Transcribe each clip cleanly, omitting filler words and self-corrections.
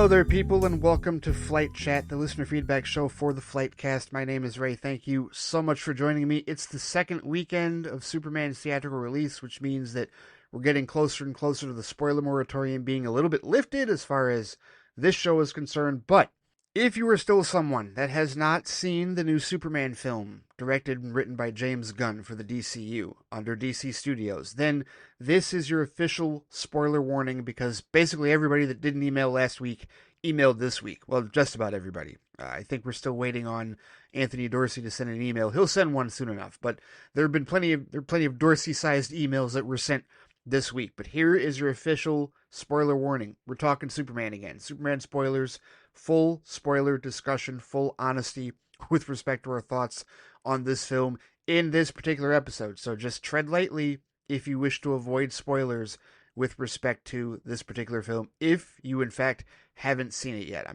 Hello there, people, and welcome to Flight Chat, the listener feedback show for the FLITEcast. My name is Ray. Thank you so much for joining me. It's the second weekend of Superman's theatrical release, which means that we're getting closer and closer to the spoiler moratorium being a little bit lifted as far as this show is concerned. But if you are still someone that has not seen the new Superman film, directed and written by James Gunn for the DCU under DC Studios, then this is your official spoiler warning, because basically everybody that didn't email last week emailed this week. Well, just about everybody. I think we're still waiting on Anthony Dorsey to send an email. He'll send one soon enough, but there are plenty of Dorsey-sized emails that were sent this week. But here is your official spoiler warning. We're talking Superman again. Superman spoilers, full spoiler discussion, full honesty with respect to our thoughts on this film in this particular episode. So just tread lightly if you wish to avoid spoilers with respect to this particular film, if you in fact haven't seen it yet. I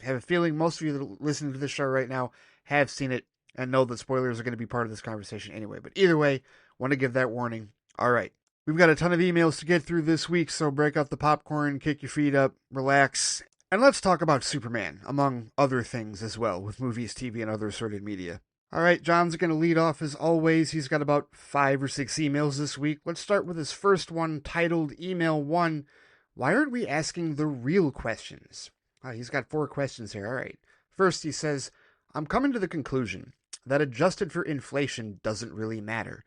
have a feeling most of you that are listening to this show right now have seen it and know that spoilers are going to be part of this conversation anyway. But either way, want to give that warning. All right. We've got a ton of emails to get through this week, so break out the popcorn, kick your feet up, relax, and let's talk about Superman, among other things as well, with movies, TV, and other assorted media. All right, John's going to lead off as always. He's got about 5 or 6 emails this week. Let's start with his first one, titled Email 1, Why Aren't We Asking the Real Questions? He's got 4 questions here. All right. First, he says, I'm coming to the conclusion that adjusted for inflation doesn't really matter.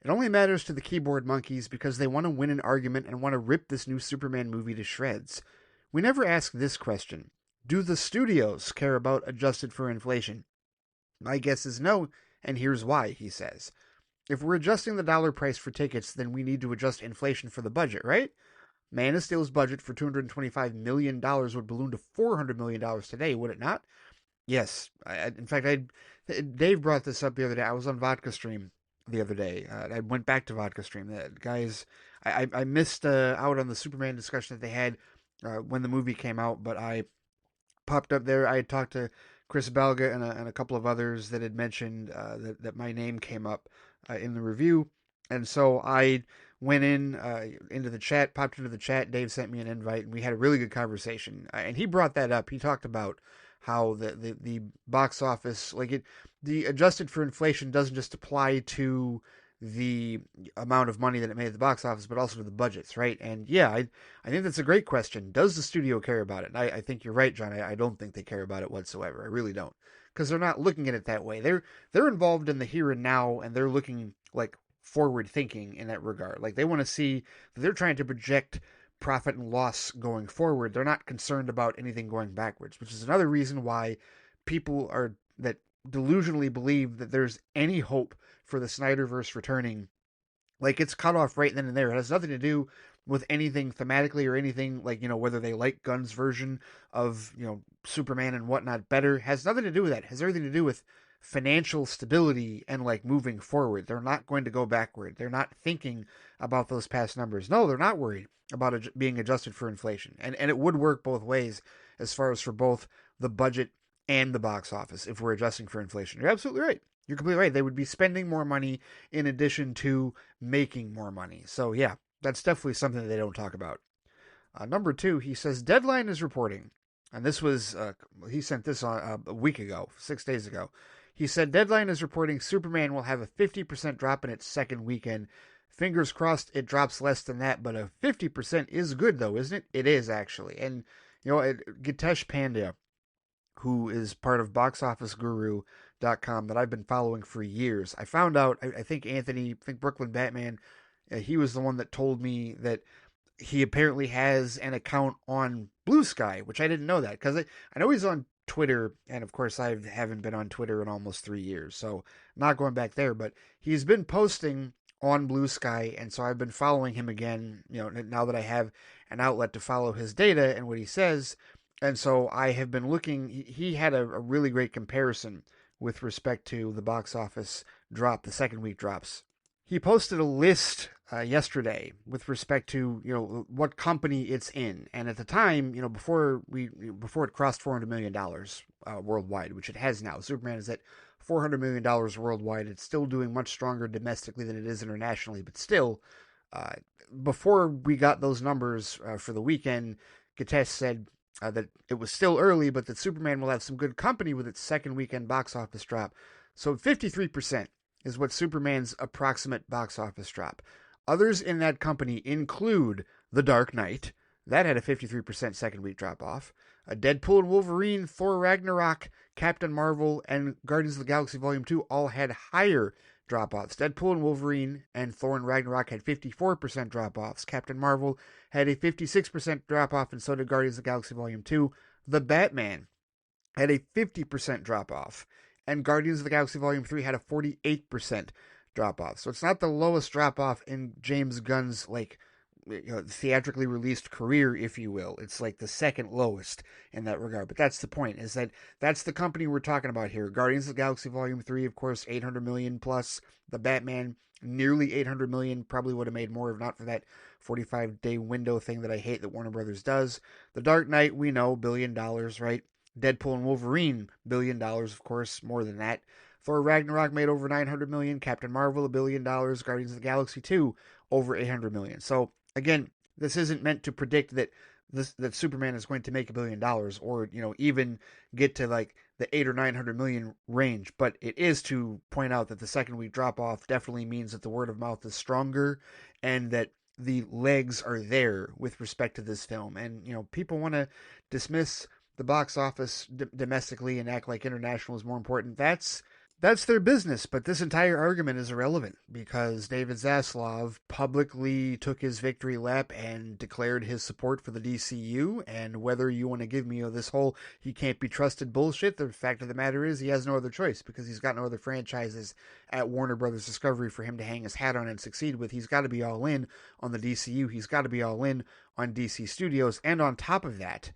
It only matters to the keyboard monkeys because they want to win an argument and want to rip this new Superman movie to shreds. We never ask this question. Do the studios care about adjusted for inflation? My guess is no, and here's why, he says. If we're adjusting the dollar price for tickets, then we need to adjust inflation for the budget, right? Man of Steel's budget for $225 million would balloon to $400 million today, would it not? Yes. In fact, Dave brought this up the other day. I was on Vodka Stream the other day. I went back to Vodka Stream. I missed out on the Superman discussion that they had when the movie came out, but I popped up there. I had talked to Chris Balga and a couple of others that had mentioned that my name came up in the review, and so I went into the chat, popped into the chat. Dave sent me an invite, and we had a really good conversation. And he brought that up. He talked about how the box office, the adjusted for inflation doesn't just apply to the amount of money that it made at the box office, but also to the budgets, right? And yeah, I think that's a great question. Does the studio care about it? And I think you're right, John. I don't think they care about it whatsoever. I really don't. Because they're not looking at it that way. They're involved in the here and now, and they're looking like forward thinking in that regard. Like they want to see, they're trying to project profit and loss going forward. They're not concerned about anything going backwards, which is another reason why people are that delusionally believe that there's any hope for the Snyderverse returning. Like it's cut off right then and there. It has nothing to do with anything thematically or anything like, whether they like Gunn's version of, Superman and whatnot better. It has nothing to do with that. It has everything to do with financial stability and like moving forward. They're not going to go backward. They're not thinking about those past numbers. No, they're not worried about it being adjusted for inflation. And it would work both ways as far as for both the budget and the box office if we're adjusting for inflation. You're absolutely right. You're completely right. They would be spending more money in addition to making more money. So yeah, that's definitely something that they don't talk about. Number 2, he says, Deadline is reporting, and this was, he sent this on a week ago, 6 days ago. He said, Deadline is reporting Superman will have a 50% drop in its second weekend. Fingers crossed it drops less than that, but a 50% is good though, isn't it? It is actually. And, Gitesh Pandya, who is part of BoxOfficeGuru.com that I've been following for years. I found out, I think Brooklyn Batman, he was the one that told me that he apparently has an account on BLUESKY, which I didn't know that, because I know he's on Twitter, and of course I haven't been on Twitter in almost 3 years, so not going back there, but he's been posting on BLUESKY, and so I've been following him again, now that I have an outlet to follow his data and what he says. And so I have been looking, he had a really great comparison with respect to the box office drop, the second week drops. He posted a list yesterday with respect to, what company it's in. And at the time, before it crossed $400 million worldwide, which it has now, Superman is at $400 million worldwide. It's still doing much stronger domestically than it is internationally, but still, before we got those numbers for the weekend, Gitesh said that it was still early, but that Superman will have some good company with its second weekend box office drop. So 53% is what Superman's approximate box office drop. Others in that company include The Dark Knight. That had a 53% second week drop off. Deadpool and Wolverine, Thor Ragnarok, Captain Marvel, and Guardians of the Galaxy Volume 2 all had higher drop-offs. Deadpool and Wolverine and Thor and Ragnarok had 54% drop-offs. Captain Marvel had a 56% drop-off, and so did Guardians of the Galaxy Volume 2. The Batman had a 50% drop-off, and Guardians of the Galaxy Volume 3 had a 48% drop-off. So it's not the lowest drop-off in James Gunn's, theatrically released career, if you will. It's like the second lowest in that regard. But that's the point, is that that's the company we're talking about here. Guardians of the Galaxy Volume 3, of course, 800 million plus. The Batman, nearly 800 million. Probably would have made more if not for that 45-day window thing that I hate that Warner Brothers does. The Dark Knight, we know, $1 billion, right? Deadpool and Wolverine, $1 billion, of course, more than that. Thor Ragnarok made over 900 million. Captain Marvel, $1 billion. Guardians of the Galaxy 2, over 800 million. So again, this isn't meant to predict that that Superman is going to make $1 billion or, even get to like the 800 or 900 million range. But it is to point out that the second week drop off definitely means that the word of mouth is stronger and that the legs are there with respect to this film. And, people want to dismiss the box office domestically and act like international is more important. That's their business, but this entire argument is irrelevant because David Zaslav publicly took his victory lap and declared his support for the DCU, and whether you want to give me this whole he can't be trusted bullshit, the fact of the matter is he has no other choice because he's got no other franchises at Warner Brothers Discovery for him to hang his hat on and succeed with. He's got to be all in on the DCU. He's got to be all in on DC Studios, and on top of that,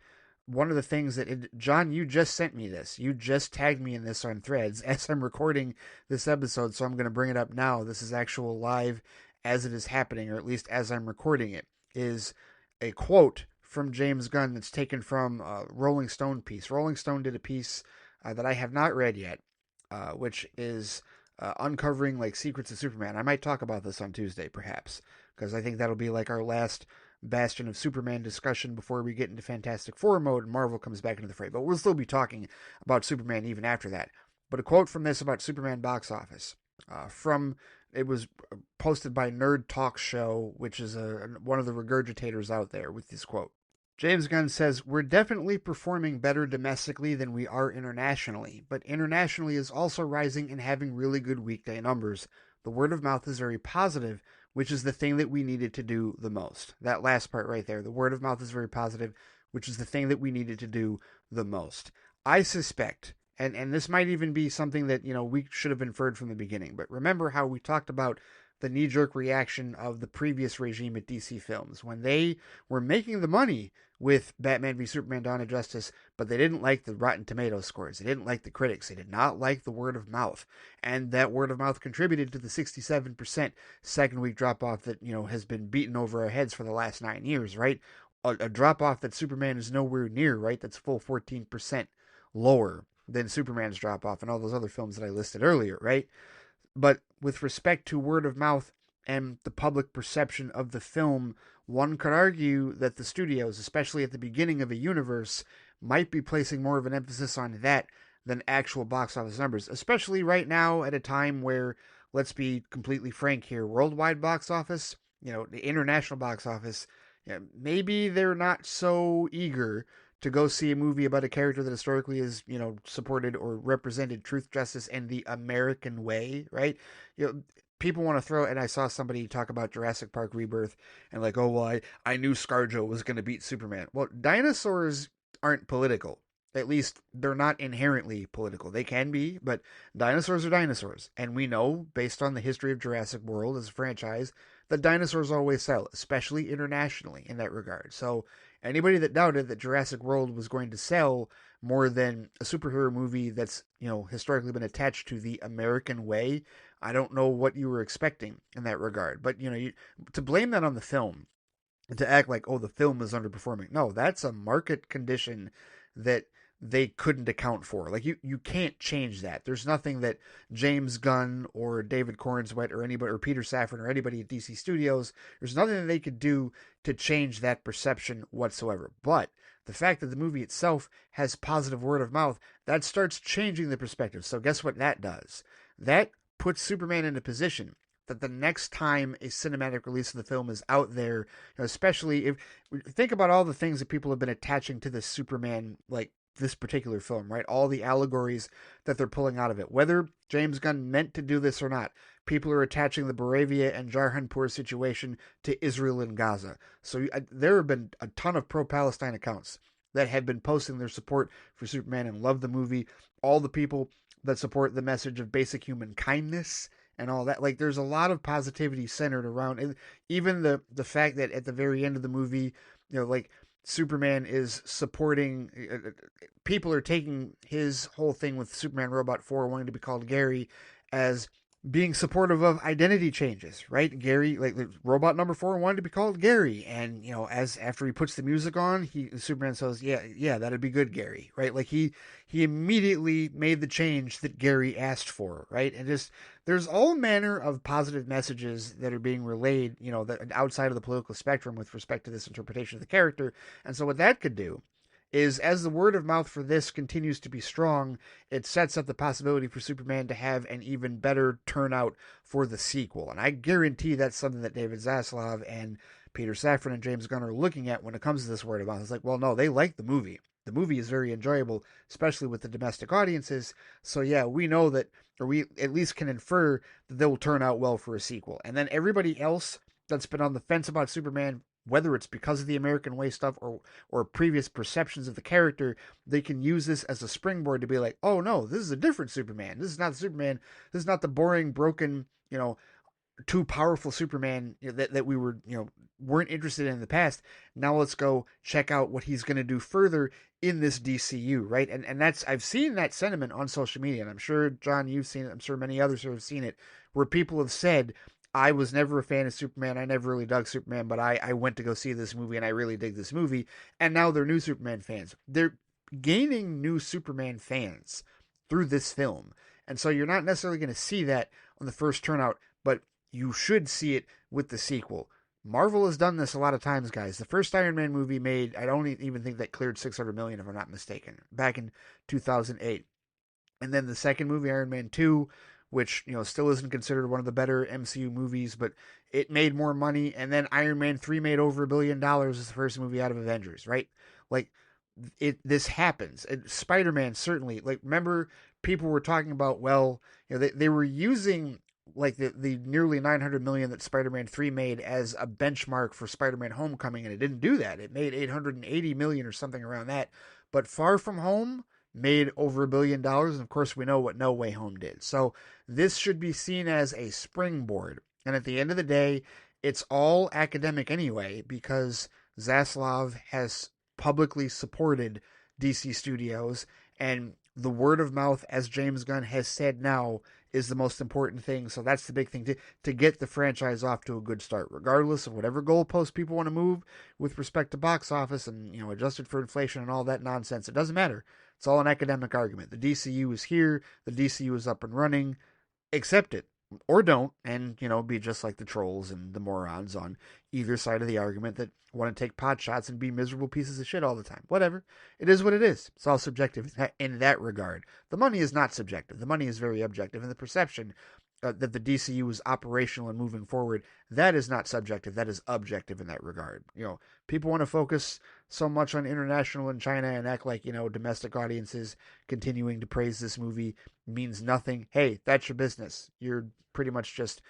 one of the things that, John, you just sent me this. You just tagged me in this on Threads as I'm recording this episode, so I'm going to bring it up now. This is actual live as it is happening, or at least as I'm recording it, is a quote from James Gunn that's taken from a Rolling Stone piece. Rolling Stone did a piece that I have not read yet, which is uncovering secrets of Superman. I might talk about this on Tuesday, perhaps, because I think that'll be our last bastion of Superman discussion before we get into Fantastic Four mode and Marvel comes back into the fray. But we'll still be talking about Superman even after that. But a quote from this about Superman box office. It was posted by Nerd Talk Show, which is one of the regurgitators out there with this quote. James Gunn says, "We're definitely performing better domestically than we are internationally, but internationally is also rising and having really good weekday numbers. The word of mouth is very positive, which is the thing that we needed to do the most." That last part right there, the word of mouth is very positive, which is the thing that we needed to do the most. I suspect, and this might even be something that, we should have inferred from the beginning, but remember how we talked about the knee-jerk reaction of the previous regime at DC Films when they were making the money with Batman v Superman Dawn of Justice, but they didn't like the Rotten Tomatoes scores. They didn't like the critics. They did not like the word of mouth. And that word of mouth contributed to the 67% second week drop-off that, has been beaten over our heads for the last 9 years, right? A drop-off that Superman is nowhere near, right? That's full 14% lower than Superman's drop-off and all those other films that I listed earlier, right? But with respect to word of mouth and the public perception of the film, one could argue that the studios, especially at the beginning of a universe, might be placing more of an emphasis on that than actual box office numbers, especially right now at a time where, let's be completely frank here, worldwide box office, the international box office, maybe they're not so eager to go see a movie about a character that historically is, supported or represented truth, justice, and the American way, right? People want to throw, and I saw somebody talk about Jurassic Park Rebirth and I knew ScarJo was going to beat Superman. Well, dinosaurs aren't political. At least they're not inherently political. They can be, but dinosaurs are dinosaurs. And we know, based on the history of Jurassic World as a franchise, that dinosaurs always sell, especially internationally in that regard. So anybody that doubted that Jurassic World was going to sell more than a superhero movie that's, historically been attached to the American way, I don't know what you were expecting in that regard. But, to blame that on the film, and to act like, the film is underperforming. No, that's a market condition that they couldn't account for. You can't change that. There's nothing that James Gunn or David Corenswet or anybody or Peter Safran or anybody at DC Studios, there's nothing that they could do to change that perception whatsoever. But The fact that the movie itself has positive word of mouth, that starts changing the perspective. So guess what that does? That puts Superman in a position that the next time a cinematic release of the film is out there, especially if think about all the things that people have been attaching to this Superman, like this particular film, right? All the allegories that they're pulling out of it. Whether James Gunn meant to do this or not, people are attaching the Boravia and Jarhanpur situation to Israel and Gaza. So there have been a ton of pro-Palestine accounts that have been posting their support for Superman and love the movie. All the people that support the message of basic human kindness and all that. Like, there's a lot of positivity centered around, and even the fact that at the very end of the movie, like, Superman is supporting, people are taking his whole thing with Superman Robot 4 wanting to be called Gary as being supportive of identity changes, right? Gary, like the robot number 4 wanted to be called Gary. And, as after he puts the music on, Superman says, yeah, that'd be good, Gary, right? Like he immediately made the change that Gary asked for, right? And just, there's all manner of positive messages that are being relayed, that outside of the political spectrum with respect to this interpretation of the character. And so what that could do is, as the word of mouth for this continues to be strong, it sets up the possibility for Superman to have an even better turnout for the sequel. And I guarantee that's something that David Zaslav and Peter Safran and James Gunn are looking at when it comes to this word of mouth. It's like, well, no, they like the movie. The movie is very enjoyable, especially with the domestic audiences. So yeah, we know that, or we at least can infer that they will turn out well for a sequel. And then everybody else that's been on the fence about Superman, whether it's because of the American Way stuff or previous perceptions of the character, they can use this as a springboard to be like, oh no, this is a different Superman. This is not Superman. This is not the boring, broken, too powerful Superman that we were, weren't interested in the past. Now let's go check out what he's going to do further in this DCU, right? And that's, I've seen that sentiment on social media, and I'm sure, John, you've seen it. I'm sure many others have seen it, where people have said, I was never a fan of Superman. I never really dug Superman, but I went to go see this movie and I really dig this movie. And now they're new Superman fans. They're gaining new Superman fans through this film. And so you're not necessarily going to see that on the first turnout, but you should see it with the sequel. Marvel has done this a lot of times, guys. The first Iron Man movie made, I don't even think that cleared $600 million, if I'm not mistaken, back in 2008. And then the second movie, Iron Man 2, which, still isn't considered one of the better MCU movies, but it made more money. And then Iron Man 3 made over $1 billion as the first movie out of Avengers, right? Like, this happens. And Spider-Man, certainly. Like, remember, people were talking about, well, they were using, like, the nearly $900 million that Spider-Man 3 made as a benchmark for Spider-Man Homecoming, and it didn't do that. It made $880 million or something around that. But Far From Home made over $1 billion, and of course we know what No Way Home did. So this should be seen as a springboard. And at the end of the day, it's all academic anyway, because Zaslav has publicly supported DC Studios, and the word of mouth, as James Gunn has said now, is the most important thing. So that's the big thing, to get the franchise off to a good start, regardless of whatever goalpost people want to move with respect to box office and, adjusted for inflation and all that nonsense. It doesn't matter. It's all an academic argument. The DCU is here. The DCU is up and running. Accept it or don't, and, be just like the trolls and the morons on either side of the argument that want to take pot shots and be miserable pieces of shit all the time. Whatever. It is what it is. It's all subjective in that regard. The money is not subjective. The money is very objective, and the perception that the DCU is operational and moving forward, that is not subjective. That is objective in that regard. People want to focus so much on international and China and act like, domestic audiences continuing to praise this movie means nothing. Hey, that's your business. You're pretty much just,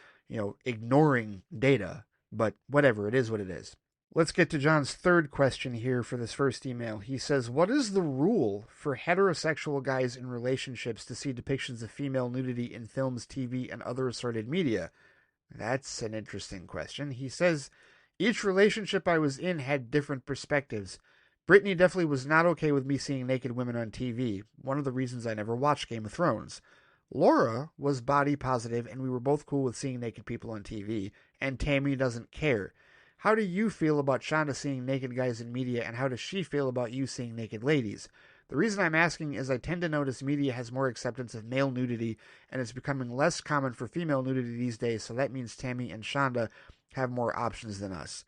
ignoring data, but whatever, it is what it is. Let's get to John's third question here for this first email. He says, what is the rule for heterosexual guys in relationships to see depictions of female nudity in films, TV, and other assorted media? That's an interesting question. He says, each relationship I was in had different perspectives. Brittany definitely was not okay with me seeing naked women on TV, one of the reasons I never watched Game of Thrones. Laura was body positive, and we were both cool with seeing naked people on TV, and Tammy doesn't care. How do you feel about Shonda seeing naked guys in media, and how does she feel about you seeing naked ladies? The reason I'm asking is I tend to notice media has more acceptance of male nudity, and it's becoming less common for female nudity these days, so that means Tammy and Shonda have more options than us.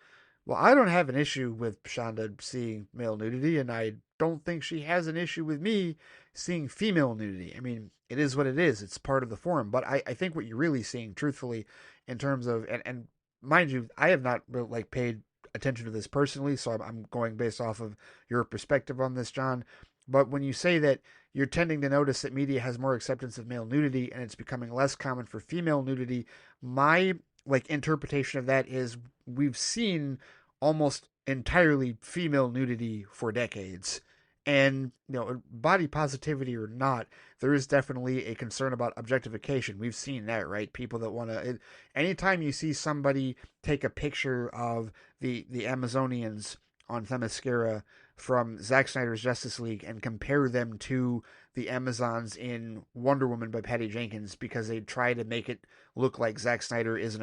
Well, I don't have an issue with Shonda seeing male nudity, and I don't think she has an issue with me seeing female nudity. I mean, it is what it is. It's part of the forum. But I think what you're really seeing, truthfully, in terms of, and mind you, I have not like paid attention to this personally, so I'm going based off of your perspective on this, John. But when you say that you're tending to notice that media has more acceptance of male nudity and it's becoming less common for female nudity, my like interpretation of that is we've seen almost entirely female nudity for decades. And, body positivity or not, there is definitely a concern about objectification. We've seen that, right? People that want to. Anytime you see somebody take a picture of the Amazonians on Themyscira from Zack Snyder's Justice League and compare them to the Amazons in Wonder Woman by Patty Jenkins because they try to make it look like Zack Snyder is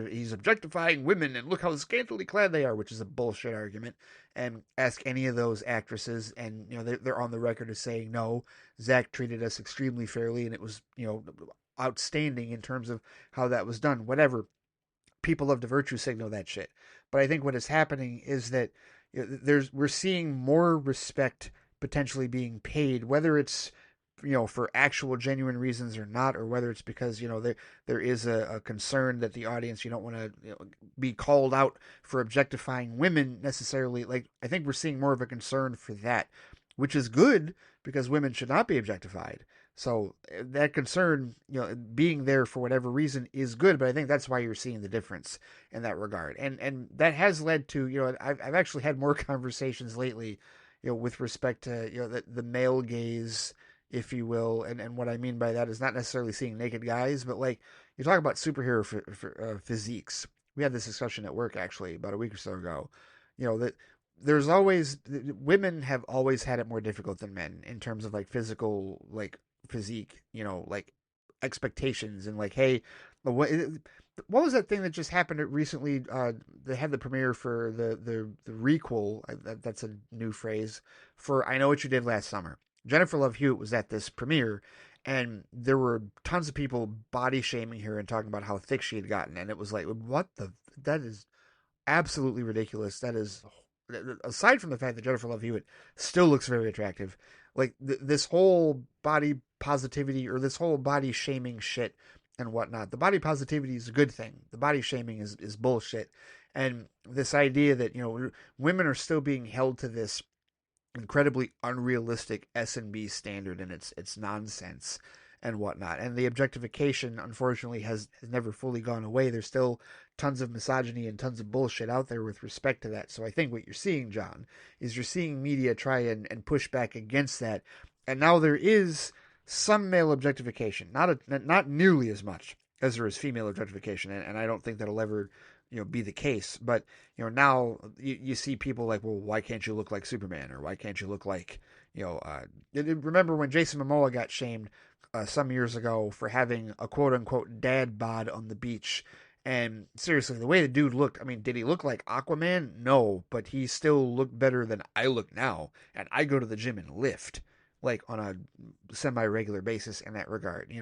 he's objectifying women and look how scantily clad they are, which is a bullshit argument. And ask any of those actresses, and they're on the record as saying no, Zack treated us extremely fairly, and it was outstanding in terms of how that was done. Whatever, people love to virtue signal that shit. But I think what is happening is that we're seeing more respect potentially being paid, whether it's for actual genuine reasons or not, or whether it's because there is a concern that the audience, you don't want to be called out for objectifying women necessarily. Like, I think we're seeing more of a concern for that, which is good because women should not be objectified. So that concern, being there for whatever reason is good, but I think that's why you're seeing the difference in that regard. And that has led to, I've actually had more conversations lately, with respect to, the male gaze, if you will. And what I mean by that is not necessarily seeing naked guys, but like you talk about superhero physiques. We had this discussion at work actually about a week or so ago, that there's always, women have always had it more difficult than men in terms of like physical, like physique, like expectations and like, hey, what was that thing that just happened recently? They had the premiere for the requel. That's a new phrase for I Know What You Did Last Summer. Jennifer Love Hewitt was at this premiere, and there were tons of people body shaming her and talking about how thick she had gotten, and it was like, what the? That is absolutely ridiculous. That is, aside from the fact that Jennifer Love Hewitt still looks very attractive, like this whole body positivity or this whole body shaming shit and whatnot. The body positivity is a good thing. The body shaming is bullshit. And this idea that, women are still being held to this incredibly unrealistic S&B standard, and it's nonsense and whatnot. And the objectification, unfortunately, has never fully gone away. There's still tons of misogyny and tons of bullshit out there with respect to that. So I think what you're seeing, John, is you're seeing media try and push back against that. And now there is some male objectification, not nearly as much as there is female objectification, and I don't think that'll ever be the case. But now you see people like, well, why can't you look like Superman, or why can't you look like remember when Jason Momoa got shamed some years ago for having a quote unquote dad bod on the beach. And seriously, the way the dude looked, I mean, did he look like Aquaman? No, but he still looked better than I look now. And I go to the gym and lift like on a semi-regular basis in that regard.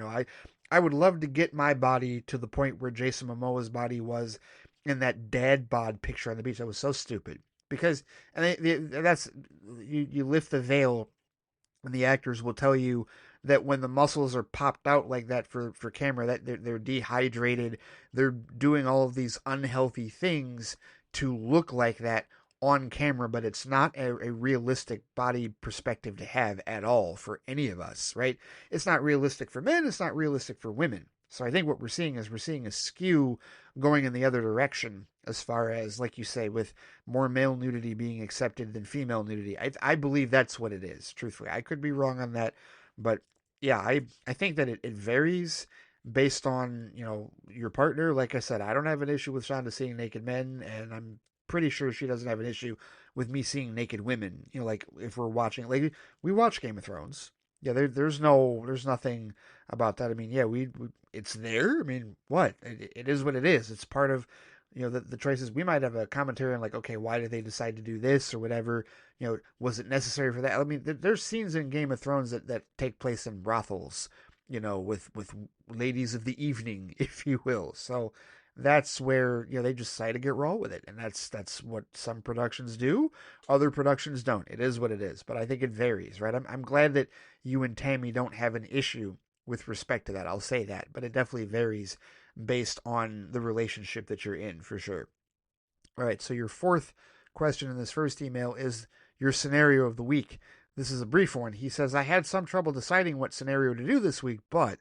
I would love to get my body to the point where Jason Momoa's body was in that dad bod picture on the beach. That was so stupid because, that's, you lift the veil and the actors will tell you that when the muscles are popped out like that for camera, that they're dehydrated, they're doing all of these unhealthy things to look like that on camera, but it's not a realistic body perspective to have at all for any of us, right? It's not realistic for men, it's not realistic for women. So I think what we're seeing is a skew going in the other direction as far as, like you say, with more male nudity being accepted than female nudity. I believe that's what it is, truthfully. I could be wrong on that, but yeah, I think that it varies based on, your partner. Like I said, I don't have an issue with Shonda seeing naked men, and I'm pretty sure she doesn't have an issue with me seeing naked women. Like if we're watching, like we watch Game of Thrones. Yeah, there's nothing about that. I mean, yeah, we it's there. I mean, what? It is what it is. It's part of, the choices. We might have a commentary on like, okay, why did they decide to do this or whatever? Was it necessary for that? I mean, there's scenes in Game of Thrones that take place in brothels, with ladies of the evening, if you will. So that's where, they just decide to get raw with it. And that's what some productions do. Other productions don't. It is what it is. But I think it varies, right? I'm glad that you and Tammy don't have an issue with respect to that. I'll say that. But it definitely varies based on the relationship that you're in, for sure. All right, so your fourth question in this first email is your scenario of the week. This is a brief one. He says, I had some trouble deciding what scenario to do this week, but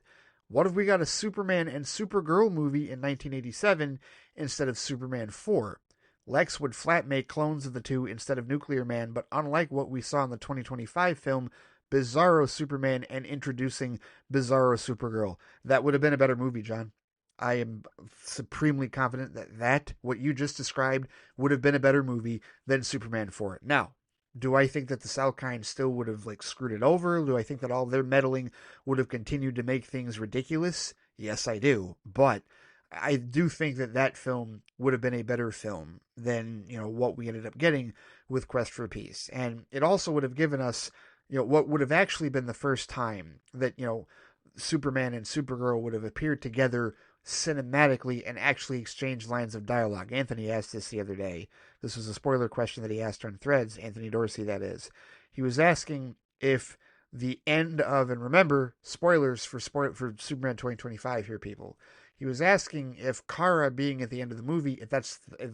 what if we got a Superman and Supergirl movie in 1987 instead of Superman 4? Lex would flat make clones of the two instead of Nuclear Man, but unlike what we saw in the 2025 film, Bizarro Superman and introducing Bizarro Supergirl. That would have been a better movie, John. I am supremely confident that what you just described would have been a better movie than Superman 4. Now, do I think that the Salkind still would have screwed it over? Do I think that all their meddling would have continued to make things ridiculous? Yes, I do. But I do think that film would have been a better film than, what we ended up getting with Quest for Peace. And it also would have given us, what would have actually been the first time that, Superman and Supergirl would have appeared together cinematically and actually exchanged lines of dialogue. Anthony asked this the other day. This was a spoiler question that he asked on Threads, Anthony Dorsey, that is. He was asking if the end of, and remember, spoilers for Superman 2025 here, people. He was asking if Kara being at the end of the movie,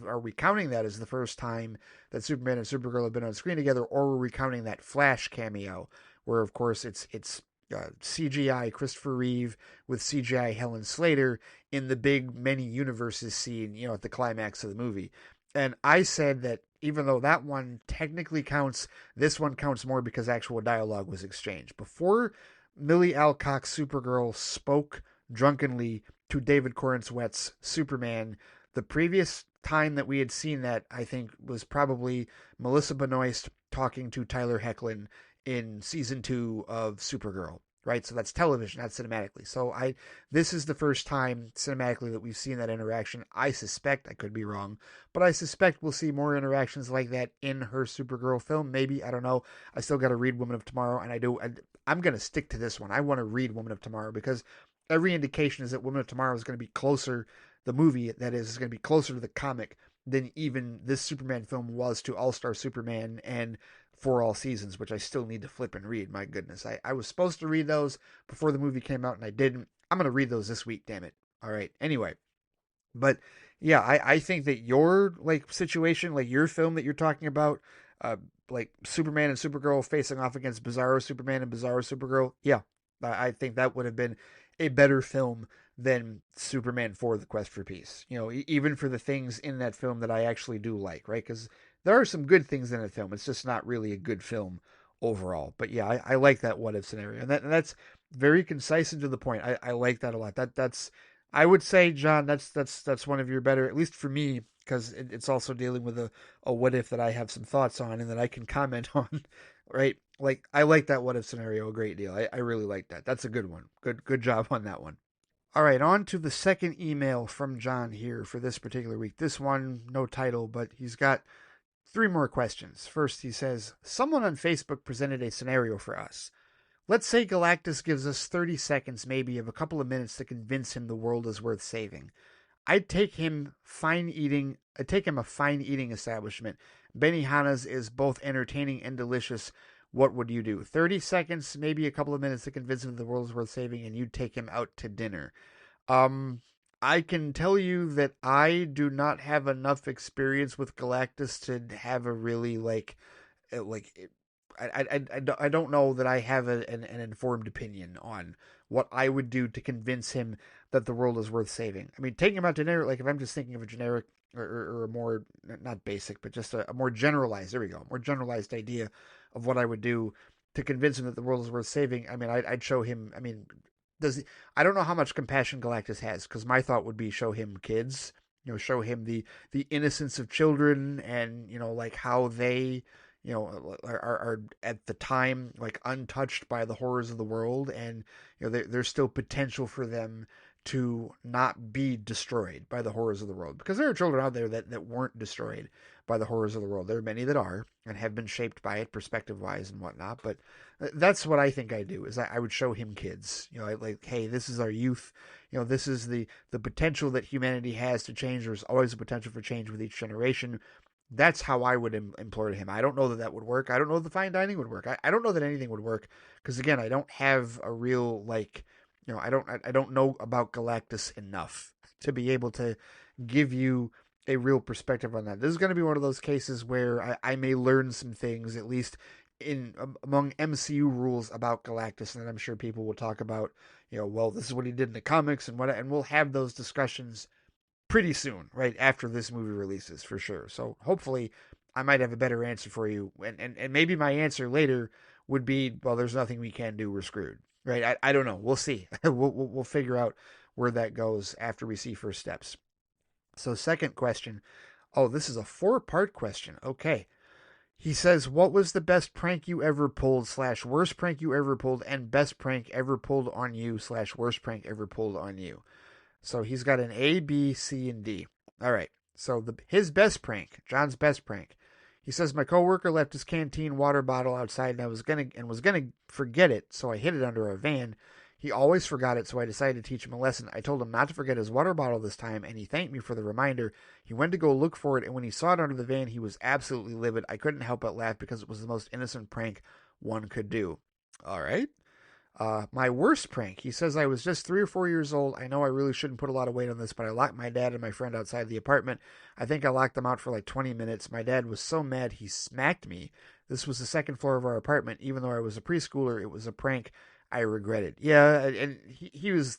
are we counting that as the first time that Superman and Supergirl have been on screen together, or were we counting that Flash cameo, where of course it's CGI Christopher Reeve with CGI Helen Slater in the big many universes scene, at the climax of the movie. And I said that even though that one technically counts, this one counts more because actual dialogue was exchanged. Before Millie Alcock's Supergirl spoke drunkenly to David Corenswet's Superman, the previous time that we had seen that, I think, was probably Melissa Benoist talking to Tyler Hoechlin in season 2 of Supergirl, right? So that's television, not cinematically. So this is the first time cinematically that we've seen that interaction. I suspect, I could be wrong, but I suspect we'll see more interactions like that in her Supergirl film. Maybe, I don't know. I still got to read Woman of Tomorrow, and I'm going to stick to this one. I want to read Woman of Tomorrow because every indication is that Woman of Tomorrow is going to be closer, the movie that is going to be closer to the comic than even this Superman film was to All-Star Superman and For All Seasons, which I still need to flip and read. My goodness. I was supposed to read those before the movie came out and I didn't. I'm going to read those this week, damn it. All right. Anyway. But yeah, I think that your situation, your film that you're talking about, Superman and Supergirl facing off against Bizarro Superman and Bizarro Supergirl, yeah, I think that would have been a better film than Superman 4: The Quest for Peace. Even for the things in that film that I actually do like, right? Because there are some good things in that film. It's just not really a good film overall. But yeah, I like that what if scenario, and that's very concise and to the point. I like that a lot. That's I would say, John, that's one of your better, at least for me, because it's also dealing with a what if that I have some thoughts on and that I can comment on, right? I like that what if scenario a great deal. I really like that. That's a good one. Good job on that one. All right, on to the second email from John here for this particular week. This one, no title, but he's got 3 more questions. First, he says, someone on Facebook presented a scenario for us. Let's say Galactus gives us 30 seconds, maybe, of a couple of minutes to convince him the world is worth saving. I'd take him a fine eating establishment. Benihana's is both entertaining and delicious. What would you do? 30 seconds, maybe a couple of minutes to convince him the world is worth saving, and you'd take him out to dinner. I can tell you that I do not have enough experience with Galactus to have a really I don't know that I have an informed opinion on what I would do to convince him that the world is worth saving. I mean, taking him out to dinner, if I'm just thinking of a generic or a more, not basic, but just a more generalized, there we go, more generalized idea of what I would do to convince him that the world is worth saving. I mean, I'd show him, I mean, I don't know how much compassion Galactus has, because my thought would be show him kids, show him the innocence of children and, how they, are at the time untouched by the horrors of the world, and there's still potential for them to not be destroyed by the horrors of the world. Because there are children out there that weren't destroyed by the horrors of the world. There are many that are and have been shaped by it perspective-wise and whatnot. But that's what I think I do, is I would show him kids. Like, hey, this is our youth. This is the potential that humanity has to change. There's always a potential for change with each generation. That's how I would implore to him. I don't know that would work. I don't know that fine dining would work. I don't know that anything would work because, again, I don't have a real, I don't know about Galactus enough to be able to give you a real perspective on that. This is going to be one of those cases where I may learn some things, at least among MCU rules about Galactus, and I'm sure people will talk about, well, this is what he did in the comics and we'll have those discussions pretty soon, right after this movie releases, for sure. So hopefully I might have a better answer for you, and maybe my answer later would be, well, there's nothing we can do, we're screwed, right? I don't know. We'll see. we'll figure out where that goes after we see first steps. So second question. Oh, this is a 4-part question. Okay. He says, what was the best prank you ever pulled / worst prank you ever pulled, and best prank ever pulled on you / worst prank ever pulled on you? So he's got an A, B, C, and D. All right. So his best prank, John's best prank. He says, my coworker left his canteen water bottle outside and was gonna forget it, so I hid it under our van. He always forgot it, so I decided to teach him a lesson. I told him not to forget his water bottle this time, and he thanked me for the reminder. He went to go look for it, and when he saw it under the van, he was absolutely livid. I couldn't help but laugh because it was the most innocent prank one could do. All right. My worst prank. He says, I was just 3 or 4 years old. I know I really shouldn't put a lot of weight on this, but I locked my dad and my friend outside the apartment. I think I locked them out for like 20 minutes. My dad was so mad he smacked me. This was the second floor of our apartment. Even though I was a preschooler, it was a prank I regretted. Yeah, and he was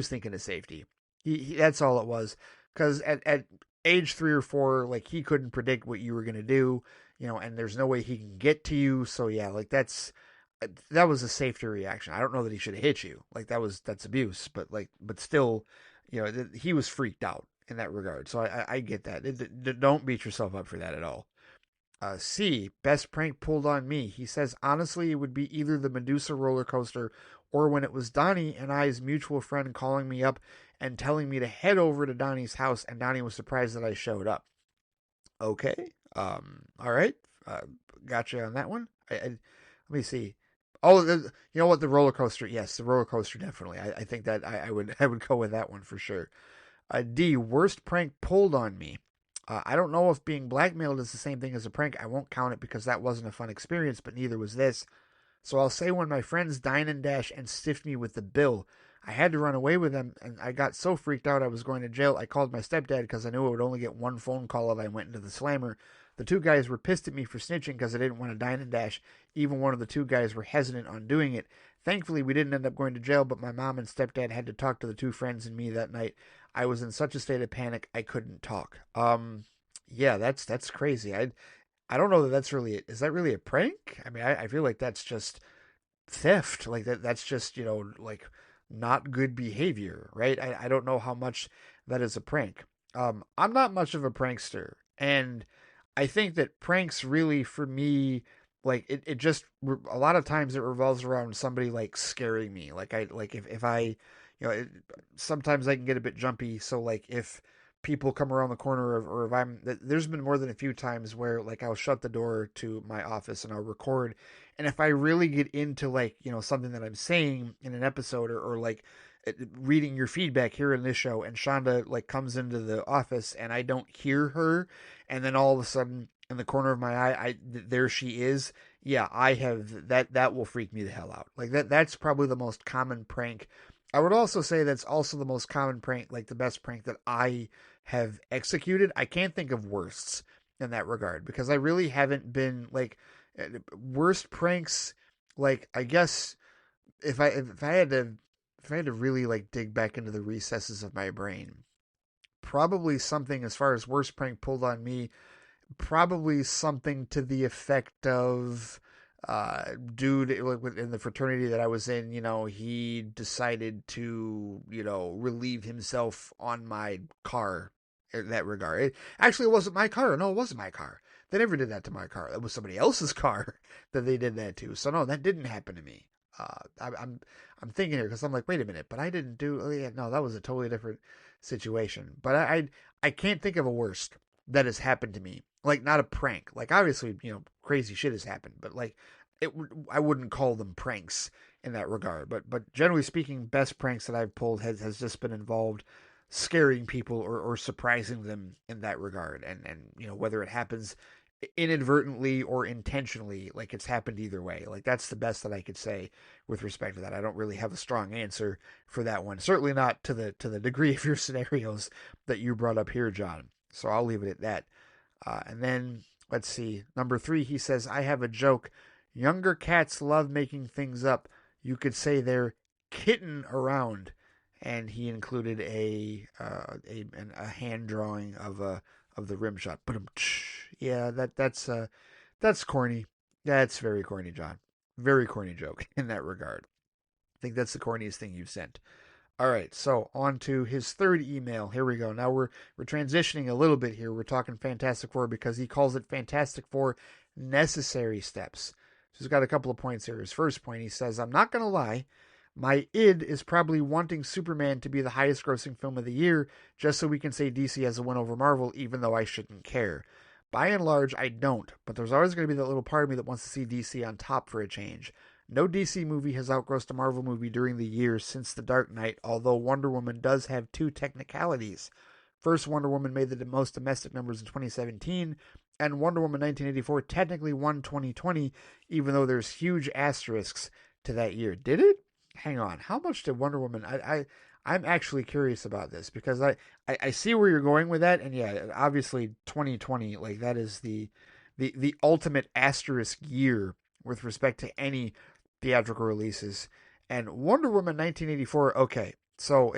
thinking of safety. He that's all it was. Because at age 3 or 4, like, he couldn't predict what you were gonna do, and there's no way he can get to you. So yeah, like that was a safety reaction. I don't know that he should have hit you. Like, that's abuse, but still, he was freaked out in that regard. So I get that. Don't beat yourself up for that at all. C, best prank pulled on me. He says, honestly, it would be either the Medusa roller coaster or when it was Donnie and I's mutual friend calling me up and telling me to head over to Donnie's house, and Donnie was surprised that I showed up. Okay. All right. Gotcha on that one. Let me see. Oh, you know what? The roller coaster. Yes, the roller coaster, definitely. I think that I would go with that one for sure. D, worst prank pulled on me. I don't know if being blackmailed is the same thing as a prank. I won't count it because that wasn't a fun experience, but neither was this. So I'll say when my friends dine and dash and stiffed me with the bill. I had to run away with them, and I got so freaked out I was going to jail. I called my stepdad because I knew I would only get one phone call if I went into the slammer. The 2 guys were pissed at me for snitching because I didn't want to dine and dash. Even one of the 2 guys were hesitant on doing it. Thankfully, we didn't end up going to jail, but my mom and stepdad had to talk to the 2 friends and me that night. I was in such a state of panic, I couldn't talk. Yeah, that's crazy. I don't know that that's really, is that really a prank? I mean, I feel like that's just theft. Like that's just, like, not good behavior, right? I don't know how much that is a prank. I'm not much of a prankster, and I think that pranks really, for me, like, it just, a lot of times it revolves around somebody, like, scaring me. Like, if I, sometimes I can get a bit jumpy. So, like, if people come around the corner, or if there's been more than a few times where, like, I'll shut the door to my office and I'll record. And if I really get into, like, something that I'm saying in an episode, or like, reading your feedback here in this show, and Shonda, like, comes into the office and I don't hear her, and then all of a sudden in the corner of my eye, there she is. Yeah, I have that will freak me the hell out. Like, that's probably the most common prank. I would also say that's also the most common prank, like the best prank that I have executed. I can't think of worsts in that regard because I really haven't been, like, worst pranks. Like, I guess if I had to really, like, dig back into the recesses of my brain, probably something as far as worst prank pulled on me, probably something to the effect of, dude, in the fraternity that I was in, he decided to, relieve himself on my car in that regard. It wasn't my car. No, it wasn't my car. They never did that to my car. That was somebody else's car that they did that to. So no, that didn't happen to me. I'm thinking here because I'm like, wait a minute, but I didn't do. Oh yeah, no, that was a totally different situation. But I can't think of a worst that has happened to me. Like not a prank. Like obviously, crazy shit has happened, but like I wouldn't call them pranks in that regard. But generally speaking, best pranks that I've pulled has just been involved scaring people or surprising them in that regard. And whether it happens inadvertently or intentionally, like it's happened either way. Like that's the best that I could say with respect to that. I don't really have a strong answer for that one. Certainly not to the degree of your scenarios that you brought up here, John. So I'll leave it at that. And then let's see. Number 3, he says, I have a joke. Younger cats love making things up. You could say they're kitten around. And he included a hand drawing of the rim shot. But yeah, that's corny. That's very corny, John. Very corny joke in that regard. I think that's the corniest thing you've sent. All right, so on to his third email. Here we go. Now we're transitioning a little bit here. We're talking Fantastic Four because he calls it Fantastic Four necessary steps. So he's got a couple of points here. His first point, he says, I'm not going to lie. My id is probably wanting Superman to be the highest grossing film of the year just so we can say DC has a win over Marvel, even though I shouldn't care. By and large, I don't, but there's always going to be that little part of me that wants to see DC on top for a change. No DC movie has outgrossed a Marvel movie during the years since The Dark Knight, although Wonder Woman does have two technicalities. First, Wonder Woman made the most domestic numbers in 2017, and Wonder Woman 1984 technically won 2020, even though there's huge asterisks to that year. Did it? Hang on. How much did Wonder Woman... I'm actually curious about this, because I see where you're going with that, and yeah, obviously 2020, like that is the ultimate asterisk year with respect to any theatrical releases. And Wonder Woman 1984, okay. So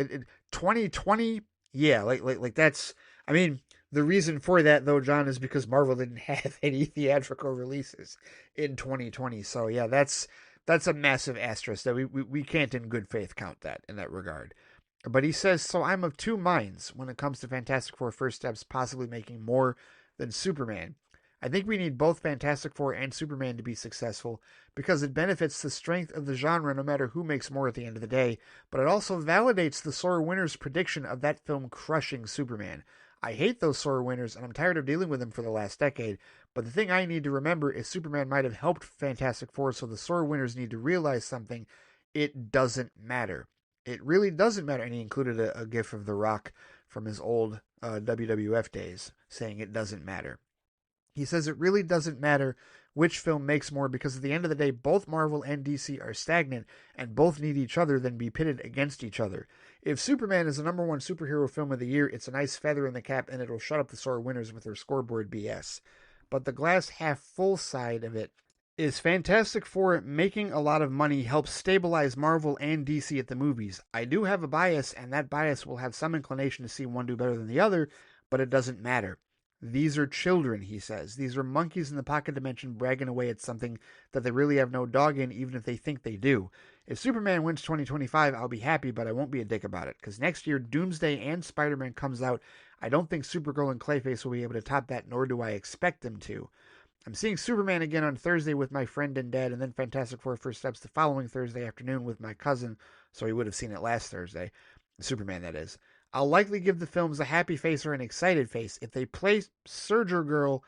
2020, yeah, like that's, I mean, the reason for that though, John, is because Marvel didn't have any theatrical releases in 2020. So yeah, that's a massive asterisk that we can't in good faith count that in that regard. But he says, so I'm of two minds when it comes to Fantastic Four First Steps possibly making more than Superman. I think we need both Fantastic Four and Superman to be successful because it benefits the strength of the genre no matter who makes more at the end of the day, but it also validates the sore winner's prediction of that film crushing Superman. I hate those sore winners, and I'm tired of dealing with them for the last decade, but the thing I need to remember is Superman might have helped Fantastic Four, so the sore winners need to realize something. It doesn't matter. It really doesn't matter. And he included a gif of The Rock from his old WWF days saying it doesn't matter. He says it really doesn't matter which film makes more because at the end of the day, both Marvel and DC are stagnant and both need each other than be pitted against each other. If Superman is the number one superhero film of the year, it's a nice feather in the cap and it'll shut up the sore winners with their scoreboard BS. But the glass half full side of it is Fantastic Four making a lot of money helps stabilize Marvel and DC at the movies. I do have a bias, and that bias will have some inclination to see one do better than the other, but it doesn't matter. These are children, he says. These are monkeys in the pocket dimension bragging away at something that they really have no dog in, even if they think they do. If Superman wins 2025, I'll be happy, but I won't be a dick about it, because next year Doomsday and Spider-Man comes out. I don't think Supergirl and Clayface will be able to top that, nor do I expect them to. I'm seeing Superman again on Thursday with my friend and dad, and then Fantastic Four First Steps the following Thursday afternoon with my cousin, so he would have seen it last Thursday. Superman, that is. I'll likely give the films a happy face or an excited face. If they play Surger Girl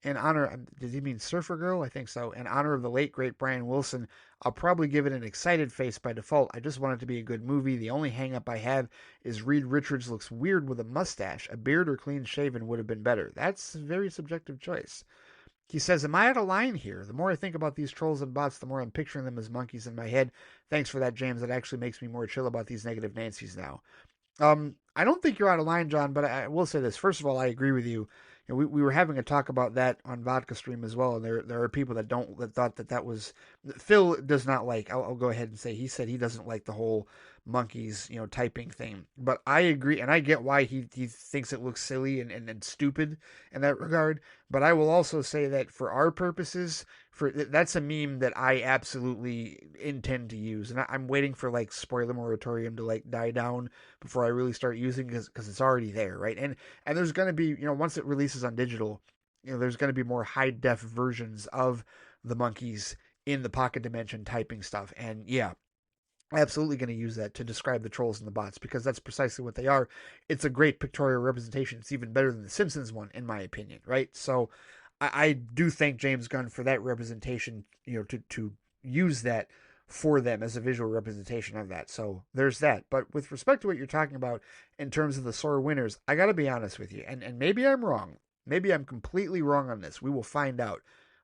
in honor, did he mean Surfer Girl? I think so. In honor of the late, great Brian Wilson, I'll probably give it an excited face by default. I just want it to be a good movie. The only hang-up I have is Reed Richards looks weird with a mustache. A beard or clean shaven would have been better. That's a very subjective choice. He says, am I out of line here? The more I think about these trolls and bots, the more I'm picturing them as monkeys in my head. Thanks for that, James. That actually makes me more chill about these negative Nancys now. I don't think you're out of line, John, but I will say this. First of all, I agree with you. We were having a talk about that on Vodka Stream as well, and there are people that thought that was Phil does not like. I'll go ahead and say he said he doesn't like the whole monkeys typing thing, but I agree, and I get why he thinks it looks silly and stupid in that regard. But I will also say that for our purposes, that's a meme that I absolutely intend to use, and I'm waiting for like spoiler moratorium to like die down before I really start using it because it's already there, right? And there's going to be once it releases on digital, there's going to be more high def versions of the monkeys in the pocket dimension typing stuff. And yeah, absolutely going to use that to describe the trolls and the bots because that's precisely what they are. It's a great pictorial representation. It's even better than the Simpsons one, in my opinion, right? So I do thank James Gunn for that representation, to use that for them as a visual representation of that. So there's that. But with respect to what you're talking about in terms of the sore winners, I got to be honest with you, and maybe I'm wrong. Maybe I'm completely wrong on this. We will find out.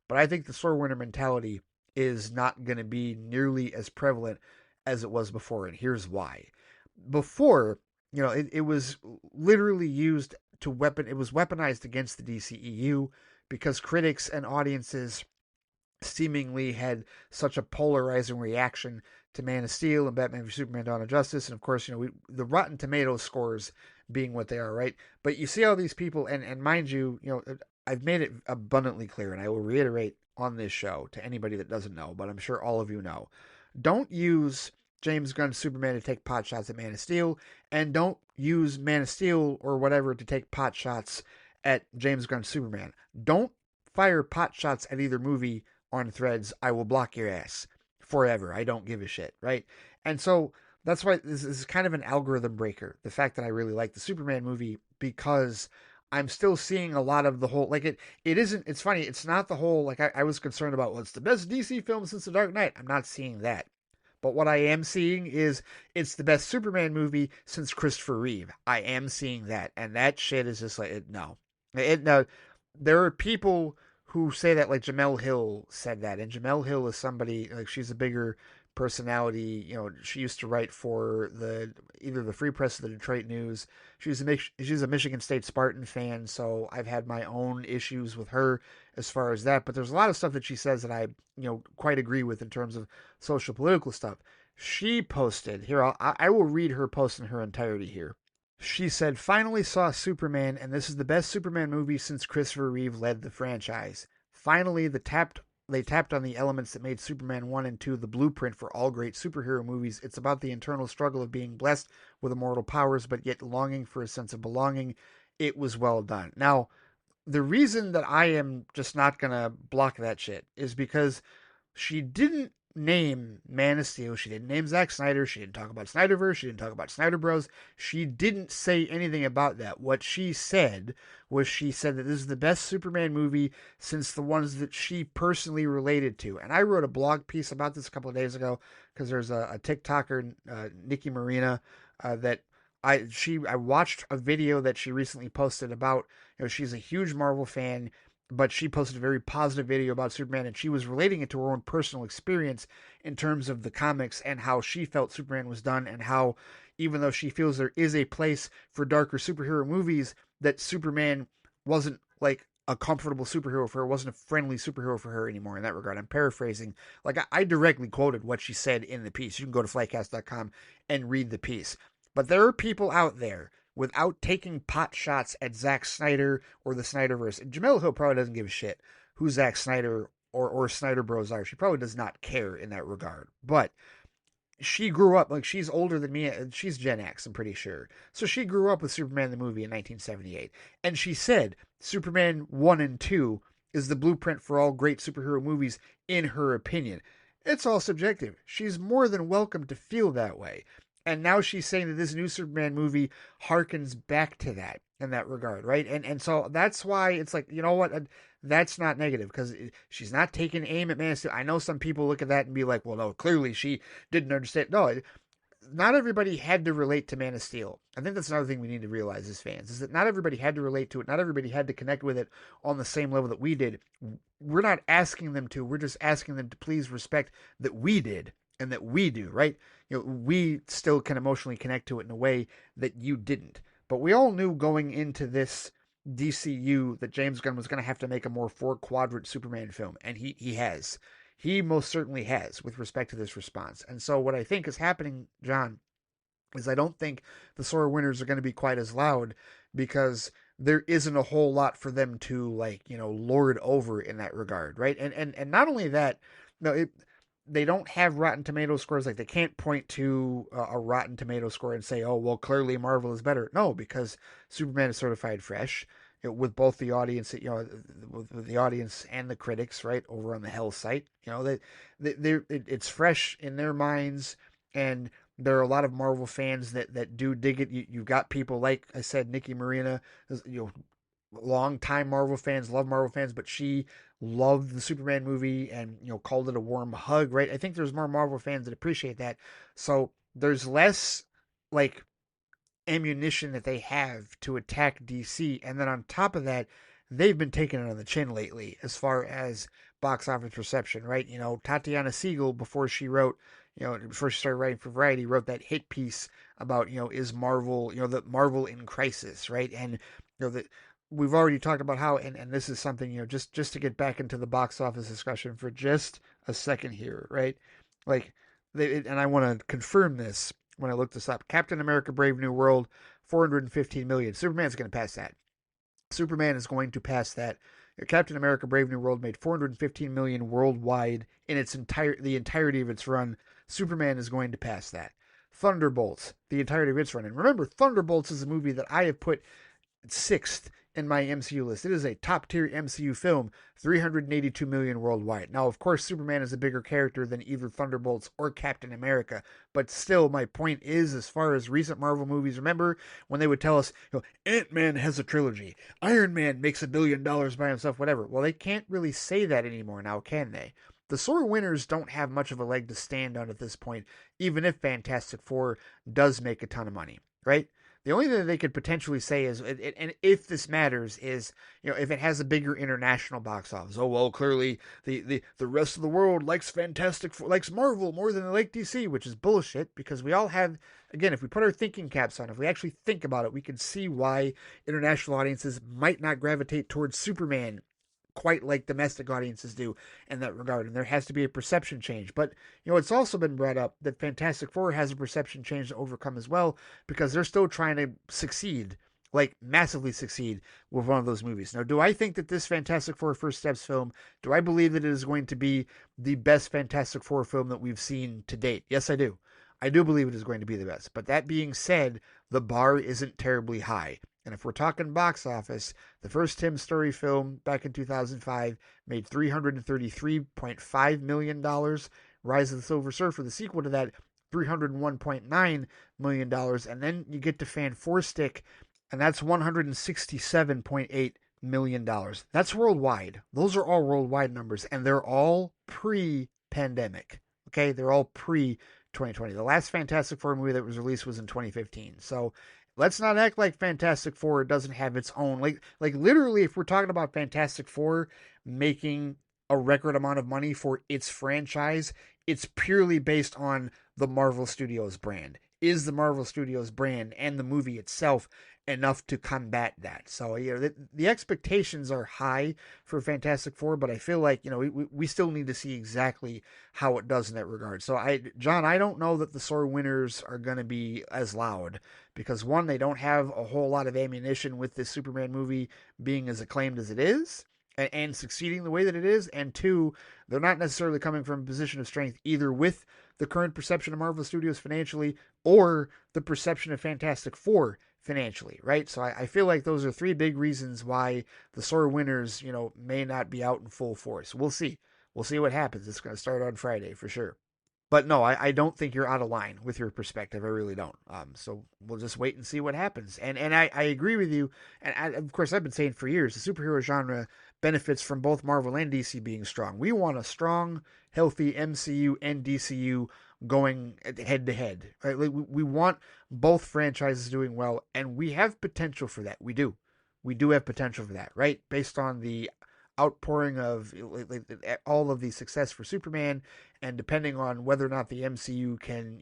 But I think the sore winner mentality is not going to be nearly as prevalent as it was before, and here's why. Before, it was literally used to it was weaponized against the DCEU because critics and audiences seemingly had such a polarizing reaction to Man of Steel and Batman v Superman: Dawn of Justice, and of course, the Rotten Tomatoes scores being what they are, right? But you see all these people, and mind you, I've made it abundantly clear, and I will reiterate on this show to anybody that doesn't know, but I'm sure all of you know. Don't use James Gunn's Superman to take pot shots at Man of Steel, and don't use Man of Steel or whatever to take pot shots at James Gunn's Superman. Don't fire pot shots at either movie on Threads. I will block your ass forever. I don't give a shit, right? And so that's why this is kind of an algorithm breaker. The fact that I really like the Superman movie because I'm still seeing a lot of the whole, like it isn't, it's funny, it's not the whole, like I was concerned about, well, it's the best DC film since The Dark Knight. I'm not seeing that. But what I am seeing is it's the best Superman movie since Christopher Reeve. I am seeing that. And that shit is just like, no. No. There are people who say that, like Jamel Hill said that. And Jamel Hill is somebody, like she's a bigger personality. She used to write for either the Free Press or the Detroit News. She's a Michigan State Spartan fan, so I've had my own issues with her as far as that. But there's a lot of stuff that she says that I, quite agree with in terms of social political stuff. She posted here. I will read her post in her entirety here. She said, "Finally saw Superman, and this is the best Superman movie since Christopher Reeve led the franchise. Finally, they tapped on the elements that made Superman 1 and 2 the blueprint for all great superhero movies. It's about the internal struggle of being blessed with immortal powers, but yet longing for a sense of belonging. It was well done." Now, the reason that I am just not going to block that shit is because she didn't name Man of Steel. She didn't name Zack Snyder. She didn't talk about Snyderverse. She didn't talk about Snyder Bros. She didn't say anything about that. What she said was she said that this is the best Superman movie since the ones that she personally related to. And I wrote a blog piece about this a couple of days ago because there's a TikToker, Nikki Marina, that I watched a video that she recently posted about, she's a huge Marvel fan, but she posted a very positive video about Superman, and she was relating it to her own personal experience in terms of the comics and how she felt Superman was done, and how even though she feels there is a place for darker superhero movies, that Superman wasn't like a comfortable superhero for her, wasn't a friendly superhero for her anymore in that regard. I'm paraphrasing. Like I directly quoted what she said in the piece. You can go to flightcast.com and read the piece. But there are people out there without taking pot shots at Zack Snyder or the Snyderverse. And Jamel Hill probably doesn't give a shit who Zack Snyder or Snyder Bros are. She probably does not care in that regard. But she grew up, like she's older than me. She's Gen X, I'm pretty sure. So she grew up with Superman the movie in 1978. And she said Superman 1 and 2 is the blueprint for all great superhero movies in her opinion. It's all subjective. She's more than welcome to feel that way. And now she's saying that this new Superman movie harkens back to that in that regard, right? And so that's why it's like, you know what? That's not negative because she's not taking aim at Man of Steel. I know some people look at that and be like, well, no, clearly she didn't understand. No, not everybody had to relate to Man of Steel. I think that's another thing we need to realize as fans is that not everybody had to relate to it. Not everybody had to connect with it on the same level that we did. We're not asking them to. We're just asking them to please respect that we did and that we do, right? We still can emotionally connect to it in a way that you didn't. But we all knew going into this DCU that James Gunn was going to have to make a more four-quadrant Superman film, and he has. He most certainly has with respect to this response. And so what I think is happening, John, is I don't think the sore winners are going to be quite as loud because there isn't a whole lot for them to lord over in that regard, right? And not only that, they don't have Rotten Tomato scores. Like they can't point to a Rotten Tomato score and say, oh, well, clearly Marvel is better. No, because Superman is certified fresh. with both the audience, with the audience and the critics, right, over on the Hell site. It's fresh in their minds, and there are a lot of Marvel fans that do dig it. You've got people like I said, Nikki Marina, long time Marvel fans, love Marvel fans, but she loved the Superman movie and called it a warm hug, right? I think there's more Marvel fans that appreciate that. So there's less like ammunition that they have to attack DC. And then on top of that, they've been taking it on the chin lately as far as box office reception, right? Tatiana Siegel, before she started writing for Variety, wrote that hit piece about, is Marvel, the Marvel in crisis, right? And, that we've already talked about how, and this is something, just to get back into the box office discussion for just a second here, right? Like, and I want to confirm this when I looked this up. Captain America Brave New World, 415 million. Superman's going to pass that. Superman is going to pass that. Captain America Brave New World made 415 million worldwide in the entirety of its run. Superman is going to pass that. Thunderbolts, the entirety of its run. And remember, Thunderbolts is a movie that I have put sixth in my MCU list. It is a top tier MCU film, 382 million worldwide. Now, of course, Superman is a bigger character than either Thunderbolts or Captain America, but still, my point is, as far as recent Marvel movies, remember when they would tell us, Ant-Man has a trilogy, Iron Man makes $1 billion by himself, whatever. Well, they can't really say that anymore now, can they? The sore winners don't have much of a leg to stand on at this point, even if Fantastic Four does make a ton of money, right? The only thing that they could potentially say is, and if this matters, is if it has a bigger international box office. Oh well, clearly the rest of the world likes likes Marvel more than they like DC, which is bullshit because we all have. Again, if we put our thinking caps on, if we actually think about it, we can see why international audiences might not gravitate towards Superman quite like domestic audiences do in that regard. And there has to be a perception change. But, it's also been brought up that Fantastic Four has a perception change to overcome as well because they're still trying to succeed, like massively succeed with one of those movies. Now, do I think that this Fantastic Four First Steps film, do I believe that it is going to be the best Fantastic Four film that we've seen to date? Yes, I do. I do believe it is going to be the best. But that being said, the bar isn't terribly high. And if we're talking box office, the first Tim Story film back in 2005 made $333.5 million. Rise of the Silver Surfer, the sequel to that, $301.9 million. And then you get to Fan Four Stick, and that's $167.8 million. That's worldwide. Those are all worldwide numbers, and they're all pre-pandemic. Okay? They're all pre-2020. The last Fantastic Four movie that was released was in 2015. So let's not act like Fantastic Four doesn't have its own. Like literally, if we're talking about Fantastic Four making a record amount of money for its franchise, it's purely based on the Marvel Studios brand. Is the Marvel Studios brand and the movie itself enough to combat that? So, the expectations are high for Fantastic Four, but I feel like, we still need to see exactly how it does in that regard. So, John, I don't know that the sore winners are going to be as loud because, one, they don't have a whole lot of ammunition with this Superman movie being as acclaimed as it is and succeeding the way that it is, and two, they're not necessarily coming from a position of strength either with the current perception of Marvel Studios financially or the perception of Fantastic Four financially, right? So I feel like those are three big reasons why the sore winners, may not be out in full force. We'll see. We'll see what happens. It's going to start on Friday for sure. But no, I don't think you're out of line with your perspective. I really don't. So we'll just wait and see what happens. And I agree with you. And of course, I've been saying for years, the superhero genre benefits from both Marvel and DC being strong. We want a strong, healthy MCU and DCU going head to head. Right? Like we want both franchises doing well, and we have potential for that. We do. We do have potential for that, right? Based on the outpouring of all of the success for Superman, and depending on whether or not the MCU can,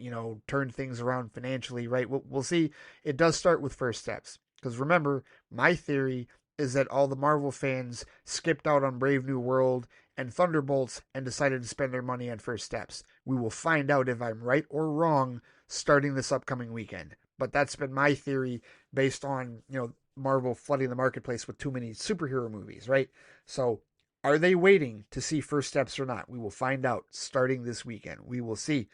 turn things around financially, right? We'll see. It does start with first steps. Because remember, my theory is that all the Marvel fans skipped out on Brave New World and Thunderbolts and decided to spend their money on first steps. We will find out if I'm right or wrong starting this upcoming weekend. But that's been my theory based on, Marvel flooding the marketplace with too many superhero movies, right? So are they waiting to see first steps or not? We will find out starting this weekend. We will see.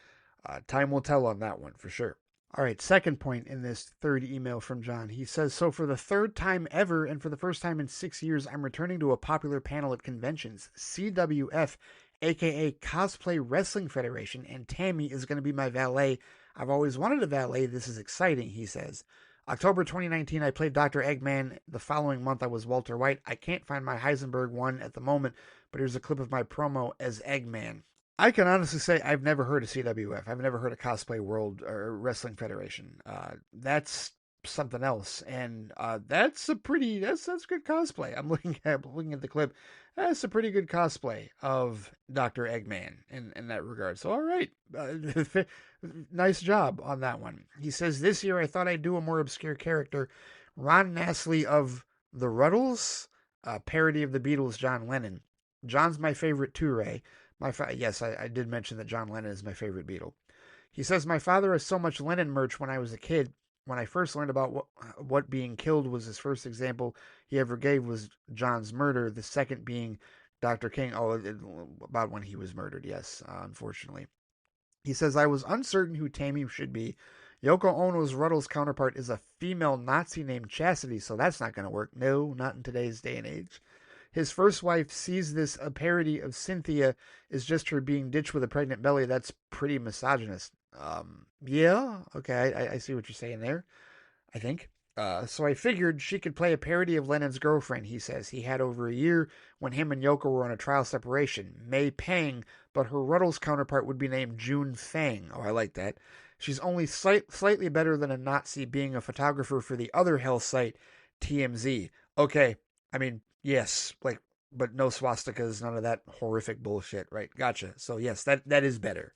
Time will tell on that one for sure. All right, second point in this third email from John. He says, so for the third time ever and for the first time in 6 years, I'm returning to a popular panel at conventions. CWF, aka Cosplay Wrestling Federation, and Tammy is going to be my valet. I've always wanted a valet. This is exciting, he says. October 2019, I played Dr. Eggman. The following month, I was Walter White. I can't find my Heisenberg one at the moment, but here's a clip of my promo as Eggman. I can honestly say I've never heard of CWF. I've never heard of Cosplay World or Wrestling Federation. That's something else, and that's a pretty that's good cosplay. I'm looking at the clip. That's a pretty good cosplay of Dr. Eggman in that regard. So all right, nice job on that one. He says this year I thought I'd do a more obscure character, Ron Nasley of the Ruddles, a parody of the Beatles' John Lennon. John's my favorite too, Ray. Yes, I did mention that John Lennon is my favorite Beatle. He says, my father has so much Lennon merch when I was a kid. When I first learned about what being killed was, his first example he ever gave was John's murder. The second being Dr. King. Oh, about when he was murdered, yes, unfortunately. He says, I was uncertain who Tammy should be. Yoko Ono's Ruddles counterpart is a female Nazi named Chastity, so that's not going to work. No, not in today's day and age. His first wife sees this a parody of Cynthia is just her being ditched with a pregnant belly. That's pretty misogynist. Yeah, okay, I see what you're saying there, I think. So I figured she could play a parody of Lennon's girlfriend, he says. He had over a year when him and Yoko were on a trial separation. May Pang, but her Ruddles counterpart would be named June Fang. Oh, I like that. She's only slightly better than a Nazi being a photographer for the other hell site, TMZ. Okay, I mean, yes, like, but no swastikas, none of that horrific bullshit, right? Gotcha. So yes, that is better.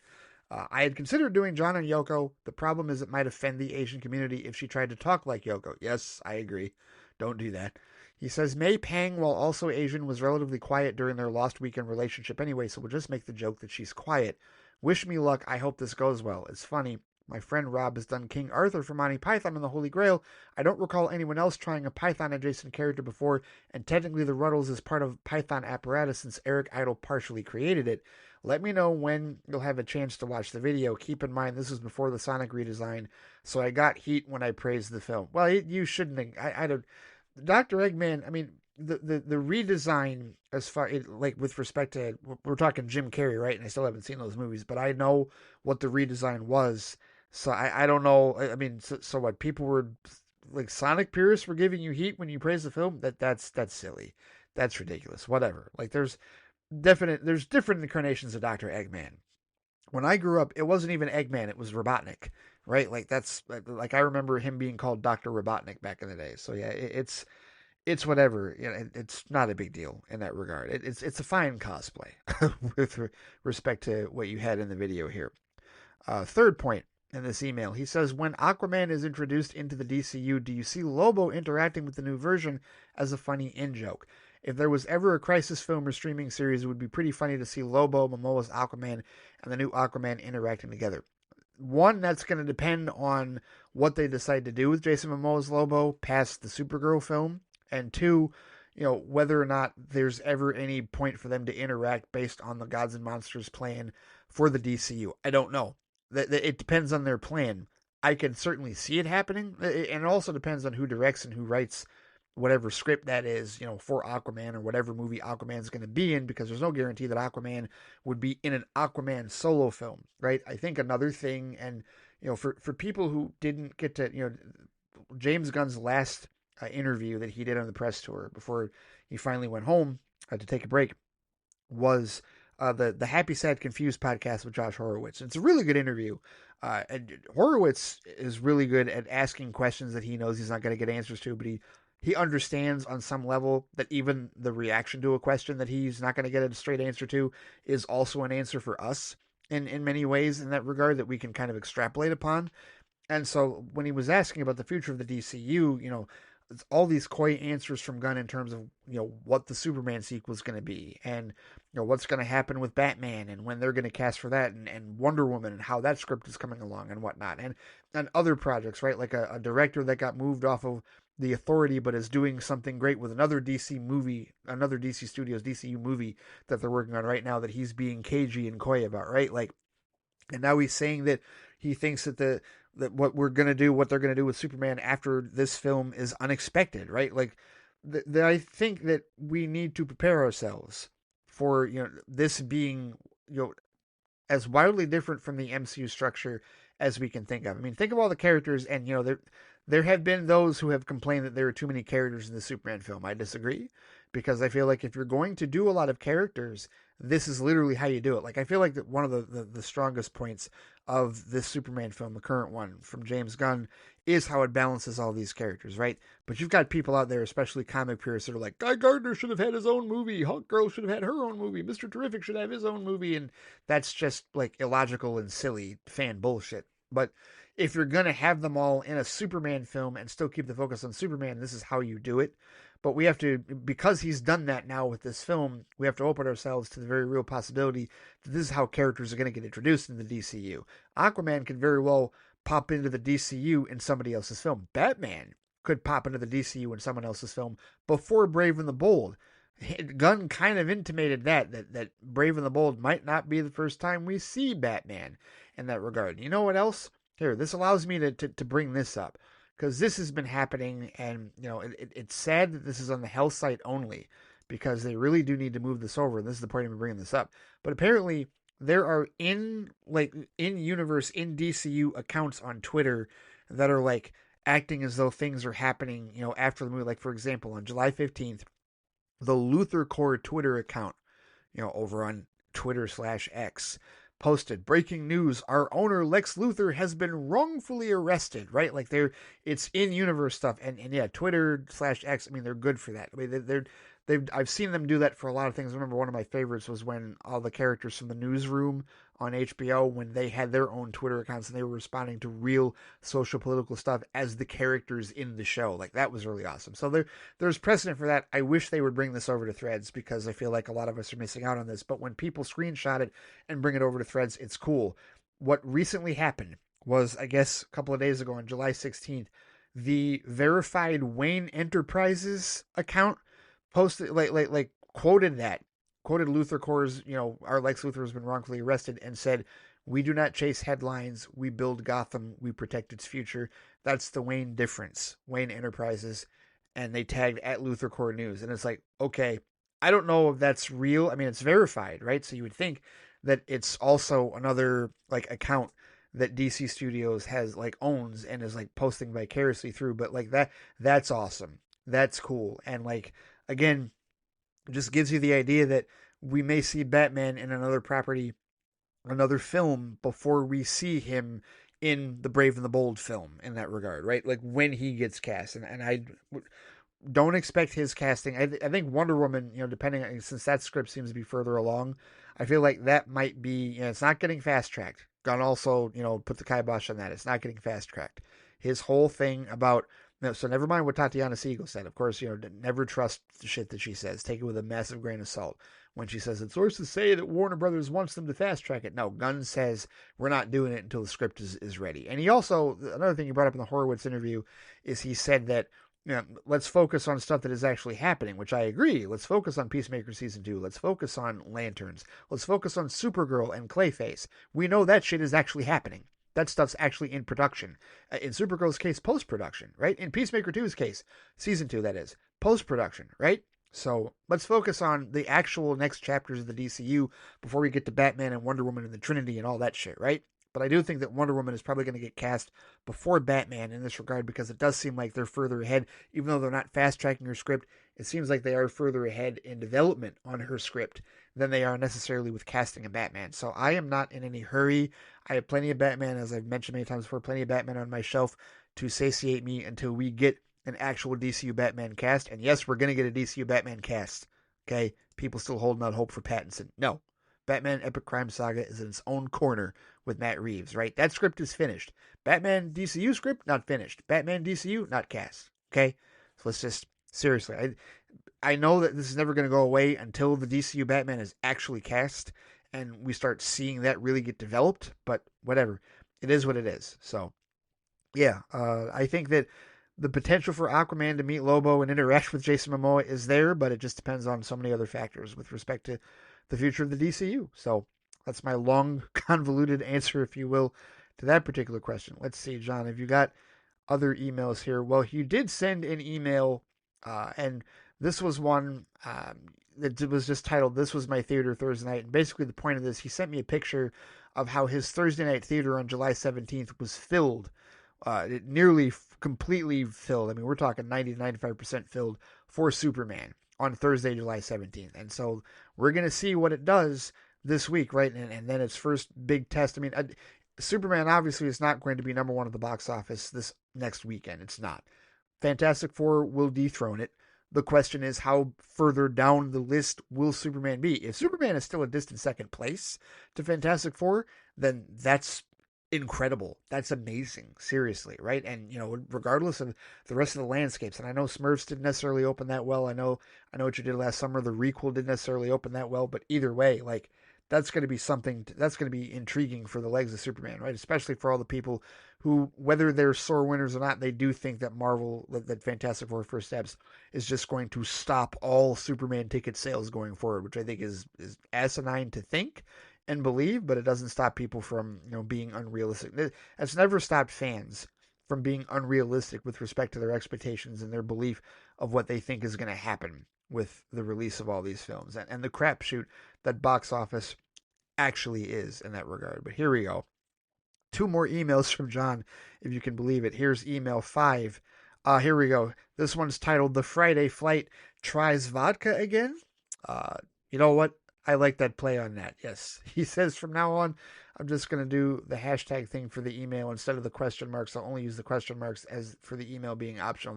I had considered doing John and Yoko. The problem is it might offend the Asian community if she tried to talk like Yoko. Yes, I agree. Don't do that. He says May Pang, while also Asian, was relatively quiet during their lost weekend relationship anyway, so we'll just make the joke that she's quiet. Wish me luck. I hope this goes well. It's funny. My friend Rob has done King Arthur for Monty Python and the Holy Grail. I don't recall anyone else trying a Python-adjacent character before, and technically the Ruddles is part of Python apparatus since Eric Idle partially created it. Let me know when you'll have a chance to watch the video. Keep in mind, this was before the Sonic redesign, so I got heat when I praised the film. Well, you shouldn't. I don't. Dr. Eggman, I mean, the redesign as far like with respect to, we're talking Jim Carrey, right? And I still haven't seen those movies, but I know what the redesign was. So I don't know. I mean, so what? People were like, Sonic purists were giving you heat when you praised the film. That's silly. That's ridiculous. Whatever. Like there's different incarnations of Dr. Eggman. When I grew up, it wasn't even Eggman, it was Robotnik, right? Like that's like I remember him being called Dr. Robotnik back in the day. So yeah, it's whatever. You know, it's not a big deal in that regard. It's a fine cosplay with respect to what you had in the video here. Third point in this email, he says, when Aquaman is introduced into the DCU, do you see Lobo interacting with the new version as a funny in-joke? If there was ever a Crisis film or streaming series, it would be pretty funny to see Lobo, Momoa's Aquaman, and the new Aquaman interacting together. One, that's going to depend on what they decide to do with Jason Momoa's Lobo past the Supergirl film. And two, whether or not there's ever any point for them to interact based on the Gods and Monsters plan for the DCU. I don't know. It depends on their plan. I can certainly see it happening. And it also depends on who directs and who writes whatever script that is, for Aquaman or whatever movie Aquaman's going to be in, because there's no guarantee that Aquaman would be in an Aquaman solo film, right? I think another thing, and, for people who didn't get to, James Gunn's last interview that he did on the press tour before he finally went home to take a break was the Happy, Sad, Confused podcast with Josh Horowitz. It's a really good interview. And Horowitz is really good at asking questions that he knows he's not going to get answers to, but he understands on some level that even the reaction to a question that he's not going to get a straight answer to is also an answer for us in many ways in that regard that we can kind of extrapolate upon. And so when he was asking about the future of the DCU, all these coy answers from Gunn in terms of, what the Superman sequel is going to be, and, what's going to happen with Batman and when they're going to cast for that, and Wonder Woman and how that script is coming along and whatnot, and other projects, right? Like a director that got moved off of The Authority but is doing something great with another DC movie, another DC Studios DCU movie that they're working on right now that he's being cagey and coy about, right? Like, and now he's saying that he thinks that that what they're gonna do with Superman after this film is unexpected, right? Like, I think that we need to prepare ourselves for this being as wildly different from the MCU structure as we can think of. I mean, think of all the characters, and there have been those who have complained that there are too many characters in the Superman film. I disagree, because I feel like if you're going to do a lot of characters, this is literally how you do it. Like, I feel like that one of the strongest points of this Superman film, the current one from James Gunn, is how it balances all these characters, right? But you've got people out there, especially comic purists, that are like, Guy Gardner should have had his own movie, Hulk Girl should have had her own movie, Mr. Terrific should have his own movie, and that's just like illogical and silly fan bullshit. But if you're going to have them all in a Superman film and still keep the focus on Superman, this is how you do it. But we have to, because he's done that now with this film, we have to open ourselves to the very real possibility that this is how characters are going to get introduced in the DCU. Aquaman could very well pop into the DCU in somebody else's film. Batman could pop into the DCU in someone else's film before Brave and the Bold. Gunn kind of intimated that Brave and the Bold might not be the first time we see Batman in that regard. You know what else? Here, this allows me to bring this up, because this has been happening, and it's sad that this is on the Hell site only, because they really do need to move this over. And this is the point of me bringing this up. But apparently, there are in-universe, in DCU accounts on Twitter that are like acting as though things are happening, after the movie. Like, for example, on July 15th, the Luthor Corps Twitter account, over on Twitter/X, posted breaking news: our owner Lex Luthor has been wrongfully arrested. Right, like it's in universe stuff, and yeah, Twitter/X. I mean, they're good for that. I mean, I've seen them do that for a lot of things. I remember one of my favorites was when all the characters from the Newsroom on HBO, when they had their own Twitter accounts and they were responding to real social political stuff as the characters in the show. Like, that was really awesome. So there's precedent for that. I wish they would bring this over to Threads, because I feel like a lot of us are missing out on this. But when people screenshot it and bring it over to Threads, it's cool. What recently happened was, I guess, a couple of days ago on July 16th, the verified Wayne Enterprises account posted, quoted Luthor Corps', our Lex Luthor has been wrongfully arrested, and said, "We do not chase headlines. We build Gotham. We protect its future." That's the Wayne difference, Wayne Enterprises. And they tagged at Luthor Corps News. And it's like, okay, I don't know if that's real. I mean, it's verified, right? So you would think that it's also another account that DC Studios has owns and is posting vicariously through. But that's awesome. That's cool. And again, it just gives you the idea that we may see Batman in another property, another film, before we see him in the Brave and the Bold film in that regard, right? Like, when he gets cast. And I don't expect his casting. I think Wonder Woman, depending on, since that script seems to be further along, I feel like that might be, it's not getting fast-tracked. Gunn also, put the kibosh on that. It's not getting fast-tracked. His whole thing about, so never mind what Tatiana Siegel said. Of course, never trust the shit that she says. Take it with a massive grain of salt. When she says that sources say that Warner Brothers wants them to fast track it. No, Gunn says we're not doing it until the script is ready. And he also, another thing he brought up in the Horowitz interview is he said that, let's focus on stuff that is actually happening, which I agree. Let's focus on Peacemaker Season 2. Let's focus on Lanterns. Let's focus on Supergirl and Clayface. We know that shit is actually happening. That stuff's actually in production. In Supergirl's case, post-production, right? In Peacemaker 2's case, Season 2, that is, post-production, right? So let's focus on the actual next chapters of the DCU before we get to Batman and Wonder Woman and the Trinity and all that shit, right? But I do think that Wonder Woman is probably going to get cast before Batman in this regard, because it does seem like they're further ahead. Even though they're not fast-tracking her script, it seems like they are further ahead in development on her script than they are necessarily with casting a Batman. So I am not in any hurry. I have plenty of Batman, as I've mentioned many times before, plenty of Batman on my shelf to satiate me until we get an actual DCU Batman cast. And yes, we're going to get a DCU Batman cast. Okay? People still holding out hope for Pattinson. No. Batman Epic Crime Saga is in its own corner with Matt Reeves, right? That script is finished. Batman DCU script, not finished. Batman DCU, not cast. Okay? So let's just, seriously, I know that this is never going to go away until the DCU Batman is actually cast and we start seeing that really get developed, but whatever. It is what it is. So, yeah, I think that the potential for Aquaman to meet Lobo and interact with Jason Momoa is there, but it just depends on so many other factors with respect to the future of the DCU. So that's my long, convoluted answer, if you will, to that particular question. Let's see, John, have you got other emails here? Well, you did send an email, and this was one that was just titled, "This Was My Theater Thursday Night." And basically, the point of this, he sent me a picture of how his Thursday night theater on July 17th was filled. It nearly completely filled. I mean, we're talking 90 to 95% filled for Superman on Thursday, July 17th. And so we're going to see what it does this week, right? And then its first big test. I mean, Superman obviously is not going to be number one at the box office this next weekend. It's not. Fantastic Four will dethrone it. The question is, how further down the list will Superman be? If Superman is still a distant second place to Fantastic Four, then that's incredible. That's amazing. Seriously, right? And regardless of the rest of the landscapes, and I know Smurfs didn't necessarily open that well. I know what you did last summer. The requel didn't necessarily open that well, but either way, like, that's going to be something that's going to be intriguing for the legs of Superman, right? Especially for all the people who, whether they're sore winners or not, they do think that that Fantastic Four First Steps is just going to stop all Superman ticket sales going forward, which I think is asinine to think and believe, but it doesn't stop people from being unrealistic. It's never stopped fans from being unrealistic with respect to their expectations and their belief of what they think is going to happen with the release of all these films and the crapshoot that box office actually is in that regard. But here we go. 2 more emails from John, if you can believe it. Here's email 5. Here we go. This one's titled, "The Friday Flight Tries Vodka Again." You know what? I like that play on that. Yes. He says, "From now on, I'm just going to do the hashtag thing for the email instead of the question marks. I'll only use the question marks as for the email being optional."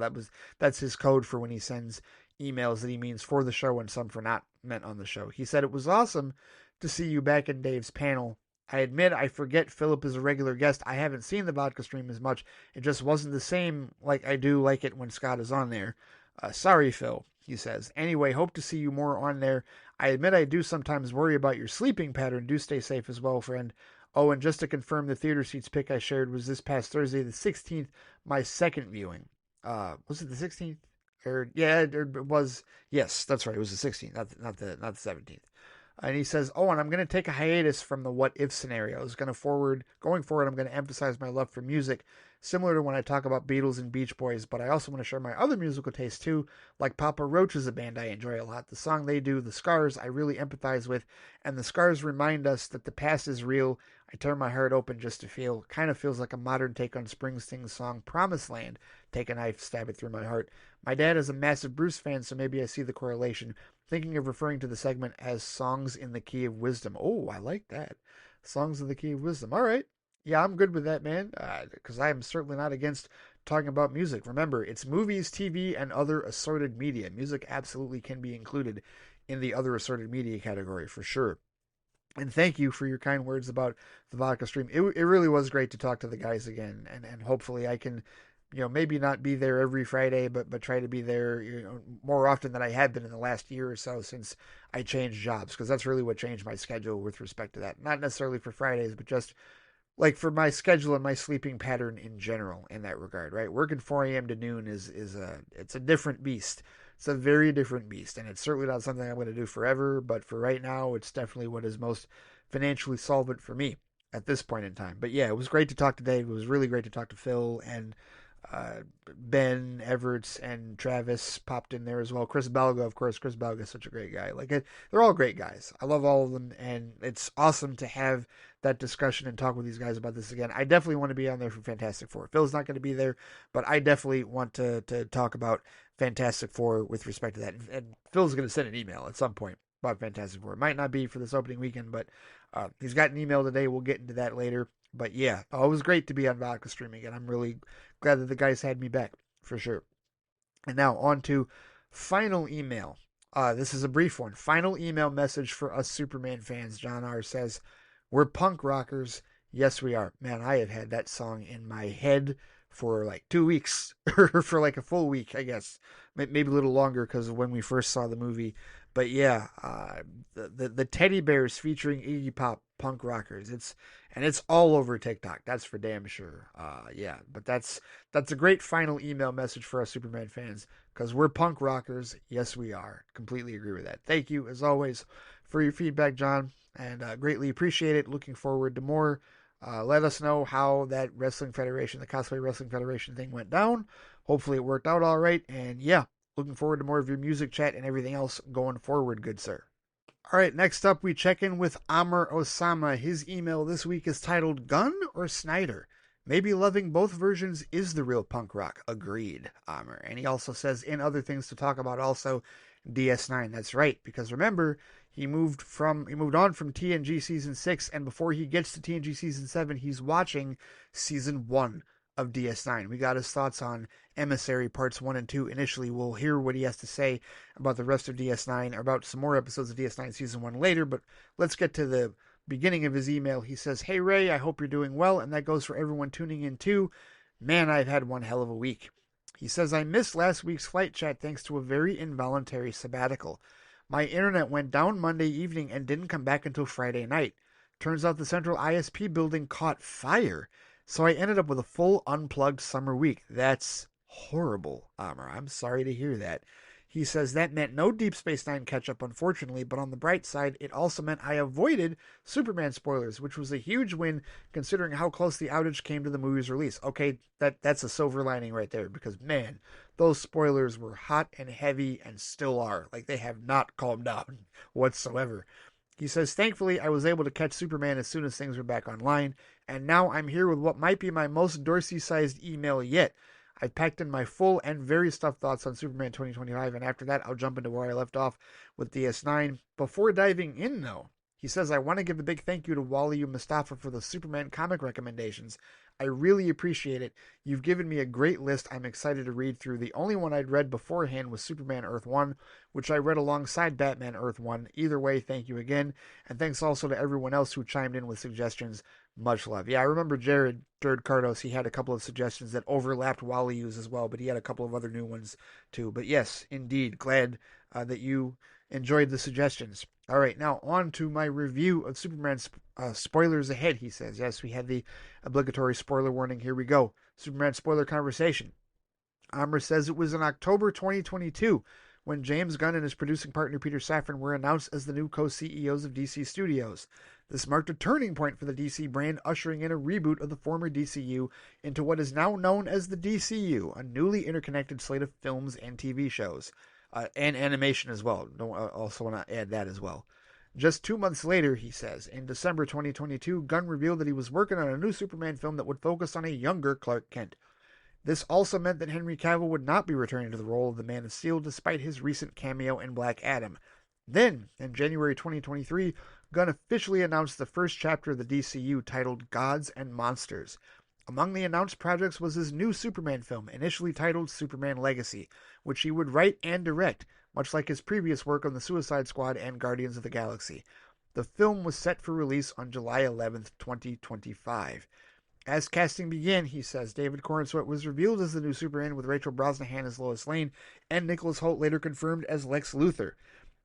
That's his code for when he sends emails that he means for the show and some for not meant on the show. He said, "It was awesome to see you back in Dave's panel. I admit I forget Philip is a regular guest. I haven't seen the vodka stream as much. It just wasn't the same like I do like it when Scott is on there. Sorry, Phil," he says. "Anyway, hope to see you more on there. I admit I do sometimes worry about your sleeping pattern. Do stay safe as well, friend. Oh, and just to confirm, the theater seats pick I shared was this past Thursday, the 16th, my second viewing." Was it the 16th? It was. Yes, that's right. It was the 16th, not the 17th. And he says, "Oh, and I'm going to take a hiatus from the what if scenarios. Going forward, I'm going to emphasize my love for music, similar to when I talk about Beatles and Beach Boys, but I also want to share my other musical tastes too, like Papa Roach is a band I enjoy a lot. The song they do, The Scars, I really empathize with, and The Scars remind us that the past is real. I turn my heart open just to feel. Kind of feels like a modern take on Springsteen's song Promised Land. Take a knife, stab it through my heart. My dad is a massive Bruce fan, so maybe I see the correlation. Thinking of referring to the segment as Songs in the Key of Wisdom." Oh, I like that. Songs in the Key of Wisdom. All right. Yeah, I'm good with that, man, because I am certainly not against talking about music. Remember, it's movies, TV, and other assorted media. Music absolutely can be included in the other assorted media category for sure. And thank you for your kind words about the vodka stream. It really was great to talk to the guys again, and hopefully I can, maybe not be there every Friday, but try to be there, more often than I have been in the last year or so since I changed jobs, because that's really what changed my schedule with respect to that. Not necessarily for Fridays, but just like for my schedule and my sleeping pattern in general in that regard, right? Working 4 a.m. to noon it's a different beast. It's a very different beast, and it's certainly not something I'm going to do forever, but for right now, it's definitely what is most financially solvent for me at this point in time. But yeah, it was great to talk to Dave. It was really great to talk to Phil, and Ben Everts and Travis popped in there as well. Chris Belga, of course. Chris Belga is such a great guy. They're all great guys. I love all of them, and it's awesome to have that discussion and talk with these guys about this again. I definitely want to be on there for Fantastic Four. Phil's not going to be there, but I definitely want to talk about Fantastic Four with respect to that. And Phil's going to send an email at some point about Fantastic Four. It might not be for this opening weekend, but he's got an email today. We'll get into that later. But yeah, it was great to be on Vodka Streaming, and I'm really glad that the guys had me back, for sure. And now on to final email. This is a brief one. Final email message for us Superman fans. John R. says, "We're punk rockers. Yes, we are." Man, I have had that song in my head for like 2 weeks, or for like a full week, I guess. Maybe a little longer because of when we first saw the movie. But yeah, the teddy bears featuring Iggy Pop, punk rockers. It's all over TikTok. That's for damn sure. Yeah, but that's a great final email message for us Superman fans, because we're punk rockers. Yes, we are. Completely agree with that. Thank you as always for your feedback, John, and greatly appreciate it. Looking forward to more Let us know how that wrestling federation, the Cosplay Wrestling Federation thing went down. Hopefully it worked out all right. And yeah, looking forward to more of your music chat and everything else going forward, good sir. All right, next up, we check in with Amr Osama. His email this week is titled Gunn or Snyder? Maybe loving both versions is the real punk rock. Agreed, Amr. And he also says, in other things to talk about, also DS9. That's right, because remember, he moved on from TNG season 6, and before he gets to TNG season 7, he's watching season 1 of DS9. We got his thoughts on Emissary parts 1 and 2 initially. We'll hear what he has to say about the rest of DS9, or about some more episodes of DS9 season 1 later, but let's get to the beginning of his email. He says, "Hey Ray, I hope you're doing well," and that goes for everyone tuning in too. Man, I've had one hell of a week. He says, "I missed last week's flight chat thanks to a very involuntary sabbatical. My internet went down Monday evening and didn't come back until Friday night. Turns out the central ISP building caught fire, so I ended up with a full unplugged summer week. That's horrible, Amr. I'm sorry to hear that." He says that meant no Deep Space Nine catch-up, unfortunately, but on the bright side, it also meant I avoided Superman spoilers, which was a huge win considering how close the outage came to the movie's release. Okay, that's a silver lining right there, because, man, those spoilers were hot and heavy and still are. Like, they have not calmed down whatsoever. He says, "Thankfully, I was able to catch Superman as soon as things were back online, and now I'm here with what might be my most Dorsey-sized email yet. I've packed in my full and very stuffed thoughts on Superman 2025, and after that, I'll jump into where I left off with DS9. Before diving in, though, he says, I want to give a big thank you to Wally and Mustafa for the Superman comic recommendations. I really appreciate it. You've given me a great list I'm excited to read through. The only one I'd read beforehand was Superman Earth 1, which I read alongside Batman Earth 1. Either way, thank you again. And thanks also to everyone else who chimed in with suggestions. Much love." Yeah, I remember Jared Cardos. He had a couple of suggestions that overlapped Wally's as well, but he had a couple of other new ones too. But yes, indeed, glad that you enjoyed the suggestions. All right, now on to my review of Superman spoilers ahead, he says. Yes, we had the obligatory spoiler warning. Here we go. Superman spoiler conversation. Amr says it was in October 2022 when James Gunn and his producing partner Peter Safran were announced as the new co-CEOs of DC Studios. This marked a turning point for the DC brand, ushering in a reboot of the former DCU into what is now known as the DCU, a newly interconnected slate of films and TV shows. And animation as well. Also want to add that as well. Just 2 months later, he says, in December 2022, Gunn revealed that he was working on a new Superman film that would focus on a younger Clark Kent. This also meant that Henry Cavill would not be returning to the role of the Man of Steel despite his recent cameo in Black Adam. Then, in January 2023, Gunn officially announced the first chapter of the DCU titled Gods and Monsters. Among the announced projects was his new Superman film, initially titled Superman Legacy, which he would write and direct, much like his previous work on the Suicide Squad and Guardians of the Galaxy. The film was set for release on July 11th, 2025. As casting began, he says, David Corenswet was revealed as the new Superman with Rachel Brosnahan as Lois Lane and Nicholas Hoult later confirmed as Lex Luthor.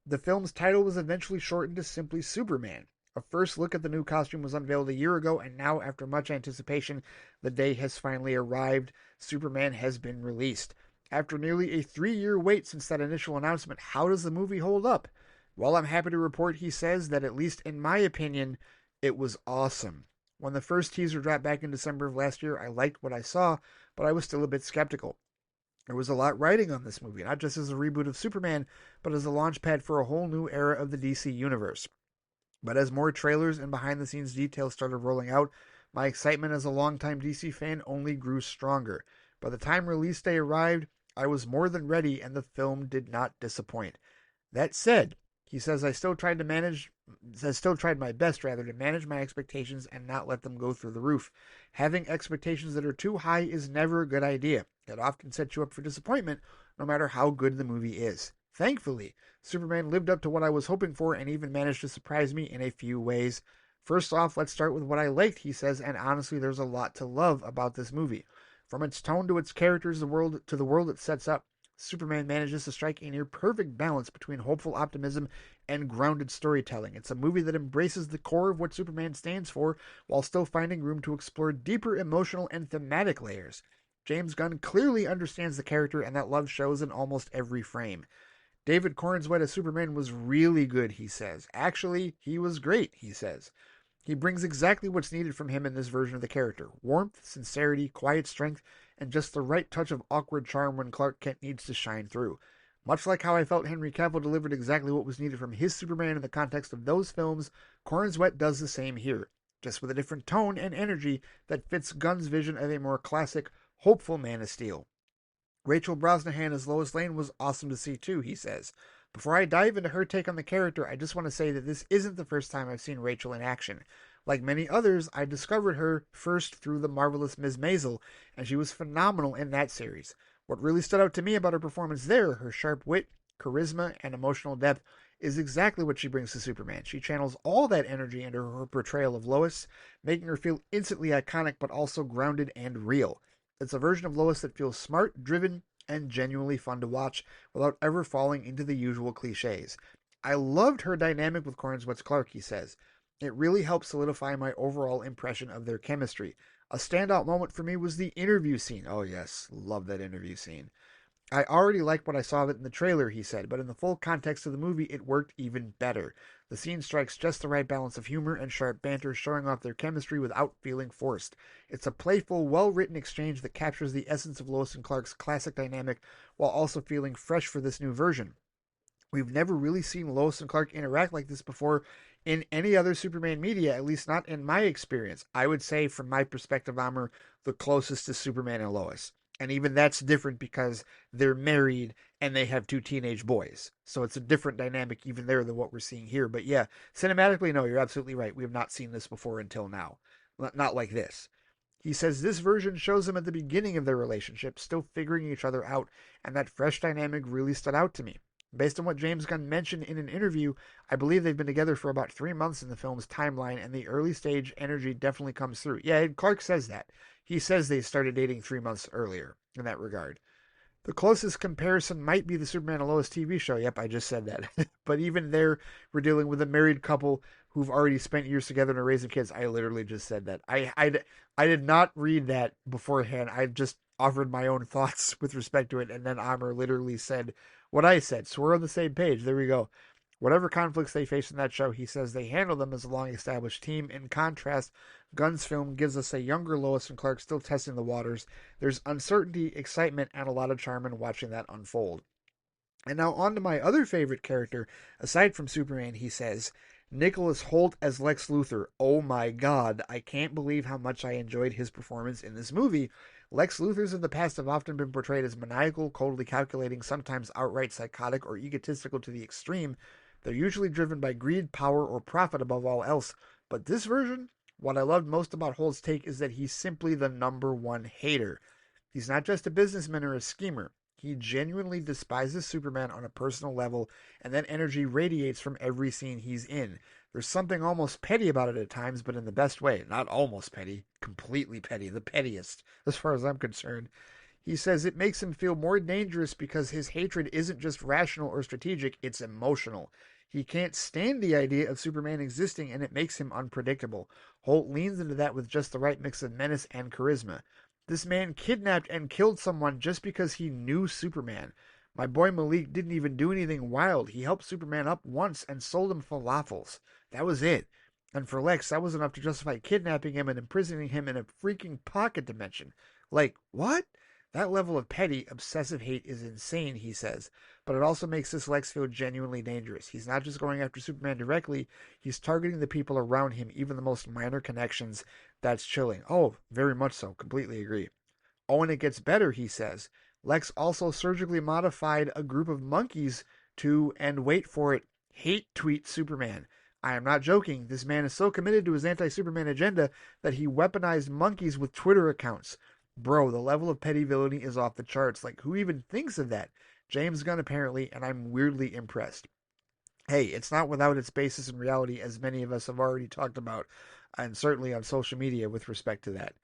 The film's title was eventually shortened to simply Superman. A first look at the new costume was unveiled a year ago, and now, after much anticipation, the day has finally arrived. Superman has been released. After nearly a 3-year wait since that initial announcement, how does the movie hold up? Well, I'm happy to report, he says, that at least in my opinion, it was awesome. When the first teaser dropped back in December of last year, I liked what I saw, but I was still a bit skeptical. There was a lot riding on this movie, not just as a reboot of Superman, but as a launchpad for a whole new era of the DC Universe. But as more trailers and behind-the-scenes details started rolling out, my excitement as a longtime DC fan only grew stronger. By the time release day arrived, I was more than ready, and the film did not disappoint. That said, he says I still tried my best to manage my expectations and not let them go through the roof. Having expectations that are too high is never a good idea. It often sets you up for disappointment, no matter how good the movie is. Thankfully, Superman lived up to what I was hoping for and even managed to surprise me in a few ways. First off, let's start with what I liked, he says, and honestly, there's a lot to love about this movie. From its tone to its characters, the world it sets up, Superman manages to strike a near-perfect balance between hopeful optimism and grounded storytelling. It's a movie that embraces the core of what Superman stands for while still finding room to explore deeper emotional and thematic layers. James Gunn clearly understands the character, and that love shows in almost every frame. David Corenswet as Superman was really good, he says. Actually, he was great, he says. He brings exactly what's needed from him in this version of the character: warmth, sincerity, quiet strength, and just the right touch of awkward charm when Clark Kent needs to shine through. Much like how I felt Henry Cavill delivered exactly what was needed from his Superman in the context of those films, Cornswet does the same here, just with a different tone and energy that fits Gunn's vision of a more classic, hopeful Man of Steel. Rachel Brosnahan as Lois Lane was awesome to see too, he says. Before I dive into her take on the character, I just want to say that this isn't the first time I've seen Rachel in action. Like many others, I discovered her first through The Marvelous Ms. Maisel, and she was phenomenal in that series. What really stood out to me about her performance there, her sharp wit, charisma, and emotional depth, is exactly what she brings to Superman. She channels all that energy into her portrayal of Lois, making her feel instantly iconic but also grounded and real. It's a version of Lois that feels smart, driven, and genuinely fun to watch without ever falling into the usual cliches. I loved her dynamic with Cornswet's Clark, he says. It really helped solidify my overall impression of their chemistry. A standout moment for me was the interview scene. Oh, yes, love that interview scene. I already liked what I saw of it in the trailer, he said, but in the full context of the movie, it worked even better. The scene strikes just the right balance of humor and sharp banter, showing off their chemistry without feeling forced. It's a playful, well-written exchange that captures the essence of Lois and Clark's classic dynamic while also feeling fresh for this new version. We've never really seen Lois and Clark interact like this before in any other Superman media, at least not in my experience. I would say, from my perspective, I'm the closest to Superman and Lois. And even that's different because they're married and they have two teenage boys. So it's a different dynamic even there than what we're seeing here. But yeah, cinematically, no, you're absolutely right. We have not seen this before until now. Not like this. He says this version shows them at the beginning of their relationship, still figuring each other out, and that fresh dynamic really stood out to me. Based on what James Gunn mentioned in an interview, I believe they've been together for about 3 months in the film's timeline, and the early stage energy definitely comes through. Yeah, Clark says that. He says they started dating 3 months earlier in that regard. The closest comparison might be the Superman and Lois TV show. Yep, I just said that. But even there, we're dealing with a married couple who've already spent years together and are raising kids. I literally just said that. I did not read that beforehand. I just offered my own thoughts with respect to it, and then Amr literally said what I said. So we're on the same page. There we go. Whatever conflicts they face in that show, he says they handle them as a long-established team. In contrast, Gunn's film gives us a younger Lois and Clark still testing the waters. There's uncertainty, excitement, and a lot of charm in watching that unfold. And now on to my other favorite character, aside from Superman, he says, Nicholas Hoult as Lex Luthor. Oh my god, I can't believe how much I enjoyed his performance in this movie. Lex Luthors of the past have often been portrayed as maniacal, coldly calculating, sometimes outright psychotic or egotistical to the extreme. They're usually driven by greed, power, or profit above all else. But this version, what I loved most about Holt's take is that he's simply the number one hater. He's not just a businessman or a schemer. He genuinely despises Superman on a personal level, and that energy radiates from every scene he's in. There's something almost petty about it at times, but in the best way. Not almost petty, completely petty, the pettiest, as far as I'm concerned. He says it makes him feel more dangerous because his hatred isn't just rational or strategic, it's emotional. He can't stand the idea of Superman existing, and it makes him unpredictable. Holt leans into that with just the right mix of menace and charisma. This man kidnapped and killed someone just because he knew Superman. My boy Malik didn't even do anything wild. He helped Superman up once and sold him falafels. That was it. And for Lex, that was enough to justify kidnapping him and imprisoning him in a freaking pocket dimension. Like, what? That level of petty, obsessive hate is insane, he says. But it also makes this Lex feel genuinely dangerous. He's not just going after Superman directly, he's targeting the people around him, even the most minor connections. That's chilling. Oh, very much so. Completely agree. Oh, and it gets better, he says. Lex also surgically modified a group of monkeys to, and wait for it, hate tweet Superman. I am not joking. This man is so committed to his anti-Superman agenda that he weaponized monkeys with Twitter accounts. Bro, the level of petty villainy is off the charts. Like, who even thinks of that? James Gunn, apparently, and I'm weirdly impressed. Hey, it's not without its basis in reality, as many of us have already talked about, and certainly on social media with respect to that.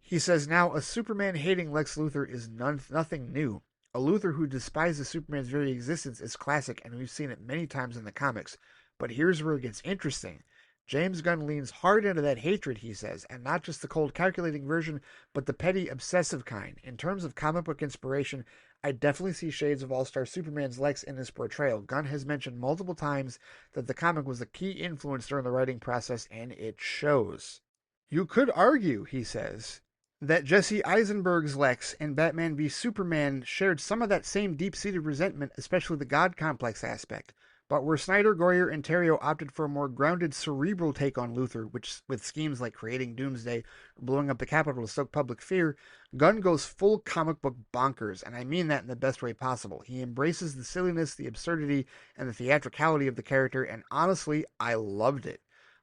He says now, a Superman hating Lex Luthor is nothing new. A Luthor who despises Superman's very existence is classic, and we've seen it many times in the comics. But here's where it gets interesting. James Gunn leans hard into that hatred, he says, and not just the cold calculating version, but the petty obsessive kind. In terms of comic book inspiration, I definitely see shades of All-Star Superman's Lex in his portrayal. Gunn has mentioned multiple times that the comic was a key influence during the writing process, and it shows. You could argue, he says, that Jesse Eisenberg's Lex and Batman v Superman shared some of that same deep-seated resentment, especially the God complex aspect. But where Snyder, Goyer, and Terrio opted for a more grounded, cerebral take on Luthor, which with schemes like creating Doomsday or blowing up the Capitol to stoke public fear, Gunn goes full comic book bonkers, and I mean that in the best way possible. He embraces the silliness, the absurdity, and the theatricality of the character, and honestly, I loved it.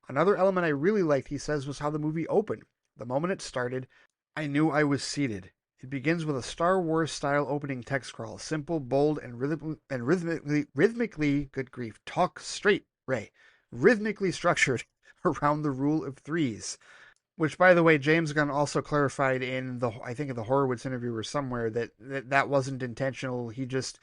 Another element I really liked, he says, was how the movie opened. The moment it started, I knew I was seated. It begins with a Star Wars style opening text crawl, simple, bold, and rhythmically, good grief, talk straight, Ray, rhythmically structured around the rule of threes. Which, by the way, James Gunn also clarified in I think in the Horowitz interview or somewhere that wasn't intentional. He just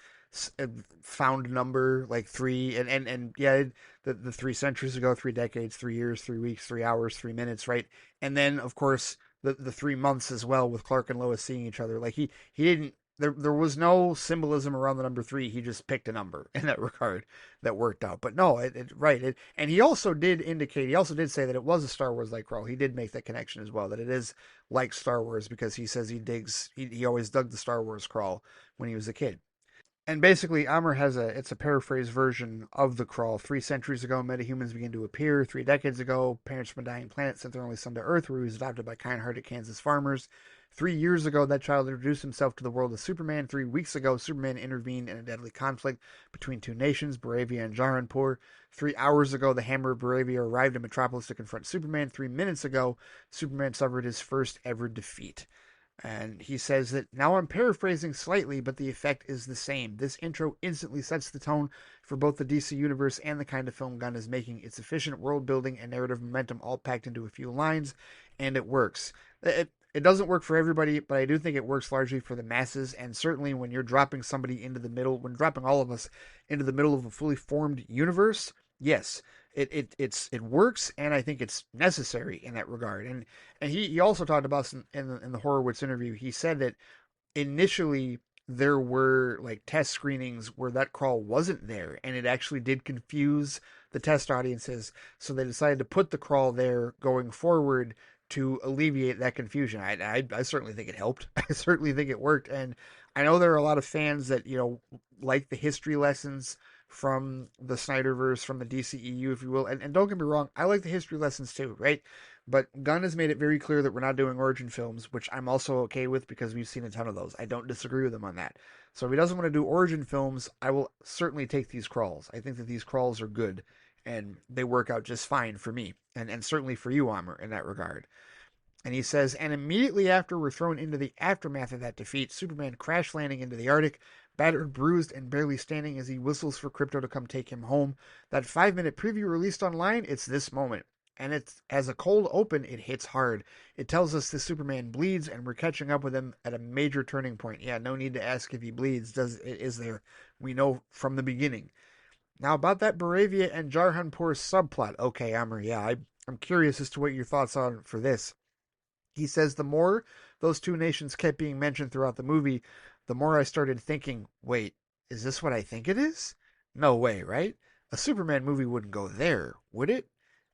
found a number like three, and yeah, the 3 centuries ago, 3 decades, 3 years, 3 weeks, 3 hours, 3 minutes, right? And then of course the 3 months as well with Clark and Lois seeing each other. Like he didn't. There was no symbolism around the number three. He just picked a number in that regard that worked out. But no, right. And he also did indicate, he also did say that it was a Star Wars like crawl. He did make that connection as well, that it is like Star Wars because he says he always dug the Star Wars crawl when he was a kid. And basically, Amr has it's a paraphrased version of the crawl. 3 centuries ago, metahumans began to appear. 3 decades ago, parents from a dying planet sent their only son to Earth, where he was adopted by kind-hearted Kansas farmers. 3 years ago, that child introduced himself to the world as Superman. 3 weeks ago, Superman intervened in a deadly conflict between two nations, Baravia and Jaranpur. 3 hours ago, the Hammer of Baravia arrived in Metropolis to confront Superman. 3 minutes ago, Superman suffered his first ever defeat. And he says that, now I'm paraphrasing slightly, but the effect is the same. This intro instantly sets the tone for both the DC Universe and the kind of film Gunn is making. It's efficient world building and narrative momentum all packed into a few lines, and it works. It doesn't work for everybody, but I do think it works largely for the masses, and certainly when you're dropping somebody into the middle, when dropping all of us into the middle of a fully formed universe, yes, it works, and I think it's necessary in that regard. And he also talked about in the Horowitz interview. He said that initially there were like test screenings where that crawl wasn't there, and it actually did confuse the test audiences. So they decided to put the crawl there going forward to alleviate that confusion. I certainly think it helped. I certainly think it worked, and I know there are a lot of fans that like the history lessons from the Snyderverse, from the DCEU, if you will. And don't get me wrong, I like the history lessons too, right? But Gunn has made it very clear that we're not doing origin films, which I'm also okay with because we've seen a ton of those. I don't disagree with him on that. So if he doesn't want to do origin films, I will certainly take these crawls. I think that these crawls are good, and they work out just fine for me, and certainly for you, Amr, in that regard. And he says, and immediately after we're thrown into the aftermath of that defeat, Superman crash landing into the Arctic, battered, bruised, and barely standing as he whistles for Krypto to come take him home. That 5-minute preview released online, it's this moment. And it's, as a cold open, it hits hard. It tells us this Superman bleeds, and we're catching up with him at a major turning point. Yeah, no need to ask if he bleeds. Is there? We know from the beginning. Now, about that Baravia and Jarhanpur subplot. Okay, Amr, yeah, I'm curious as to what your thoughts are for this. He says the more those two nations kept being mentioned throughout the movie, the more I started thinking, wait, is this what I think it is? No way, right? A Superman movie wouldn't go there, would it?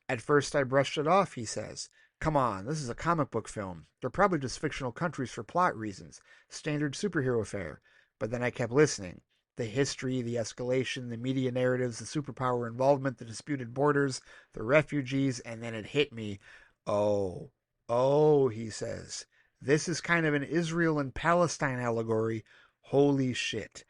At first I brushed it off, he says. Come on, this is a comic book film. They're probably just fictional countries for plot reasons. Standard superhero fare. But then I kept listening. The history, the escalation, the media narratives, the superpower involvement, the disputed borders, the refugees, and then it hit me. Oh, oh, he says. This is kind of an Israel and Palestine allegory. Holy shit.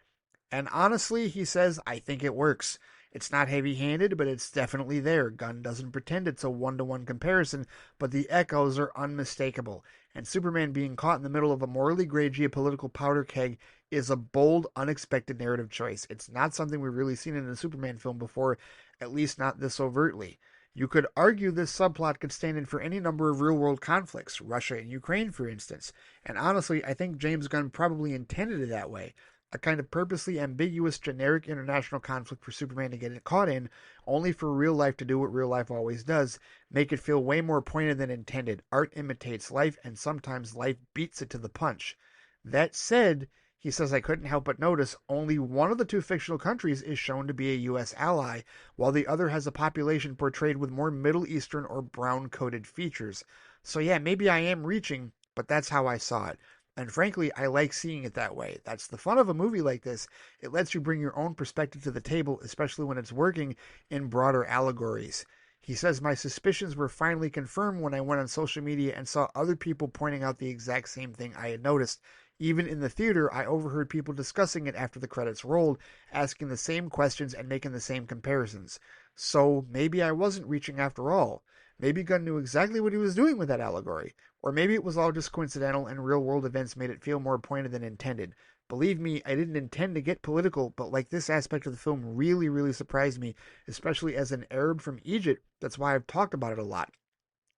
And honestly, he says, I think it works. It's not heavy-handed, but it's definitely there. Gunn doesn't pretend it's a one-to-one comparison, but the echoes are unmistakable. And Superman being caught in the middle of a morally gray geopolitical powder keg is a bold, unexpected narrative choice. It's not something we've really seen in a Superman film before, at least not this overtly. You could argue this subplot could stand in for any number of real-world conflicts, Russia and Ukraine, for instance. And honestly, I think James Gunn probably intended it that way. A kind of purposely ambiguous, generic international conflict for Superman to get caught in, only for real life to do what real life always does, make it feel way more pointed than intended. Art imitates life, and sometimes life beats it to the punch. That said, He says, I couldn't help but notice only one of the two fictional countries is shown to be a U.S. ally, while the other has a population portrayed with more Middle Eastern or brown-coated features. So yeah, maybe I am reaching, but that's how I saw it. And frankly, I like seeing it that way. That's the fun of a movie like this. It lets you bring your own perspective to the table, especially when it's working in broader allegories. He says, my suspicions were finally confirmed when I went on social media and saw other people pointing out the exact same thing I had noticed. Even in the theater, I overheard people discussing it after the credits rolled, asking the same questions and making the same comparisons. So maybe I wasn't reaching after all. Maybe Gunn knew exactly what he was doing with that allegory. Or maybe it was all just coincidental and real world events made it feel more pointed than intended. Believe me, I didn't intend to get political, but like this aspect of the film really, really surprised me, especially as an Arab from Egypt. That's why I've talked about it a lot.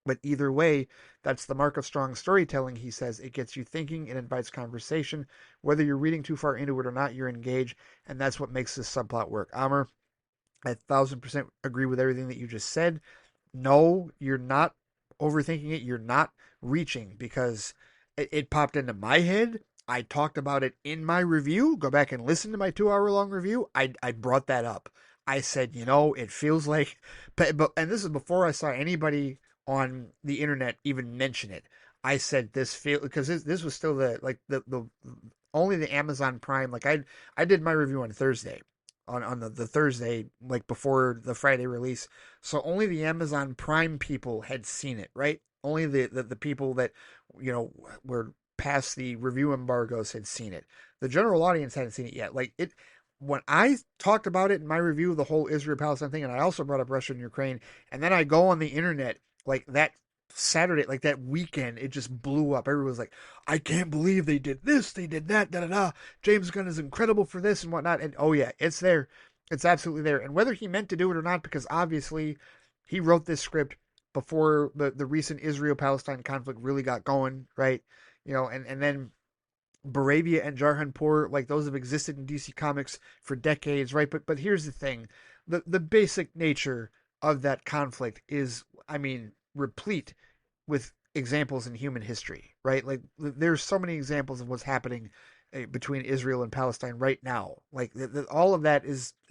But either way, that's the mark of strong storytelling, he says. It gets you thinking, it invites conversation. Whether you're reading too far into it or not, you're engaged, and that's what makes this subplot work. Amr, I 1,000% agree with everything that you just said. No, you're not overthinking it. You're not reaching because it popped into my head. I talked about it in my review. Go back and listen to my 2 hour long review. I brought that up. I said, it feels like, but and this is before I saw anybody on the internet even mention it. I said this feel because this was still the only the Amazon Prime. Like I did my review on Thursday, on the Thursday like before the Friday release. So only the Amazon Prime people had seen it, right? Only the people that were past the review embargoes had seen it. The general audience hadn't seen it yet. Like it when I talked about it in my review of the whole Israel Palestine thing, and I also brought up Russia and Ukraine, and then I go on the internet like that Saturday, like that weekend, it just blew up. Everyone was like, I can't believe they did this, they did that, da da da. James Gunn is incredible for this and whatnot. And oh yeah, it's there. It's absolutely there. And whether he meant to do it or not, because obviously he wrote this script before the recent Israel Palestine conflict really got going, right? And then Baravia and Jarhanpur, like those have existed in DC Comics for decades, right? But here's the thing. The basic nature of that conflict is, I mean, replete with examples in human history, right? Like there's so many examples of what's happening between Israel and Palestine right now. Like all of that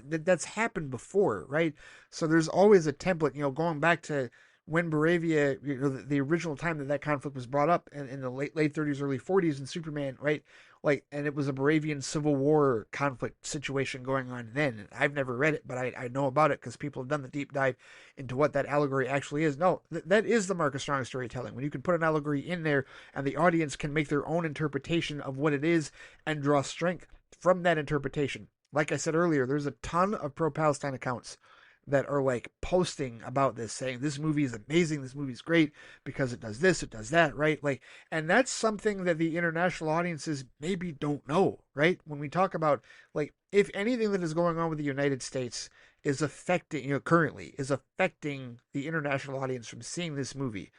that's happened before, right? So there's always a template, going back to when Baravia, the original time that conflict was brought up in the late 30s, early 40s in Superman, right? Like, and it was a Baravian Civil War conflict situation going on then. I've never read it, but I know about it because people have done the deep dive into what that allegory actually is. No, that is the mark of strong storytelling. When you can put an allegory in there and the audience can make their own interpretation of what it is and draw strength from that interpretation. Like I said earlier, there's a ton of pro-Palestine accounts that are like posting about this, saying this movie is amazing, this movie is great because it does this, it does that, right? Like, and that's something that the international audiences maybe don't know, right? When we talk about, like, if anything that is going on with the United States is affecting, currently is affecting the international audience from seeing this movie,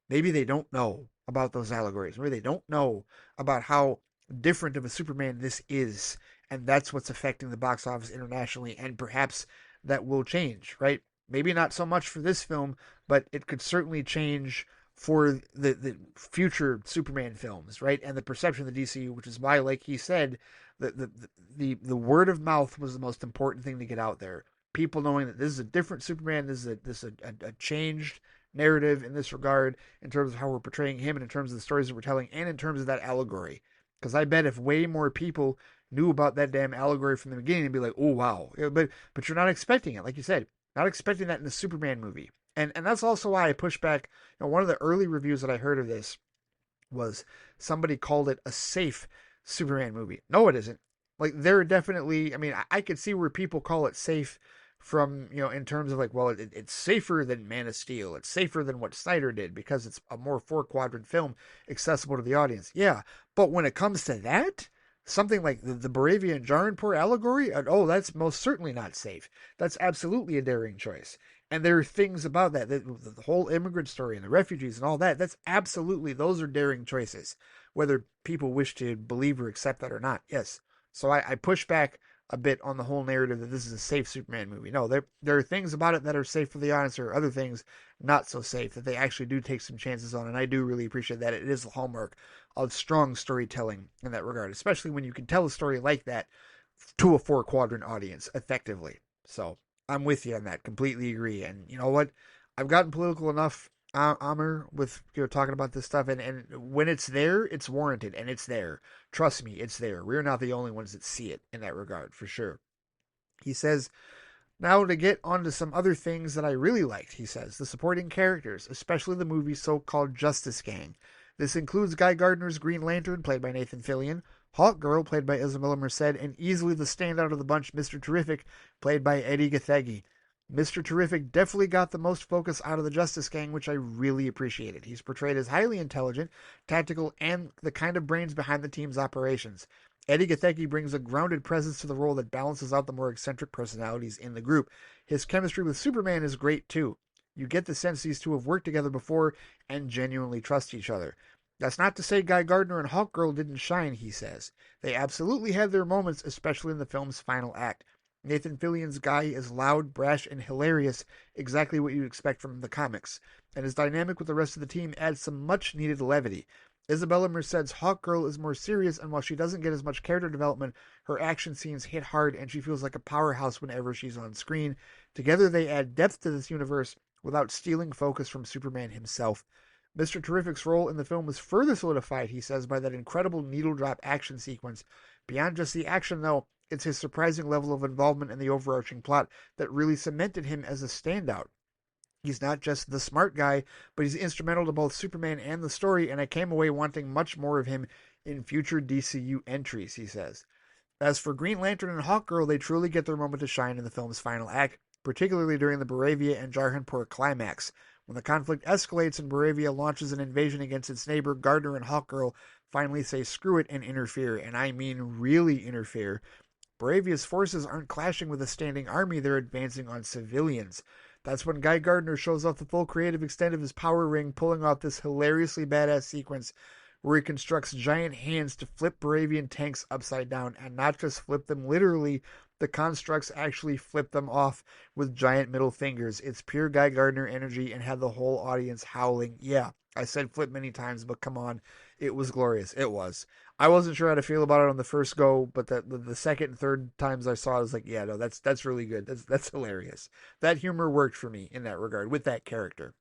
maybe they don't know about those allegories. Maybe they don't know about how different of a Superman this is, and that's what's affecting the box office internationally, and perhaps that will change, right? Maybe not so much for this film, but it could certainly change for the future Superman films, right? And the perception of the DCU, which is why, like he said, the word of mouth was the most important thing to get out there. People knowing that this is a different Superman, this is a changed narrative in this regard, in terms of how we're portraying him, and in terms of the stories that we're telling, and in terms of that allegory. Because I bet if way more people knew about that damn allegory from the beginning, and be like, oh wow, but you're not expecting it, like you said, not expecting that in the Superman movie, and that's also why I push back. One of the early reviews that I heard of this was somebody called it a safe Superman movie. No, it isn't. Like there are definitely, I mean, I could see where people call it safe from, in terms of like, well, it's safer than Man of Steel. It's safer than what Snyder did because it's a more 4-quadrant film accessible to the audience. Yeah, but when it comes to that, something like the Baravia and Jaranpur allegory, oh, that's most certainly not safe. That's absolutely a daring choice. And there are things about that, the whole immigrant story and the refugees and all that, that's absolutely, those are daring choices, whether people wish to believe or accept that or not. Yes. So I push back a bit on the whole narrative that this is a safe Superman movie. No, there are things about it that are safe for the audience, or other things not so safe that they actually do take some chances on, and I do really appreciate that. It is the hallmark of strong storytelling in that regard, especially when you can tell a story like that to a 4-quadrant audience effectively. So I'm with you on that. Completely agree. And you know what? I've gotten political enough, Amr, with talking about this stuff, and when it's there, it's warranted, and it's there. Trust me, it's there. We're not the only ones that see it in that regard, for sure. He says, now to get onto some other things that I really liked, he says. The supporting characters, especially the movie's so-called Justice Gang. This includes Guy Gardner's Green Lantern, played by Nathan Fillion, Hawkgirl, played by Isabella Merced, and easily the standout of the bunch, Mr. Terrific, played by Eddie Gathegi. Mr. Terrific definitely got the most focus out of the Justice Gang, which I really appreciated. He's portrayed as highly intelligent, tactical, and the kind of brains behind the team's operations. Eddie Gathegi brings a grounded presence to the role that balances out the more eccentric personalities in the group. His chemistry with Superman is great, too. You get the sense these two have worked together before and genuinely trust each other. That's not to say Guy Gardner and Hawkgirl didn't shine, he says. They absolutely had their moments, especially in the film's final act. Nathan Fillion's Guy is loud, brash, and hilarious, exactly what you'd expect from the comics, and his dynamic with the rest of the team adds some much-needed levity. Isabella Merced's Hawkgirl is more serious, and while she doesn't get as much character development, her action scenes hit hard, and she feels like a powerhouse whenever she's on screen. Together they add depth to this universe without stealing focus from Superman himself. Mr. Terrific's role in the film was further solidified, he says, by that incredible needle-drop action sequence. Beyond just the action, though, it's his surprising level of involvement in the overarching plot that really cemented him as a standout. He's not just the smart guy, but he's instrumental to both Superman and the story, and I came away wanting much more of him in future DCU entries, he says. As for Green Lantern and Hawkgirl, they truly get their moment to shine in the film's final act, particularly during the Baravia and Jarhanpur climax. When the conflict escalates and Baravia launches an invasion against its neighbor, Gardner and Hawkgirl finally say screw it and interfere, and I mean really interfere. Baravia's forces aren't clashing with a standing army, they're advancing on civilians. That's when Guy Gardner shows off the full creative extent of his power ring, pulling off this hilariously badass sequence where he constructs giant hands to flip Baravian tanks upside down, and not just flip them literally, the constructs actually flip them off with giant middle fingers. It's pure Guy Gardner energy and had the whole audience howling. Yeah, I said flip many times, but come on, it was glorious. It was. I wasn't sure how to feel about it on the first go, but the second and third times I saw it, I was like, yeah, no, that's really good. That's hilarious. That humor worked for me in that regard with that character.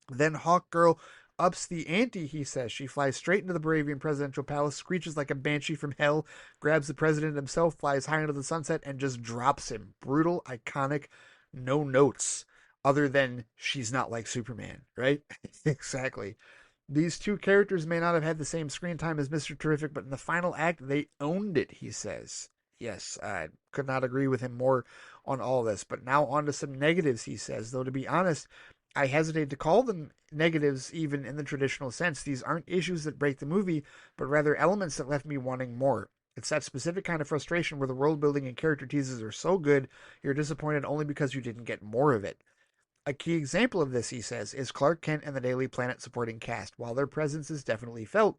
Then Hawkgirl ups the ante, he says. She flies straight into the Baravian presidential palace, screeches like a banshee from hell, grabs the president himself, flies high into the sunset, and just drops him. Brutal, iconic, no notes other than she's not like Superman, right? Exactly. These two characters may not have had the same screen time as Mr. Terrific, but in the final act, they owned it, he says. Yes, I could not agree with him more on all this. But now on to some negatives, he says. Though to be honest, I hesitate to call them negatives even in the traditional sense. These aren't issues that break the movie, but rather elements that left me wanting more. It's that specific kind of frustration where the world building and character teases are so good, you're disappointed only because you didn't get more of it. A key example of this, he says, is Clark Kent and the Daily Planet supporting cast. While their presence is definitely felt,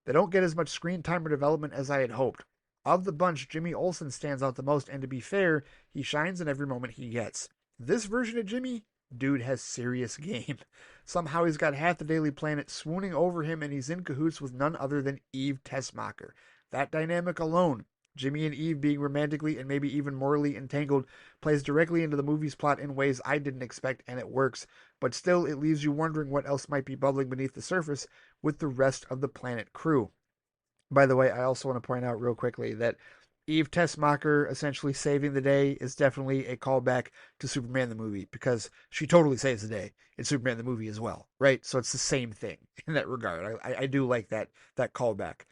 they don't get as much screen time or development as I had hoped. Of the bunch, Jimmy Olsen stands out the most, and to be fair, he shines in every moment he gets. This version of Jimmy, dude has serious game. Somehow he's got half the Daily Planet swooning over him, and he's in cahoots with none other than Eve Tessmacher. That dynamic alone, Jimmy and Eve being romantically and maybe even morally entangled, plays directly into the movie's plot in ways I didn't expect, and it works. But still, it leaves you wondering what else might be bubbling beneath the surface with the rest of the Planet crew. By the way, I also want to point out real quickly that Eve Tessmacher essentially saving the day is definitely a callback to Superman the movie, because she totally saves the day in Superman the movie as well, right? So it's the same thing in that regard. I do like that callback.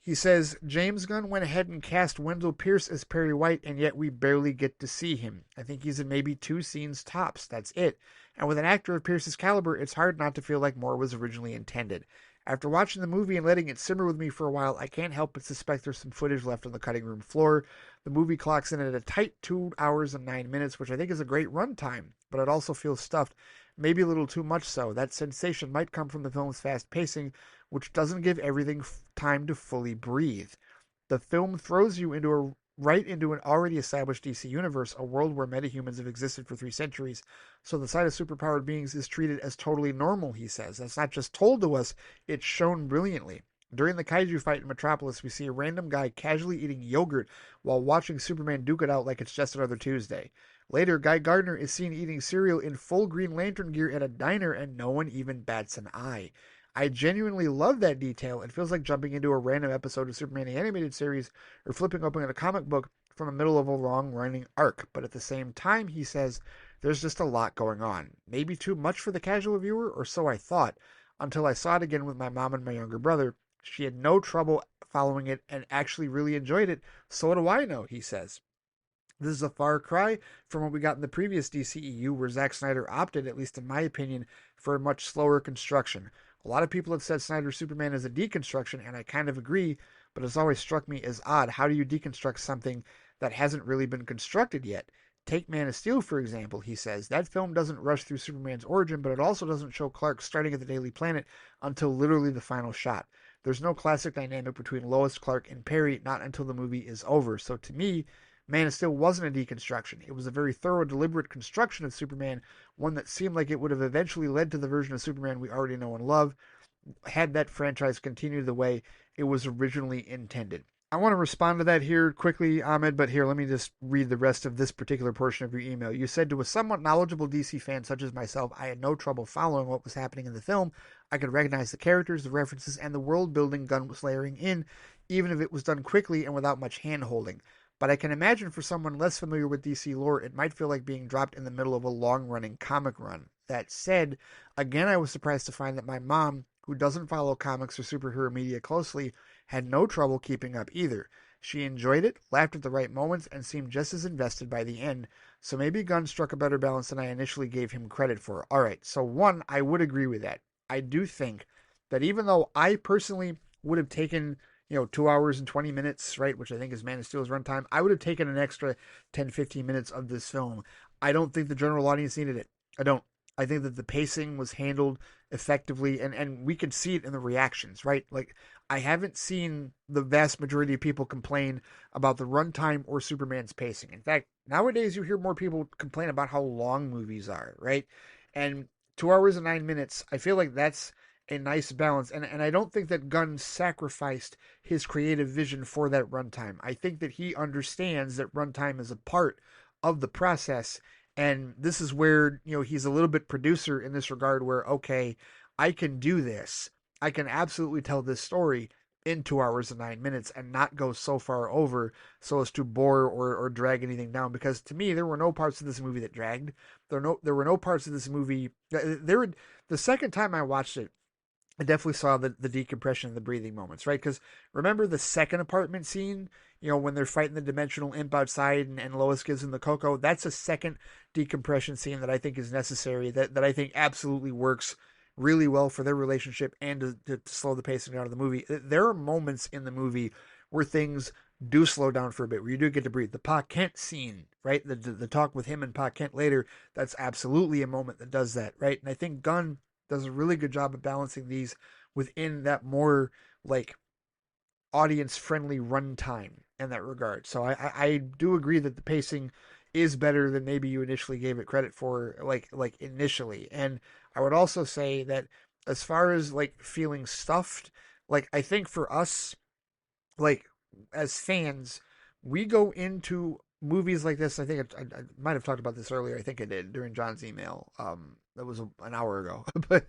He says, James Gunn went ahead and cast Wendell Pierce as Perry White, and yet we barely get to see him. I think he's in maybe 2 scenes tops. That's it. And with an actor of Pierce's caliber, it's hard not to feel like more was originally intended. After watching the movie and letting it simmer with me for a while, I can't help but suspect there's some footage left on the cutting room floor. The movie clocks in at a tight 2 hours and 9 minutes, which I think is a great runtime, but it also feels stuffed, maybe a little too much so. That sensation might come from the film's fast pacing, which doesn't give everything time to fully breathe. The film throws you into right into an already established DC universe, a world where metahumans have existed for 3 centuries. So the sight of superpowered beings is treated as totally normal, he says. That's not just told to us, it's shown brilliantly. During the kaiju fight in Metropolis, we see a random guy casually eating yogurt while watching Superman duke it out like it's just another Tuesday. Later, Guy Gardner is seen eating cereal in full Green Lantern gear at a diner, and no one even bats an eye. I genuinely love that detail. It feels like jumping into a random episode of Superman the Animated Series or flipping open a comic book from the middle of a long running arc. But at the same time, he says, there's just a lot going on. Maybe too much for the casual viewer, or so I thought, until I saw it again with my mom and my younger brother. She had no trouble following it and actually really enjoyed it. So do I know, he says. This is a far cry from what we got in the previous DCEU, where Zack Snyder opted, at least in my opinion, for a much slower construction. A lot of people have said Snyder's Superman is a deconstruction, and I kind of agree, but it's always struck me as odd. How do you deconstruct something that hasn't really been constructed yet? Take Man of Steel, for example, he says. That film doesn't rush through Superman's origin, but it also doesn't show Clark starting at the Daily Planet until literally the final shot. There's no classic dynamic between Lois, Clark, and Perry, not until the movie is over. So to me, Man of Steel wasn't a deconstruction. It was a very thorough, deliberate construction of Superman, one that seemed like it would have eventually led to the version of Superman we already know and love, had that franchise continued the way it was originally intended. I want to respond to that here quickly, Ahmed, but here, let me just read the rest of this particular portion of your email. You said, to a somewhat knowledgeable DC fan such as myself, I had no trouble following what was happening in the film. I could recognize the characters, the references, and the world building Gunn was layering in, even if it was done quickly and without much hand holding. But I can imagine for someone less familiar with DC lore, it might feel like being dropped in the middle of a long-running comic run. That said, again, I was surprised to find that my mom, who doesn't follow comics or superhero media closely, had no trouble keeping up either. She enjoyed it, laughed at the right moments, and seemed just as invested by the end. So maybe Gunn struck a better balance than I initially gave him credit for. Alright, so one, I would agree with that. I do think that even though I personally would have taken 2 hours and 20 minutes, right, which I think is Man of Steel's runtime, I would have taken an extra 10, 15 minutes of this film. I don't think the general audience needed it. I don't. I think that the pacing was handled effectively, and we could see it in the reactions, right? Like, I haven't seen the vast majority of people complain about the runtime or Superman's pacing. In fact, nowadays you hear more people complain about how long movies are, right? And 2 hours and 9 minutes, I feel like that's a nice balance. And I don't think that Gunn sacrificed his creative vision for that runtime. I think that he understands that runtime is a part of the process. And this is where, he's a little bit producer in this regard where, okay, I can do this. I can absolutely tell this story in 2 hours and 9 minutes and not go so far over so as to bore or drag anything down. Because to me, there were no parts of this movie that dragged. There were no parts of this movie. The second time I watched it, I definitely saw the decompression and the breathing moments, right? Because remember the second apartment scene, when they're fighting the dimensional imp outside and Lois gives them the cocoa? That's a second decompression scene that I think is necessary, that I think absolutely works really well for their relationship and to slow the pacing down of the movie. There are moments in the movie where things do slow down for a bit, where you do get to breathe. The Pa Kent scene, right? The talk with him and Pa Kent later, that's absolutely a moment that does that, right? And I think Gunn does a really good job of balancing these within that more like audience friendly runtime in that regard. So I do agree that the pacing is better than maybe you initially gave it credit for, like initially. And I would also say that as far as like feeling stuffed, like I think for us, like as fans, we go into movies like this. I think I might have talked about this earlier. I think I did during John's email. That was an hour ago. But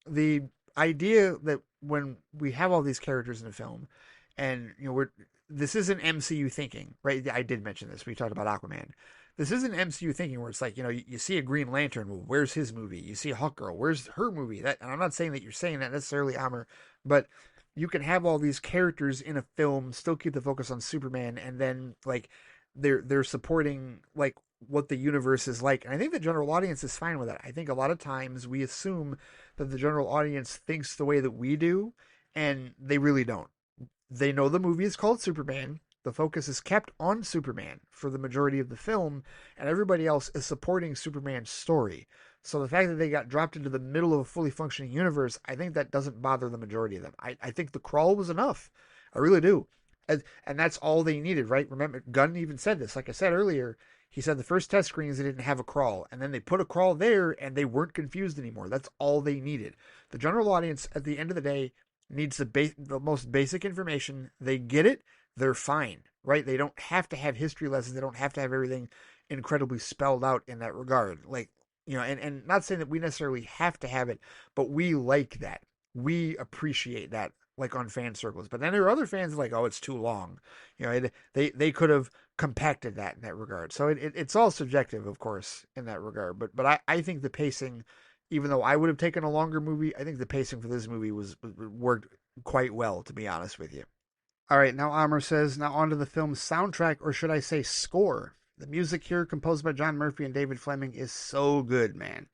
the idea that when we have all these characters in a film, and this isn't MCU thinking, right? I did mention this. We talked about Aquaman. This isn't MCU thinking where it's like, you see a Green Lantern, well, where's his movie? You see a Hawk Girl, where's her movie? And I'm not saying that you're saying that necessarily, Amr, but you can have all these characters in a film, still keep the focus on Superman, and then like they're supporting like what the universe is like. And I think the general audience is fine with that. I think a lot of times we assume that the general audience thinks the way that we do, and they really don't. They know the movie is called Superman. The focus is kept on Superman for the majority of the film, and everybody else is supporting Superman's story. So the fact that they got dropped into the middle of a fully functioning universe, I think that doesn't bother the majority of them. I think the crawl was enough. I really do. And that's all they needed, right? Remember, Gunn even said this. Like I said earlier, he said the first test screenings they didn't have a crawl, and then they put a crawl there, and they weren't confused anymore. That's all they needed. The general audience, at the end of the day, needs the most basic information. They get it, they're fine, right? They don't have to have history lessons. They don't have to have everything incredibly spelled out in that regard. Like, and not saying that we necessarily have to have it, but we like that. We appreciate that, like on fan circles. But then there are other fans like, oh, it's too long. They could have compacted that in that regard. So it's all subjective, of course, in that regard. But I think the pacing, even though I would have taken a longer movie, I think the pacing for this movie was worked quite well, to be honest with you. All right, now Amr says, now on to the film's soundtrack, or should I say score. The music here, composed by John Murphy and David Fleming, is so good, man.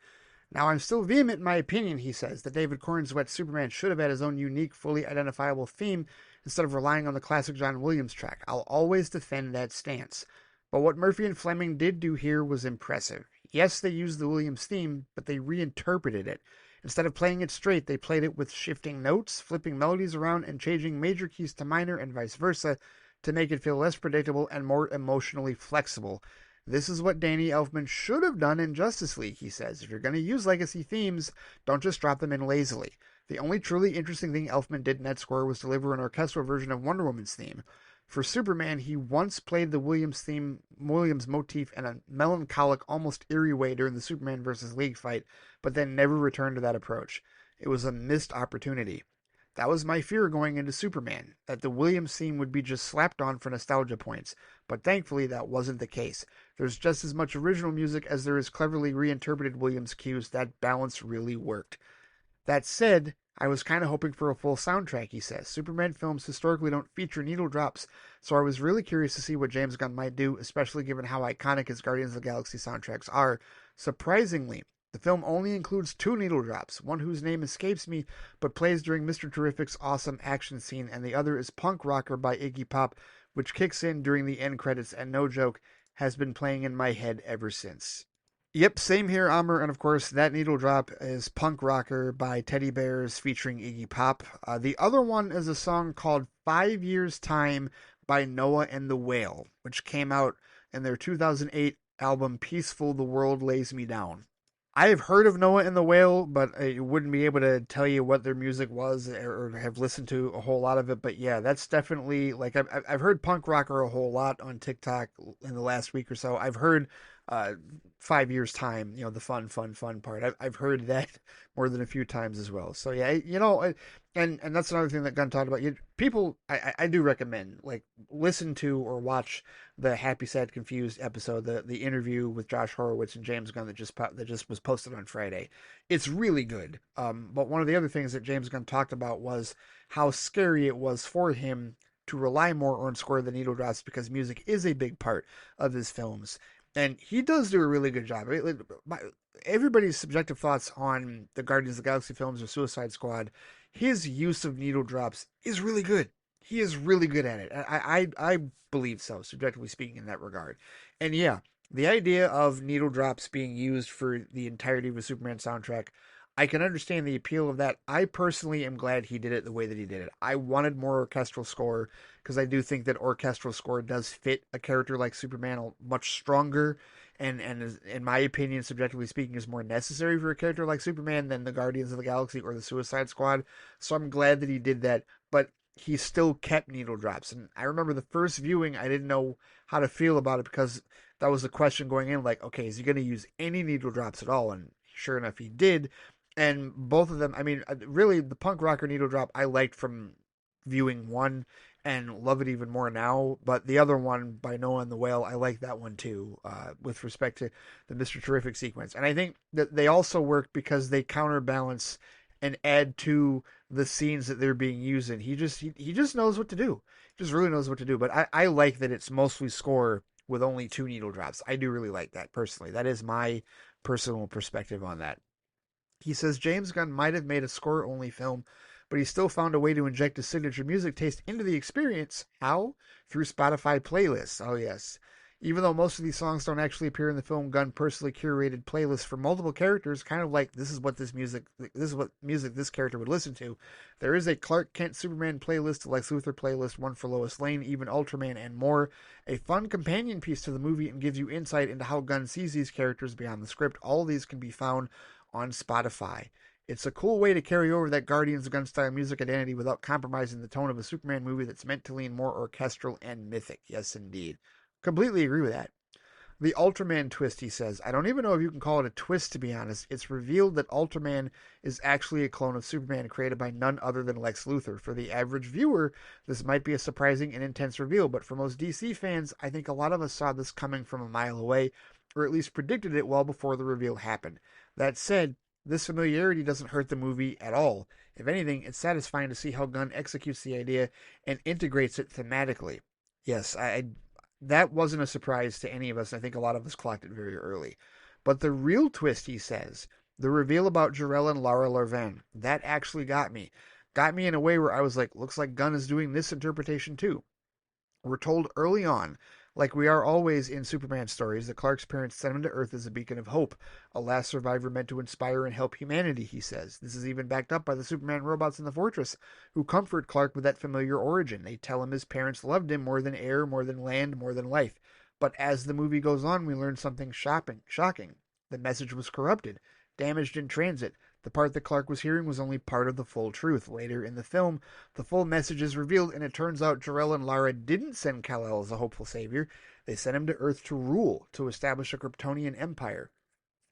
Now, I'm still vehement in my opinion, he says, that David Corn's Wet Superman should have had his own unique, fully identifiable theme instead of relying on the classic John Williams track. I'll always defend that stance. But what Murphy and Fleming did do here was impressive. Yes, they used the Williams theme, but they reinterpreted it. Instead of playing it straight, they played it with shifting notes, flipping melodies around, and changing major keys to minor and vice versa to make it feel less predictable and more emotionally flexible. This is what Danny Elfman should have done in Justice League, he says. If you're going to use legacy themes, don't just drop them in lazily. The only truly interesting thing Elfman did in that score was deliver an orchestral version of Wonder Woman's theme. For Superman, he once played the Williams motif in a melancholic, almost eerie way during the Superman vs. League fight, but then never returned to that approach. It was a missed opportunity. That was my fear going into Superman, that the Williams theme would be just slapped on for nostalgia points, but thankfully that wasn't the case. There's just as much original music as there is cleverly reinterpreted Williams cues. That balance really worked. That said, I was kind of hoping for a full soundtrack, he says. Superman films historically don't feature needle drops, so I was really curious to see what James Gunn might do, especially given how iconic his Guardians of the Galaxy soundtracks are. Surprisingly, the film only includes 2 needle drops, one whose name escapes me but plays during Mr. Terrific's awesome action scene, and the other is Punk Rocker by Iggy Pop, which kicks in during the end credits, and no joke, has been playing in my head ever since. Yep, same here, Amr, and of course, that needle drop is Punk Rocker by Teddy Bears featuring Iggy Pop. The other one is a song called 5 Years Time by Noah and the Whale, which came out in their 2008 album Peaceful The World Lays Me Down. I have heard of Noah and the Whale, but I wouldn't be able to tell you what their music was or have listened to a whole lot of it. But yeah, that's definitely like I've heard punk rocker a whole lot on TikTok in the last week or so. I've heard uh, 5 years time, the fun part. I've heard that more than a few times as well. So yeah, and that's another thing that Gunn talked about. People, I do recommend like listen to or watch the Happy Sad Confused episode, the interview with Josh Horowitz and James Gunn that just was posted on Friday. It's really good. But one of the other things that James Gunn talked about was how scary it was for him to rely more on score than needle drops because music is a big part of his films. And he does do a really good job. Everybody's subjective thoughts on the Guardians of the Galaxy films or Suicide Squad, his use of needle drops is really good. He is really good at it. I believe so, subjectively speaking, in that regard. And yeah, the idea of needle drops being used for the entirety of a Superman soundtrack, I can understand the appeal of that. I personally am glad he did it the way that he did it. I wanted more orchestral score because I do think that orchestral score does fit a character like Superman much stronger and is, in my opinion, subjectively speaking, is more necessary for a character like Superman than the Guardians of the Galaxy or the Suicide Squad. So I'm glad that he did that, but he still kept needle drops. And I remember the first viewing, I didn't know how to feel about it because that was the question going in, like, okay, is he going to use any needle drops at all? And sure enough, he did. And both of them, I mean, really, the punk rocker needle drop I liked from viewing one and love it even more now. But the other one by Noah and the Whale, I like that one too, with respect to the Mr. Terrific sequence. And I think that they also work because they counterbalance and add to the scenes that they're being used in. He just knows what to do. He just really knows what to do. But I like that it's mostly score with only 2 needle drops. I do really like that personally. That is my personal perspective on that. He says James Gunn might have made a score-only film, but he still found a way to inject his signature music taste into the experience. How? Through Spotify playlists. Oh, yes. Even though most of these songs don't actually appear in the film, Gunn personally curated playlists for multiple characters, kind of like this is what music this character would listen to. There is a Clark Kent Superman playlist, a Lex Luthor playlist, one for Lois Lane, even Ultraman, and more. A fun companion piece to the movie and gives you insight into how Gunn sees these characters beyond the script. All of these can be found on Spotify. It's a cool way to carry over that Guardians of Gun style music identity without compromising the tone of a Superman movie that's meant to lean more orchestral and mythic. Yes, indeed. Completely agree with that. The Ultraman twist, he says. I don't even know if you can call it a twist, to be honest. It's revealed that Ultraman is actually a clone of Superman created by none other than Lex Luthor. For the average viewer, this might be a surprising and intense reveal, but for most DC fans, I think a lot of us saw this coming from a mile away, or at least predicted it well before the reveal happened. That said, this familiarity doesn't hurt the movie at all. If anything, it's satisfying to see how Gunn executes the idea and integrates it thematically. Yes, that wasn't a surprise to any of us. I think a lot of us clocked it very early. But the real twist, he says, the reveal about Jor-El and Lara Larvan, that actually got me. Got me in a way where I was like, looks like Gunn is doing this interpretation too. We're told early on, like we are always in Superman stories, that Clark's parents sent him to Earth as a beacon of hope, a last survivor meant to inspire and help humanity, he says. This is even backed up by the Superman robots in the Fortress, who comfort Clark with that familiar origin. They tell him his parents loved him more than air, more than land, more than life. But as the movie goes on, we learn something shocking. The message was corrupted, damaged in transit. The part that Clark was hearing was only part of the full truth. Later in the film, the full message is revealed, and it turns out Jor-El and Lara didn't send Kal-El as a hopeful savior. They sent him to Earth to rule, to establish a Kryptonian empire,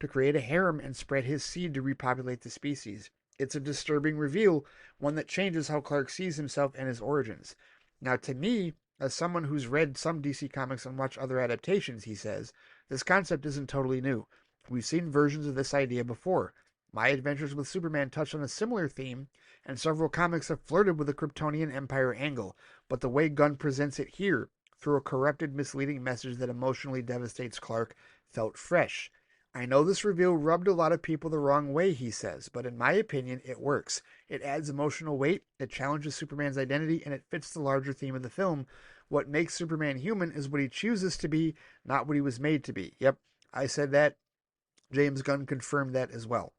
to create a harem and spread his seed to repopulate the species. It's a disturbing reveal, one that changes how Clark sees himself and his origins. Now, to me, as someone who's read some DC comics and watched other adaptations, he says, this concept isn't totally new. We've seen versions of this idea before. My Adventures with Superman touched on a similar theme, and several comics have flirted with the Kryptonian Empire angle, but the way Gunn presents it here, through a corrupted, misleading message that emotionally devastates Clark, felt fresh. I know this reveal rubbed a lot of people the wrong way, he says, but in my opinion, it works. It adds emotional weight, it challenges Superman's identity, and it fits the larger theme of the film. What makes Superman human is what he chooses to be, not what he was made to be. Yep, I said that. James Gunn confirmed that as well.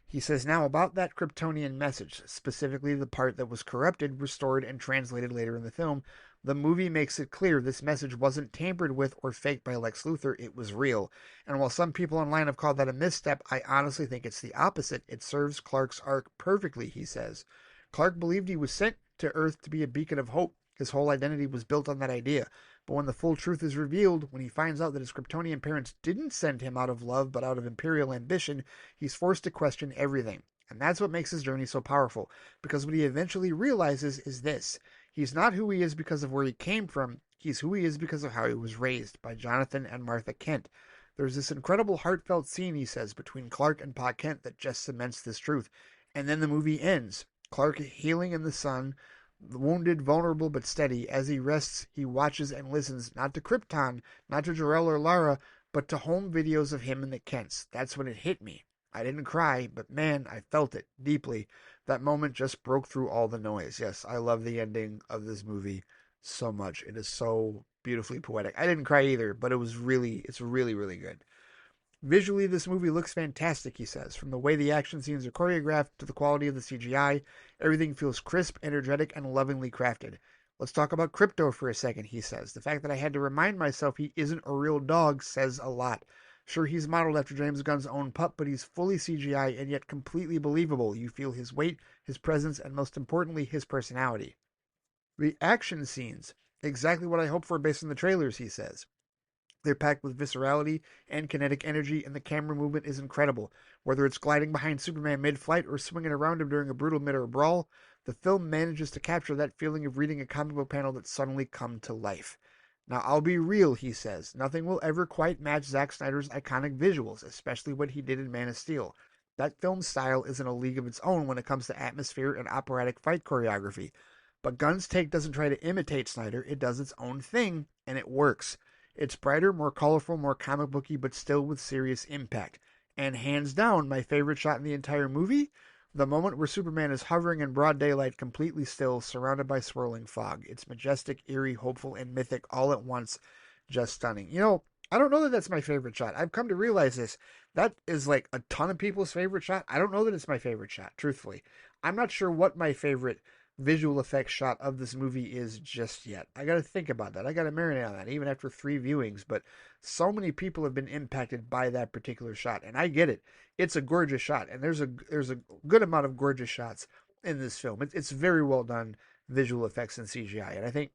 He says, now about that Kryptonian message, specifically the part that was corrupted, restored, and translated later in the film, the movie makes it clear this message wasn't tampered with or faked by Lex Luthor, it was real. And while some people online have called that a misstep, I honestly think it's the opposite. It serves Clark's arc perfectly, he says. Clark believed he was sent to Earth to be a beacon of hope. His whole identity was built on that idea. But when the full truth is revealed, when he finds out that his Kryptonian parents didn't send him out of love but out of imperial ambition, he's forced to question everything. And that's what makes his journey so powerful, because what he eventually realizes is this. He's not who he is because of where he came from, he's who he is because of how he was raised, by Jonathan and Martha Kent. There's this incredible heartfelt scene, he says, between Clark and Pa Kent that just cements this truth. And then the movie ends. Clark healing in the sun, wounded, vulnerable, but steady. As he rests, he watches and listens, not to Krypton, not to Jor-El or Lara, but to home videos of him and the Kents. That's when it hit me. I didn't cry, but man, I felt it deeply. That moment just broke through all the noise. Yes, I love the ending of this movie so much. It is so beautifully poetic. I didn't cry either, but it's really, really good. Visually, this movie looks fantastic, he says. From the way the action scenes are choreographed to the quality of the CGI, everything feels crisp, energetic, and lovingly crafted. Let's talk about Krypto for a second, he says. The fact that I had to remind myself he isn't a real dog says a lot. Sure, he's modeled after James Gunn's own pup, but he's fully CGI and yet completely believable. You feel his weight, his presence, and most importantly, his personality. The action scenes, exactly what I hoped for based on the trailers, he says. They're packed with viscerality and kinetic energy, and the camera movement is incredible. Whether it's gliding behind Superman mid-flight or swinging around him during a brutal mid-air brawl, the film manages to capture that feeling of reading a comic book panel that's suddenly come to life. Now, I'll be real, he says. Nothing will ever quite match Zack Snyder's iconic visuals, especially what he did in Man of Steel. That film's style is in a league of its own when it comes to atmosphere and operatic fight choreography. But Gunn's take doesn't try to imitate Snyder, it does its own thing, and it works. It's brighter, more colorful, more comic booky, but still with serious impact. And hands down, my favorite shot in the entire movie? The moment where Superman is hovering in broad daylight, completely still, surrounded by swirling fog. It's majestic, eerie, hopeful, and mythic all at once. just stunning. I don't know that that's my favorite shot. I've come to realize this. That is like a ton of people's favorite shot. I don't know that it's my favorite shot, truthfully. I'm not sure what my favorite visual effects shot of this movie is just yet. I got to think about that. I got to marinate on that, even after 3 viewings. But so many people have been impacted by that particular shot, and I get it. It's a gorgeous shot, and there's a good amount of gorgeous shots in this film. It's very well done visual effects and CGI, and I think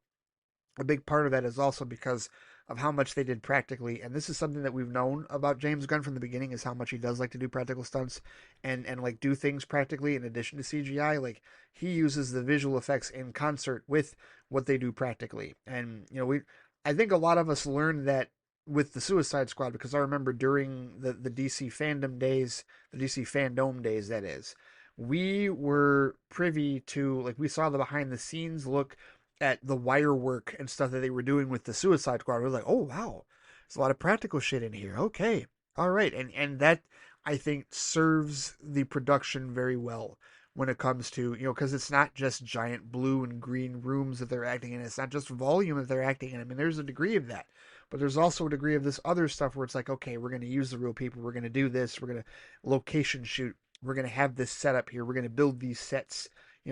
a big part of that is also because of how much they did practically. And this is something that we've known about James Gunn from the beginning, is how much he does like to do practical stunts and like do things practically in addition to CGI. Like he uses the visual effects in concert with what they do practically. And we I think a lot of us learned that with the Suicide Squad, because I remember during the DC fandom days, the DC fandom days, that is, we were privy to, like, we saw the behind the scenes look at the wire work and stuff that they were doing with the Suicide Squad. We're like, oh wow, there's a lot of practical shit in here. Okay, all right, and that, I think, serves the production very well when it comes to, because it's not just giant blue and green rooms that they're acting in. It's not just volume that they're acting in. I mean, there's a degree of that, but there's also a degree of this other stuff where it's like, okay, we're going to use the real people. We're going to do this. We're going to location shoot. We're going to have this setup here. We're going to build these sets,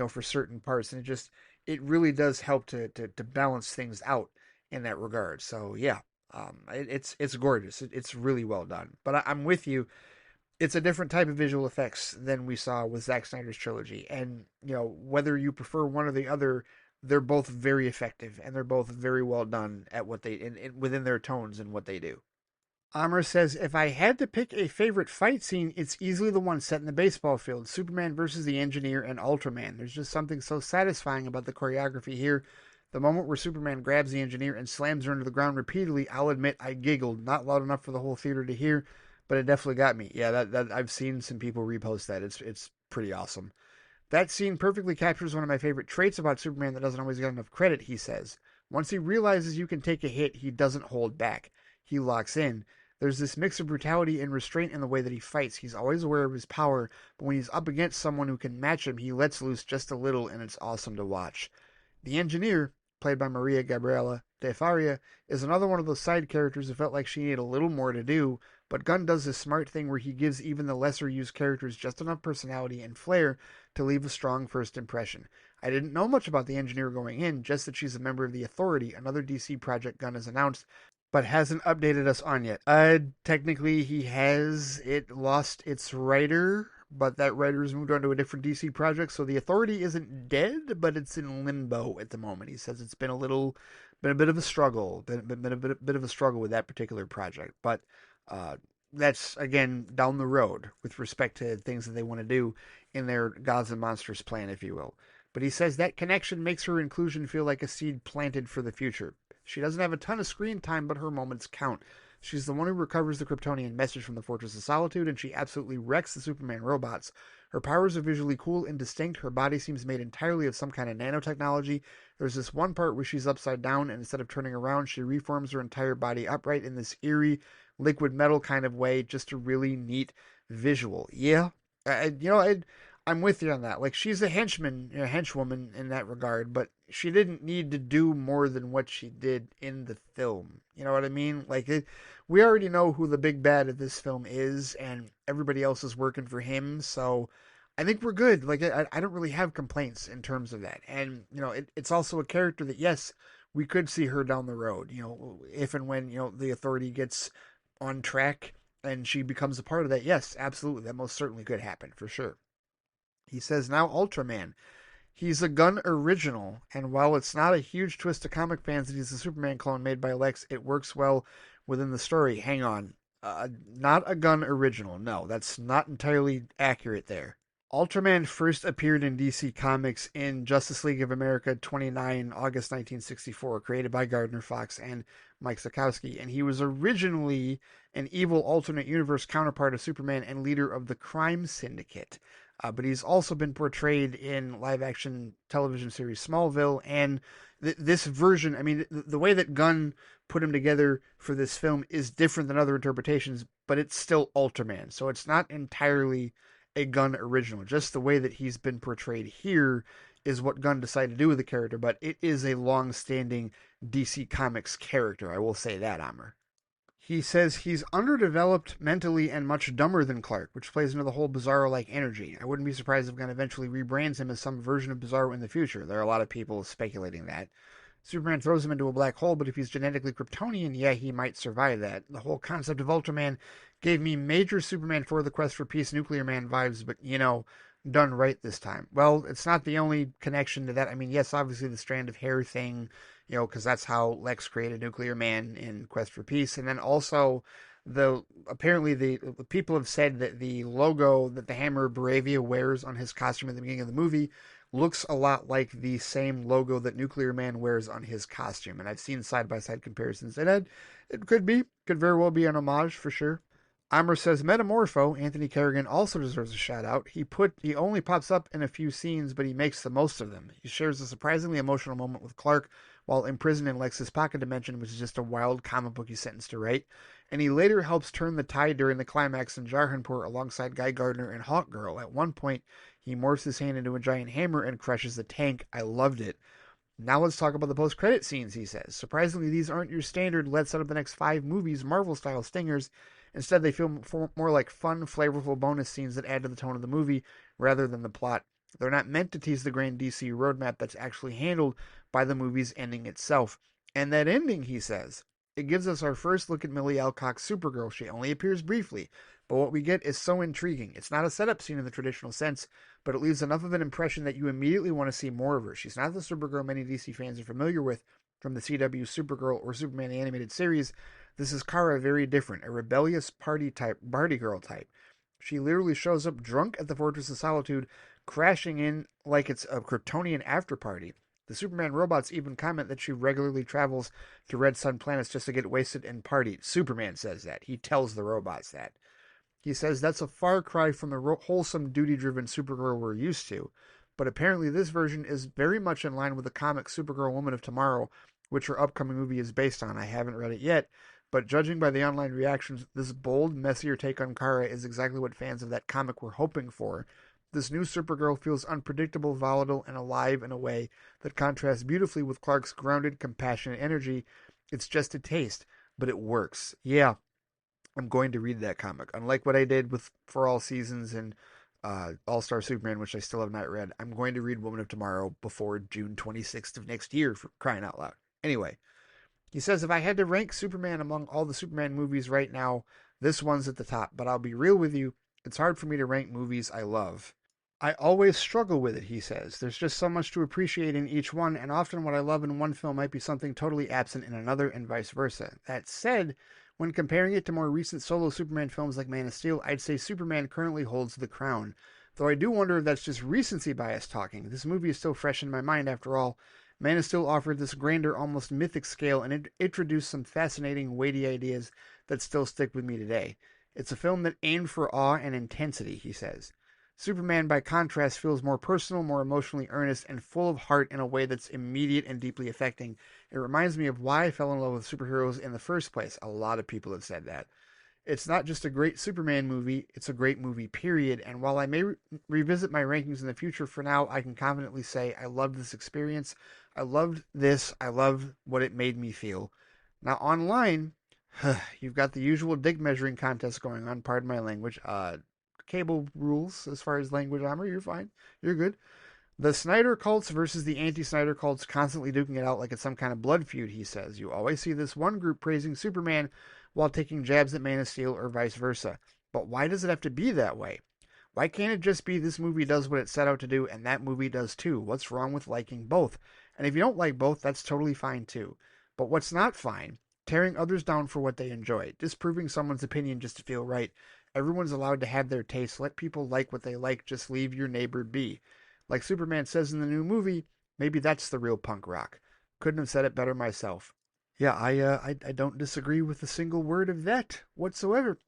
for certain parts. And it really does help to balance things out in that regard. So yeah, it's gorgeous. It's really well done. But I'm with you. It's a different type of visual effects than we saw with Zack Snyder's trilogy. And whether you prefer one or the other, they're both very effective and they're both very well done at what they within their tones and what they do. Amr says, if I had to pick a favorite fight scene, it's easily the one set in the baseball field. Superman versus the Engineer and Ultraman. There's just something so satisfying about the choreography here. The moment where Superman grabs the Engineer and slams her into the ground repeatedly, I'll admit I giggled. Not loud enough for the whole theater to hear, but it definitely got me. Yeah, that I've seen some people repost that. It's pretty awesome. That scene perfectly captures one of my favorite traits about Superman that doesn't always get enough credit, he says. Once he realizes you can take a hit, he doesn't hold back. He locks in. There's this mix of brutality and restraint in the way that he fights. He's always aware of his power, but when he's up against someone who can match him, he lets loose just a little, and it's awesome to watch. The Engineer, played by Maria Gabriela de Faria, is another one of those side characters who felt like she needed a little more to do, but Gunn does this smart thing where he gives even the lesser used characters just enough personality and flair to leave a strong first impression. I didn't know much about the Engineer going in, just that she's a member of the Authority, another DC project Gunn has announced, but hasn't updated us on yet. Technically, he has it lost its writer, but that writer has moved on to a different DC project, so the Authority isn't dead, but it's in limbo at the moment. He says it's been a bit of a struggle, been a bit of a struggle with that particular project, but that's again down the road with respect to things that they want to do in their Gods and Monsters plan, if you will. But he says that connection makes her inclusion feel like a seed planted for the future. She doesn't have a ton of screen time, but her moments count. She's the one who recovers the Kryptonian message from the Fortress of Solitude, and she absolutely wrecks the Superman robots. Her powers are visually cool and distinct. Her body seems made entirely of some kind of nanotechnology. There's this one part where she's upside down, and instead of turning around, she reforms her entire body upright in this eerie, liquid metal kind of way. Just a really neat visual. Yeah, I'm with you on that. Like, she's a henchwoman in that regard, but she didn't need to do more than what she did in the film. You know what I mean? We already know who the big bad of this film is, and everybody else is working for him, so I think we're good. Like, I don't really have complaints in terms of that. And, it's also a character that, yes, we could see her down the road, if and when, the Authority gets on track and she becomes a part of that. Yes, absolutely. That most certainly could happen, for sure. He says, now Ultraman. He's a Gunn original, and while it's not a huge twist to comic fans that he's a Superman clone made by Lex, it works well within the story. Hang on. Not a Gunn original. No, that's not entirely accurate there. Ultraman first appeared in DC Comics in Justice League of America 29, August 1964, created by Gardner Fox and Mike Sekowsky, and he was originally an evil alternate universe counterpart of Superman and leader of the crime syndicate. But he's also been portrayed in live-action television series Smallville, and this version, I mean, the way that Gunn put him together for this film is different than other interpretations, but it's still Ultraman, so it's not entirely a Gunn original. Just the way that he's been portrayed here is what Gunn decided to do with the character, but it is a long-standing DC Comics character. I will say that, Amr. He says he's underdeveloped mentally and much dumber than Clark, which plays into the whole Bizarro-like energy. I wouldn't be surprised if Gunn eventually rebrands him as some version of Bizarro in the future. There are a lot of people speculating that. Superman throws him into a black hole, but if he's genetically Kryptonian, yeah, he might survive that. The whole concept of Ultraman gave me major Superman for the Quest for Peace Nuclear Man vibes, but, done right this time. Well, it's not the only connection to that. I mean, yes, obviously the strand of hair thing, because that's how Lex created Nuclear Man in Quest for Peace. And then also, apparently the people have said that the logo that the Hammer Bravia wears on his costume at the beginning of the movie looks a lot like the same logo that Nuclear Man wears on his costume. And I've seen side-by-side comparisons. And it could very well be an homage for sure. Amr says Metamorpho, Anthony Kerrigan, also deserves a shout out. He only pops up in a few scenes, but he makes the most of them. He shares a surprisingly emotional moment with Clark while imprisoned in Lex's pocket dimension, which is just a wild comic booky sentence to write. And he later helps turn the tide during the climax in Jarhanpur alongside Guy Gardner and Hawkgirl. At one point, he morphs his hand into a giant hammer and crushes the tank. I loved it. Now let's talk about the post-credit scenes, he says. Surprisingly, these aren't your standard let's set up the next 5 movies Marvel-style stingers. Instead, they feel more like fun, flavorful bonus scenes that add to the tone of the movie rather than the plot. They're not meant to tease the grand DC roadmap that's actually handled by the movie's ending itself. And that ending, he says, it gives us our first look at Millie Alcock's Supergirl. She only appears briefly, but what we get is so intriguing. It's not a setup scene in the traditional sense, but it leaves enough of an impression that you immediately want to see more of her. She's not the Supergirl many DC fans are familiar with from the CW Supergirl or Superman the Animated Series. This is Kara very different, a rebellious party girl type. She literally shows up drunk at the Fortress of Solitude, crashing in like it's a Kryptonian after party. The Superman robots even comment that she regularly travels to Red Sun planets just to get wasted and party. Superman says that. He tells the robots that. He says that's a far cry from the wholesome, duty-driven Supergirl we're used to. But apparently this version is very much in line with the comic Supergirl Woman of Tomorrow, which her upcoming movie is based on. I haven't read it yet, but judging by the online reactions, this bold, messier take on Kara is exactly what fans of that comic were hoping for. This new Supergirl feels unpredictable, volatile, and alive in a way that contrasts beautifully with Clark's grounded, compassionate energy. It's just a taste, but it works. Yeah, I'm going to read that comic. Unlike what I did with For All Seasons and All-Star Superman, which I still have not read, I'm going to read Woman of Tomorrow before June 26th of next year, for crying out loud. Anyway, he says, if I had to rank Superman among all the Superman movies right now, this one's at the top. But I'll be real with you, it's hard for me to rank movies I love. I always struggle with it, he says. There's just so much to appreciate in each one, and often what I love in one film might be something totally absent in another, and vice versa. That said, when comparing it to more recent solo Superman films like Man of Steel, I'd say Superman currently holds the crown. Though I do wonder if that's just recency bias talking. This movie is still fresh in my mind after all. Man of Steel offered this grander, almost mythic scale, and it introduced some fascinating, weighty ideas that still stick with me today. It's a film that aimed for awe and intensity, he says. Superman, by contrast, feels more personal, more emotionally earnest, and full of heart in a way that's immediate and deeply affecting. It reminds me of why I fell in love with superheroes in the first place. A lot of people have said that. It's not just a great Superman movie, it's a great movie, period. And while I may revisit my rankings in the future, for now, I can confidently say I loved this experience. I loved this. I loved what it made me feel. Now, online, you've got the usual dick measuring contest going on, pardon my language. Cable rules as far as language armor. You're fine. You're good. The Snyder cults versus the anti-Snyder cults constantly duking it out like it's some kind of blood feud, he says. You always see this one group praising Superman while taking jabs at Man of Steel or vice versa. But why does it have to be that way? Why can't it just be this movie does what it set out to do and that movie does too? What's wrong with liking both? And if you don't like both, that's totally fine too. But what's not fine? Tearing others down for what they enjoy. Disproving someone's opinion just to feel right. Everyone's allowed to have their taste. Let people like what they like. Just leave your neighbor be. Like Superman says in the new movie, maybe that's the real punk rock. Couldn't have said it better myself. Yeah, I don't disagree with a single word of that whatsoever.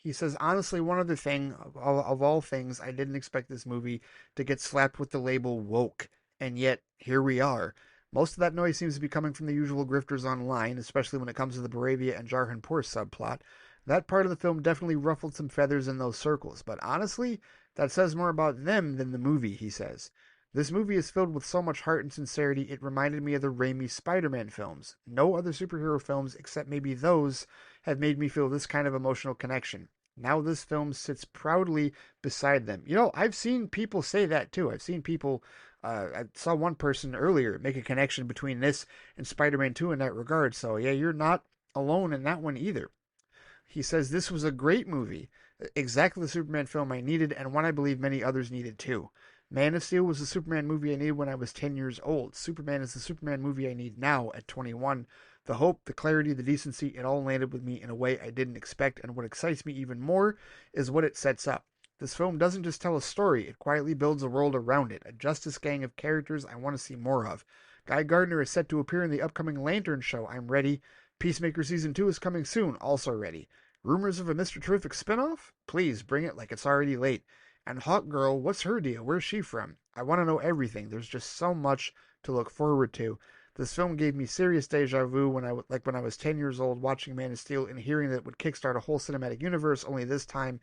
He says, honestly, one other thing, of all things, I didn't expect this movie to get slapped with the label woke. And yet, here we are. Most of that noise seems to be coming from the usual grifters online, especially when it comes to the Bravia and Jarhanpur subplot. That part of the film definitely ruffled some feathers in those circles, but honestly, that says more about them than the movie, he says. This movie is filled with so much heart and sincerity, it reminded me of the Raimi Spider-Man films. No other superhero films, except maybe those, have made me feel this kind of emotional connection. Now this film sits proudly beside them. You know, I've seen people say that too. I've seen people, I saw one person earlier make a connection between this and Spider-Man 2 in that regard. So yeah, you're not alone in that one either. He says this was a great movie, exactly the Superman film I needed, and one I believe many others needed too. Man of Steel was the Superman movie I needed when I was 10 years old. Superman is the Superman movie I need now at 21. The hope, the clarity, the decency, it all landed with me in a way I didn't expect, and what excites me even more is what it sets up. This film doesn't just tell a story, it quietly builds a world around it, a justice gang of characters I want to see more of. Guy Gardner is set to appear in the upcoming Lantern show. I'm ready. Peacemaker Season 2 is coming soon, also ready. Rumors of a Mr. Terrific spinoff? Please bring it like it's already late. And Hawk Girl, what's her deal? Where's she from? I want to know everything. There's just so much to look forward to. This film gave me serious deja vu when I was 10 years old watching Man of Steel and hearing that it would kickstart a whole cinematic universe, only this time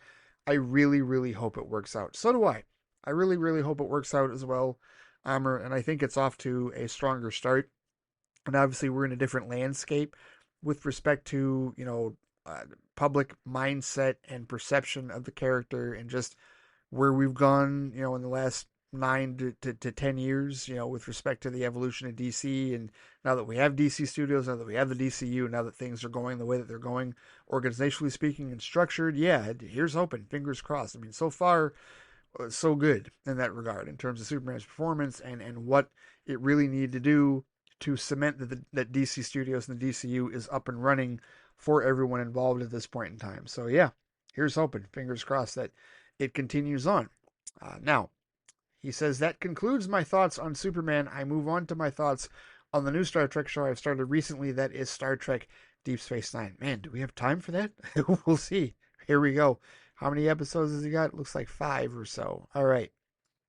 I really, really hope it works out. So do I. I really, really hope it works out as well, and I think it's off to a stronger start. And obviously we're in a different landscape with respect to, public mindset and perception of the character and just where we've gone, in the last 9 to 10 years, with respect to the evolution of DC. And now that we have DC Studios, now that we have the DCU, now that things are going the way that they're going, organizationally speaking and structured, yeah, here's hoping, fingers crossed. I mean, so far, so good in that regard in terms of Superman's performance and what it really needed to do to cement that DC Studios and the DCU is up and running for everyone involved at this point in time. So yeah, here's hoping, fingers crossed, that it continues on. Now, he says that concludes my thoughts on Superman. I move on to my thoughts on the new Star Trek show I've started recently. That is Star Trek Deep Space Nine. Man, do we have time for that? We'll see. Here we go. How many episodes has he got? It looks like 5 or so. All right.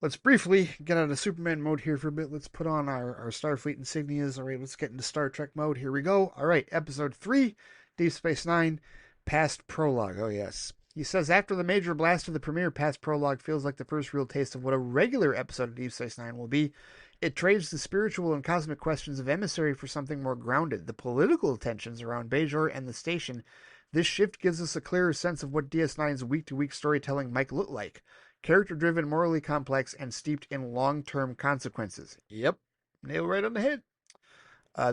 Let's briefly get out of Superman mode here for a bit. Let's put on our Starfleet insignias. All right, let's get into Star Trek mode. Here we go. All right, episode 3, Deep Space Nine, past prologue. Oh, yes. He says, after the major blast of the premiere, past prologue feels like the first real taste of what a regular episode of Deep Space Nine will be. It trades the spiritual and cosmic questions of Emissary for something more grounded. The political tensions around Bajor and the station. This shift gives us a clearer sense of what DS9's week-to-week storytelling might look like. Character-driven, morally complex, and steeped in long-term consequences. Yep, nail right on the head.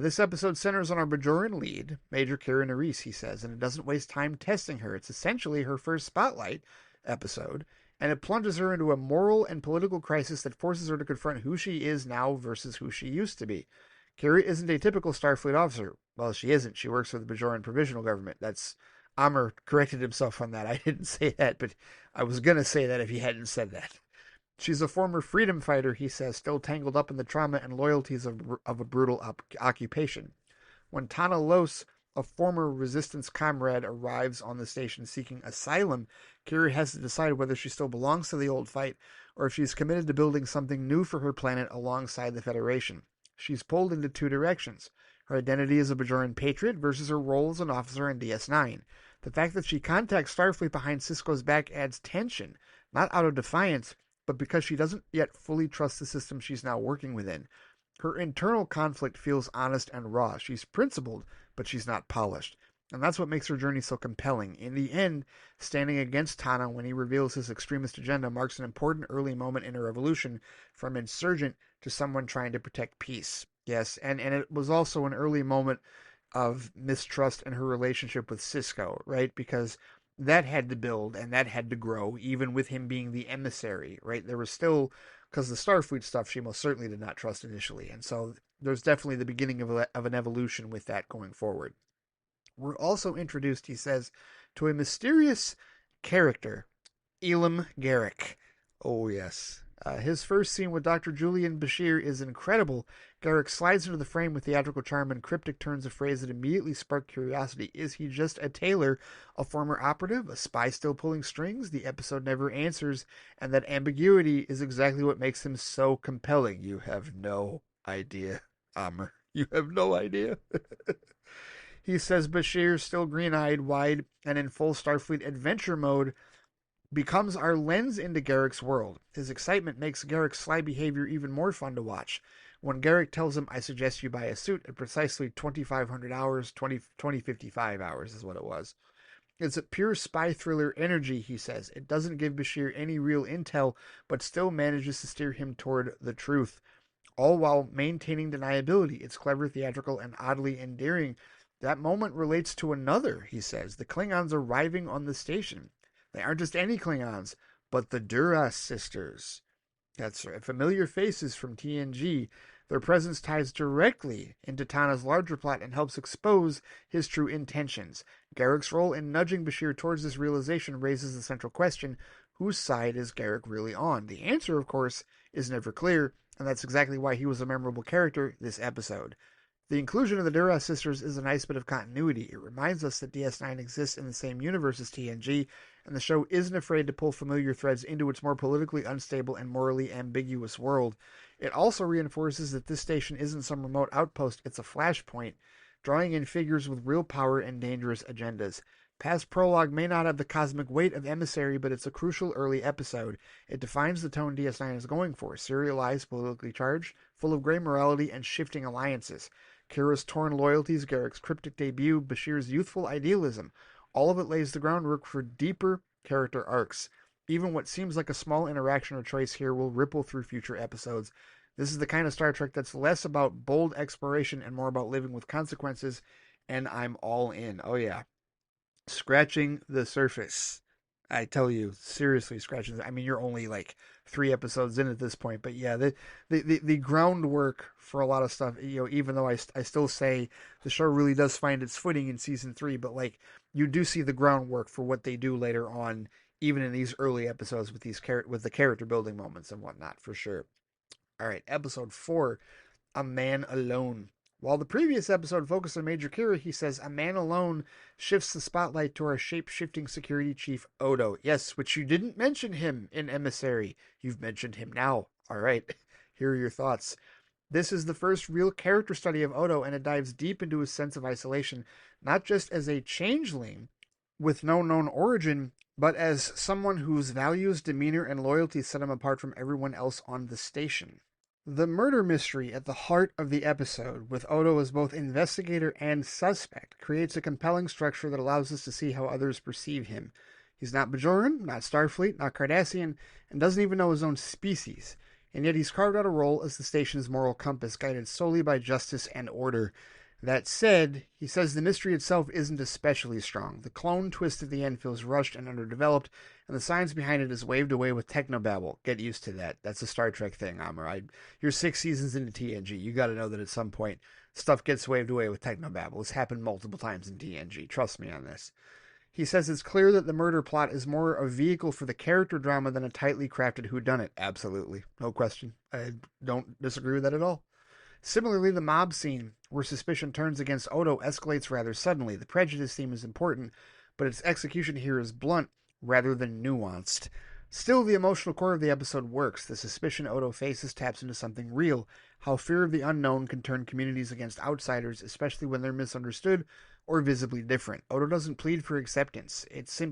This episode centers on our Bajoran lead, Major Kira Nerys, he says, and it doesn't waste time testing her. It's essentially her first spotlight episode, and it plunges her into a moral and political crisis that forces her to confront who she is now versus who she used to be. Kira isn't a typical Starfleet officer. Well, she isn't. She works for the Bajoran Provisional Government. Amr corrected himself on that. I didn't say that, but I was going to say that if he hadn't said that. She's a former freedom fighter, he says, still tangled up in the trauma and loyalties of a brutal occupation. When Tana Los, a former resistance comrade, arrives on the station seeking asylum, Kira has to decide whether she still belongs to the old fight or if she's committed to building something new for her planet alongside the Federation. She's pulled into 2 directions. Her identity as a Bajoran patriot versus her role as an officer in DS9. The fact that she contacts Starfleet behind Sisko's back adds tension, not out of defiance, but because she doesn't yet fully trust the system she's now working within. Her internal conflict feels honest and raw. She's principled, but she's not polished. And that's what makes her journey so compelling. In the end, standing against Tana when he reveals his extremist agenda marks an important early moment in her evolution from insurgent to someone trying to protect peace. Yes, and it was also an early moment of mistrust in her relationship with Sisko, right? Because that had to build and that had to grow, even with him being the emissary, right? There was still, because the Starfleet stuff she most certainly did not trust initially. And so there's definitely the beginning of an evolution with that going forward. We're also introduced, he says, to a mysterious character, Elam Garak. Oh, yes. His first scene with Dr. Julian Bashir is incredible. Garak slides into the frame with theatrical charm and cryptic turns of phrase that immediately spark curiosity. Is he just a tailor, a former operative, a spy still pulling strings? The episode never answers, and that ambiguity is exactly what makes him so compelling. You have no idea, Amr. You have no idea. He says Bashir, still green-eyed, wide, and in full Starfleet adventure mode, becomes our lens into Garrick's world. His excitement makes Garrick's sly behavior even more fun to watch. When Garrick tells him, I suggest you buy a suit at precisely 2,500 hours, 2055 hours is what it was. It's a pure spy thriller energy, he says. It doesn't give Bashir any real intel, but still manages to steer him toward the truth, all while maintaining deniability. It's clever, theatrical, and oddly endearing. That moment relates to another, he says. The Klingons arriving on the station. They aren't just any Klingons, but the Duras sisters. That's right. Familiar faces from TNG. Their presence ties directly into Tana's larger plot and helps expose his true intentions. Garrick's role in nudging Bashir towards this realization raises the central question, whose side is Garrick really on? The answer, of course, is never clear, and that's exactly why he was a memorable character this episode. The inclusion of the Duras sisters is a nice bit of continuity. It reminds us that DS9 exists in the same universe as TNG, and the show isn't afraid to pull familiar threads into its more politically unstable and morally ambiguous world. It also reinforces that this station isn't some remote outpost, it's a flashpoint, drawing in figures with real power and dangerous agendas. Past Prologue may not have the cosmic weight of Emissary, but it's a crucial early episode. It defines the tone DS9 is going for, serialized, politically charged, full of gray morality and shifting alliances. Kira's torn loyalties, Garrick's cryptic debut, Bashir's youthful idealism. All of it lays the groundwork for deeper character arcs. Even what seems like a small interaction or choice here will ripple through future episodes. This is the kind of Star Trek that's less about bold exploration and more about living with consequences, and I'm all in. Oh yeah. Scratching the surface. I tell you, seriously, scratching. I mean, you're only like 3 episodes in at this point, but yeah, the groundwork for a lot of stuff. You know, even though I still say the show really does find its footing in season 3, but like you do see the groundwork for what they do later on, even in these early episodes with with the character building moments and whatnot, for sure. All right, episode 4, A Man Alone. While the previous episode focused on Major Kira, he says A Man Alone shifts the spotlight to our shape-shifting security chief, Odo. Yes, which you didn't mention him in Emissary. You've mentioned him now. All right, here are your thoughts. This is the first real character study of Odo, and it dives deep into his sense of isolation, not just as a changeling with no known origin, but as someone whose values, demeanor, and loyalty set him apart from everyone else on the station. The murder mystery at the heart of the episode, with Odo as both investigator and suspect, creates a compelling structure that allows us to see how others perceive him. He's not Bajoran, not Starfleet, not Cardassian, and doesn't even know his own species. And yet he's carved out a role as the station's moral compass, guided solely by justice and order. That said, he says the mystery itself isn't especially strong. The clone twist at the end feels rushed and underdeveloped, and the science behind it is waved away with technobabble. Get used to that. That's a Star Trek thing, Amar. You're 6 seasons into TNG. You got to know that at some point stuff gets waved away with technobabble. It's happened multiple times in TNG. Trust me on this. He says it's clear that the murder plot is more a vehicle for the character drama than a tightly crafted whodunit. Absolutely. No question. I don't disagree with that at all. Similarly, the mob scene, where suspicion turns against Odo, escalates rather suddenly. The prejudice theme is important, but its execution here is blunt rather than nuanced. Still, the emotional core of the episode works. The suspicion Odo faces taps into something real, how fear of the unknown can turn communities against outsiders, especially when they're misunderstood or visibly different. Odo doesn't plead for acceptance.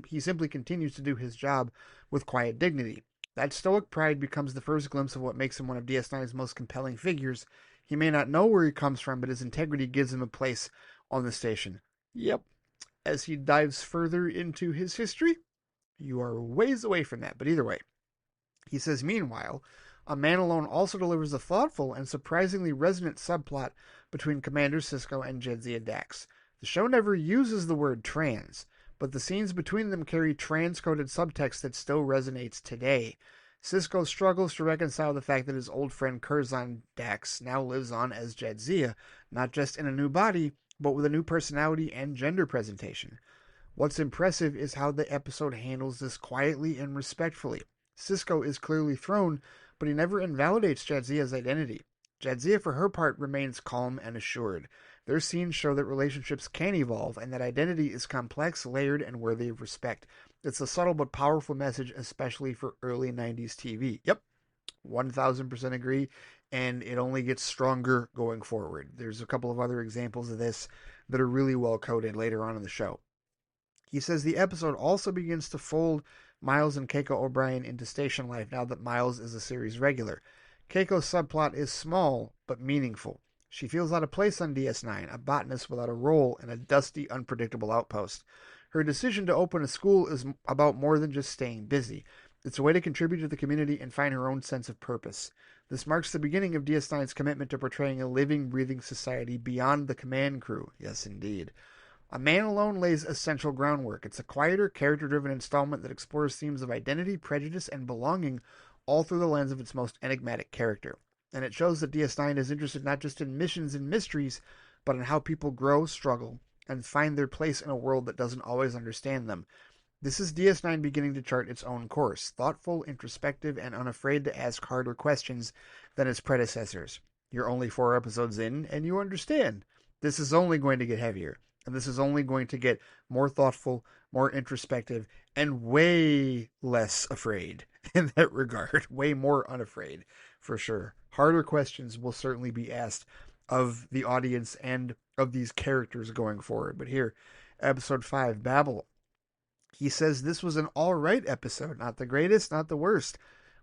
He simply continues to do his job with quiet dignity. That stoic pride becomes the first glimpse of what makes him one of DS9's most compelling figures. He may not know where he comes from, but his integrity gives him a place on the station. Yep. As he dives further into his history, you are ways away from that, but either way. He says, meanwhile, A Man Alone also delivers a thoughtful and surprisingly resonant subplot between Commander Sisko and Jadzia Dax. The show never uses the word trans, but the scenes between them carry trans-coded subtext that still resonates today. Sisko struggles to reconcile the fact that his old friend Curzon Dax now lives on as Jadzia, not just in a new body, but with a new personality and gender presentation. What's impressive is how the episode handles this quietly and respectfully. Sisko is clearly thrown, but he never invalidates Jadzia's identity. Jadzia, for her part, remains calm and assured. Their scenes show that relationships can evolve, and that identity is complex, layered, and worthy of respect. It's a subtle but powerful message, especially for early 90s TV. Yep, 1000% agree, and it only gets stronger going forward. There's a couple of other examples of this that are really well coded later on in the show. He says the episode also begins to fold Miles and Keiko O'Brien into station life now that Miles is a series regular. Keiko's subplot is small, but meaningful. She feels out of place on DS9, a botanist without a role in a dusty, unpredictable outpost. Her decision to open a school is about more than just staying busy. It's a way to contribute to the community and find her own sense of purpose. This marks the beginning of DS9's commitment to portraying a living, breathing society beyond the command crew. Yes, indeed. A Man Alone lays essential groundwork. It's a quieter, character-driven installment that explores themes of identity, prejudice, and belonging all through the lens of its most enigmatic character. And it shows that DS9 is interested not just in missions and mysteries, but in how people grow, struggle, and find their place in a world that doesn't always understand them. This is DS9 beginning to chart its own course, thoughtful, introspective, and unafraid to ask harder questions than its predecessors. You're only 4 episodes in, and you understand. This is only going to get heavier, and this is only going to get more thoughtful, more introspective, and way less afraid in that regard. Way more unafraid, for sure. Harder questions will certainly be asked of the audience and of these characters going forward. But here, episode 5, Babel. He says this was an alright episode, not the greatest, not the worst.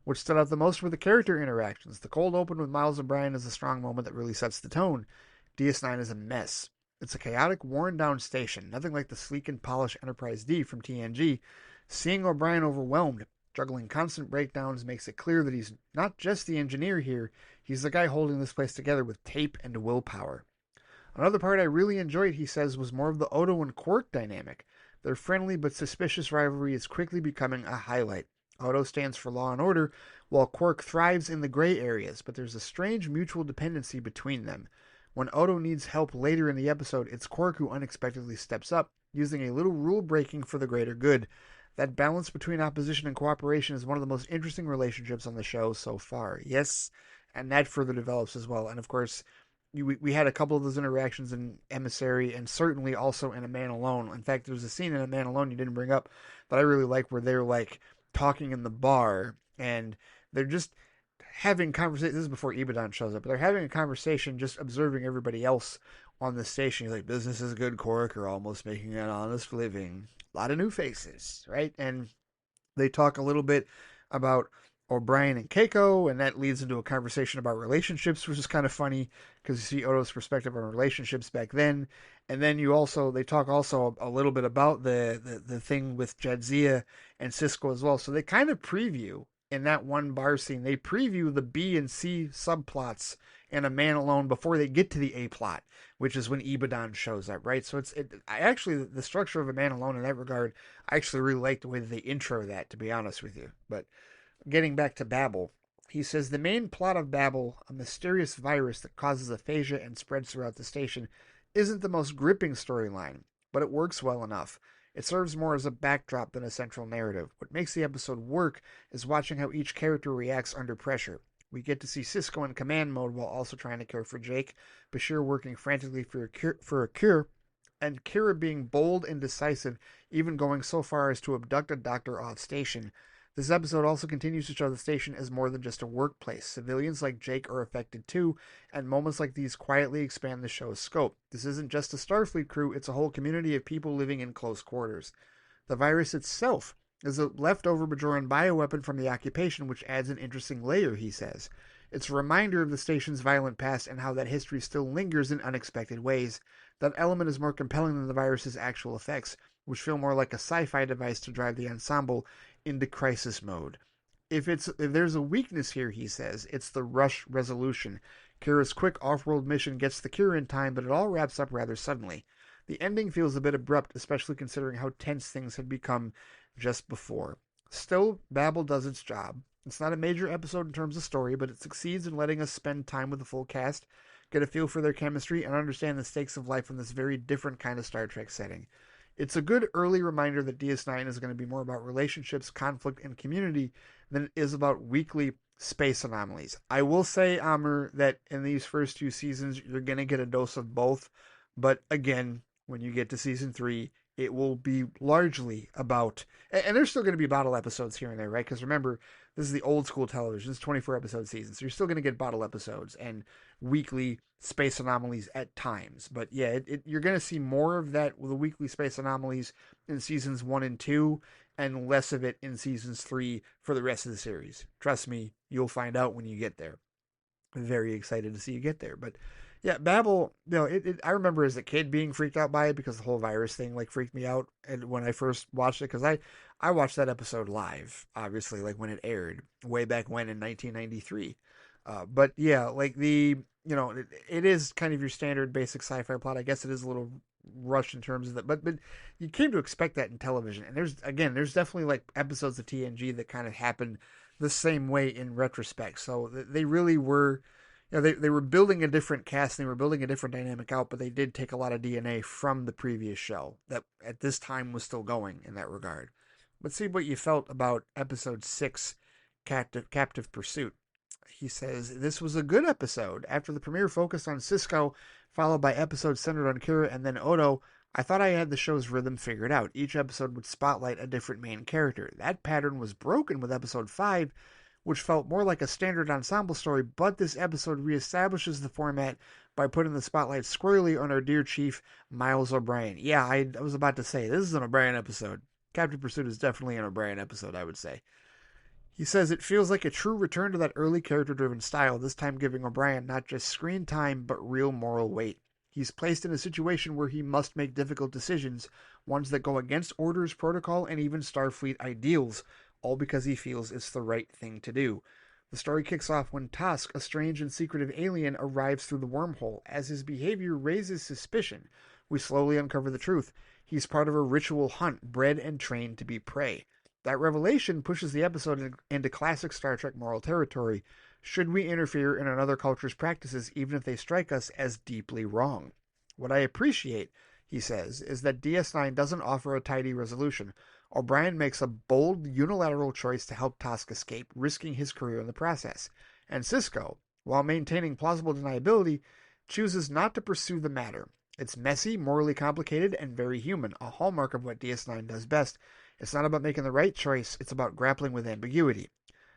What stood out the most were the character interactions. The cold open with Miles O'Brien is a strong moment that really sets the tone. DS9 is a mess. It's a chaotic, worn-down station, nothing like the sleek and polished Enterprise D from TNG. Seeing O'Brien overwhelmed, juggling constant breakdowns, makes it clear that he's not just the engineer here, he's the guy holding this place together with tape and willpower. Another part I really enjoyed, he says, was more of the Odo and Quark dynamic. Their friendly but suspicious rivalry is quickly becoming a highlight. Odo stands for law and order, while Quark thrives in the gray areas, but there's a strange mutual dependency between them. When Odo needs help later in the episode, it's Quark who unexpectedly steps up, using a little rule-breaking for the greater good. That balance between opposition and cooperation is one of the most interesting relationships on the show so far. Yes, and that further develops as well. And of course, we had a couple of those interactions in Emissary and certainly also in A Man Alone. In fact, there was a scene in A Man Alone you didn't bring up that I really like where they're like talking in the bar and they're just having conversation. This is before Ibadan shows up, but they're having a conversation just observing everybody else on the station. You're like, business is good, Cork, or almost making an honest living. A lot of new faces, right? And they talk a little bit about O'Brien and Keiko, and that leads into a conversation about relationships, which is kind of funny because you see Odo's perspective on relationships back then. And then they talk also a little bit about the thing with Jadzia and Cisco as well. So they kind of preview in that one bar scene, they preview the B and C subplots in A Man Alone before they get to the A plot, which is when Ibadan shows up, right? So I actually, the structure of A Man Alone in that regard, I actually really like the way that they intro that, to be honest with you. But getting back to Babel, he says the main plot of Babel, a mysterious virus that causes aphasia and spreads throughout the station, isn't the most gripping storyline, but it works well enough. It serves more as a backdrop than a central narrative. What makes the episode work is watching how each character reacts under pressure. We get to see Cisco in command mode while also trying to care for Jake, Bashir working frantically for a cure, and Kira being bold and decisive, even going so far as to abduct a doctor off station. This episode also continues to show the station as more than just a workplace. Civilians like Jake are affected too, and moments like these quietly expand the show's scope. This isn't just a Starfleet crew, it's a whole community of people living in close quarters. The virus itself is a leftover Bajoran bioweapon from the occupation, which adds an interesting layer, he says. It's a reminder of the station's violent past and how that history still lingers in unexpected ways. That element is more compelling than the virus's actual effects, which feel more like a sci-fi device to drive the ensemble into crisis mode. If there's a weakness here, he says, it's the rush resolution. Kira's quick off-world mission gets the cure in time, but it all wraps up rather suddenly. The ending feels a bit abrupt, especially considering how tense things had become just before. Still, Babel does its job. It's not a major episode in terms of story, but it succeeds in letting us spend time with the full cast, get a feel for their chemistry, and understand the stakes of life in this very different kind of Star Trek setting. It's a good early reminder that DS9 is going to be more about relationships, conflict, and community than it is about weekly space anomalies. I will say, Amr, that in these first 2 seasons, you're going to get a dose of both. But again, when you get to season 3, it will be largely about, and there's still going to be bottle episodes here and there, right? Because remember, this is the old school television. It's 24 episode season. So you're still going to get bottle episodes and weekly space anomalies at times. But yeah, you're going to see more of that with the weekly space anomalies in seasons 1 and 2. and less of it in seasons 3 for the rest of the series. Trust me, you'll find out when you get there. I'm very excited to see you get there. But yeah, Babel, I remember as a kid being freaked out by it because the whole virus thing like freaked me out. And when I first watched it, because I watched that episode live, obviously, like when it aired way back when in 1993. But yeah, like it is kind of your standard basic sci-fi plot. I guess it is a little rushed in terms of that, but you came to expect that in television. And there's definitely like episodes of TNG that kind of happen the same way in retrospect. So they really were, they were building a different cast, and they were building a different dynamic out, but they did take a lot of DNA from the previous show that at this time was still going in that regard. Let's see what you felt about episode 6, Captive Pursuit. He says, this was a good episode. After the premiere focused on Cisco, followed by episodes centered on Kira and then Odo, I thought I had the show's rhythm figured out. Each episode would spotlight a different main character. That pattern was broken with episode 5, which felt more like a standard ensemble story, but this episode reestablishes the format by putting the spotlight squarely on our dear chief, Miles O'Brien. Yeah, I was about to say, this is an O'Brien episode. Captain Pursuit is definitely an O'Brien episode, I would say. He says it feels like a true return to that early character-driven style, this time giving O'Brien not just screen time, but real moral weight. He's placed in a situation where he must make difficult decisions, ones that go against orders, protocol, and even Starfleet ideals, all because he feels it's the right thing to do. The story kicks off when Tosk, a strange and secretive alien, arrives through the wormhole. As his behavior raises suspicion, we slowly uncover the truth. He's part of a ritual hunt, bred and trained to be prey. That revelation pushes the episode into classic Star Trek moral territory. Should we interfere in another culture's practices even if they strike us as deeply wrong? What I appreciate, he says, is that DS9 doesn't offer a tidy resolution. O'Brien makes a bold, unilateral choice to help Tosk escape, risking his career in the process. And Cisco, while maintaining plausible deniability, chooses not to pursue the matter. It's messy, morally complicated, and very human, a hallmark of what DS9 does best. It's not about making the right choice, it's about grappling with ambiguity.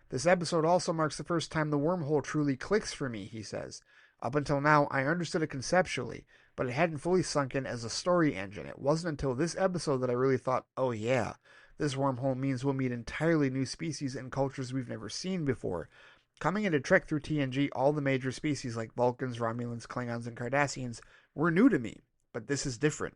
This episode also marks the first time the wormhole truly clicks for me, he says. Up until now, I understood it conceptually, but it hadn't fully sunk in as a story engine. It wasn't until this episode that I really thought, oh yeah, this wormhole means we'll meet entirely new species and cultures we've never seen before. Coming into Trek through TNG, all the major species like Vulcans, Romulans, Klingons, and Cardassians were new to me, but this is different.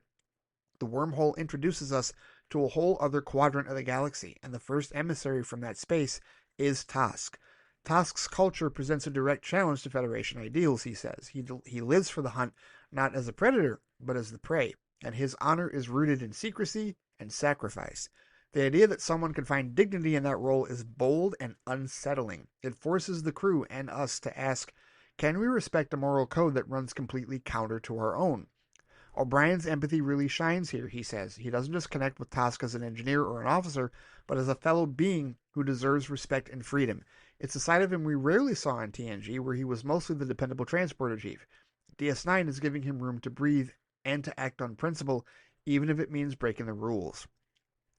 The wormhole introduces us to a whole other quadrant of the galaxy, and the first emissary from that space is Tosk. Tosk's culture presents a direct challenge to Federation ideals, he says. He lives for the hunt, not as a predator, but as the prey, and his honor is rooted in secrecy and sacrifice. The idea that someone can find dignity in that role is bold and unsettling. It forces the crew and us to ask, can we respect a moral code that runs completely counter to our own? O'Brien's empathy really shines here, he says. He doesn't just connect with Tosk as an engineer or an officer, but as a fellow being who deserves respect and freedom. It's a side of him we rarely saw in TNG, where he was mostly the dependable transporter chief. DS9 is giving him room to breathe and to act on principle, even if it means breaking the rules.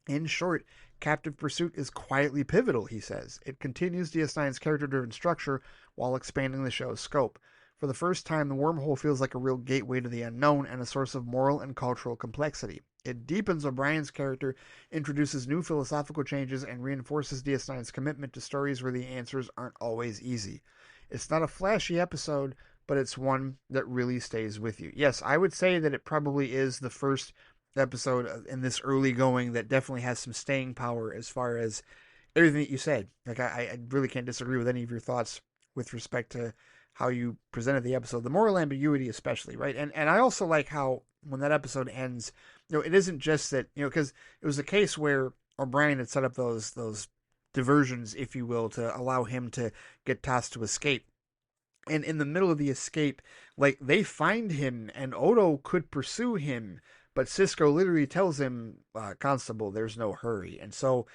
In short, Captive Pursuit is quietly pivotal, he says. It continues DS9's character-driven structure while expanding the show's scope. For the first time, the wormhole feels like a real gateway to the unknown and a source of moral and cultural complexity. It deepens O'Brien's character, introduces new philosophical changes, and reinforces DS9's commitment to stories where the answers aren't always easy. It's not a flashy episode, but it's one that really stays with you. Yes, I would say that it probably is the first episode in this early going that definitely has some staying power as far as everything that you said. Like, I really can't disagree with any of your thoughts with respect to how you presented the episode, the moral ambiguity especially, right? And I also like how when that episode ends, it isn't just that, because it was a case where O'Brien had set up those diversions, if you will, to allow him to get Tosk to escape. And in the middle of the escape, like, they find him, and Odo could pursue him, but Cisco literally tells him, Constable, there's no hurry. And so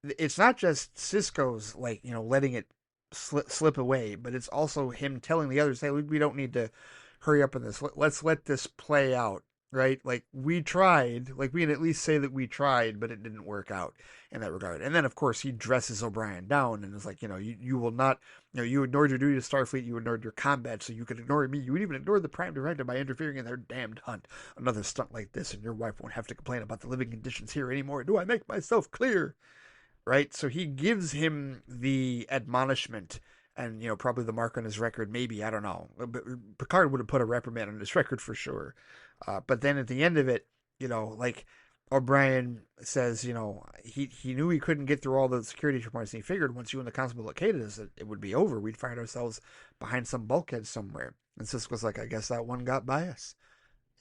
it's not just Cisco's, letting it slip away, but it's also him telling the others, hey, we don't need to hurry up in this. Let's let this play out. right? Like, we tried, like, we can at least say that we tried, but it didn't work out in that regard. And then, of course, he dresses O'Brien down and is like, you will not, you ignored your duty to Starfleet, you ignored your combat, so you could ignore me. You would even ignore the Prime Directive by interfering in their damned hunt. Another stunt like this, and your wife won't have to complain about the living conditions here anymore. Do I make myself clear? Right? So he gives him the admonishment and, probably the mark on his record, maybe, I don't know. But Picard would have put a reprimand on his record for sure. But then at the end of it, like O'Brien says, he knew he couldn't get through all the security checkpoints, and he figured once you and the constable located us, it would be over. We'd find ourselves behind some bulkhead somewhere. And Sisko's like, I guess that one got by us.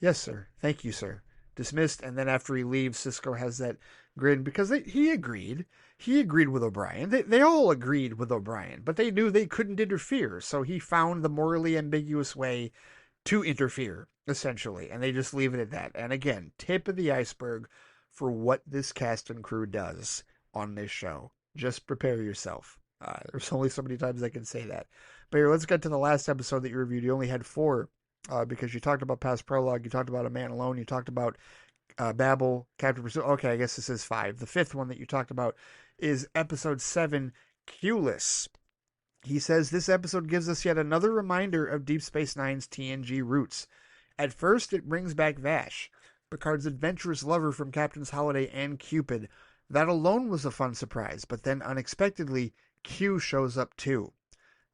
Yes, sir. Thank you, sir. Dismissed. And then after he leaves, Sisko has that grin because he agreed. He agreed with O'Brien. They all agreed with O'Brien, but they knew they couldn't interfere. So he found the morally ambiguous way to interfere, essentially. And they just leave it at that. And again, tip of the iceberg for what this cast and crew does on this show. Just prepare yourself. There's only so many times I can say that. But here, let's get to the last episode that you reviewed. You only had 4. Because you talked about Past Prologue, you talked about A Man Alone, you talked about Babel, Captain Pursuit. Okay, I guess this is 5. The 5th one that you talked about is episode 7, Q-less. He says this episode gives us yet another reminder of Deep Space Nine's TNG roots. At first, it brings back Vash, Picard's adventurous lover from Captain's Holiday and Cupid. That alone was a fun surprise, but then unexpectedly, Q shows up too.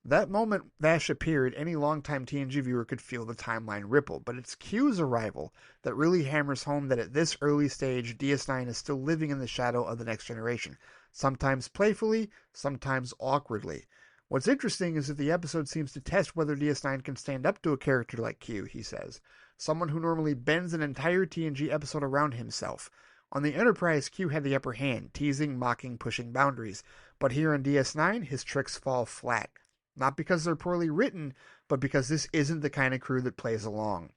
That moment Vash appeared, any longtime TNG viewer could feel the timeline ripple, but it's Q's arrival that really hammers home that at this early stage, DS9 is still living in the shadow of the Next Generation, sometimes playfully, sometimes awkwardly. What's interesting is that the episode seems to test whether DS9 can stand up to a character like Q, he says, someone who normally bends an entire TNG episode around himself. On the Enterprise, Q had the upper hand, teasing, mocking, pushing boundaries, but here on DS9, his tricks fall flat. Not because they're poorly written, but because this isn't the kind of crew that plays along.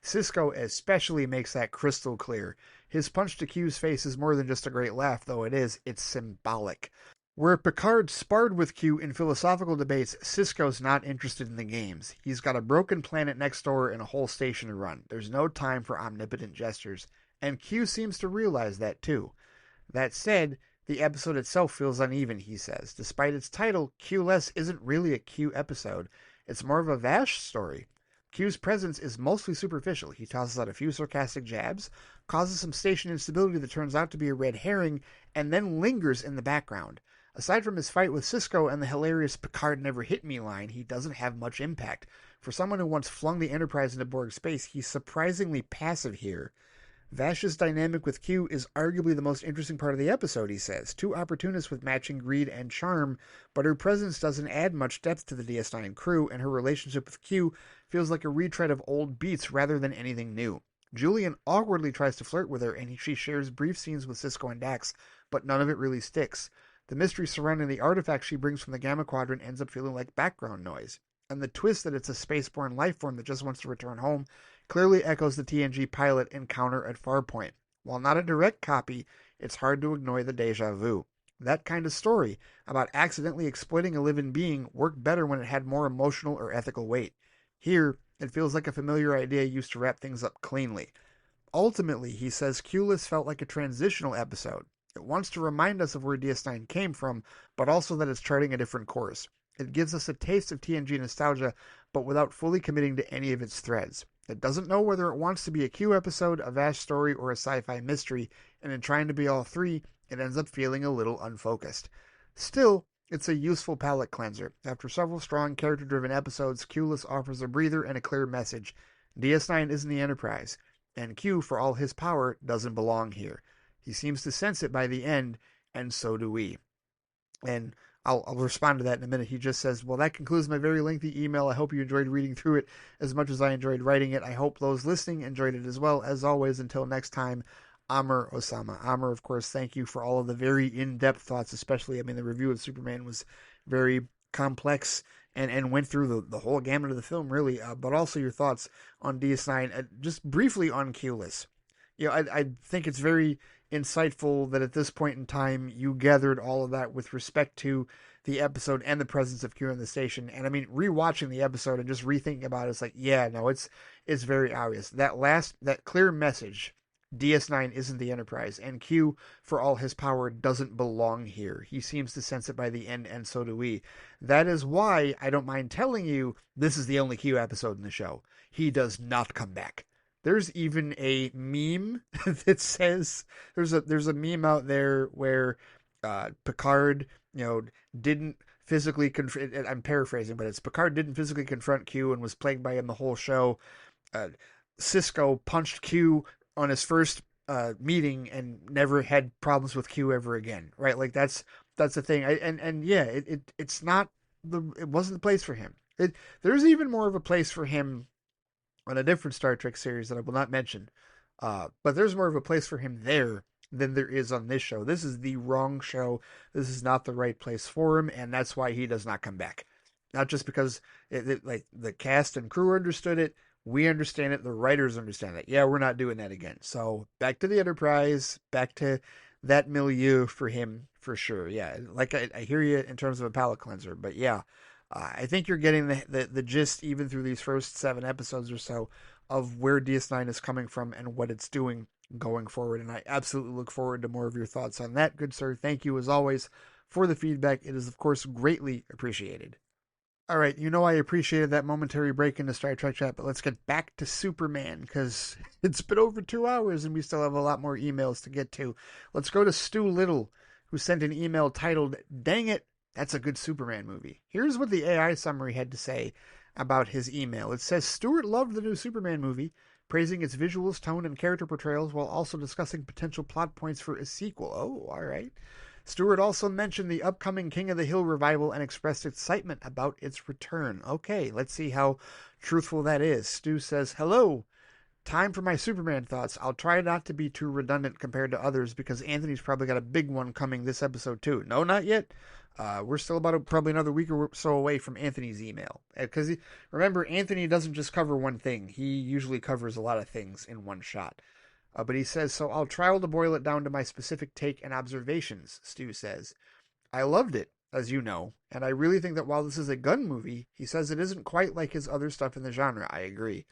Sisko especially makes that crystal clear. His punch to Q's face is more than just a great laugh, though it's symbolic. Where Picard sparred with Q in philosophical debates, Sisko's not interested in the games. He's got a broken planet next door and a whole station to run. There's no time for omnipotent gestures, and Q seems to realize that too. That said, the episode itself feels uneven, he says. Despite its title, Q-less isn't really a Q episode. It's more of a Vash story. Q's presence is mostly superficial. He tosses out a few sarcastic jabs, causes some station instability that turns out to be a red herring, and then lingers in the background. Aside from his fight with Sisko and the hilarious Picard never hit me line, he doesn't have much impact. For someone who once flung the Enterprise into Borg space, he's surprisingly passive here. Vash's dynamic with Q is arguably the most interesting part of the episode, he says. 2 opportunists with matching greed and charm, but her presence doesn't add much depth to the DS9 crew, and her relationship with Q feels like a retread of old beats rather than anything new. Julian awkwardly tries to flirt with her, and she shares brief scenes with Sisko and Dax, but none of it really sticks. The mystery surrounding the artifact she brings from the Gamma Quadrant ends up feeling like background noise. And the twist that it's a spaceborne lifeform that just wants to return home clearly echoes the TNG pilot encounter at Farpoint. While not a direct copy, it's hard to ignore the deja vu. That kind of story, about accidentally exploiting a living being, worked better when it had more emotional or ethical weight. Here, it feels like a familiar idea used to wrap things up cleanly. Ultimately, he says Q-less felt like a transitional episode. It wants to remind us of where DS9 came from, but also that it's charting a different course. It gives us a taste of TNG nostalgia, but without fully committing to any of its threads. It doesn't know whether it wants to be a Q episode, a Vash story, or a sci-fi mystery, and in trying to be all 3, it ends up feeling a little unfocused. Still, it's a useful palate cleanser. After several strong character-driven episodes, Q-less offers a breather and a clear message. DS9 isn't the Enterprise, and Q, for all his power, doesn't belong here. He seems to sense it by the end, and so do we. And I'll respond to that in a minute. He just says, well, that concludes my very lengthy email. I hope you enjoyed reading through it as much as I enjoyed writing it. I hope those listening enjoyed it as well. As always, until next time, Amr Osama. Amr, of course, thank you for all of the very in-depth thoughts, especially, the review of Superman was very complex and went through the whole gamut of the film, really, but also your thoughts on DS9. Just briefly on Q-less. I think it's very insightful that at this point in time you gathered all of that with respect to the episode and the presence of Q in the station. And I mean, rewatching the episode and just rethinking about it, it's like, yeah, no, it's very obvious. That clear message, DS9 isn't the Enterprise, and Q, for all his power, doesn't belong here. He seems to sense it by the end, and so do we. That is why I don't mind telling you this is the only Q episode in the show. He does not come back. There's even a meme that says there's a meme out there where Picard, didn't physically confront. I'm paraphrasing, but it's Picard didn't physically confront Q and was plagued by him the whole show. Uh, Cisco punched Q on his first meeting and never had problems with Q ever again. Right? Like that's the thing. And yeah, it's not it wasn't the place for him. There's even more of a place for him on a different Star Trek series that I will not mention. But there's more of a place for him there than there is on this show. This is the wrong show. This is not the right place for him, and that's why he does not come back. Not just because like the cast and crew understood it, we understand it, the writers understand it. Yeah, we're not doing that again. So back to the Enterprise, back to that milieu for him for sure. Yeah, like I hear you in terms of a palate cleanser, but yeah. I think you're getting the gist even through these first 7 episodes or so of where DS9 is coming from and what it's doing going forward. And I absolutely look forward to more of your thoughts on that, good sir. Thank you as always for the feedback. It is, of course, greatly appreciated. All right, I appreciated that momentary break into Star Trek chat, but let's get back to Superman because it's been over 2 hours and we still have a lot more emails to get to. Let's go to Stu Little, who sent an email titled, "Dang it, that's a good Superman movie." Here's what the AI summary had to say about his email. It says, Stewart loved the new Superman movie, praising its visuals, tone, and character portrayals while also discussing potential plot points for a sequel. Oh, all right. Stewart also mentioned the upcoming King of the Hill revival and expressed excitement about its return. Okay, let's see how truthful that is. Stu says, "Hello. Time for my Superman thoughts. I'll try not to be too redundant compared to others because Anthony's probably got a big one coming this episode too." No, not yet. We're still about probably another week or so away from Anthony's email. Because remember, Anthony doesn't just cover one thing. He usually covers a lot of things in one shot. But he says, "So I'll try to boil it down to my specific take and observations," Stu says. "I loved it, as you know, and I really think that while this is a gun movie, he says it isn't quite like his other stuff in the genre." I agree.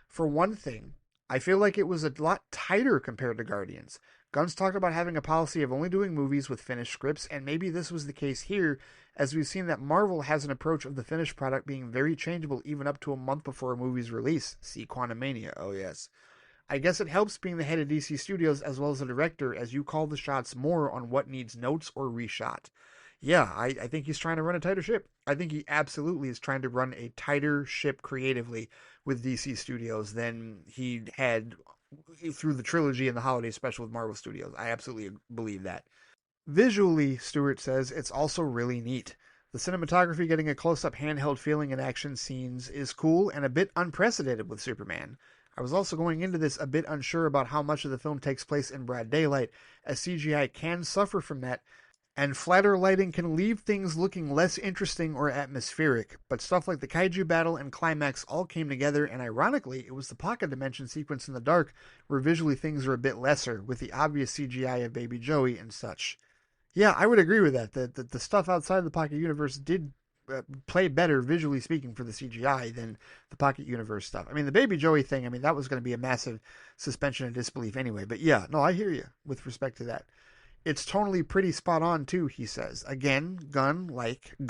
"For one thing, I feel like it was a lot tighter compared to Guardians. Gunn's talked about having a policy of only doing movies with finished scripts, and maybe this was the case here, as we've seen that Marvel has an approach of the finished product being very changeable even up to a month before a movie's release. See Quantumania, oh yes. I guess it helps being the head of DC Studios as well as the director, as you call the shots more on what needs notes or reshot." Yeah, I think he's trying to run a tighter ship. I think he absolutely is trying to run a tighter ship creatively with DC Studios than he had through the trilogy and the holiday special with Marvel Studios. I absolutely believe that. Visually, Stewart says, it's also really neat. The cinematography getting a close-up handheld feeling in action scenes is cool and a bit unprecedented with Superman. I was also going into this a bit unsure about how much of the film takes place in broad daylight, as CGI can suffer from that, and flatter lighting can leave things looking less interesting or atmospheric, but stuff like the kaiju battle and climax all came together, and ironically, it was the pocket dimension sequence in the dark where visually things are a bit lesser, with the obvious CGI of Baby Joey and such. Yeah, I would agree with that. The stuff outside the pocket universe did play better, visually speaking, for the CGI than the pocket universe stuff. I mean, the Baby Joey thing, that was going to be a massive suspension of disbelief anyway. But yeah, no, I hear you with respect to that. It's tonally pretty spot on too, he says. Again, gun-like, in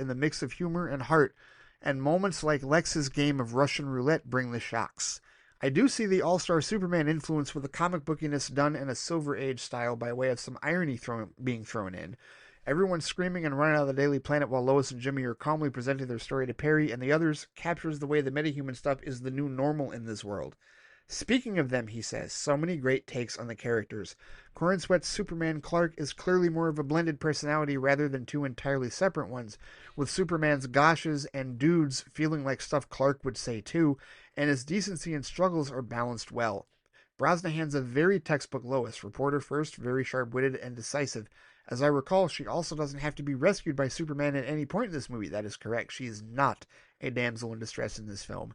the mix of humor and heart, and moments like Lex's game of Russian roulette bring the shocks. I do see the All-Star Superman influence with the comic bookiness done in a Silver Age style by way of some irony being thrown in. Everyone screaming and running out of the Daily Planet while Lois and Jimmy are calmly presenting their story to Perry and the others captures the way the metahuman stuff is the new normal in this world. Speaking of them, he says, so many great takes on the characters. Corin Sweat's Superman Clark is clearly more of a blended personality rather than two entirely separate ones, with Superman's goshes and dudes feeling like stuff Clark would say too, and his decency and struggles are balanced well. Brosnahan's a very textbook Lois, reporter first, very sharp-witted and decisive. As I recall, she also doesn't have to be rescued by Superman at any point in this movie. That is correct. She is not a damsel in distress in this film.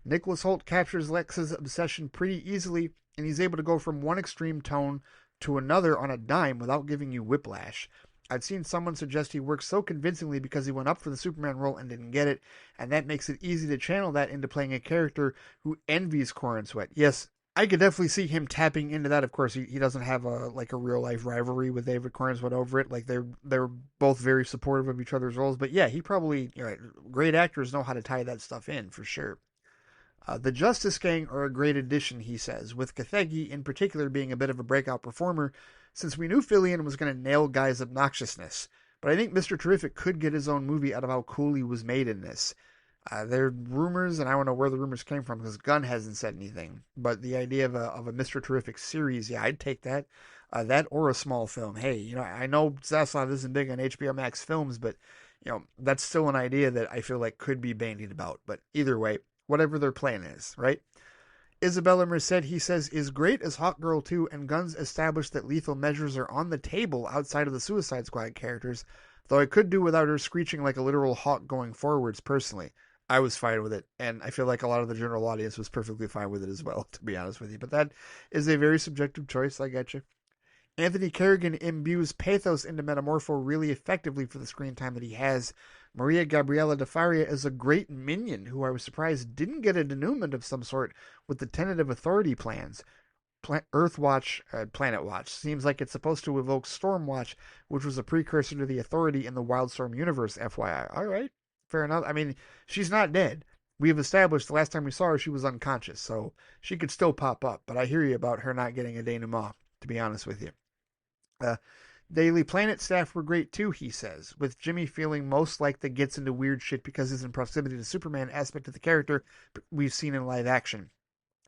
Nicholas Hoult captures Lex's obsession pretty easily, and he's able to go from one extreme tone to another on a dime without giving you whiplash. I'd seen someone suggest he works so convincingly because he went up for the Superman role and didn't get it, and that makes it easy to channel that into playing a character who envies Corin Sweat. Yes, I could definitely see him tapping into that. Of course, he doesn't have a real life rivalry with David Corn Sweat over it. Like they're both very supportive of each other's roles. But yeah, he probably great actors know how to tie that stuff in for sure. The Justice Gang are a great addition, he says, with Cathegi in particular being a bit of a breakout performer, since we knew Fillion was going to nail Guy's obnoxiousness. But I think Mr. Terrific could get his own movie out of how cool he was made in this. There are rumors, and I don't know where the rumors came from because Gunn hasn't said anything. But the idea of a Mr. Terrific series, yeah, I'd take that. That or a small film. Hey, I know Zaslav isn't big on HBO Max films, but that's still an idea that I feel like could be bandied about. But either way, whatever their plan is, right? Isabella Merced, he says, is great as Hawk Girl 2, and Gunn's established that lethal measures are on the table outside of the Suicide Squad characters, though I could do without her screeching like a literal hawk going forwards personally. I was fine with it, and I feel like a lot of the general audience was perfectly fine with it as well, to be honest with you. But that is a very subjective choice, I get you. Anthony Kerrigan imbues pathos into Metamorpho really effectively for the screen time that he has. Maria Gabriela de Faria is a great minion who I was surprised didn't get a denouement of some sort with the tentative authority plans. Earthwatch, Planet Watch, seems like it's supposed to evoke Stormwatch, which was a precursor to the Authority in the Wildstorm universe, FYI. All right, fair enough. I mean, she's not dead. We have established the last time we saw her, she was unconscious, so she could still pop up. But I hear you about her not getting a denouement, to be honest with you. Daily Planet staff were great too, he says, with Jimmy feeling most like the gets into weird shit because he's in proximity to Superman aspect of the character we've seen in live action.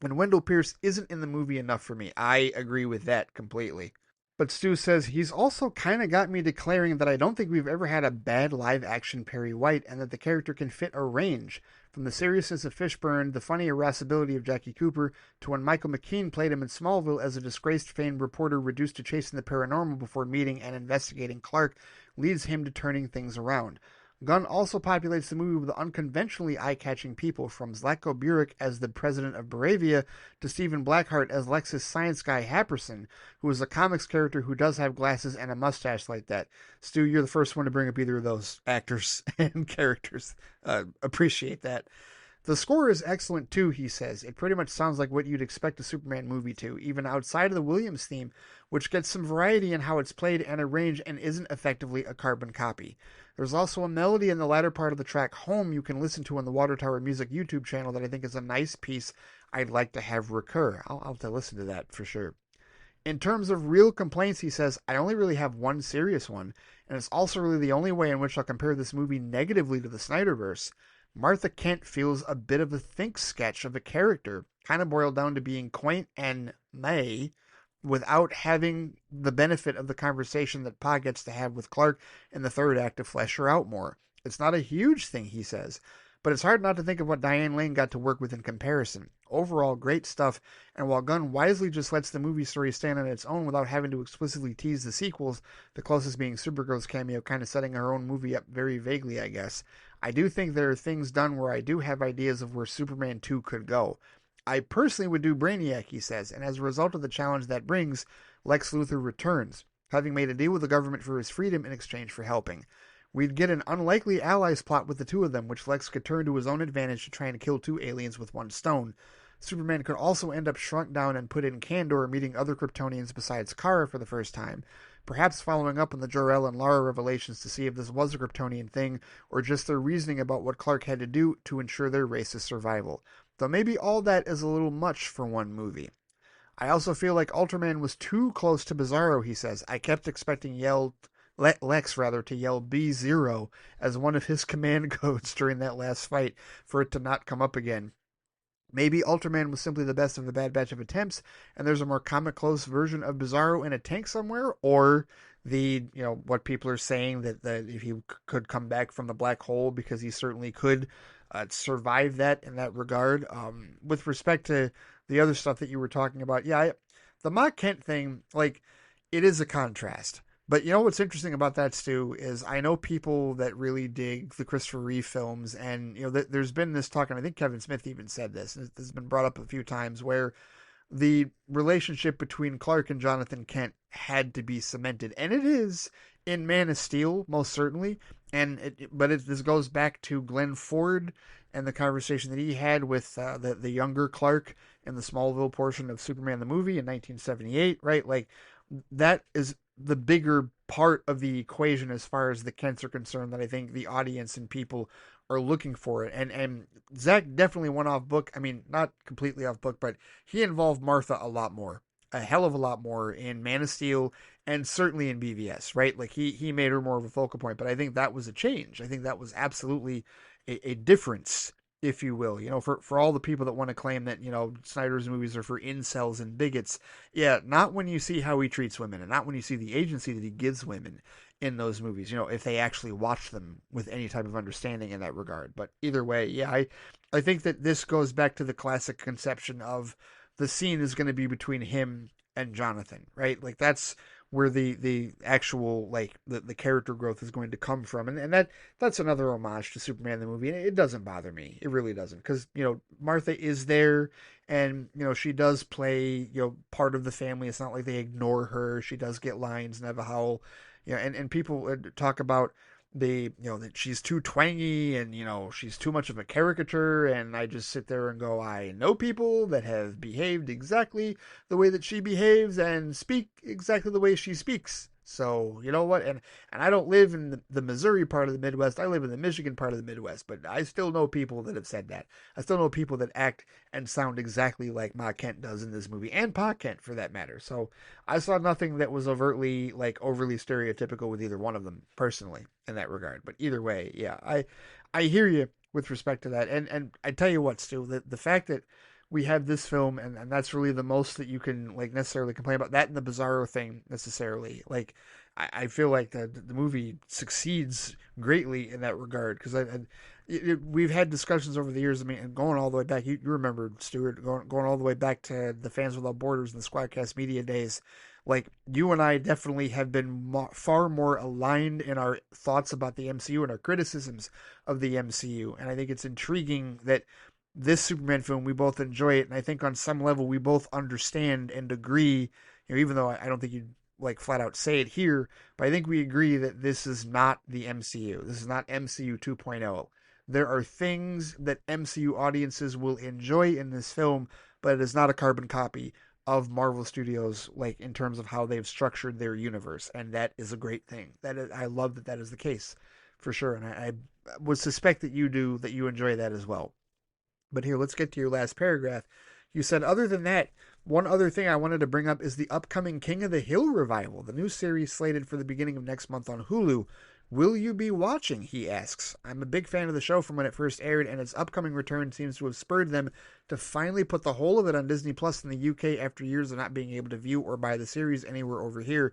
And Wendell Pierce isn't in the movie enough for me. I agree with that completely. But Stu says he's also kind of got me declaring that I don't think we've ever had a bad live action Perry White and that the character can fit a range. From the seriousness of Fishburne, the funny irascibility of Jackie Cooper, to when Michael McKean played him in Smallville as a disgraced famed reporter reduced to chasing the paranormal before meeting and investigating Clark, leads him to turning things around. Gunn also populates the movie with unconventionally eye-catching people, from Zlatko Burek as the president of Baravia to Stephen Blackheart as Lexus Science Guy Happerson, who is a comics character who does have glasses and a mustache like that. Stu, you're the first one to bring up either of those actors and characters. Appreciate that. The score is excellent too, he says. It pretty much sounds like what you'd expect a Superman movie to, even outside of the Williams theme, which gets some variety in how it's played and arranged and isn't effectively a carbon copy. There's also a melody in the latter part of the track Home you can listen to on the Water Tower Music YouTube channel that I think is a nice piece I'd like to have recur. I'll have to listen to that for sure. In terms of real complaints, he says, I only really have one serious one, and it's also really the only way in which I'll compare this movie negatively to the Snyderverse. Martha Kent feels a bit of a think sketch of a character, kind of boiled down to being quaint and May, without having the benefit of the conversation that Pa gets to have with Clark in the third act to flesh her out more. It's not a huge thing, he says, but it's hard not to think of what Diane Lane got to work with in comparison. Overall, great stuff, and while Gunn wisely just lets the movie story stand on its own without having to explicitly tease the sequels, the closest being Supergirl's cameo kind of setting her own movie up very vaguely, I guess, I do think there are things done where I do have ideas of where Superman 2 could go. I personally would do Brainiac, he says, and as a result of the challenge that brings, Lex Luthor returns, having made a deal with the government for his freedom in exchange for helping. We'd get an unlikely allies plot with the two of them, which Lex could turn to his own advantage to try and kill two aliens with one stone. Superman could also end up shrunk down and put in Kandor, meeting other Kryptonians besides Kara for the first time, perhaps following up on the Jor-El and Lara revelations to see if this was a Kryptonian thing, or just their reasoning about what Clark had to do to ensure their race's survival. Though maybe all that is a little much for one movie. I also feel like Ultraman was too close to Bizarro, he says. I kept expecting Lex to yell B-Zero as one of his command codes during that last fight for it to not come up again. Maybe Ultraman was simply the best of a bad batch of attempts, and there's a more comic-close version of Bizarro in a tank somewhere, or what people are saying that if he could come back from the black hole, because he certainly could survive that in that regard. With respect to the other stuff that you were talking about, the Ma Kent thing, it is a contrast. But you know what's interesting about that, Stu, is I know people that really dig the Christopher Reeve films, and there's been this talk, and I think Kevin Smith even said this, and this has been brought up a few times, where the relationship between Clark and Jonathan Kent had to be cemented, and it is in Man of Steel, most certainly. This goes back to Glenn Ford and the conversation that he had with the younger Clark in the Smallville portion of Superman the movie in 1978, right? Like that is the bigger part of the equation as far as the Kents are concerned that I think the audience and people are looking for it. And Zach definitely went off book. I mean, not completely off book, but he involved Martha a lot more, a hell of a lot more in Man of Steel and certainly in BVS, right? Like he made her more of a focal point, but I think that was a change. I think that was absolutely a difference, if you will. For all the people that want to claim that Snyder's movies are for incels and bigots, yeah, not when you see how he treats women, and not when you see the agency that he gives women in those movies. If they actually watch them with any type of understanding in that regard. But either way, yeah, I think that this goes back to the classic conception of the scene is going to be between him and Jonathan, right? Like that's where the actual like the character growth is going to come from, and that's another homage to Superman the movie, and it doesn't bother me. It really doesn't, because Martha is there, and she does play part of the family. It's not like they ignore her. She does get lines, Neva Howell, and people talk about the that she's too twangy and she's too much of a caricature, and I just sit there and go, I know people that have behaved exactly the way that she behaves and speak exactly the way she speaks. So you know what, and I don't live in the Missouri part of the Midwest. I live in the Michigan part of the Midwest, but I still know people that have said that. I still know people that act and sound exactly like Ma Kent does in this movie, and Pa Kent for that matter. So I saw nothing that was overtly like overly stereotypical with either one of them personally in that regard. But either way, yeah, I hear you with respect to that, and I tell you what, Stu, the fact that we have this film, and that's really the most that you can like necessarily complain about that and the Bizarro thing necessarily. Like I feel like the movie succeeds greatly in that regard, because we've had discussions over the years. I mean, and going all the way back, you remember, Stuart, going all the way back to the Fans Without Borders and the Squadcast Media days. Like you and I definitely have been far more aligned in our thoughts about the MCU and our criticisms of the MCU, and I think it's intriguing that this Superman film, we both enjoy it, and I think on some level we both understand and agree, even though I don't think you'd like flat out say it here, but I think we agree that this is not the MCU. This is not MCU 2.0. There are things that MCU audiences will enjoy in this film, but it is not a carbon copy of Marvel Studios, like in terms of how they've structured their universe, and that is a great thing. I love that is the case, for sure, and I would suspect that you enjoy that as well. But here, let's get to your last paragraph. You said, other than that, one other thing I wanted to bring up is the upcoming King of the Hill revival, the new series slated for the beginning of next month on Hulu. Will you be watching? He asks. I'm a big fan of the show from when it first aired, and its upcoming return seems to have spurred them to finally put the whole of it on Disney Plus in the UK after years of not being able to view or buy the series anywhere over here.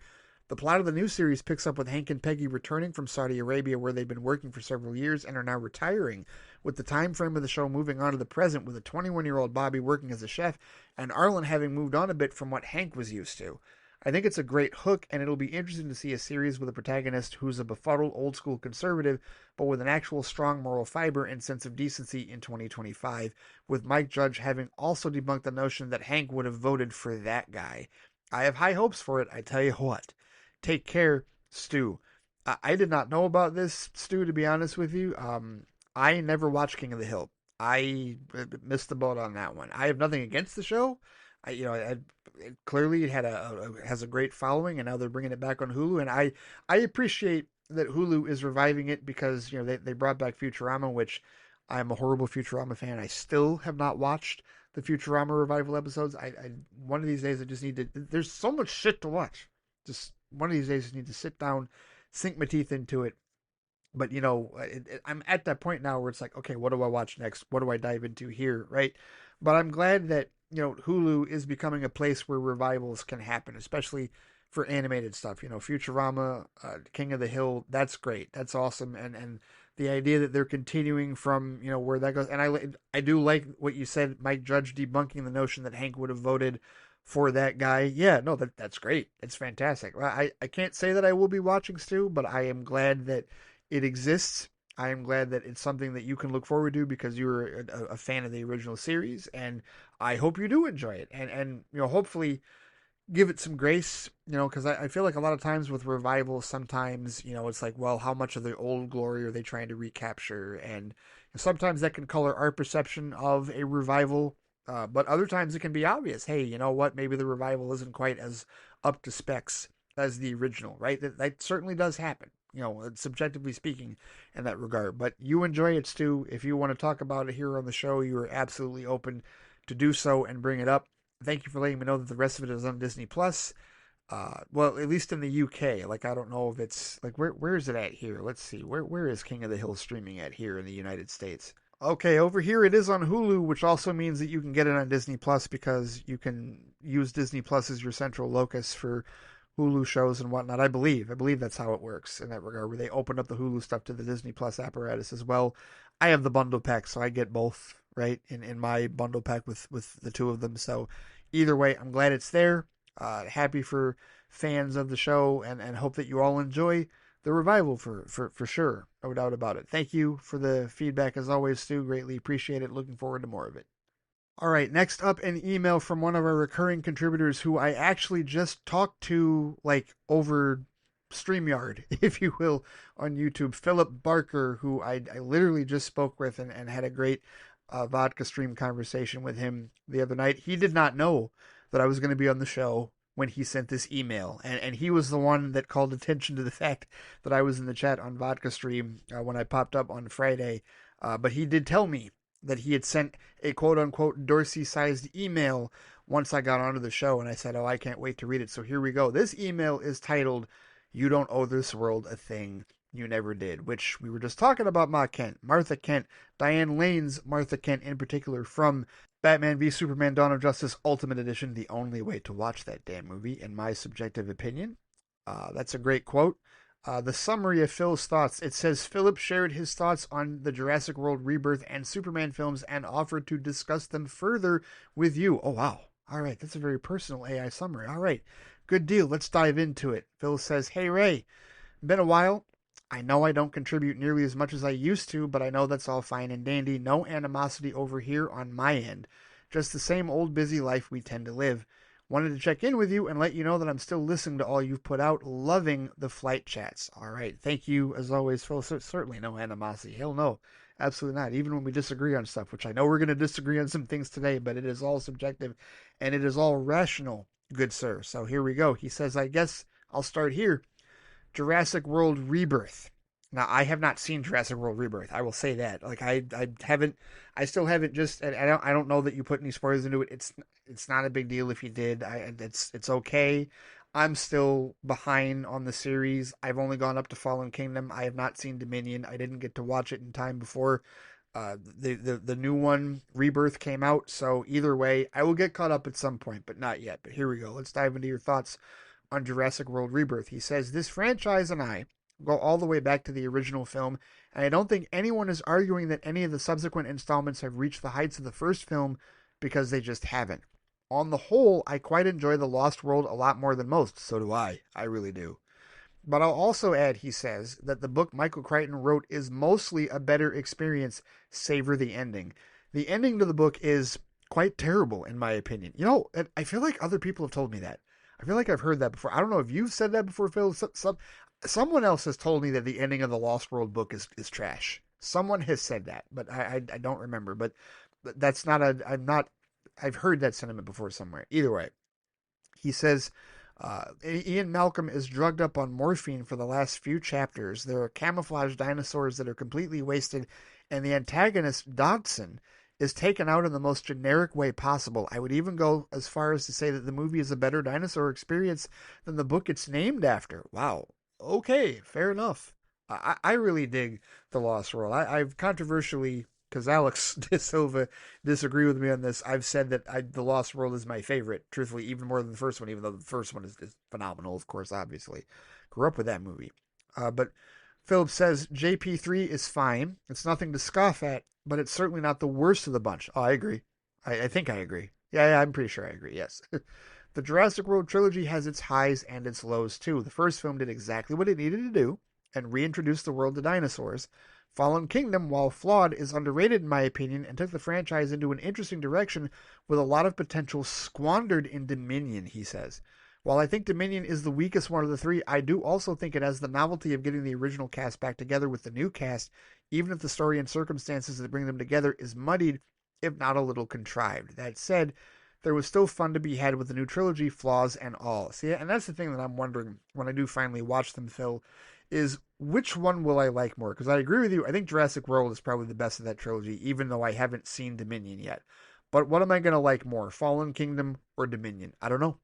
The plot of the new series picks up with Hank and Peggy returning from Saudi Arabia, where they've been working for several years and are now retiring, with the time frame of the show moving on to the present, with a 21-year-old Bobby working as a chef and Arlen having moved on a bit from what Hank was used to. I think it's a great hook, and it'll be interesting to see a series with a protagonist who's a befuddled old-school conservative, but with an actual strong moral fiber and sense of decency in 2025, with Mike Judge having also debunked the notion that Hank would have voted for that guy. I have high hopes for it, I tell you what. Take care, Stu. I did not know about this, Stu, to be honest with you. I never watched King of the Hill. I missed the boat on that one. I have nothing against the show. Clearly it has a great following, and now they're bringing it back on Hulu, and I appreciate that Hulu is reviving it, because they brought back Futurama, which I'm a horrible Futurama fan. I still have not watched the Futurama revival episodes. I one of these days I just need to. There's so much shit to watch. Just one of these days I just need to sit down, sink my teeth into it. But I'm at that point now where it's like, okay, what do I watch next? What do I dive into here, right? But I'm glad that Hulu is becoming a place where revivals can happen, especially for animated stuff. Futurama, King of the Hill, that's great, that's awesome, and the idea that they're continuing from where that goes, and I do like what you said, Mike Judge debunking the notion that Hank would have voted for that guy. Yeah, no, that's great. It's fantastic. I can't say that I will be watching, Stu, but I am glad that it exists. I am glad that it's something that you can look forward to, because you're a fan of the original series, and I hope you do enjoy it. And hopefully give it some grace, because I feel like a lot of times with revivals, sometimes, it's like, well, how much of the old glory are they trying to recapture? And sometimes that can color our perception of a revival, but other times it can be obvious. Hey, you know what? Maybe the revival isn't quite as up to specs as the original, right? That certainly does happen, subjectively speaking, in that regard. But you enjoy it, Stu. If you want to talk about it here on the show, you are absolutely open to do so and bring it up. Thank you for letting me know that the rest of it is on Disney Plus. Well, at least in the UK. Like, I don't know if it's like where is it at here? Let's see. Where is King of the Hill streaming at here in the United States? Okay, over here it is on Hulu, which also means that you can get it on Disney Plus because you can use Disney Plus as your central locus for Hulu shows and whatnot. I believe that's how it works in that regard, where they open up the Hulu stuff to the Disney Plus apparatus as well. I have the bundle pack, so I get both, right, in my bundle pack with the two of them. So either way, I'm glad it's there. Happy for fans of the show, and hope that you all enjoy the revival for sure. No doubt about it. Thank you for the feedback as always, Stu. Greatly appreciate it. Looking forward to more of it. All right, next up, an email from one of our recurring contributors who I actually just talked to, like, over StreamYard, if you will, on YouTube. Philip Barker, who I literally just spoke with and had a great vodka stream conversation with him the other night. He did not know that I was going to be on the show when he sent this email. And he was the one that called attention to the fact that I was in the chat on Vodka Stream when I popped up on Friday. But he did tell me that he had sent a quote-unquote Dorsey-sized email once I got onto the show, and I said, oh, I can't wait to read it. So here we go. This email is titled, You Don't Owe This World a Thing You Never Did, which we were just talking about Martha Kent, Diane Lane's Martha Kent in particular, from Batman v Superman Dawn of Justice Ultimate Edition, the only way to watch that damn movie, in my subjective opinion. That's a great quote. The summary of Phil's thoughts. It says Philip shared his thoughts on the Jurassic World Rebirth and Superman films and offered to discuss them further with you. Oh, wow. All right. That's a very personal AI summary. All right. Good deal. Let's dive into it. Phil says, Hey, Ray. Been a while. I know I don't contribute nearly as much as I used to, but I know that's all fine and dandy. No animosity over here on my end. Just the same old busy life we tend to live. Wanted to check in with you and let you know that I'm still listening to all you've put out. Loving the flight chats. All right. Thank you, as always, Phil. Certainly no animosity. Hell no. Absolutely not. Even when we disagree on stuff, which I know we're going to disagree on some things today, but it is all subjective and it is all rational, good sir. So here we go. He says, I guess I'll start here. Jurassic World Rebirth. Now, I have not seen Jurassic World Rebirth. I will say that. Like, I haven't, I still haven't just, I don't know that you put any spoilers into it. It's not a big deal if you did. It's okay. I'm still behind on the series. I've only gone up to Fallen Kingdom. I have not seen Dominion. I didn't get to watch it in time before the new one, Rebirth, came out. So either way, I will get caught up at some point, but not yet. But here we go. Let's dive into your thoughts on Jurassic World Rebirth. He says, this franchise and I go all the way back to the original film, and I don't think anyone is arguing that any of the subsequent installments have reached the heights of the first film, because they just haven't. On the whole, I quite enjoy The Lost World a lot more than most. So do I. I really do. But I'll also add, he says, that the book Michael Crichton wrote is mostly a better experience, savor the ending. The ending to the book is quite terrible, in my opinion. I feel like other people have told me that. I feel like I've heard that before. I don't know if you've said that before, Phil. Someone else has told me that the ending of the Lost World book is trash. Someone has said that, but I don't remember. But that's not I've heard that sentiment before somewhere. Either way, he says, Ian Malcolm is drugged up on morphine for the last few chapters. There are camouflaged dinosaurs that are completely wasted, and the antagonist, Dodson, is taken out in the most generic way possible. I would even go as far as to say that the movie is a better dinosaur experience than the book it's named after. Wow. Okay, fair enough. I really dig The Lost World. I've controversially, because Alex De Silva disagreed with me on this, I've said that The Lost World is my favorite, truthfully, even more than the first one, even though the first one is phenomenal, of course, obviously. Grew up with that movie. But Philip says, JP3 is fine. It's nothing to scoff at, but it's certainly not the worst of the bunch. Oh, I agree. I think I agree. Yeah, I'm pretty sure I agree, yes. The Jurassic World trilogy has its highs and its lows, too. The first film did exactly what it needed to do. and reintroduced the world to dinosaurs. Fallen Kingdom, while flawed, is underrated in my opinion and took the franchise into an interesting direction with a lot of potential squandered in Dominion, he says. While I think Dominion is the weakest one of the three, I do also think it has the novelty of getting the original cast back together with the new cast, even if the story and circumstances that bring them together is muddied, if not a little contrived. That said, there was still fun to be had with the new trilogy, flaws and all. See, and that's the thing that I'm wondering when I do finally watch them, Phil, is which one will I like more? Because I agree with you. I think Jurassic World is probably the best of that trilogy, even though I haven't seen Dominion yet. But what am I going to like more, Fallen Kingdom or Dominion? I don't know.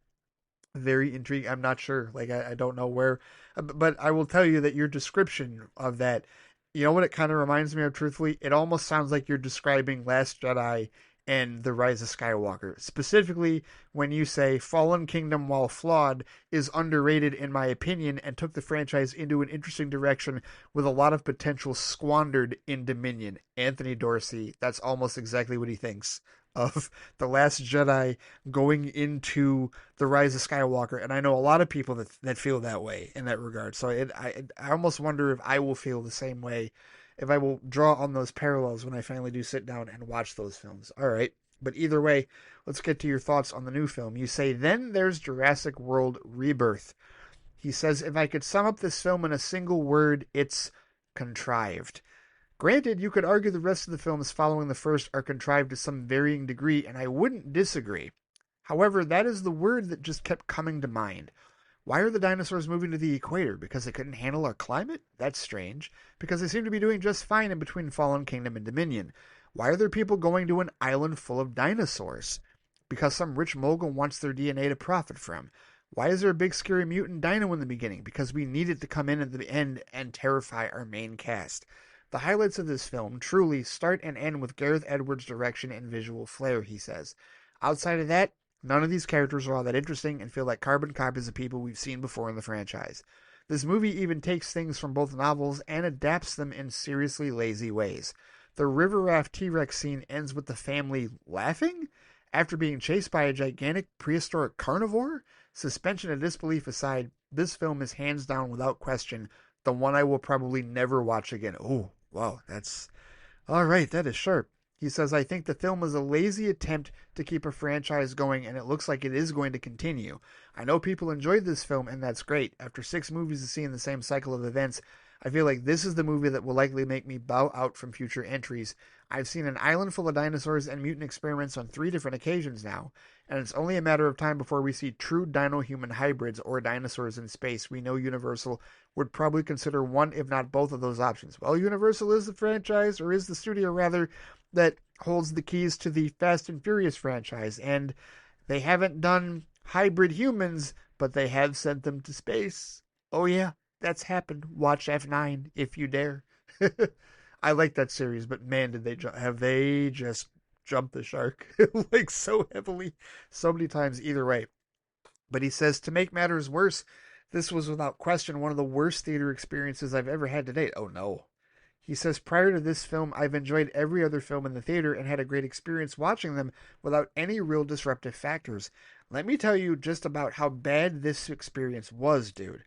Very intrigued. I'm not sure. Like, I don't know where. But I will tell you that your description of that, you know what it kind of reminds me of, truthfully? It almost sounds like you're describing Last Jedi and The Rise of Skywalker. Specifically, when you say Fallen Kingdom, while flawed, is underrated in my opinion and took the franchise into an interesting direction with a lot of potential squandered in Dominion. Anthony Dorsey, that's almost exactly what he thinks of The Last Jedi going into The Rise of Skywalker. And I know a lot of people that feel that way in that regard. So I almost wonder if I will feel the same way, if I will draw on those parallels when I finally do sit down and watch those films. All right. But either way, let's get to your thoughts on the new film. You say, then there's Jurassic World Rebirth. He says, if I could sum up this film in a single word, it's contrived. Granted, you could argue the rest of the films following the first are contrived to some varying degree, and I wouldn't disagree. However, that is the word that just kept coming to mind. Why are the dinosaurs moving to the equator? Because they couldn't handle our climate? That's strange. Because they seem to be doing just fine in between Fallen Kingdom and Dominion. Why are there people going to an island full of dinosaurs? Because some rich mogul wants their DNA to profit from. Why is there a big scary mutant dino in the beginning? Because we need it to come in at the end and terrify our main cast. The highlights of this film truly start and end with Gareth Edwards' direction and visual flair, he says. Outside of that, none of these characters are all that interesting and feel like carbon copies of people we've seen before in the franchise. This movie even takes things from both novels and adapts them in seriously lazy ways. The river raft T-Rex scene ends with the family laughing after being chased by a gigantic prehistoric carnivore. Suspension of disbelief aside, this film is hands down without question the one I will probably never watch again. Oh, wow, that's... all right, that is sharp. He says, I think the film was a lazy attempt to keep a franchise going, and it looks like it is going to continue. I know people enjoyed this film, and that's great. After 6 movies of seeing the same cycle of events, I feel like this is the movie that will likely make me bow out from future entries. I've seen an island full of dinosaurs and mutant experiments on 3 different occasions now, and it's only a matter of time before we see true dino-human hybrids or dinosaurs in space. We know Universal would probably consider one, if not both of those options. Well, Universal is the franchise, or is the studio rather, that holds the keys to the Fast and Furious franchise, and they haven't done hybrid humans, but they have sent them to space. Oh yeah, that's happened. Watch F9 if you dare. I like that series, but man, have they just jumped the shark like so heavily, so many times either way. But he says, to make matters worse, this was without question one of the worst theater experiences I've ever had to date. Oh no. He says, prior to this film, I've enjoyed every other film in the theater and had a great experience watching them without any real disruptive factors. Let me tell you just about how bad this experience was, dude.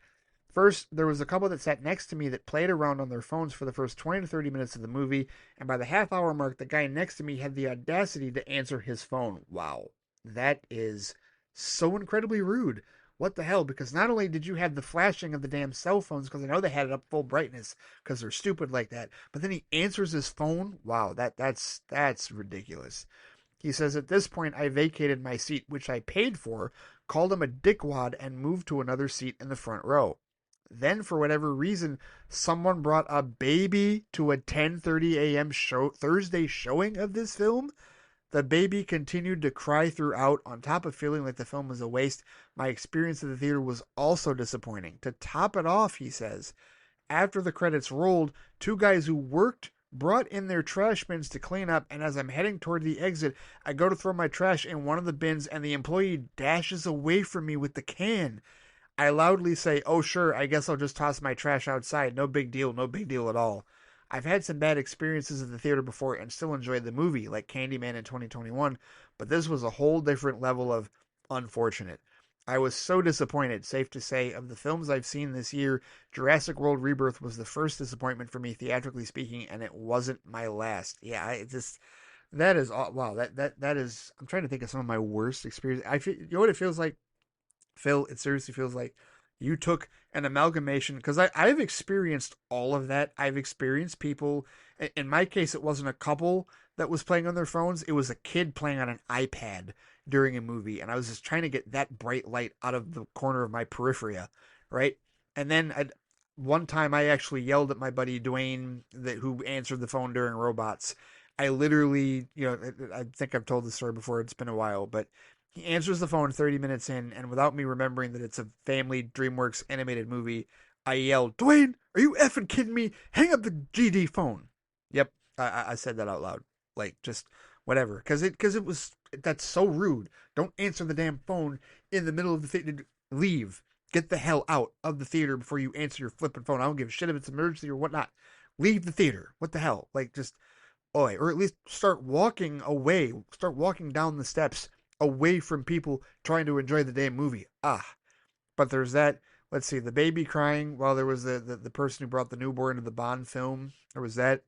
First, there was a couple that sat next to me that played around on their phones for the first 20 to 30 minutes of the movie, and by the half-hour mark, the guy next to me had the audacity to answer his phone. Wow. That is so incredibly rude. What the hell? Because not only did you have the flashing of the damn cell phones, because I know they had it up full brightness, because they're stupid like that, but then he answers his phone? Wow, that's ridiculous. He says, at this point, I vacated my seat, which I paid for, called him a dickwad, and moved to another seat in the front row. Then, for whatever reason, someone brought a baby to a 10:30 a.m. Thursday showing of this film. The baby continued to cry throughout. On top of feeling like the film was a waste, my experience at the theater was also disappointing. To top it off, he says, after the credits rolled, 2 guys who worked brought in their trash bins to clean up, and as I'm heading toward the exit, I go to throw my trash in one of the bins, and the employee dashes away from me with the can. I loudly say, oh sure, I guess I'll just toss my trash outside. No big deal at all. I've had some bad experiences at the theater before and still enjoyed the movie, like Candyman in 2021, but this was a whole different level of unfortunate. I was so disappointed, safe to say. Of the films I've seen this year, Jurassic World Rebirth was the first disappointment for me, theatrically speaking, and it wasn't my last. Yeah, I just that is wow. That is. I'm trying to think of some of my worst experience. I feel, you know what it feels like, Phil. It seriously feels like you took an amalgamation, because I've experienced all of that. I've experienced people. In my case, it wasn't a couple that was playing on their phones. It was a kid playing on an iPad during a movie, and I was just trying to get that bright light out of the corner of my periphery, right? And then one time I actually yelled at my buddy Dwayne, who answered the phone during Robots. I literally, I think I've told this story before. It's been a while, but he answers the phone 30 minutes in, and without me remembering that it's a family DreamWorks animated movie, I yelled, "Dwayne, are you effing kidding me? Hang up the GD phone." Yep, I said that out loud. Like, just whatever. Because it was, that's so rude. Don't answer the damn phone in the middle of the theater. Leave. Get the hell out of the theater before you answer your flipping phone. I don't give a shit if it's an emergency or whatnot. Leave the theater. What the hell? Like, just, or at least start walking away. Start walking down the steps away from people trying to enjoy the damn movie. But there's that. Let's see, the baby crying while there was the person who brought the newborn to the Bond film. There was that.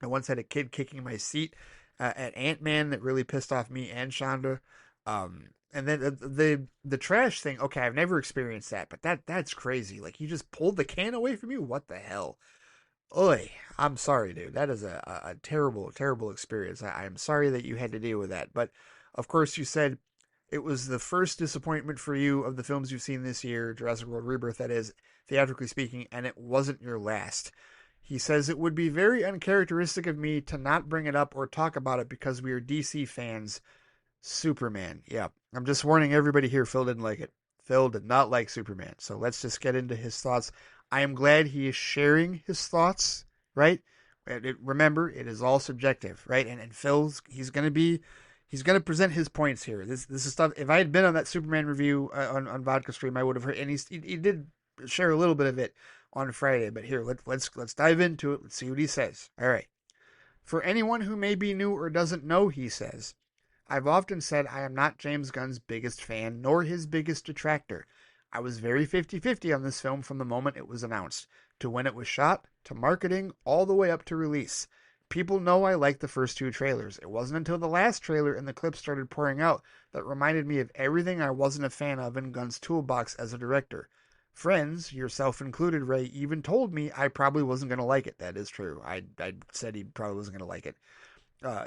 I once had a kid kicking my seat at Ant-Man that really pissed off me and Shonda. And then the trash thing. Okay, I've never experienced that, but that's crazy. Like, he just pulled the can away from you. What the hell? Oy, I'm sorry, dude. That is a terrible, terrible experience. I am sorry that you had to deal with that. But, of course, you said it was the first disappointment for you of the films you've seen this year, Jurassic World Rebirth, that is, theatrically speaking, and it wasn't your last. He says, "It would be very uncharacteristic of me to not bring it up or talk about it because we are DC fans. Superman." Yeah, I'm just warning everybody here, Phil didn't like it. Phil did not like Superman. So let's just get into his thoughts. I am glad he is sharing his thoughts, right? Remember, it is all subjective, right? And Phil's, he's going to present his points here. This is stuff. If I had been on that Superman review on Vodka Stream, I would have heard, and he did share a little bit of it on Friday. But here, let's dive into it. Let's see what he says. All right. For anyone who may be new or doesn't know, he says, "I've often said I am not James Gunn's biggest fan, nor his biggest detractor. I was very 50-50 on this film from the moment it was announced, to when it was shot, to marketing, all the way up to release. People know I liked the first two trailers. It wasn't until the last trailer and the clips started pouring out that reminded me of everything I wasn't a fan of in Gunn's toolbox as a director. Friends, yourself included, Ray, even told me I probably wasn't going to like it." That is true. I said he probably wasn't going to like it.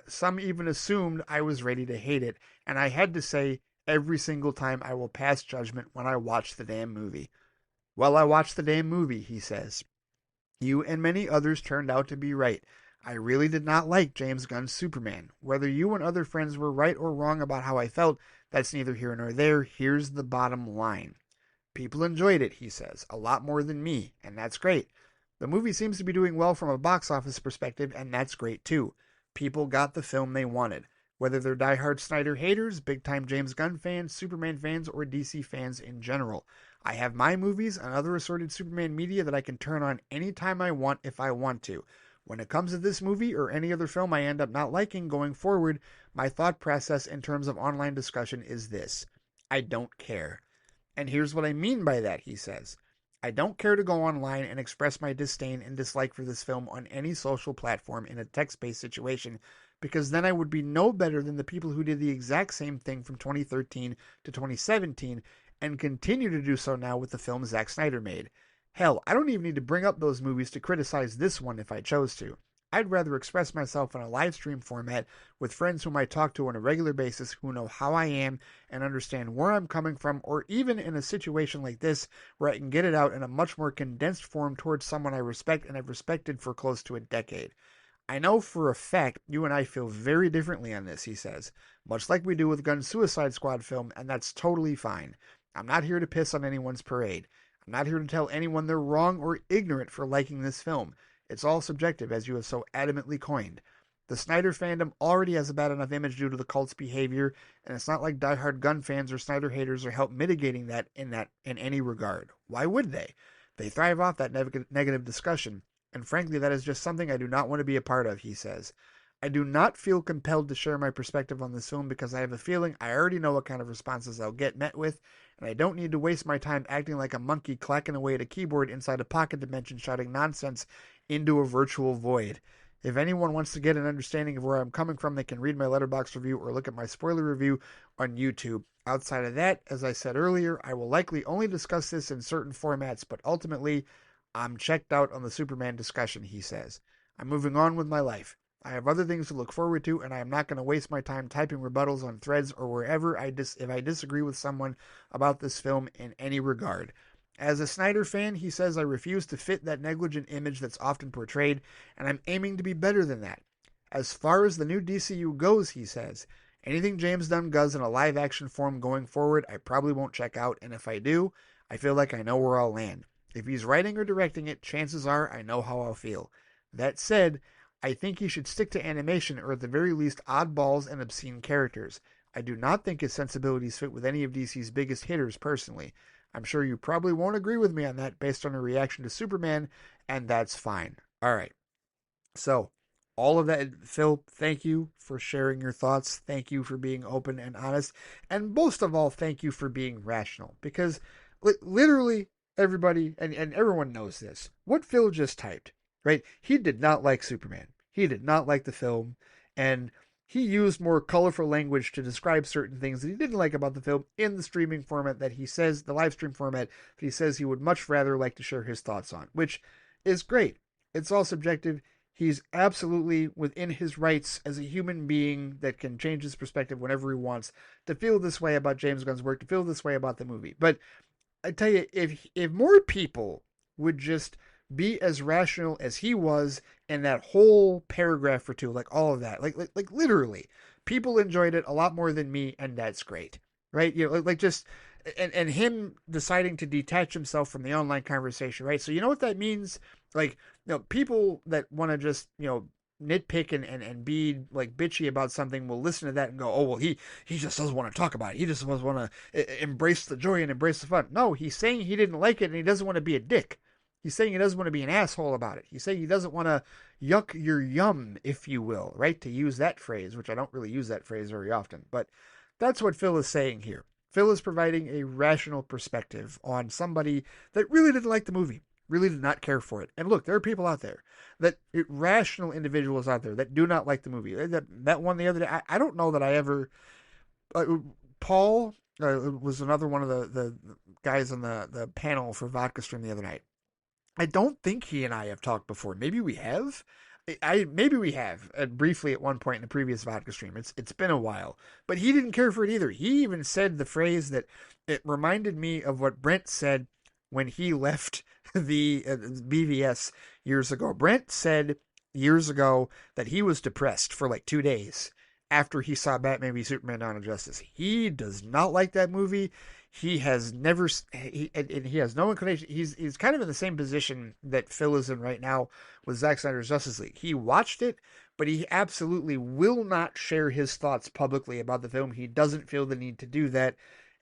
"Some even assumed I was ready to hate it, and I had to say every single time I will pass judgment when I watch the damn movie." Well, I watched the damn movie, he says. "You and many others turned out to be right. I really did not like James Gunn's Superman. Whether you and other friends were right or wrong about how I felt, that's neither here nor there. Here's the bottom line. People enjoyed it," he says, "a lot more than me, and that's great. The movie seems to be doing well from a box office perspective, and that's great too. People got the film they wanted. Whether they're diehard Snyder haters, big-time James Gunn fans, Superman fans, or DC fans in general. I have my movies and other assorted Superman media that I can turn on anytime I want if I want to. When it comes to this movie or any other film I end up not liking going forward, my thought process in terms of online discussion is this: I don't care. And here's what I mean by that," he says. "I don't care to go online and express my disdain and dislike for this film on any social platform in a text-based situation, because then I would be no better than the people who did the exact same thing from 2013 to 2017 and continue to do so now with the film Zack Snyder made. Hell, I don't even need to bring up those movies to criticize this one if I chose to. I'd rather express myself in a live stream format with friends whom I talk to on a regular basis who know how I am and understand where I'm coming from, or even in a situation like this where I can get it out in a much more condensed form towards someone I respect and have respected for close to a decade. I know for a fact you and I feel very differently on this," he says, "much like we do with Gunn's Suicide Squad film, and that's totally fine. I'm not here to piss on anyone's parade. I'm not here to tell anyone they're wrong or ignorant for liking this film. It's all subjective, as you have so adamantly coined. The Snyder fandom already has a bad enough image due to the cult's behavior, and it's not like diehard Gunn fans or Snyder haters are help mitigating that in any regard. Why would they? They thrive off that negative discussion, and frankly, that is just something I do not want to be a part of," he says. "I do not feel compelled to share my perspective on this film because I have a feeling I already know what kind of responses I'll get met with, and I don't need to waste my time acting like a monkey clacking away at a keyboard inside a pocket dimension shouting nonsense into a virtual void. If anyone wants to get an understanding of where I'm coming from, they can read my Letterboxd review or look at my spoiler review on YouTube. Outside of that, as I said earlier, I will likely only discuss this in certain formats, but ultimately, I'm checked out on the Superman discussion, he says. I'm moving on with my life. I have other things to look forward to, and I am not going to waste my time typing rebuttals on threads or wherever if I disagree with someone about this film in any regard. As a Snyder fan, he says, I refuse to fit that negligent image that's often portrayed, and I'm aiming to be better than that. As far as the new DCU goes, he says, anything James Gunn does in a live-action form going forward, I probably won't check out, and if I do, I feel like I know where I'll land. If he's writing or directing it, chances are I know how I'll feel. That said, I think he should stick to animation or at the very least oddballs and obscene characters. I do not think his sensibilities fit with any of DC's biggest hitters personally. I'm sure you probably won't agree with me on that based on your reaction to Superman, and that's fine. All right. So, all of that, Phil, thank you for sharing your thoughts. Thank you for being open and honest. And most of all, thank you for being rational. Because literally everybody, and everyone knows this, what Phil just typed, right? He did not like Superman. He did not like the film. And he used more colorful language to describe certain things that he didn't like about the film in the streaming format that he says, the live stream format that he says he would much rather like to share his thoughts on, which is great. It's all subjective. He's absolutely within his rights as a human being that can change his perspective whenever he wants to feel this way about James Gunn's work, to feel this way about the movie. But I tell you, if more people would just be as rational as he was in that whole paragraph or two, like all of that, like literally, people enjoyed it a lot more than me, and that's great, right? You know, like just and him deciding to detach himself from the online conversation, right? So you know what that means? Like, you know, people that want to just, you know, nitpick and be like bitchy about something will listen to that and go, oh, well, he just doesn't want to talk about it. He just doesn't want to embrace the joy and embrace the fun. No, he's saying he didn't like it and he doesn't want to be a dick. He's saying he doesn't want to be an asshole about it. He's saying he doesn't want to yuck your yum, if you will, right? To use that phrase, which I don't really use that phrase very often. But that's what Phil is saying here. Phil is providing a rational perspective on somebody that really didn't like the movie, really did not care for it. And look, there are people out there, that rational individuals out there that do not like the movie. That one the other day, I don't know that I ever... Paul was another one of the guys on the panel for Vodka Stream the other night. I don't think he and I have talked before. Maybe we have. Maybe we have briefly at one point in the previous Vodka Stream. It's been a while, but he didn't care for it either. He even said the phrase that it reminded me of what Brent said when he left the BVS years ago. Brent said years ago that he was depressed for like 2 days after he saw Batman v Superman: Dawn of Justice. He does not like that movie. He has never, and he has no inclination. He's kind of in the same position that Phil is in right now with Zack Snyder's Justice League. He watched it, but he absolutely will not share his thoughts publicly about the film. He doesn't feel the need to do that.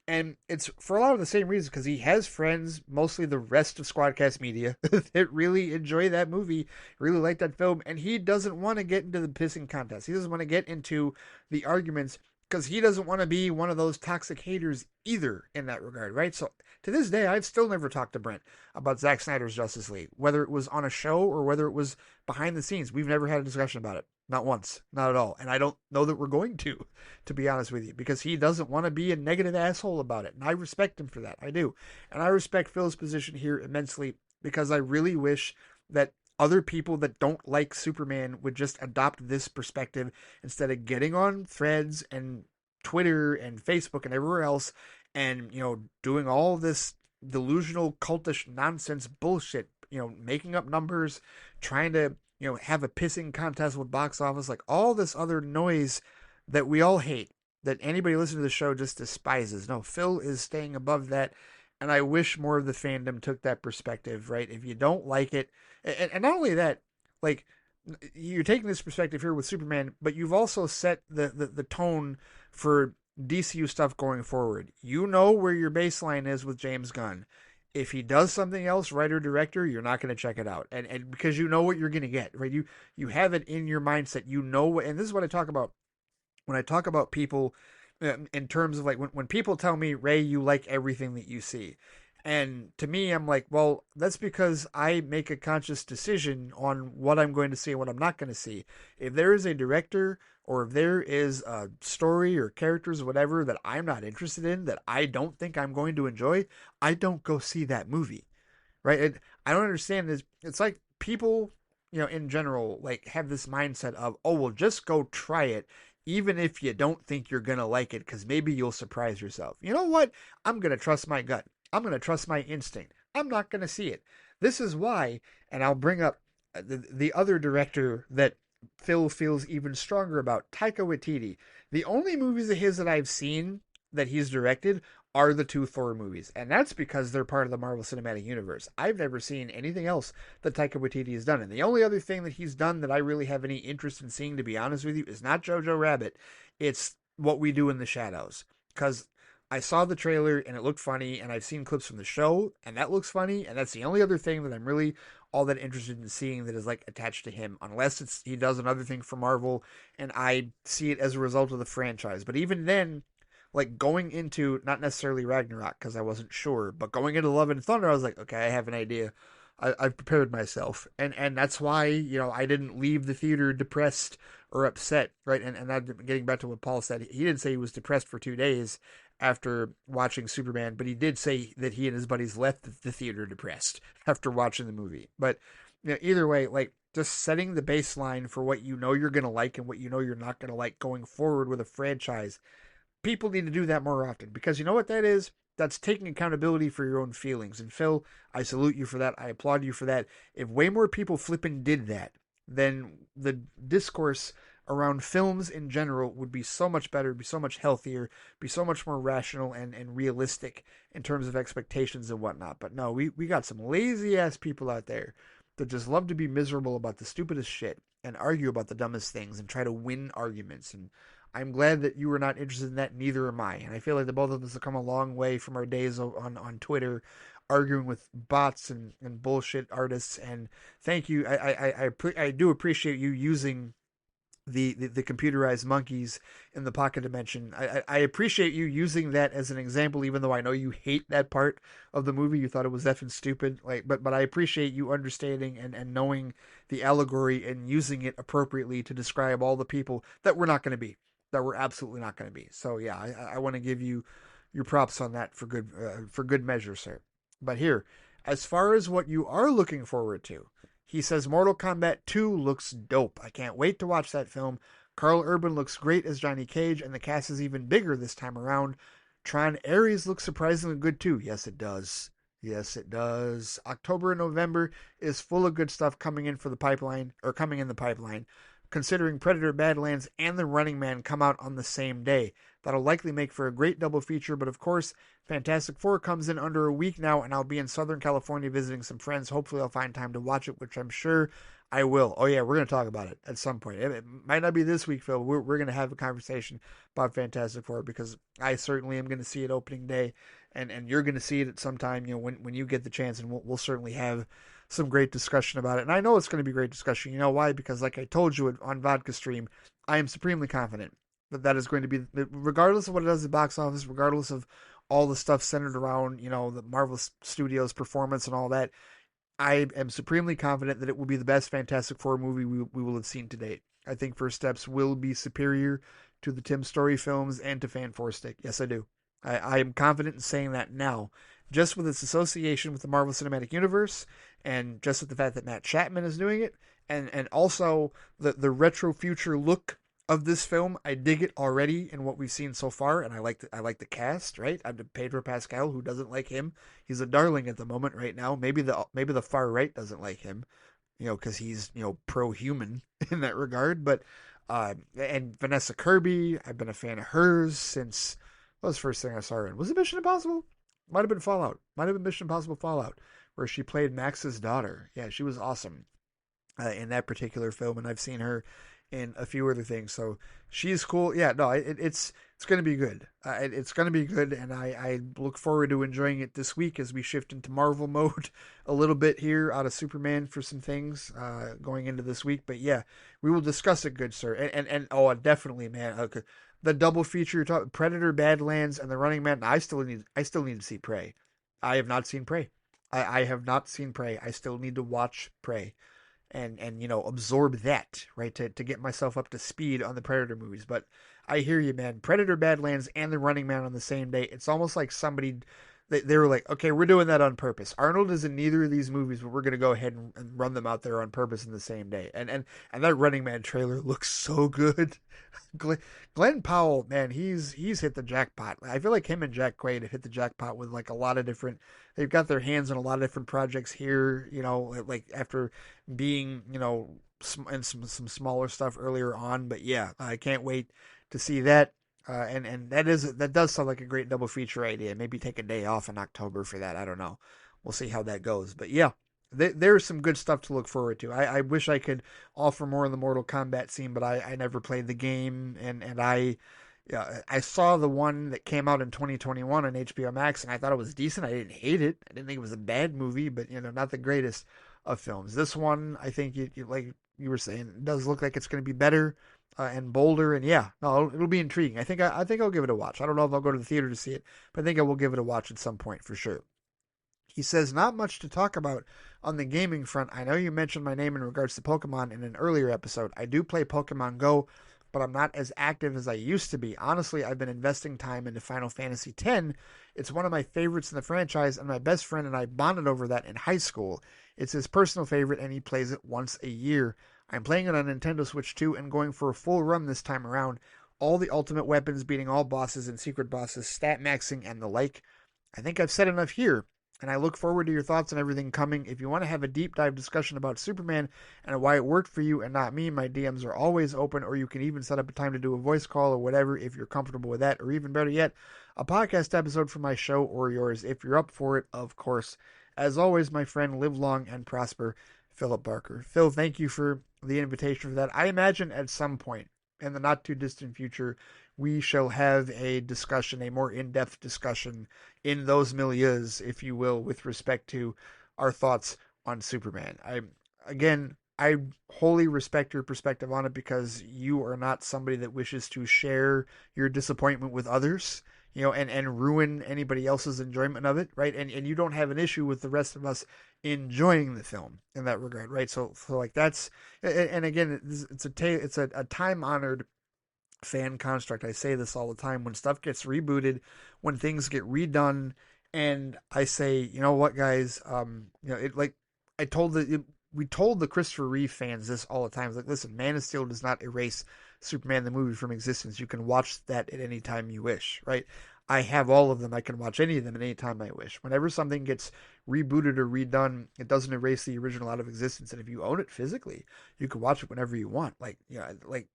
And it's for a lot of the same reasons, because he has friends, mostly the rest of Squadcast Media, that really enjoy that movie, really like that film, and he doesn't want to get into the pissing contest. He doesn't want to get into the arguments, because he doesn't want to be one of those toxic haters either in that regard, right? So to this day, I've still never talked to Brent about Zack Snyder's Justice League, whether it was on a show or whether it was behind the scenes. We've never had a discussion about it. Not once. Not at all. And I don't know that we're going to be honest with you, because he doesn't want to be a negative asshole about it. And I respect him for that. I do. And I respect Phil's position here immensely, because I really wish that other people that don't like Superman would just adopt this perspective instead of getting on threads and Twitter and Facebook and everywhere else and, you know, doing all this delusional cultish nonsense bullshit, you know, making up numbers, trying to, you know, have a pissing contest with box office, like all this other noise that we all hate, that anybody listening to the show just despises. No, Phil is staying above that, and I wish more of the fandom took that perspective, right? If you don't like it, and not only that, like, you're taking this perspective here with Superman, but you've also set the tone for DCU stuff going forward. You know where your baseline is with James Gunn. If he does something else, writer, director, you're not going to check it out. And because you know what you're going to get, right? You have it in your mindset. You know what, and this is what I talk about when I talk about people in terms of like when people tell me, Ray, you like everything that you see. And to me, I'm like, well, that's because I make a conscious decision on what I'm going to see and what I'm not going to see. If there is a director or if there is a story or characters or whatever that I'm not interested in, that I don't think I'm going to enjoy, I don't go see that movie, right? And I don't understand this. It's like people, in general, like have this mindset of, oh, well, just go try it, even if you don't think you're gonna like it, because maybe you'll surprise yourself. You know what? I'm gonna trust my gut. I'm gonna trust my instinct. I'm not gonna see it. This is why, and I'll bring up the other director that Phil feels even stronger about, Taika Waititi. The only movies of his that I've seen that he's directed are the two Thor movies, and that's because they're part of the Marvel Cinematic Universe. I've never seen anything else that Taika Waititi has done, and the only other thing that he's done that I really have any interest in seeing, to be honest with you, is not Jojo Rabbit. It's What We Do in the Shadows, because I saw the trailer and it looked funny, and I've seen clips from the show, and that looks funny, and that's the only other thing that I'm really all that interested in seeing that is like attached to him, unless he does another thing for Marvel, and I see it as a result of the franchise. But even then, like going into not necessarily Ragnarok because I wasn't sure, but going into Love and Thunder, I was like, okay, I have an idea. I've prepared myself, and that's why I didn't leave the theater depressed or upset, right? And that, getting back to what Paul said, he didn't say he was depressed for 2 days after watching Superman, but he did say that he and his buddies left the theater depressed after watching the movie. But either way, like just setting the baseline for what you're gonna like and what you're not gonna like going forward with a franchise, people need to do that more often, because you know what that is? That's taking accountability for your own feelings. And Phil, I salute you for that. I applaud you for that. If way more people flipping did that, then the discourse around films in general would be so much better, be so much healthier, be so much more rational and realistic in terms of expectations and whatnot. But no, we got some lazy ass people out there that just love to be miserable about the stupidest shit and argue about the dumbest things and try to win arguments. And I'm glad that you were not interested in that. Neither am I. And I feel like the both of us have come a long way from our days on Twitter, arguing with bots and bullshit artists. And thank you. I do appreciate you using the computerized monkeys in the pocket dimension. I appreciate you using that as an example, even though I know you hate that part of the movie. You thought it was effing stupid. But I appreciate you understanding and knowing the allegory and using it appropriately to describe all the people that we're not going to be, that we're absolutely not going to be. So yeah, I want to give you your props on that for good measure, sir. But here, as far as what you are looking forward to, he says Mortal Kombat 2 looks dope. I can't wait to watch that film. Carl Urban looks great as Johnny Cage, and the cast is even bigger this time around. Tron Ares looks surprisingly good too. Yes, it does. Yes, it does. October and November is full of good stuff coming in the pipeline. Considering Predator Badlands and The Running Man come out on the same day. That'll likely make for a great double feature, but of course, Fantastic Four comes in under a week now, and I'll be in Southern California visiting some friends. Hopefully I'll find time to watch it, which I'm sure I will. Oh yeah, we're going to talk about it at some point. It might not be this week, Phil. We're going to have a conversation about Fantastic Four, because I certainly am going to see it opening day, and you're going to see it at some time, when you get the chance, and we'll certainly have some great discussion about it. And I know it's going to be great discussion. You know why? Because like I told you on Vodka Stream, I am supremely confident that is going to be, regardless of what it does at the box office, regardless of all the stuff centered around, the Marvel Studios performance and all that, I am supremely confident that it will be the best Fantastic Four movie we will have seen to date. I think First Steps will be superior to the Tim Story films and to Fan Four Stick. Yes, I do. I am confident in saying that now, just with its association with the Marvel Cinematic Universe, and just with the fact that Matt Chapman is doing it, and also the retro future look of this film. I dig it already in what we've seen so far, and I like the cast, right? I'm Pedro Pascal. Who doesn't like him? He's a darling at the moment right now. Maybe the far right doesn't like him, because he's pro-human in that regard. But and Vanessa Kirby, I've been a fan of hers since, what was the first thing I saw her in? Was it Mission Impossible? Might have been Fallout. Might have been Mission Impossible Fallout, where she played Max's daughter. Yeah, she was awesome in that particular film, and I've seen her and a few other things. So she's cool. Yeah, no, it's going to be good. It's going to be good, and I look forward to enjoying it this week as we shift into Marvel mode a little bit here out of Superman for some things going into this week. But yeah, we will discuss it, good sir. And oh, definitely, man. Okay. The double feature you're talking, Predator, Badlands, and The Running Man. I still need to see Prey. I have not seen Prey. I have not seen Prey. I still need to watch Prey and absorb that, right, to get myself up to speed on the Predator movies. But I hear you, man. Predator, Badlands, and The Running Man on the same day. It's almost like somebody they were like, okay, we're doing that on purpose. Arnold is in neither of these movies, but we're going to go ahead and run them out there on purpose in the same day. And that Running Man trailer looks so good. Glenn Powell, man, he's hit the jackpot. I feel like him and Jack Quaid have hit the jackpot with like a lot of different. They've got their hands on a lot of different projects here. Like after being in some smaller stuff earlier on. But yeah, I can't wait to see that. And that does sound like a great double feature idea. Maybe take a day off in October for that. I don't know. We'll see how that goes. But yeah, there's some good stuff to look forward to. I wish I could offer more in the Mortal Kombat scene, but I never played the game, and I saw the one that came out in 2021 on HBO Max, and I thought it was decent. I didn't hate it. I didn't think it was a bad movie, but not the greatest of films. This one, I think, like you were saying, it does look like it's going to be better and bolder, and yeah, no, it'll be intriguing. I think I'll give it a watch. I don't know if I'll go to the theater to see it, but I think I will give it a watch at some point for sure. He says, not much to talk about on the gaming front. I know you mentioned my name in regards to Pokemon in an earlier episode. I do play Pokemon Go, but I'm not as active as I used to be. Honestly, I've been investing time into Final Fantasy X. It's one of my favorites in the franchise, and my best friend and I bonded over that in high school. It's his personal favorite, and he plays it once a year. I'm playing it on Nintendo Switch 2 and going for a full run this time around. All the ultimate weapons, beating all bosses and secret bosses, stat maxing, and the like. I think I've said enough here, and I look forward to your thoughts on everything coming. If you want to have a deep dive discussion about Superman and why it worked for you and not me, my DMs are always open, or you can even set up a time to do a voice call or whatever if you're comfortable with that, or even better yet, a podcast episode for my show or yours if you're up for it, of course. As always, my friend, live long and prosper, Philip Barker. Phil, thank you for the invitation for that. I imagine at some point in the not too distant future, we shall have a discussion, a more in-depth discussion in those milieus, if you will, with respect to our thoughts on Superman. I wholly respect your perspective on it because you are not somebody that wishes to share your disappointment with others, and ruin anybody else's enjoyment of it, right? And you don't have an issue with the rest of us enjoying the film in that regard, right? So like that's, and again, it's a time-honored fan construct. I say this all the time when stuff gets rebooted, when things get redone, and I say, you know what, guys, we told the Christopher Reeve fans this all the time. It's like, listen, Man of Steel does not erase Superman the movie from existence. You can watch that at any time you wish, right? I have all of them. I can watch any of them at any time I wish. Whenever something gets rebooted or redone, it doesn't erase the original out of existence. And if you own it physically, you can watch it whenever you want. Like,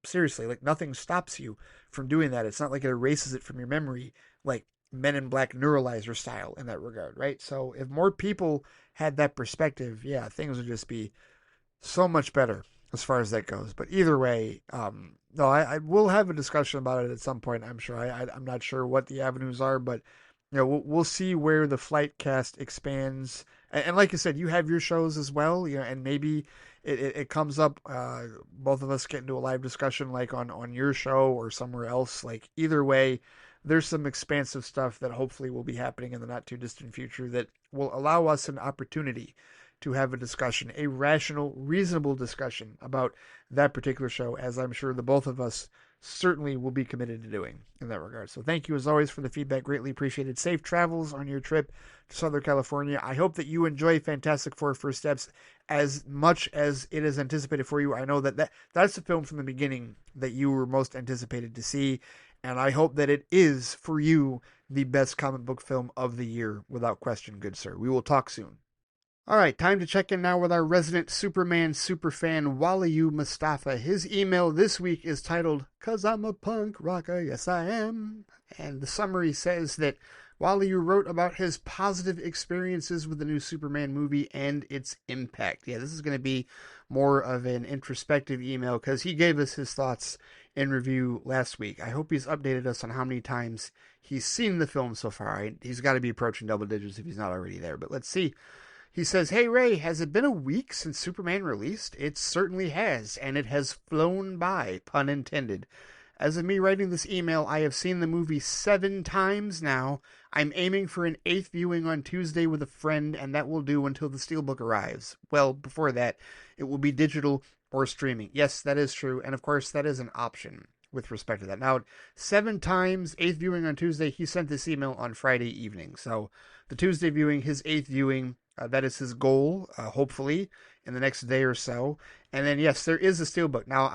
seriously, like nothing stops you from doing that. It's not like it erases it from your memory, like Men in Black Neuralizer style in that regard, right? So if more people had that perspective, yeah, things would just be so much better as far as that goes. But either way, no, I will have a discussion about it at some point, I'm sure. I'm not sure what the avenues are, but we'll see where the Flight cast expands. And like I said, you have your shows as well, and maybe it comes up, both of us get into a live discussion like on your show or somewhere else. Like either way, there's some expansive stuff that hopefully will be happening in the not too distant future that will allow us an opportunity to have a discussion, a rational, reasonable discussion about that particular show, as I'm sure the both of us certainly will be committed to doing in that regard. So thank you as always for the feedback. Greatly appreciated. Safe travels on your trip to Southern California. I hope that you enjoy Fantastic Four First Steps as much as it is anticipated for you. I know that's the film from the beginning that you were most anticipated to see, and I hope that it is, for you, the best comic book film of the year, without question, good sir. We will talk soon. All right, time to check in now with our resident Superman superfan, Waliyu Mustafa. His email this week is titled, "'Cause I'm a punk rocker, yes I am." And the summary says that Wally, who wrote about his positive experiences with the new Superman movie and its impact. Yeah, this is going to be more of an introspective email because he gave us his thoughts in review last week. I hope he's updated us on how many times he's seen the film so far. He's got to be approaching double digits if he's not already there, but let's see. He says, "Hey Ray, has it been a week since Superman released? It certainly has, and it has flown by, pun intended. As of me writing this email, I have seen the movie 7 times now. I'm aiming for an 8th viewing on Tuesday with a friend, and that will do until the Steelbook arrives. Well, before that, it will be digital or streaming." Yes, that is true, and of course, that is an option with respect to that. Now, 7 times, 8th viewing on Tuesday. He sent this email on Friday evening. So, the Tuesday viewing, his 8th viewing, that is his goal, hopefully, in the next day or so. And then, yes, there is a Steelbook. Now,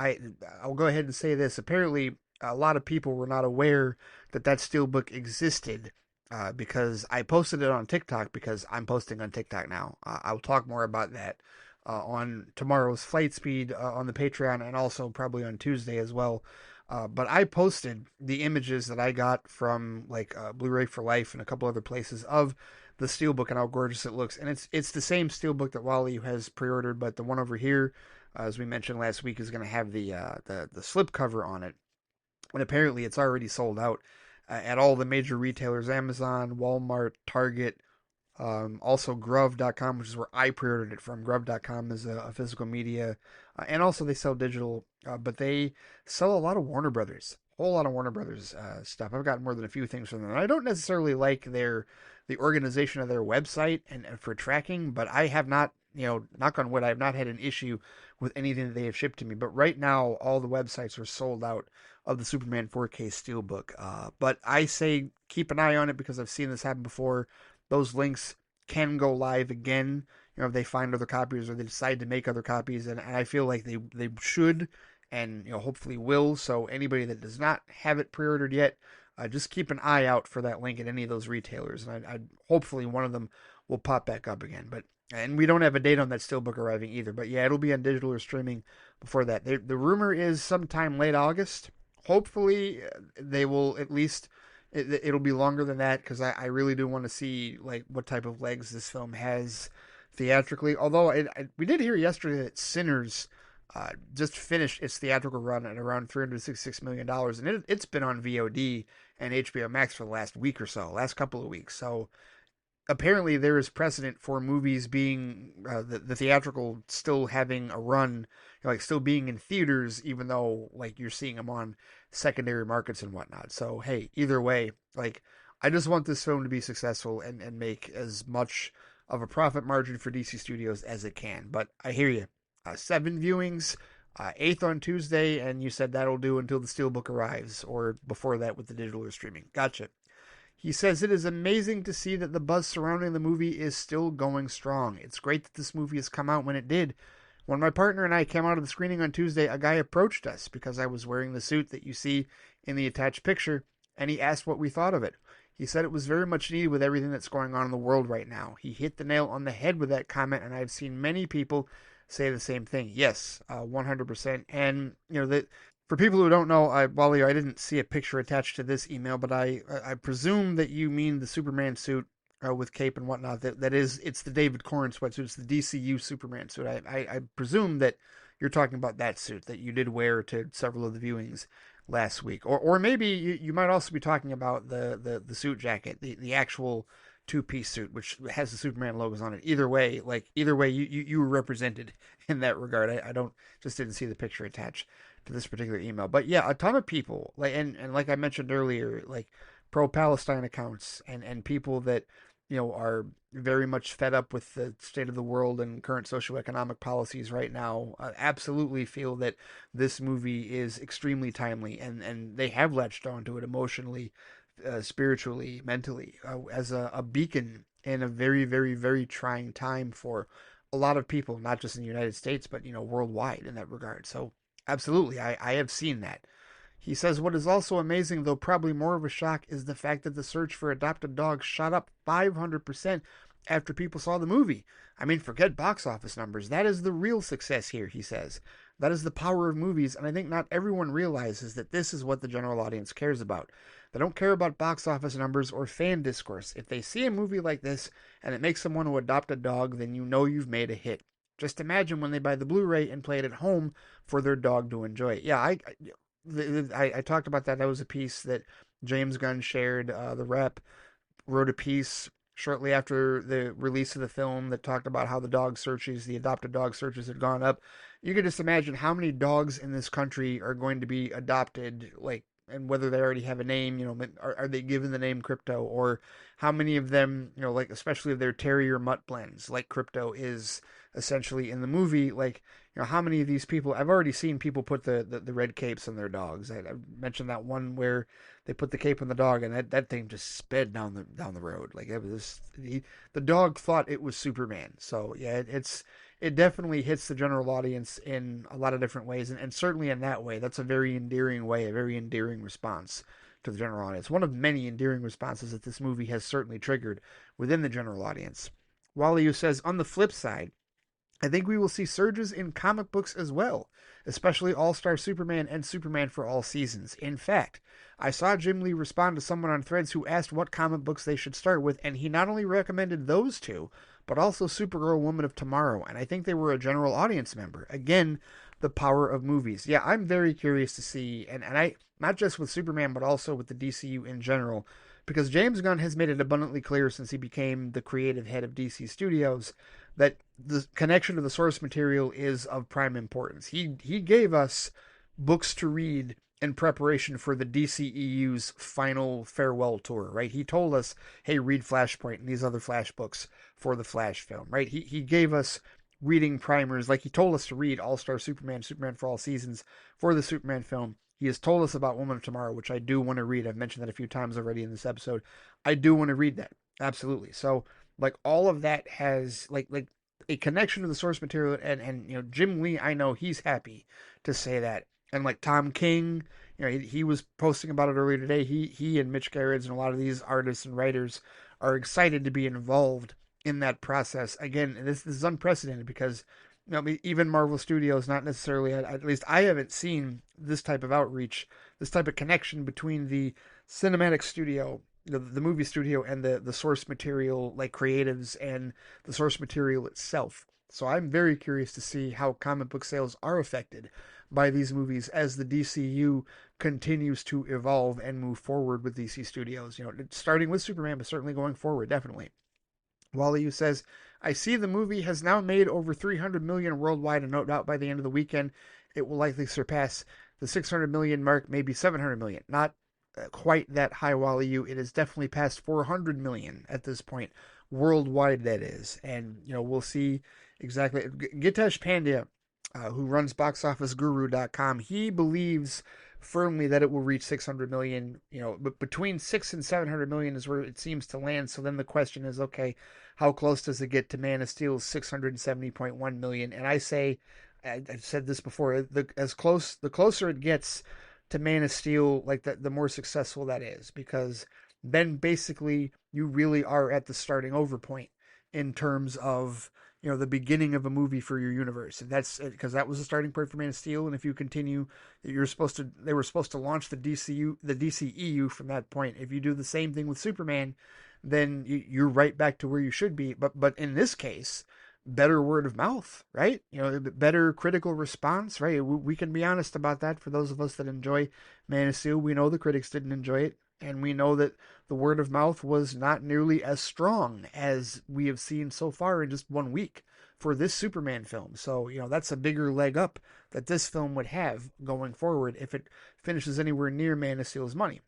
I'll go ahead and say this. Apparently, a lot of people were not aware that Steelbook existed because I posted it on TikTok because I'm posting on TikTok now. I'll talk more about that on tomorrow's Flight Speed on the Patreon and also probably on Tuesday as well. But I posted the images that I got from like Blu-ray for Life and a couple other places of the Steelbook and how gorgeous it looks. And it's the same Steelbook that Wally has pre-ordered, but the one over here, as we mentioned last week, is going to have the slipcover on it. And apparently it's already sold out at all the major retailers: Amazon, Walmart, Target, also Grove.com, which is where I pre-ordered it from. Grove.com is a physical media, and also they sell digital, but they sell a lot of Warner Brothers, a whole lot of Warner Brothers stuff. I've gotten more than a few things from them. And I don't necessarily like the organization of their website and for tracking, but I have not, knock on wood, I have not had an issue with anything that they have shipped to me. But right now, all the websites are sold out of the Superman 4K Steelbook. But I say keep an eye on it because I've seen this happen before. Those links can go live again, if they find other copies or they decide to make other copies, and I feel like they should and hopefully will. So anybody that does not have it pre-ordered yet, just keep an eye out for that link at any of those retailers, and I hopefully one of them will pop back up again. And we don't have a date on that Steelbook arriving either, but yeah, it'll be on digital or streaming before that. The rumor is sometime late August. Hopefully they will at least. It'll be longer than that because I really do want to see like what type of legs this film has theatrically. Although we did hear yesterday that Sinners just finished its theatrical run at around $366 million, and it's been on VOD and HBO Max for the last week or so, last couple of weeks. So apparently there is precedent for movies being the theatrical still having a run, like still being in theaters, even though like you're seeing them on secondary markets and whatnot. So hey, either way, like I just want this film to be successful and make as much of a profit margin for DC Studios as it can. But I hear you. 7 viewings, 8th on Tuesday, and you said that'll do until the Steelbook arrives, or before that with the digital or streaming. Gotcha. He says, "It is amazing to see that the buzz surrounding the movie is still going strong. It's great that this movie has come out when it did. When my partner and I came out of the screening on Tuesday, a guy approached us because I was wearing the suit that you see in the attached picture, and he asked what we thought of it. He said it was very much needed with everything that's going on in the world right now. He hit the nail on the head with that comment, and I've seen many people say the same thing." Yes, 100%. And, for people who don't know, Wally, I didn't see a picture attached to this email, but I presume that you mean the Superman suit with cape and whatnot. It's the David Corn sweatsuit. It's the DCU Superman suit. I presume that you're talking about that suit that you did wear to several of the viewings last week. Or maybe you might also be talking about the suit jacket, the actual two-piece suit, which has the Superman logos on it. Either way, you were represented in that regard. I didn't see the picture attached to this particular email. But yeah, a ton of people, and like I mentioned earlier, like pro-Palestine accounts and people that are very much fed up with the state of the world and current socioeconomic policies right now, absolutely feel that this movie is extremely timely, and they have latched onto it emotionally, spiritually, mentally, as a beacon in a very, very, very trying time for a lot of people, not just in the United States, but worldwide in that regard. So absolutely, I have seen that. He says, "What is also amazing, though probably more of a shock, is the fact that the search for adopted dogs shot up 500% after people saw the movie. I mean, forget box office numbers. That is the real success here," he says. "That is the power of movies, and I think not everyone realizes that this is what the general audience cares about. They don't care about box office numbers or fan discourse. If they see a movie like this and it makes them want to adopt a dog, then you know you've made a hit. Just imagine when they buy the Blu-ray and play it at home for their dog to enjoy it. Yeah, I talked about that. That was a piece that James Gunn shared. The rep wrote a piece shortly after the release of the film that talked about how the adopted dog searches had gone up. You can just imagine how many dogs in this country are going to be adopted, like, and whether they already have a name, are they given the name Crypto, or how many of them, like, especially if they're terrier mutt blends, like Crypto is essentially in the movie, like, how many of these people, I've already seen people put the red capes on their dogs. I mentioned that one where they put the cape on the dog, and that thing just sped down the road. Like, it was the dog thought it was Superman. So yeah, it definitely hits the general audience in a lot of different ways, and certainly in that way, that's a very endearing way, a very endearing response to the general audience. One of many endearing responses that this movie has certainly triggered within the general audience. Wally says, on the flip side, I think we will see surges in comic books as well, especially All-Star Superman and Superman for All Seasons. In fact, I saw Jim Lee respond to someone on Threads who asked what comic books they should start with, and he not only recommended those two, but also Supergirl Woman of Tomorrow, and I think they were a general audience member. Again, the power of movies. Yeah, I'm very curious to see, and I, not just with Superman, but also with the DCU in general, because James Gunn has made it abundantly clear since he became the creative head of DC Studios that the connection to the source material is of prime importance. He gave us books to read in preparation for the DCEU's final farewell tour, right? He told us, hey, read Flashpoint and these other Flash books for the Flash film, right? He gave us reading primers, like he told us to read All-Star Superman, Superman for All Seasons for the Superman film. He has told us about Woman of Tomorrow, which I do want to read. I've mentioned that a few times already in this episode. I do want to read that. Absolutely. So, like, all of that has like a connection to the source material, and Jim Lee, I know he's happy to say that. And like Tom King, he was posting about it earlier today. He and Mitch Gerrits and a lot of these artists and writers are excited to be involved in that process. Again, this is unprecedented because even Marvel Studios, not necessarily, at least I haven't seen this type of outreach, this type of connection between the cinematic studio, the movie studio, and the source material, like creatives and the source material itself. So I'm very curious to see how comic book sales are affected by these movies as the DCU continues to evolve and move forward with DC Studios. Starting with Superman, but certainly going forward, definitely. Wally says, I see the movie has now made over 300 million worldwide, and no doubt by the end of the weekend, it will likely surpass the 600 million mark, maybe 700 million. Not quite that high, Wally. It is definitely past 400 million at this point, worldwide, that is. And, we'll see exactly. Gitesh Pandya, who runs boxofficeguru.com, he believes firmly that it will reach 600 million. But between 6 and 700 million is where it seems to land. So then the question is, okay, how close does it get to Man of Steel's 670.1 million? And I say, I've said this before, the closer it gets to Man of Steel, like the more successful that is, because then basically you really are at the starting over point in terms of the beginning of a movie for your universe. And that's because that was the starting point for Man of Steel. And if you continue, they were supposed to launch the DCEU from that point. If you do the same thing with Superman, then you're right back to where you should be. But in this case, better word of mouth, right? Better critical response, right? We can be honest about that. For those of us that enjoy Man of Steel, we know the critics didn't enjoy it. And we know that the word of mouth was not nearly as strong as we have seen so far in just 1 week for this Superman film. So, that's a bigger leg up that this film would have going forward if it finishes anywhere near Man of Steel's money.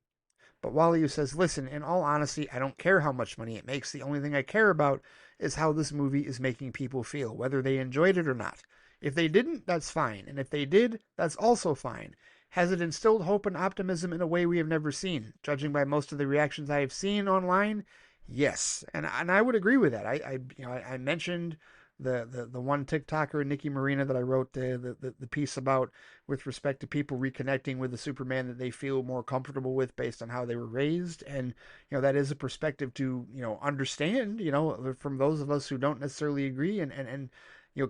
But Wally says, listen, in all honesty, I don't care how much money it makes. The only thing I care about is how this movie is making people feel, whether they enjoyed it or not. If they didn't, that's fine. And if they did, that's also fine. Has it instilled hope and optimism in a way we have never seen? Judging by most of the reactions I have seen online, yes. And I would agree with that. I mentioned the one TikToker, Nikki Marina, that I wrote the piece about with respect to people reconnecting with the Superman that they feel more comfortable with based on how they were raised. And, that is a perspective to, understand, from those of us who don't necessarily agree. And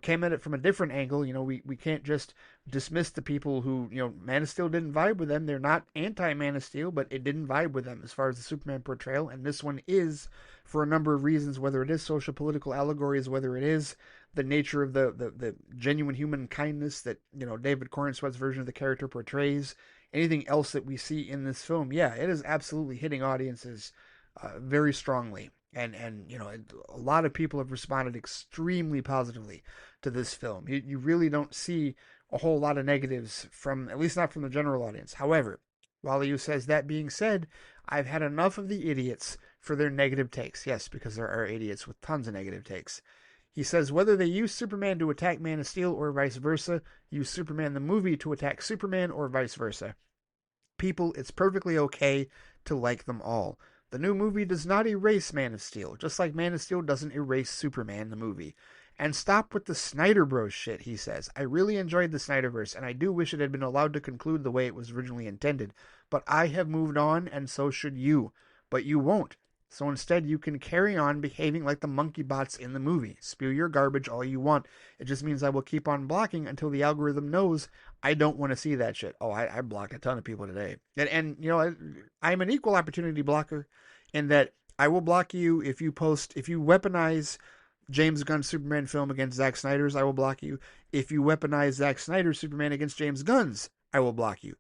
came at it from a different angle. We can't just dismiss the people who, Man of Steel didn't vibe with them. They're not anti-Man of Steel, but it didn't vibe with them as far as the Superman portrayal. And this one is, for a number of reasons, whether it is social political allegories, whether it is the nature of the genuine human kindness that, David Corenswet's version of the character portrays, anything else that we see in this film, yeah, it is absolutely hitting audiences very strongly. And a lot of people have responded extremely positively to this film. You really don't see a whole lot of negatives from, at least not from the general audience. However, Wally says, that being said, I've had enough of the idiots for their negative takes. Yes, because there are idiots with tons of negative takes. He says, whether they use Superman to attack Man of Steel or vice versa, use Superman the movie to attack Superman or vice versa. People, it's perfectly okay to like them all. The new movie does not erase Man of Steel, just like Man of Steel doesn't erase Superman the movie. And stop with the Snyder Bros shit, he says. I really enjoyed the Snyderverse, and I do wish it had been allowed to conclude the way it was originally intended. But I have moved on, and so should you. But you won't. So instead, you can carry on behaving like the monkey bots in the movie. Spew your garbage all you want. It just means I will keep on blocking until the algorithm knows I don't want to see that shit. Oh, I block a ton of people today. And I'm an equal opportunity blocker in that I will block you if you weaponize James Gunn's Superman film against Zack Snyder's, I will block you. If you weaponize Zack Snyder's Superman against James Gunn's, I will block you.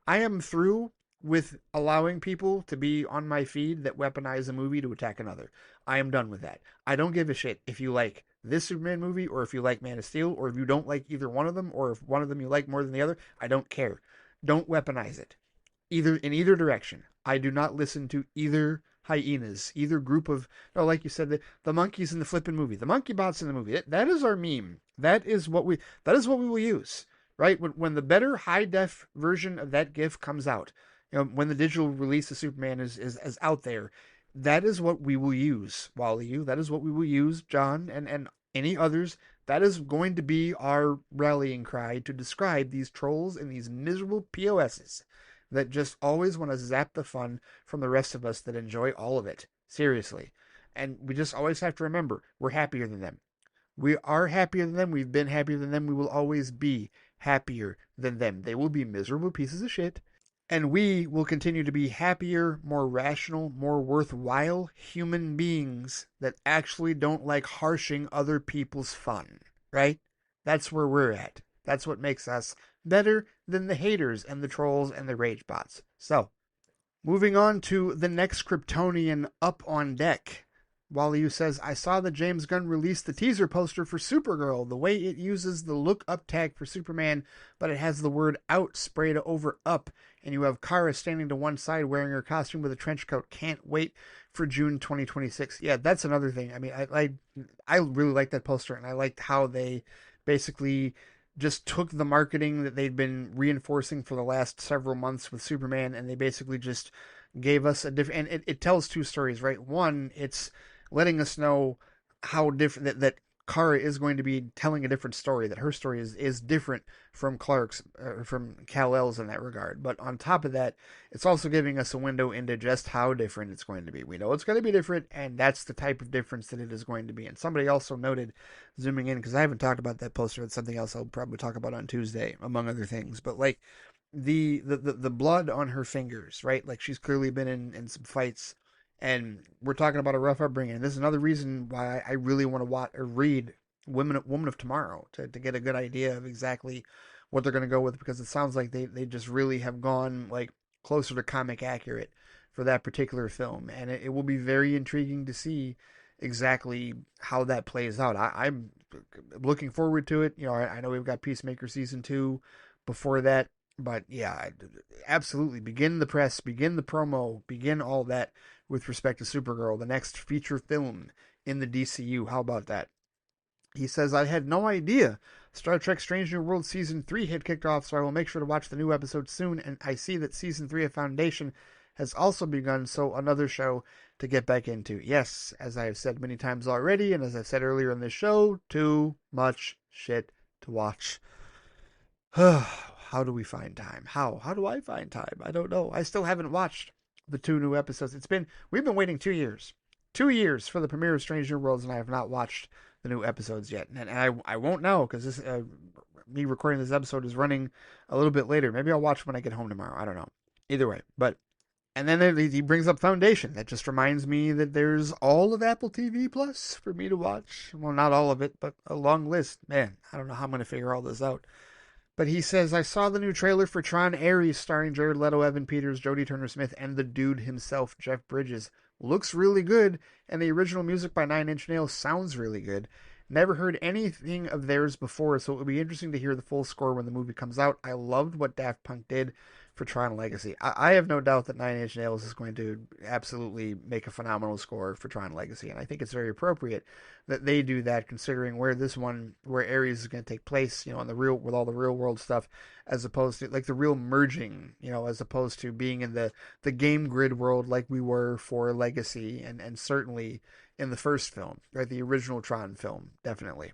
I am through with allowing people to be on my feed that weaponize a movie to attack another. I am done with that. I don't give a shit if you like this Superman movie or if you like Man of Steel or if you don't like either one of them or if one of them you like more than the other. I don't care. Don't weaponize it. In either direction. I do not listen to either hyenas, either group of, like you said, the monkeys in the flipping movie, the monkey bots in the movie. That is our meme. That is what we will use, right? When the better high def version of that GIF comes out, when the digital release of Superman is out there, that is what we will use, Wally. That is what we will use, John, and any others. That is going to be our rallying cry to describe these trolls and these miserable POSs that just always want to zap the fun from the rest of us that enjoy all of it. Seriously. And we just always have to remember, we're happier than them. We are happier than them. We've been happier than them. We will always be happier than them. They will be miserable pieces of shit. And we will continue to be happier, more rational, more worthwhile human beings that actually don't like harshing other people's fun. Right? That's where we're at. That's what makes us better than the haters and the trolls and the rage bots. So, moving on to the next Kryptonian up on deck. Wally says, I saw that James Gunn released the teaser poster for Supergirl. The way it uses the look up tag for Superman, but it has the word out sprayed over up. And you have Kara standing to one side wearing her costume with a trench coat. Can't wait for June 2026. Yeah, that's another thing. I mean, I really like that poster, and I liked how they basically just took the marketing that they'd been reinforcing for the last several months with Superman, and they basically just gave us a different, and it tells two stories, right? One, it's letting us know how different that Kara is going to be telling a different story, that her story is different from Clark's, from Kal-El's in that regard. But on top of that, it's also giving us a window into just how different it's going to be. We know it's going to be different, and that's the type of difference that it is going to be. And somebody also noted, zooming in, because I haven't talked about that poster, it's something else I'll probably talk about on Tuesday, among other things. But like the blood on her fingers, right? Like she's clearly been in some fights. And we're talking about a rough upbringing. And this is another reason why I really want to watch or read Woman of Tomorrow to get a good idea of exactly what they're going to go with, because it sounds like they just really have gone like closer to comic accurate for that particular film. And it will be very intriguing to see exactly how that plays out. I'm looking forward to it. I know we've got Peacemaker season 2 before that. But yeah, absolutely. Begin the press, begin the promo, begin all that with respect to Supergirl, the next feature film in the DCU. How about that? He says, I had no idea Star Trek Strange New World Season 3 had kicked off, so I will make sure to watch the new episode soon. And I see that Season 3 of Foundation has also begun, so another show to get back into. Yes, as I have said many times already, and as I said earlier in this show, too much shit to watch. How do we find time? How do I find time? I don't know. I still haven't watched the 2 new episodes. We've been waiting 2 years 2 years for the premiere of Strange New Worlds, and I have not watched the new episodes yet. And I won't know because this me recording this episode is running a little bit later. Maybe I'll watch when I get home tomorrow. I don't know. Either way, but and then he brings up Foundation. That just reminds me that there's all of Apple TV Plus for me to watch. Well, not all of it, but a long list. Man, I don't know how I'm going to figure all this out. But he says, I saw the new trailer for Tron Ares starring Jared Leto, Evan Peters, Jodie Turner-Smith, and the dude himself, Jeff Bridges. Looks really good, and the original music by Nine Inch Nails sounds really good. Never heard anything of theirs before, so it would be interesting to hear the full score when the movie comes out. I loved what Daft Punk did for Tron Legacy. I have no doubt that Nine Inch Nails is going to absolutely make a phenomenal score for Tron Legacy, and I think it's very appropriate that they do that, considering where Ares is going to take place, on the real, with all the real world stuff, as opposed to like the real merging, as opposed to being in the game grid world like we were for Legacy, and certainly in the first film, right, the original Tron film, definitely.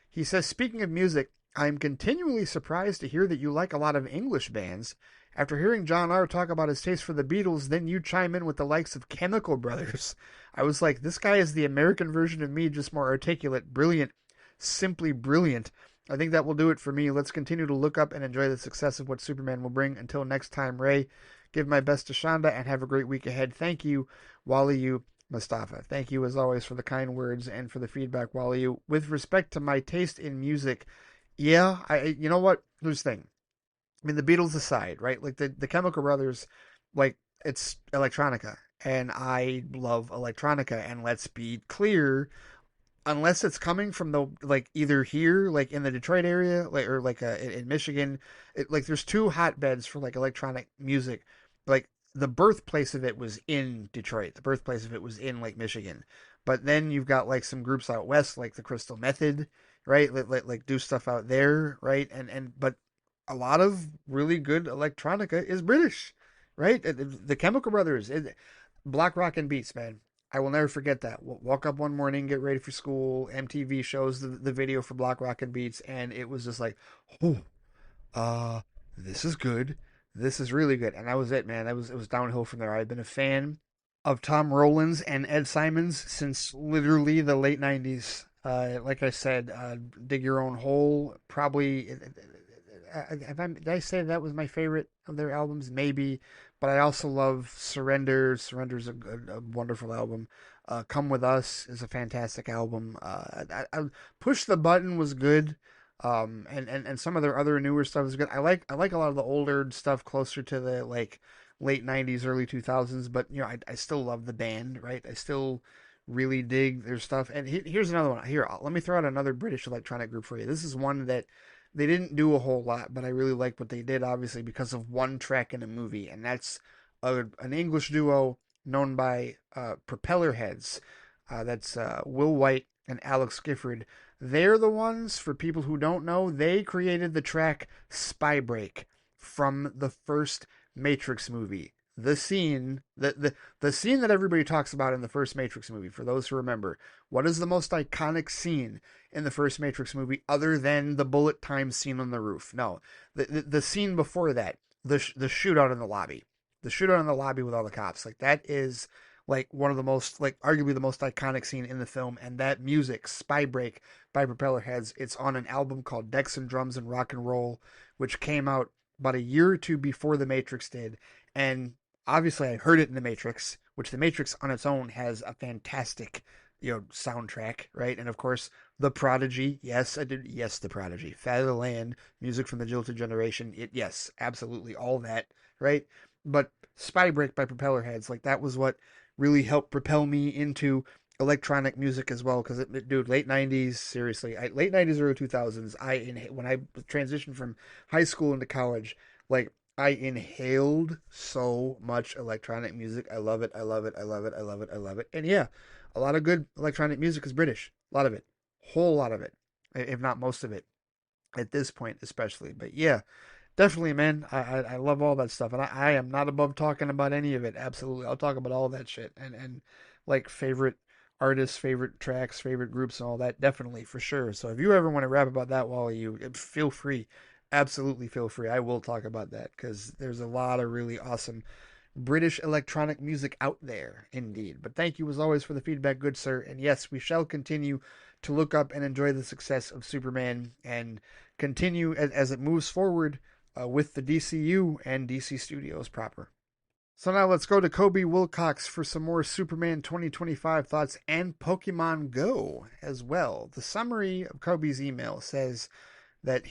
He says, speaking of music, I'm continually surprised to hear that you like a lot of English bands. After hearing John R. talk about his taste for the Beatles, then you chime in with the likes of Chemical Brothers. I was like, this guy is the American version of me, just more articulate, brilliant, simply brilliant. I think that will do it for me. Let's continue to look up and enjoy the success of what Superman will bring. Until next time, Ray, give my best to Shonda and have a great week ahead. Thank you, Wally Mustafa. Thank you, as always, for the kind words and for the feedback, Wally. With respect to my taste in music, yeah, you know what? Here's the thing. I mean, the Beatles aside, right? Like the Chemical Brothers, like it's electronica, and I love electronica. And let's be clear, unless it's coming from the like either here, like in the Detroit area, like or like in Michigan, like there's two hotbeds for like electronic music. Like the birthplace of it was in Detroit. The birthplace of it was in like Michigan. But then you've got like some groups out west, like the Crystal Method, right? Like do stuff out there, right? But a lot of really good electronica is British, right? The Chemical Brothers, Black Rock and Beats, man. I will never forget that. Walk up one morning, get ready for school. MTV shows the video for Black Rock and Beats, and it was just like, oh, this is good. This is really good. And that was it, man. It was downhill from there. I've been a fan of Tom Rowlands and Ed Simons since literally the late 90s. Like I said, Dig Your Own Hole, probably. Did I say that was my favorite of their albums? Maybe. But I also love Surrender. Surrender's a wonderful album. Come With Us is a fantastic album. Push the Button was good. And some of their other newer stuff is good. I like a lot of the older stuff closer to the like late 90s, early 2000s, but I still love the band, right? I still really dig their stuff. And here's another one. Here, let me throw out another British electronic group for you. This is one that they didn't do a whole lot, but I really like what they did, obviously, because of one track in a movie, and that's an English duo known by Propeller Heads. That's Will White and Alex Gifford. They're the ones, for people who don't know, they created the track Spy Break from the first Matrix movie. The scene the scene that everybody talks about in the first Matrix movie, for those who remember. What is the most iconic scene in the first Matrix movie other than the bullet time scene on the roof? No. The scene before that, the shootout in the lobby. The shootout in the lobby with all the cops. Like that is like one of the most, like arguably the most iconic scene in the film. And that music, Spy Break by Propeller Heads, it's on an album called Decks and Drums and Rock and Roll, which came out about a year or two before The Matrix did. And obviously I heard it in The Matrix, which The Matrix on its own has a fantastic, soundtrack, right? And of course, The Prodigy. Yes, I did. Yes, The Prodigy. Fat of the Land, music from the Jilted Generation. Yes, absolutely. All that, right? But Spy Break by Propeller Heads, like that was what really helped propel me into electronic music as well. Because, dude, late 90s, seriously, late 90s, early 2000s, when I transitioned from high school into college, like, I inhaled so much electronic music. I love it. I love it. I love it. I love it. I love it. And yeah, a lot of good electronic music is British. A lot of it. Whole lot of it. If not most of it. At this point, especially. But yeah, definitely, man. I love all that stuff. And I am not above talking about any of it. Absolutely. I'll talk about all that shit. And like favorite artists, favorite tracks, favorite groups, and all that. Definitely, for sure. So if you ever want to rap about that, Wally, you feel free. Absolutely feel free. I will talk about that because there's a lot of really awesome British electronic music out there, indeed. But thank you as always for the feedback, good sir. And yes, we shall continue to look up and enjoy the success of Superman and continue as it moves forward with the DCU and DC Studios proper. So now let's go to Kobe Wilcox for some more Superman 2025 thoughts and Pokemon Go as well. The summary of Kobe's email says that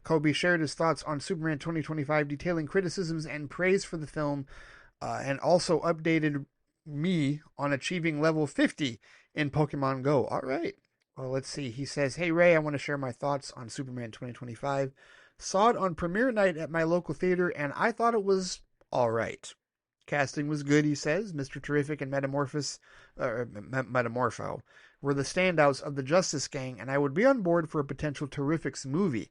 Kobe shared his thoughts on Superman 2025, detailing criticisms and praise for the film, and also updated me on achieving level 50 in Pokemon Go. All right. Well, let's see. He says, "Hey Ray, I want to share my thoughts on Superman 2025. Saw it on premiere night at my local theater, and I thought it was all right. Casting was good," he says. Mr. Terrific and Metamorpho were the standouts of the Justice Gang, and I would be on board for a potential Terrifics movie.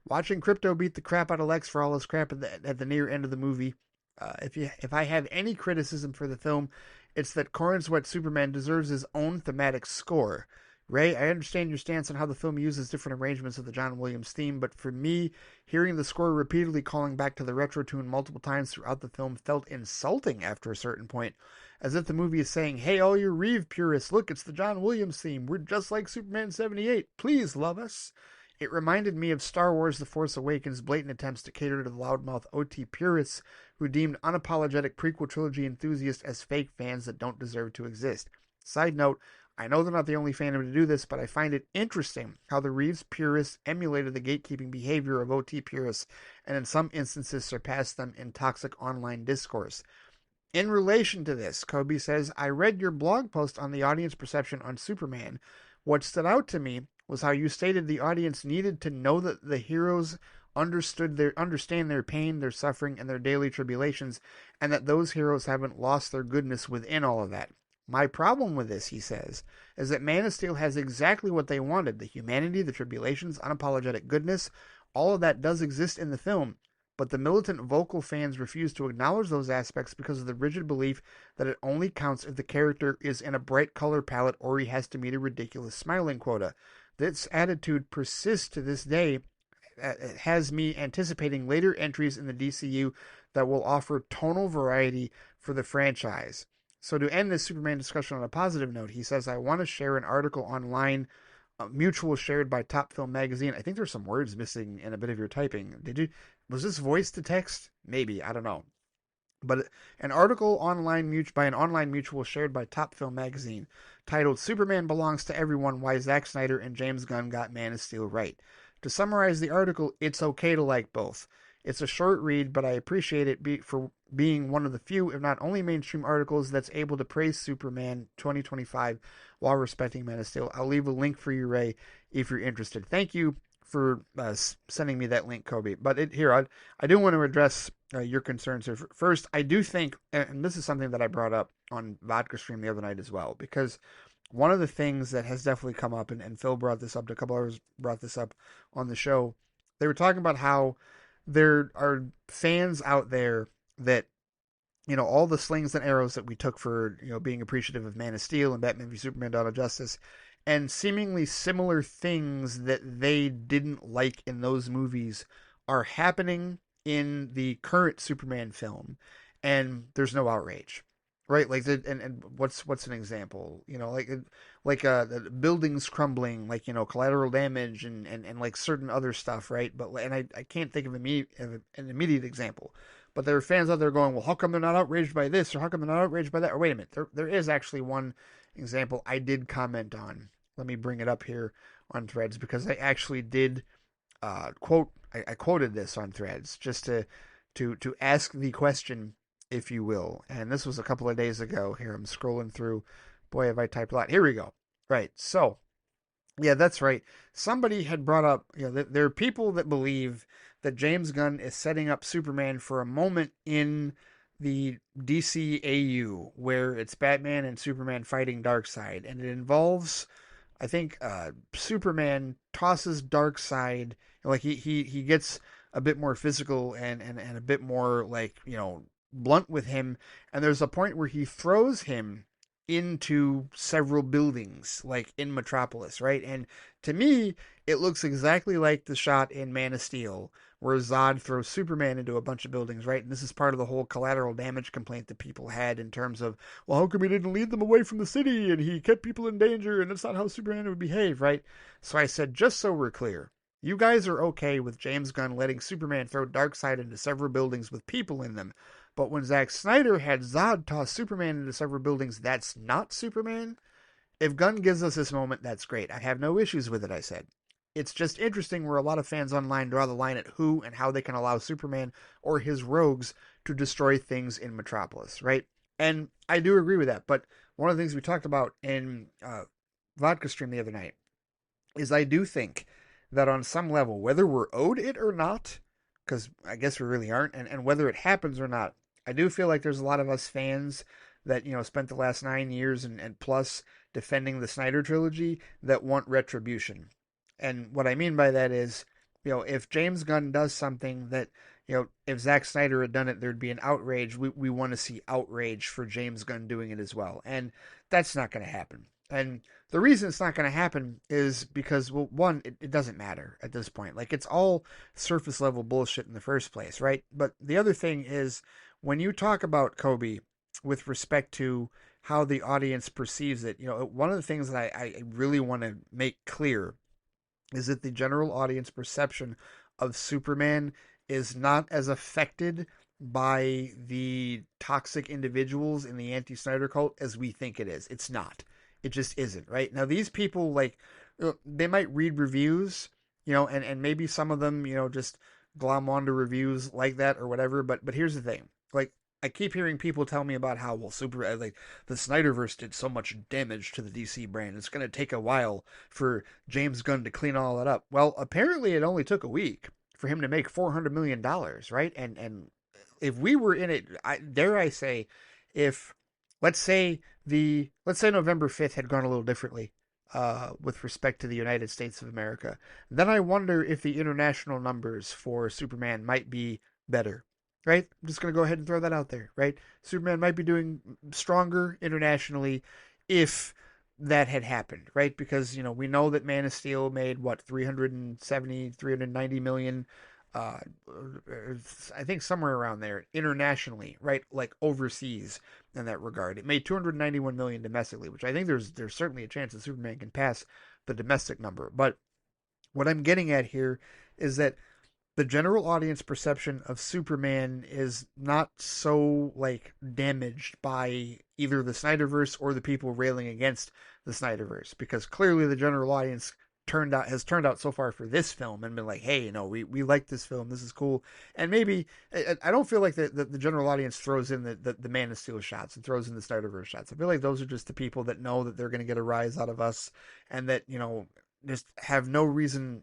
Watching Krypto beat the crap out of Lex for all his crap at the near end of the movie. If I have any criticism for the film, it's that Corrin's Wet Superman deserves his own thematic score. Ray, I understand your stance on how the film uses different arrangements of the John Williams theme, but for me, hearing the score repeatedly calling back to the retro tune multiple times throughout the film felt insulting after a certain point, as if the movie is saying, "Hey, all you Reeve purists, look, it's the John Williams theme. We're just like Superman 78. Please love us." It reminded me of Star Wars The Force Awakens' blatant attempts to cater to the loudmouth OT purists who deemed unapologetic prequel trilogy enthusiasts as fake fans that don't deserve to exist. Side note, I know they're not the only fandom to do this, but I find it interesting how the Reeves purists emulated the gatekeeping behavior of OT purists and in some instances surpassed them in toxic online discourse. In relation to this, Kobe says, I read your blog post on the audience perception on Superman. What stood out to me was how you stated the audience needed to know that the heroes understand their pain, their suffering, and their daily tribulations, and that those heroes haven't lost their goodness within all of that. My problem with this, he says, is that Man of Steel has exactly what they wanted. The humanity, the tribulations, unapologetic goodness, all of that does exist in the film. But the militant vocal fans refuse to acknowledge those aspects because of the rigid belief that it only counts if the character is in a bright color palette or he has to meet a ridiculous smiling quota. This attitude persists to this day. It has me anticipating later entries in the DCU that will offer tonal variety for the franchise. So to end this Superman discussion on a positive note, he says, I want to share an article online, mutual shared by Top Film Magazine. I think there's some words missing in a bit of your typing. Was this voice to text? Maybe, I don't know. But an article by an online mutual shared by Top Film Magazine titled Superman Belongs to Everyone, Why Zack Snyder and James Gunn Got Man of Steel Right. To summarize the article, it's okay to like both. It's a short read, but I appreciate it for being one of the few, if not only, mainstream articles that's able to praise Superman 2025 while respecting Man of Steel. I'll leave a link for you, Ray, if you're interested. Thank you for sending me that link, Kobe. But I do want to address your concerns here. First, I do think, and this is something that I brought up on Vodka Stream the other night as well, because one of the things that has definitely come up, and Phil brought this up, a couple others brought this up on the show, they were talking about how there are fans out there that, all the slings and arrows that we took for, being appreciative of Man of Steel and Batman v Superman: Dawn of Justice, and seemingly similar things that they didn't like in those movies are happening in the current Superman film, and there's no outrage, right? Like, and what's an example? The buildings crumbling, like, collateral damage and like certain other stuff, right? But I can't think of an immediate example. But there are fans out there going, well, how come they're not outraged by this, or how come they're not outraged by that? Or wait a minute, there is actually one example I did comment on. Let me bring it up here on Threads, because I actually did quote. I quoted this on Threads just to ask the question, if you will. And this was a couple of days ago. Here, I'm scrolling through. Boy, have I typed a lot. Here we go. Right. So, yeah, that's right. Somebody had brought up, there are people that believe that James Gunn is setting up Superman for a moment in the DCAU where it's Batman and Superman fighting Darkseid, and it involves, I think, Superman tosses Darkseid, like he gets a bit more physical and a bit more, like, blunt with him, and there's a point where he throws him into several buildings, like in Metropolis, right? And to me, it looks exactly like the shot in Man of Steel, where Zod throws Superman into a bunch of buildings, right? And this is part of the whole collateral damage complaint that people had in terms of, well, how come he didn't lead them away from the city and he kept people in danger and that's not how Superman would behave, right? So I said, just so we're clear, you guys are okay with James Gunn letting Superman throw Darkseid into several buildings with people in them. But when Zack Snyder had Zod toss Superman into several buildings, that's not Superman? If Gunn gives us this moment, that's great. I have no issues with it, I said. It's just interesting where a lot of fans online draw the line at who and how they can allow Superman or his rogues to destroy things in Metropolis, right? And I do agree with that. But one of the things we talked about in Vodka Stream the other night is I do think that on some level, whether we're owed it or not, because I guess we really aren't, and whether it happens or not, I do feel like there's a lot of us fans that, spent the last 9 years and plus defending the Snyder trilogy that want retribution. And what I mean by that is, if James Gunn does something that, if Zack Snyder had done it, there'd be an outrage. We want to see outrage for James Gunn doing it as well. And that's not going to happen. And the reason it's not going to happen is because, well, one, it doesn't matter at this point. Like, it's all surface level bullshit in the first place, right? But the other thing is, when you talk about Kobe with respect to how the audience perceives it, one of the things that I really want to make clear is that the general audience perception of Superman is not as affected by the toxic individuals in the anti-Snyder cult as we think it is. It's not. It just isn't, right? Now, these people, like, they might read reviews, and maybe some of them, just glom onto reviews like that or whatever. But here's the thing. Like, I keep hearing people tell me about how, well, the Snyderverse did so much damage to the DC brand. It's going to take a while for James Gunn to clean all that up. Well, apparently it only took a week for him to make $400 million, right? And if we were in it, dare I say, if, let's say November 5th had gone a little differently with respect to the United States of America, then I wonder if the international numbers for Superman might be better. Right? I'm just going to go ahead and throw that out there, right? Superman might be doing stronger internationally if that had happened, right? Because, we know that Man of Steel made, 390 million, I think somewhere around there, internationally, right? Like overseas in that regard. It made 291 million domestically, which I think there's certainly a chance that Superman can pass the domestic number. But what I'm getting at here is that the general audience perception of Superman is not so, like, damaged by either the Snyderverse or the people railing against the Snyderverse, because clearly the general audience has turned out so far for this film and been like, hey, we like this film, this is cool. And maybe I don't feel like the general audience throws in the Man of Steel shots and throws in the Snyderverse shots. I feel like those are just the people that know that they're going to get a rise out of us, and that just have no reason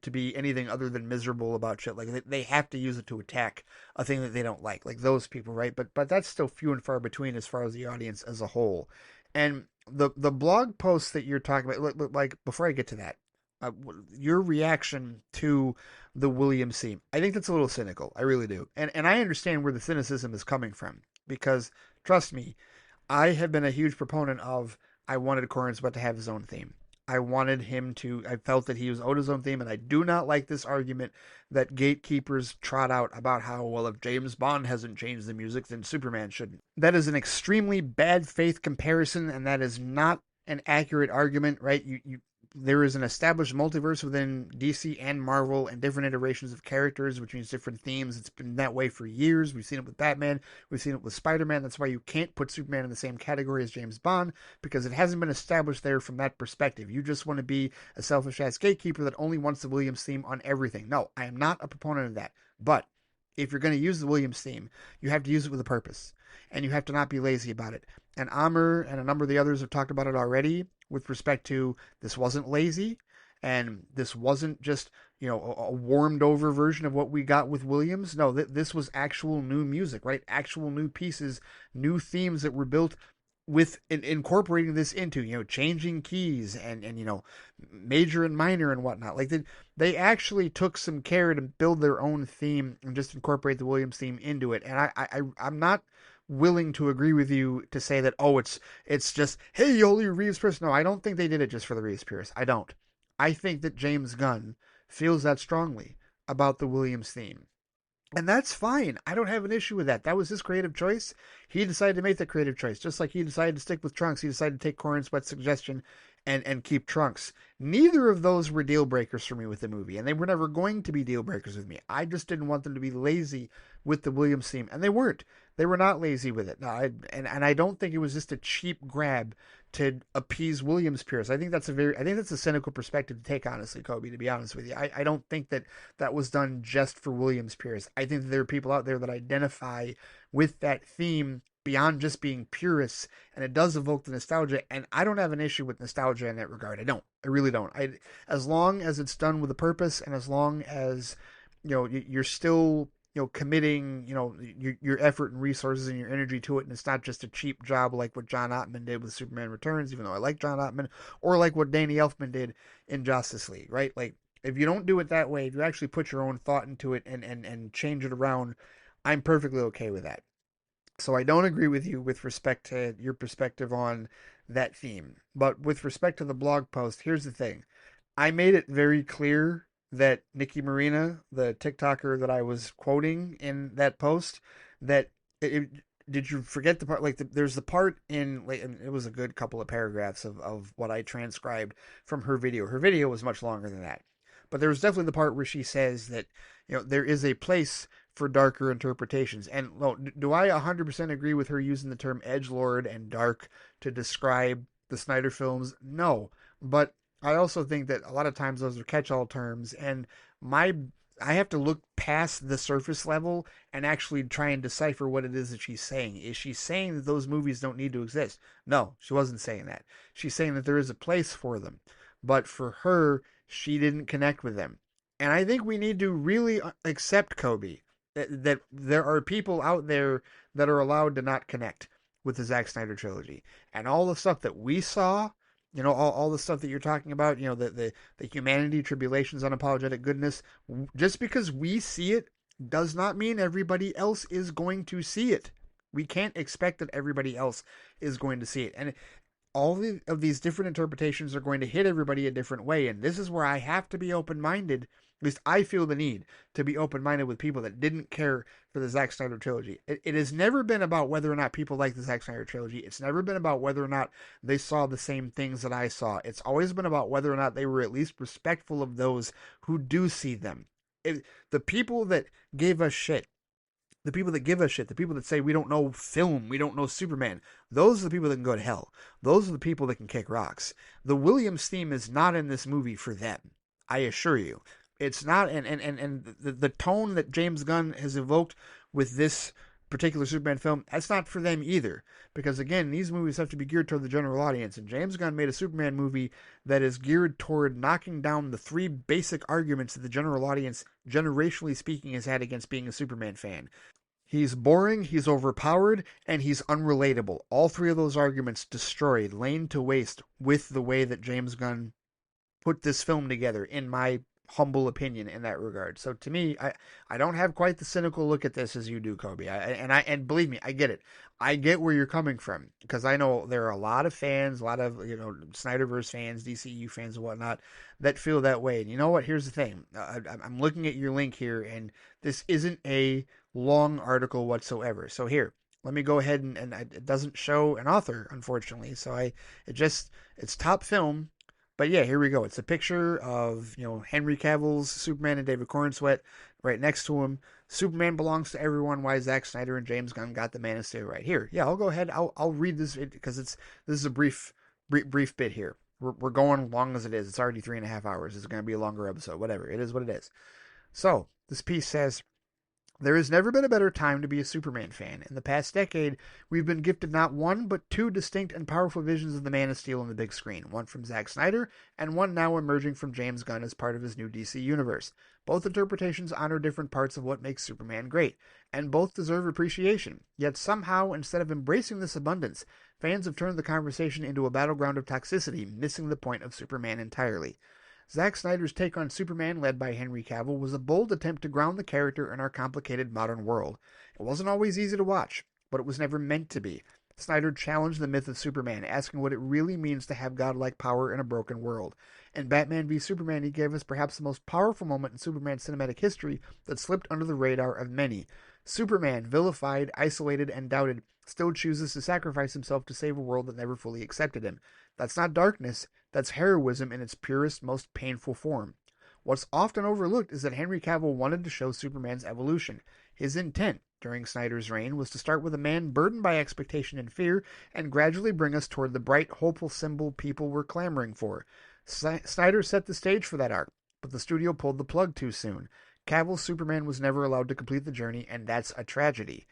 to be anything other than miserable about shit. Like, they have to use it to attack a thing that they don't like those people, right? But that's still few and far between as far as the audience as a whole. And the blog posts that you're talking about, like, before I get to that, your reaction to the Williams theme, I think that's a little cynical. I really do. And I understand where the cynicism is coming from, because trust me, I have been a huge proponent of, I wanted Corenswet to have his own theme. I felt that he was owed his own theme, and I do not like this argument that gatekeepers trot out about how, well, if James Bond hasn't changed the music, then Superman shouldn't. That is an extremely bad faith comparison, and that is not an accurate argument, right? There is an established multiverse within DC and Marvel and different iterations of characters, which means different themes. It's been that way for years. We've seen it with Batman. We've seen it with Spider-Man. That's why you can't put Superman in the same category as James Bond, because it hasn't been established there from that perspective. You just want to be a selfish-ass gatekeeper that only wants the Williams theme on everything. No, I am not a proponent of that. But if you're going to use the Williams theme, you have to use it with a purpose, and you have to not be lazy about it. And Amr and a number of the others have talked about it already with respect to, this wasn't lazy, and this wasn't just, a warmed over version of what we got with Williams. No, this was actual new music, right? Actual new pieces, new themes that were built with incorporating this into, changing keys and major and minor and whatnot. Like, they actually took some care to build their own theme and just incorporate the Williams theme into it. And I'm not willing to agree with you to say that, oh, it's just, hey, only Reeves Pierce. No, I don't think they did it just for the Reeves Pierce. I don't. I think that James Gunn feels that strongly about the Williams theme. And that's fine. I don't have an issue with that. That was his creative choice. He decided to make that creative choice. Just like he decided to stick with Trunks, he decided to take Corrin Sweat's suggestion and keep Trunks. Neither of those were deal breakers for me with the movie, and they were never going to be deal breakers with me. I just didn't want them to be lazy with the Williams theme, and they weren't. They were not lazy with it. No, and I don't think it was just a cheap grab to appease Williams Pierce. I think that's a cynical perspective to take, honestly, Kobe, to be honest with you. I don't think that was done just for Williams Pierce. I think that there are people out there that identify with that theme beyond just being purists, and it does evoke the nostalgia, and I don't have an issue with nostalgia in that regard. I don't. I really don't. As long as it's done with a purpose, and as long as you're still committing, your effort and resources and your energy to it, and it's not just a cheap job like what John Ottman did with Superman Returns, even though I like John Ottman, or like what Danny Elfman did in Justice League, right? Like, if you don't do it that way, if you actually put your own thought into it and change it around, I'm perfectly okay with that. So I don't agree with you with respect to your perspective on that theme. But with respect to the blog post, here's the thing. I made it very clear that Nikki Marina, the TikToker that I was quoting in that post, that did you forget the part? Like, there's the part in, like, and it was a good couple of paragraphs of what I transcribed from her video. Her video was much longer than that. But there was definitely the part where she says that, there is a place for darker interpretations. And well, do I 100% agree with her using the term edgelord and dark to describe the Snyder films? No. But I also think that a lot of times those are catch-all terms, and I have to look past the surface level and actually try and decipher what it is that she's saying. Is she saying that those movies don't need to exist? No, she wasn't saying that. She's saying that there is a place for them. But for her, she didn't connect with them. And I think we need to really accept, Kobe, that there are people out there that are allowed to not connect with the Zack Snyder trilogy. And all the stuff that we saw, all the stuff that you're talking about, the humanity, tribulations, unapologetic goodness, just because we see it does not mean everybody else is going to see it. We can't expect that everybody else is going to see it. And all of these different interpretations are going to hit everybody a different way. And this is where I have to be open-minded. At least I feel the need to be open-minded with people that didn't care for the Zack Snyder trilogy. It has never been about whether or not people like the Zack Snyder trilogy. It's never been about whether or not they saw the same things that I saw. It's always been about whether or not they were at least respectful of those who do see them. The people that gave us shit, the people that give us shit, the people that say we don't know film, we don't know Superman, those are the people that can go to hell. Those are the people that can kick rocks. The Williams theme is not in this movie for them, I assure you. It's not, and the tone that James Gunn has evoked with this particular Superman film, that's not for them either. Because again, these movies have to be geared toward the general audience, and James Gunn made a Superman movie that is geared toward knocking down the three basic arguments that the general audience, generationally speaking, has had against being a Superman fan. He's boring, he's overpowered, and he's unrelatable. All three of those arguments destroyed, laid to waste with the way that James Gunn put this film together, in my humble opinion, in that regard. So to me, I don't have quite the cynical look at this as you do, Kobe. And believe me, I get it. I get where you're coming from, because I know there are a lot of fans, a lot of Snyderverse fans, DCU fans, and whatnot that feel that way. And you know what? Here's the thing. I'm looking at your link here, and this isn't a long article whatsoever. So here, let me go ahead and it doesn't show an author, unfortunately. So it's top film. But yeah, here we go. It's a picture of, Henry Cavill's Superman and David Cornsweet right next to him. Superman belongs to everyone. Why Zack Snyder and James Gunn got the Man of Steel right here. Yeah, I'll go ahead. I'll read this because this is a brief bit here. We're going long as it is. It's already 3.5 hours. It's going to be a longer episode. Whatever. It is what it is. So this piece says, there has never been a better time to be a Superman fan. In the past decade, we've been gifted not one, but two distinct and powerful visions of the Man of Steel on the big screen, one from Zack Snyder, and one now emerging from James Gunn as part of his new DC universe. Both interpretations honor different parts of what makes Superman great, and both deserve appreciation. Yet somehow, instead of embracing this abundance, fans have turned the conversation into a battleground of toxicity, missing the point of Superman entirely. Zack Snyder's take on Superman, led by Henry Cavill, was a bold attempt to ground the character in our complicated modern world. It wasn't always easy to watch. but it was never meant to be. Snyder challenged the myth of Superman, asking what it really means to have godlike power in a broken world. In Batman v Superman, he gave us perhaps the most powerful moment in Superman's cinematic history that slipped under the radar of many. Superman, vilified, isolated, and doubted, still chooses to sacrifice himself to save a world that never fully accepted him. That's not darkness, that's heroism in its purest, most painful form. What's often overlooked is that Henry Cavill wanted to show Superman's evolution. His intent, during Snyder's reign, was to start with a man burdened by expectation and fear and gradually bring us toward the bright, hopeful symbol people were clamoring for. Snyder set the stage for that arc, but the studio pulled the plug too soon. Cavill's Superman was never allowed to complete the journey, and that's a tragedy.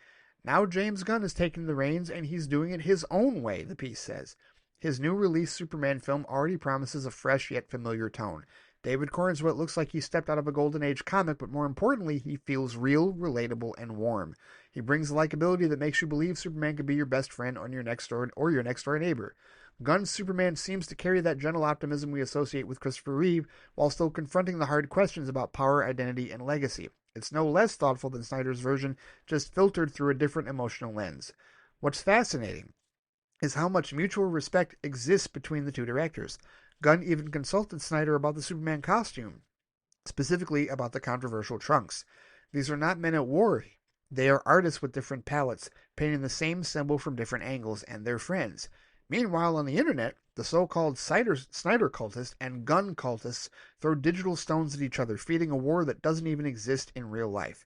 Now James Gunn is taking the reins, and he's doing it his own way, the piece says. His new release Superman film already promises a fresh yet familiar tone. David Cornswell looks like he stepped out of a Golden Age comic, but more importantly, he feels real, relatable, and warm. He brings the likability that makes you believe Superman could be your best friend or your next door neighbor. Gunn's Superman seems to carry that gentle optimism we associate with Christopher Reeve, while still confronting the hard questions about power, identity, and legacy. It's no less thoughtful than Snyder's version, just filtered through a different emotional lens. What's fascinating is how much mutual respect exists between the two directors. Gunn even consulted Snyder about the Superman costume, specifically about the controversial trunks. These are not men at war. They are artists with different palettes, painting the same symbol from different angles, and they're friends. Meanwhile, on the internet, the so-called Snyder cultists and Gunn cultists throw digital stones at each other, feeding a war that doesn't even exist in real life.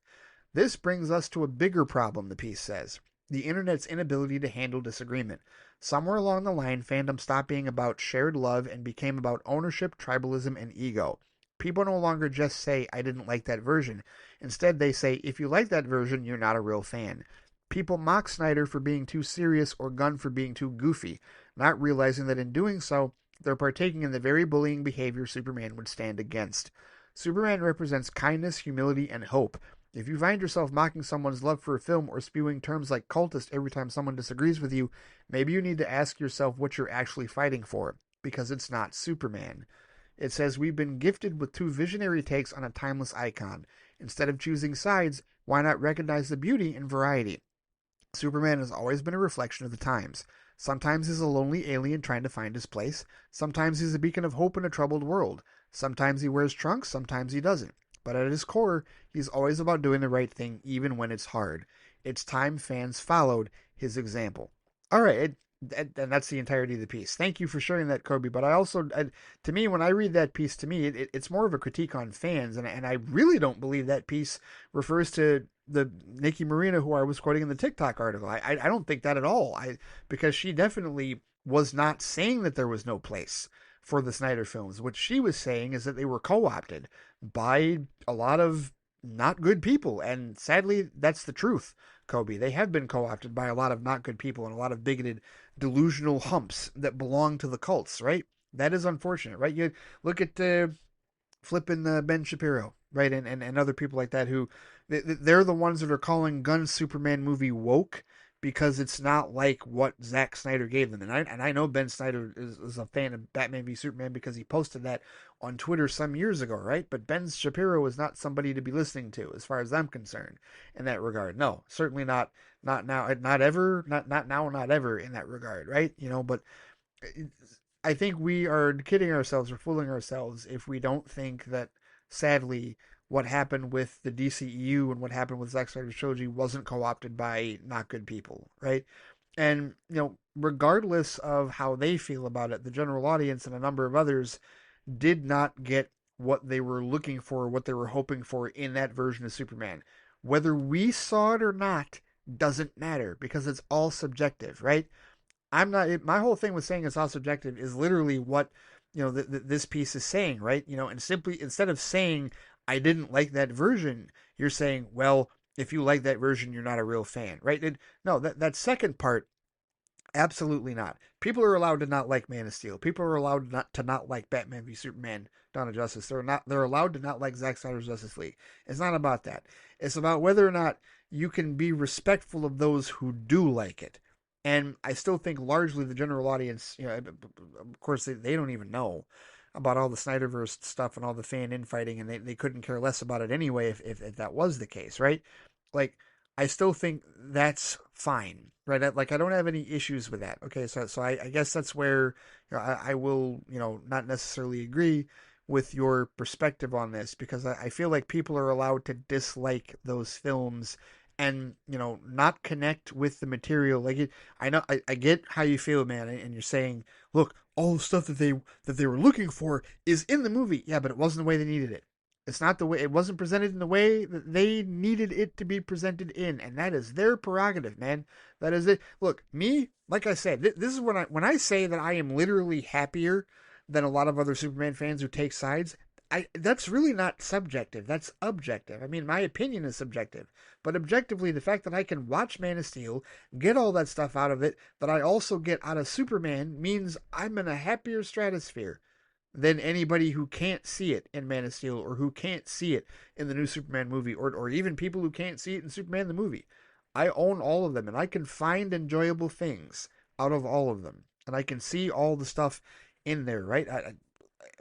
This brings us to a bigger problem, the piece says. The internet's inability to handle disagreement. Somewhere along the line, fandom stopped being about shared love and became about ownership, tribalism, and ego. People no longer just say, I didn't like that version. Instead, they say, if you like that version, you're not a real fan. People mock Snyder for being too serious or Gunn for being too goofy, not realizing that in doing so, they're partaking in the very bullying behavior Superman would stand against. Superman represents kindness, humility, and hope. If you find yourself mocking someone's love for a film or spewing terms like cultist every time someone disagrees with you, maybe you need to ask yourself what you're actually fighting for, because it's not Superman. It says we've been gifted with two visionary takes on a timeless icon. Instead of choosing sides, why not recognize the beauty in variety? Superman has always been a reflection of the times. Sometimes he's a lonely alien trying to find his place. Sometimes he's a beacon of hope in a troubled world. Sometimes he wears trunks, sometimes he doesn't. But at his core, he's always about doing the right thing even when it's hard. It's time fans followed his example. All right, and that's the entirety of the piece. Thank you for sharing that, Kobe. But to me, when I read that piece, to me, it's more of a critique on fans. And I really don't believe that piece refers to the Nikki Marina who I was quoting in the TikTok article. I don't think that at all. Because she definitely was not saying that there was no place for the Snyder films. What she was saying is that they were co-opted by a lot of not good people. And sadly, that's the truth, Kobe. They have been co-opted by a lot of not good people and a lot of bigoted, delusional humps that belong to the cults, right? That is unfortunate, right? You look at flipping Ben Shapiro, right? And other people like that who they're the ones that are calling Gunn's Superman movie woke because it's not like what Zack Snyder gave them. And I know Ben Snyder is a fan of Batman v Superman because he posted that on Twitter some years ago, right? But Ben Shapiro is not somebody to be listening to as far as I'm concerned in that regard. No, certainly not now, not ever, not now, not ever in that regard, right? But I think we are kidding ourselves or fooling ourselves if we don't think that, sadly, what happened with the DCEU and what happened with Zack Snyder's trilogy wasn't co-opted by not good people, right? And, regardless of how they feel about it, the general audience and a number of others did not get what they were looking for, what they were hoping for in that version of Superman. Whether we saw it or not doesn't matter because it's all subjective, right? I'm not. My whole thing with saying it's all subjective is literally what this piece is saying, right? And simply instead of saying I didn't like that version, you're saying, well, if you like that version, you're not a real fan, right? No, that second part, absolutely not. People are allowed to not like Man of Steel. People are allowed to not like Batman v Superman: Dawn of Justice. They're allowed to not like Zack Snyder's Justice League. It's not about that. It's about whether or not you can be respectful of those who do like it. And I still think largely the general audience, of course, they don't even know about all the Snyderverse stuff and all the fan infighting, and they couldn't care less about it anyway if that was the case, right? Like, I still think that's fine, right? Like I don't have any issues with that. Okay, so I guess that's where I will not necessarily agree with your perspective on this because I feel like people are allowed to dislike those films and not connect with the material. Like I know I get how you feel, man, and you're saying, look, all the stuff that they were looking for is in the movie. Yeah, but it wasn't the way they needed it. It's not the way it wasn't presented in the way that they needed it to be presented in, and that is their prerogative, man. That is it. Look, me, like I said, this is when I say that I am literally happier than a lot of other Superman fans who take sides. That's really not subjective. That's objective. I mean, my opinion is subjective, but objectively, the fact that I can watch Man of Steel, get all that stuff out of it, that I also get out of Superman means I'm in a happier stratosphere than anybody who can't see it in Man of Steel or who can't see it in the new Superman movie or even people who can't see it in Superman the movie. I own all of them and I can find enjoyable things out of all of them. And I can see all the stuff in there, right?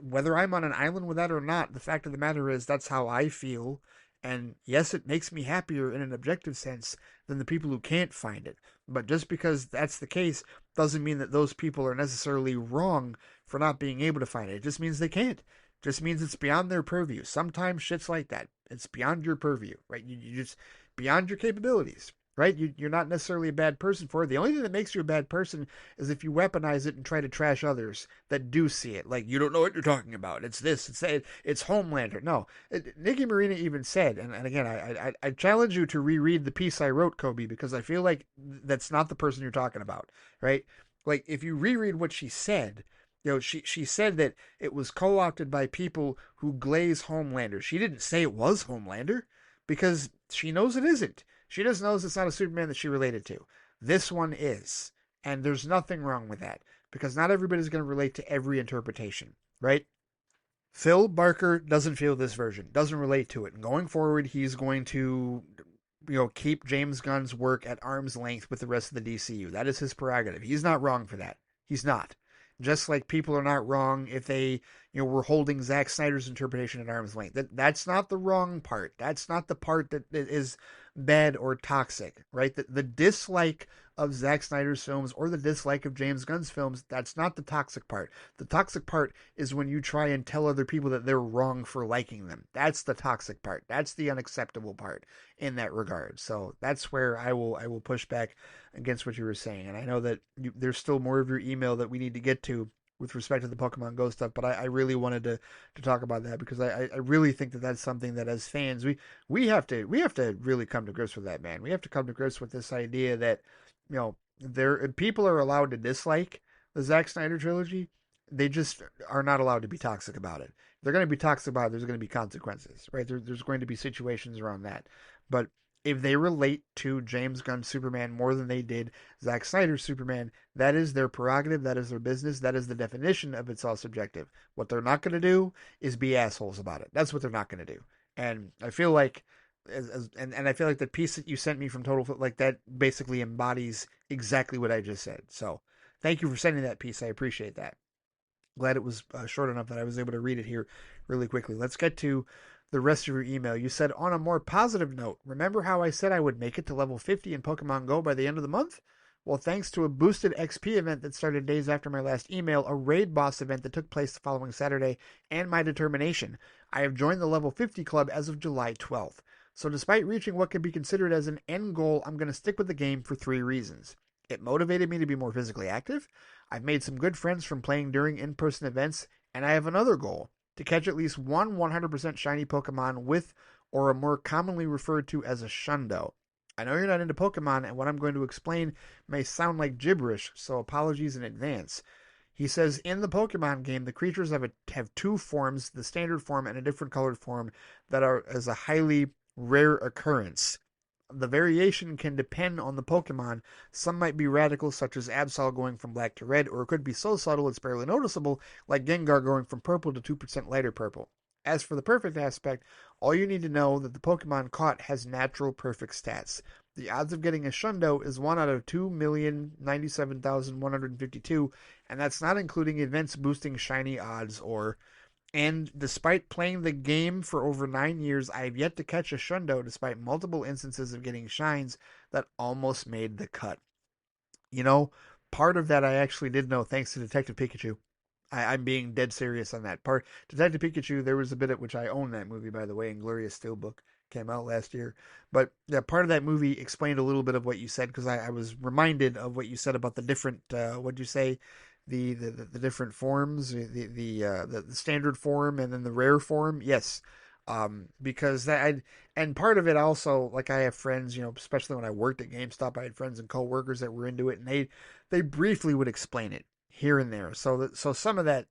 Whether I'm on an island with that or not, the fact of the matter is that's how I feel. And yes, it makes me happier in an objective sense than the people who can't find it. But just because that's the case doesn't mean that those people are necessarily wrong for not being able to find it. It just means they can't. It just means it's beyond their purview. Sometimes shit's like that. It's beyond your purview, right? You just beyond your capabilities, right? You're not necessarily a bad person for it. The only thing that makes you a bad person is if you weaponize it and try to trash others that do see it. Like, you don't know what you're talking about. It's this. It's Homelander. No. Nikki Marina even said, and again, I challenge you to reread the piece I wrote, Kobe, because I feel like that's not the person you're talking about, right? Like, if you reread what she said, she said that it was co-opted by people who glaze Homelander. She didn't say it was Homelander because she knows it isn't. She just knows it's not a Superman that she related to. This one is. And there's nothing wrong with that because not everybody's going to relate to every interpretation, right? Phil Barker doesn't feel this version, doesn't relate to it. And going forward, he's going to keep James Gunn's work at arm's length with the rest of the DCU. That is his prerogative. He's not wrong for that. He's not. Just like people are not wrong if they, were holding Zack Snyder's interpretation at arm's length. That's not the wrong part. That's not the part that is bad or toxic, right? The dislike of Zack Snyder's films or the dislike of James Gunn's films, that's not the toxic part. The toxic part is when you try and tell other people that they're wrong for liking them. That's the toxic part. That's the unacceptable part in that regard. So that's where I will push back against what you were saying. And I know that there's still more of your email that we need to get to with respect to the Pokemon Go stuff, but I really wanted to talk about that because I really think that that's something that as fans we have to really come to grips with that, man. We have to come to grips with this idea that there people are allowed to dislike the Zack Snyder trilogy. They just are not allowed to be toxic about it. If they're going to be toxic about it, there's going to be consequences, right? There's going to be situations around that. But if they relate to James Gunn's Superman more than they did Zack Snyder's Superman, that is their prerogative, that is their business, that is the definition of it's all subjective. What they're not going to do is be assholes about it. That's what they're not going to do. And I feel like, and I feel like the piece that you sent me from Total, like that basically embodies exactly what I just said. So thank you for sending that piece. I appreciate that. Glad it was short enough that I was able to read it here really quickly. Let's get to the rest of your email. You said, on a more positive note, remember how I said I would make it to level 50 in Pokemon Go by the end of the month? Well, thanks to a boosted XP event that started days after my last email, a raid boss event that took place the following Saturday, and my determination, I have joined the level 50 club as of July 12th. So despite reaching what can be considered as an end goal, I'm going to stick with the game for 3 reasons. It motivated me to be more physically active. I've made some good friends from playing during in-person events, and I have another goal, to catch at least one 100% shiny Pokemon with, or a more commonly referred to as a Shundo. I know you're not into Pokemon, and what I'm going to explain may sound like gibberish, so apologies in advance. He says, in the Pokemon game, the creatures have 2 forms, the standard form and a different colored form, that are as a highly rare occurrence. The variation can depend on the Pokemon. Some might be radical, such as Absol going from black to red, or it could be so subtle it's barely noticeable, like Gengar going from purple to 2% lighter purple. As for the perfect aspect, all you need to know that the Pokemon caught has natural perfect stats. The odds of getting a Shundo is 1 out of 2,097,152, and that's not including events boosting shiny odds or And despite playing the game for over 9 years, I have yet to catch a shundo despite multiple instances of getting shines that almost made the cut. You know, part of that I actually did know thanks to Detective Pikachu. I'm being dead serious on that part. Detective Pikachu, there was a bit at which I own that movie, by the way, Inglorious Steelbook came out last year. But yeah, part of that movie explained a little bit of what you said because I was reminded of what you said about the different, what'd you say, the different forms, the standard form and then the rare form. Yes, because and part of it also, like I have friends, especially when I worked at GameStop, I had friends and coworkers that were into it, and they briefly would explain it here and there. So some of that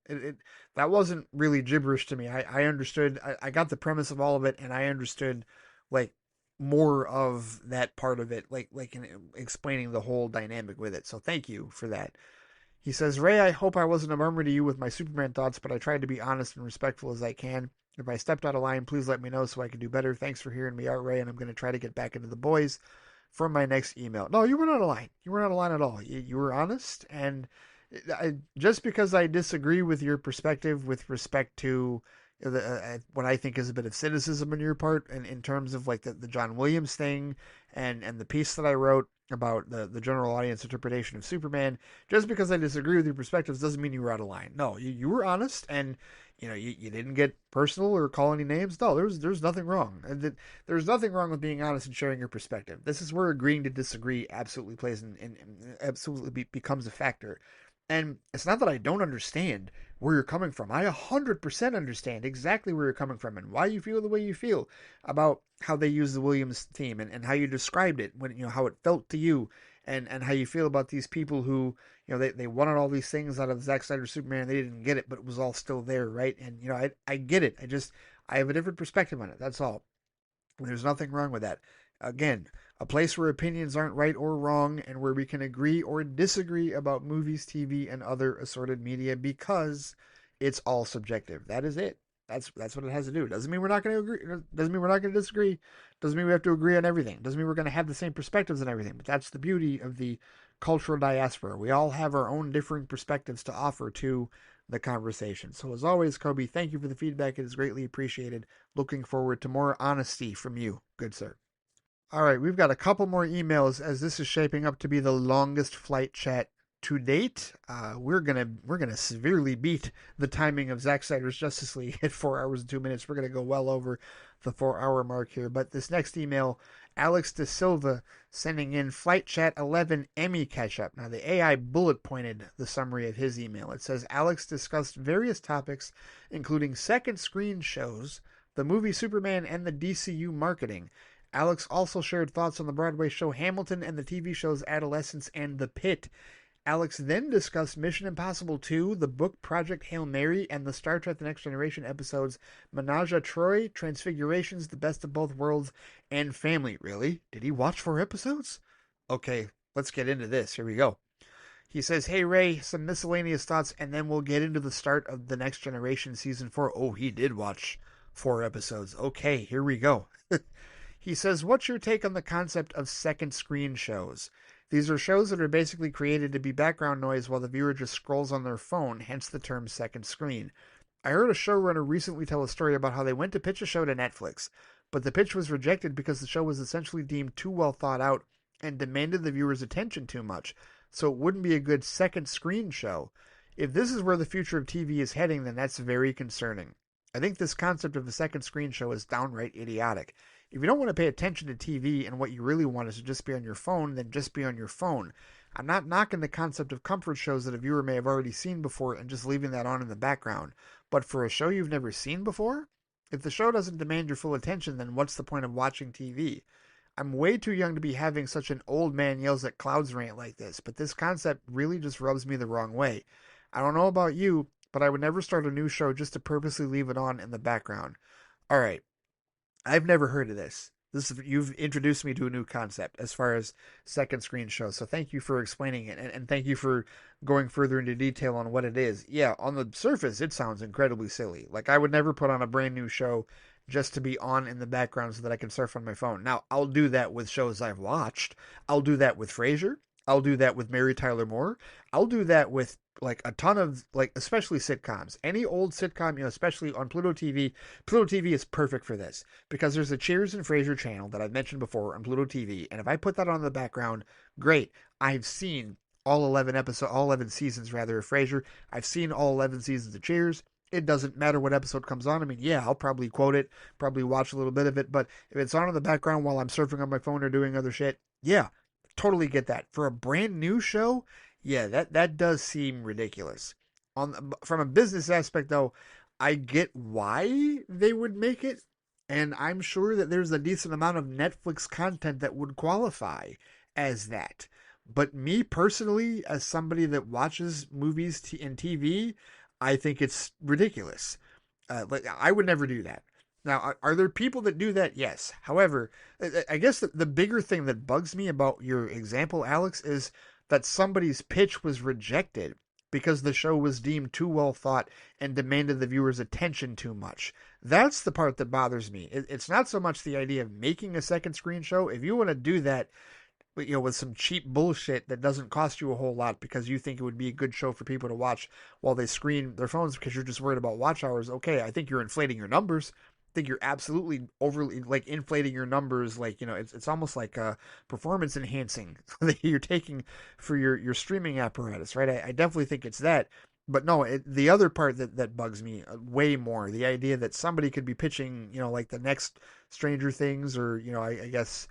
that wasn't really gibberish to me. I understood. I got the premise of all of it, and I understood like more of that part of it, like in explaining the whole dynamic with it. So thank you for that. He says, Ray, I hope I wasn't a murmur to you with my Superman thoughts, but I tried to be honest and respectful as I can. If I stepped out of line, please let me know so I can do better. Thanks for hearing me out, Ray, and I'm going to try to get back into the boys for my next email. No, you were not a line. You were not a line at all. You were honest, and just because I disagree with your perspective with respect to what I think is a bit of cynicism on your part, and in terms of like the John Williams thing and the piece that I wrote about the general audience interpretation of Superman, just because I disagree with your perspectives doesn't mean you were out of line. No, you were honest, and you didn't get personal or call any names. No, there's nothing wrong. There's nothing wrong with being honest and sharing your perspective. This is where agreeing to disagree absolutely plays and absolutely becomes a factor. And it's not that I don't understand where you're coming from. I 100% understand exactly where you're coming from and why you feel the way you feel about how they use the Williams theme and how you described it, when how it felt to you, and how you feel about these people who they wanted all these things out of Zack Snyder's Superman, they didn't get it, but it was all still there, right? And I get it. I have a different perspective on it. That's all. There's nothing wrong with that. Again, a place where opinions aren't right or wrong and where we can agree or disagree about movies, TV, and other assorted media because it's all subjective. That is it. That's what it has to do. Doesn't mean we're not going to agree. Doesn't mean we're not going to disagree. Doesn't mean we have to agree on everything. Doesn't mean we're going to have the same perspectives on everything. But that's the beauty of the cultural diaspora. We all have our own differing perspectives to offer to the conversation. So as always, Kobe, thank you for the feedback. It is greatly appreciated. Looking forward to more honesty from you, good sir. All right, we've got a couple more emails as this is shaping up to be the longest flight chat to date. We're gonna severely beat the timing of Zack Snyder's Justice League at 4 hours and 2 minutes. We're gonna go well over the 4 hour mark here. But this next email, Alex De Silva sending in Flight Chat 11 Emmy catch up. Now the AI bullet pointed the summary of his email. It says Alex discussed various topics, including second screen shows, the movie Superman, and the DCU marketing. Alex also shared thoughts on the Broadway show Hamilton and the TV shows Adolescence and The Pit. Alex then discussed Mission Impossible 2, the book Project Hail Mary, and the Star Trek The Next Generation episodes Menage a Troy, Transfigurations, The Best of Both Worlds, and Family. Really? Did he watch 4 episodes? Okay, let's get into this. Here we go. He says, hey, Ray, some miscellaneous thoughts, and then we'll get into the start of The Next Generation Season 4. Oh, he did watch 4 episodes. Okay, here we go. He says, what's your take on the concept of second screen shows? These are shows that are basically created to be background noise while the viewer just scrolls on their phone, hence the term second screen. I heard a showrunner recently tell a story about how they went to pitch a show to Netflix, but the pitch was rejected because the show was essentially deemed too well thought out and demanded the viewer's attention too much, so it wouldn't be a good second screen show. If this is where the future of TV is heading, then that's very concerning. I think this concept of a second screen show is downright idiotic. If you don't want to pay attention to TV and what you really want is to just be on your phone, then just be on your phone. I'm not knocking the concept of comfort shows that a viewer may have already seen before and just leaving that on in the background. But for a show you've never seen before? If the show doesn't demand your full attention, then what's the point of watching TV? I'm way too young to be having such an old man yells at clouds rant like this, but this concept really just rubs me the wrong way. I don't know about you, but I would never start a new show just to purposely leave it on in the background. All right. I've never heard of this. You've introduced me to a new concept as far as second screen shows. So thank you for explaining it, and thank you for going further into detail on what it is. Yeah, on the surface, it sounds incredibly silly. Like I would never put on a brand new show just to be on in the background so that I can surf on my phone. Now, I'll do that with shows I've watched. I'll do that with Frasier. I'll do that with Mary Tyler Moore. I'll do that with like a ton of like especially sitcoms. Any old sitcom, especially on Pluto TV. Pluto TV is perfect for this because there's a Cheers and Frasier channel that I've mentioned before on Pluto TV, and if I put that on the background, great. I've seen all 11 seasons rather of Frasier. I've seen all 11 seasons of Cheers. It doesn't matter what episode comes on. I mean, yeah, I'll probably quote it, probably watch a little bit of it, but if it's on in the background while I'm surfing on my phone or doing other shit, yeah, totally get that. For a brand new show, yeah, that does seem ridiculous. From a business aspect though, I get why they would make it, and I'm sure that there's a decent amount of Netflix content that would qualify as that. But me personally, as somebody that watches movies and TV, I think it's ridiculous. Like I would never do that. Now, are there people that do that? Yes. However, I guess the bigger thing that bugs me about your example, Alex, is that somebody's pitch was rejected because the show was deemed too well thought and demanded the viewer's attention too much. That's the part that bothers me. It's not so much the idea of making a second screen show. If you want to do that, with some cheap bullshit that doesn't cost you a whole lot because you think it would be a good show for people to watch while they screen their phones because you're just worried about watch hours. Okay, I think you're inflating your numbers. I think you're absolutely overly like inflating your numbers. Like, it's almost like performance enhancing that you're taking for your streaming apparatus, right? I definitely think it's that. But no, the other part that bugs me way more, the idea that somebody could be pitching, like the next Stranger Things or, I guess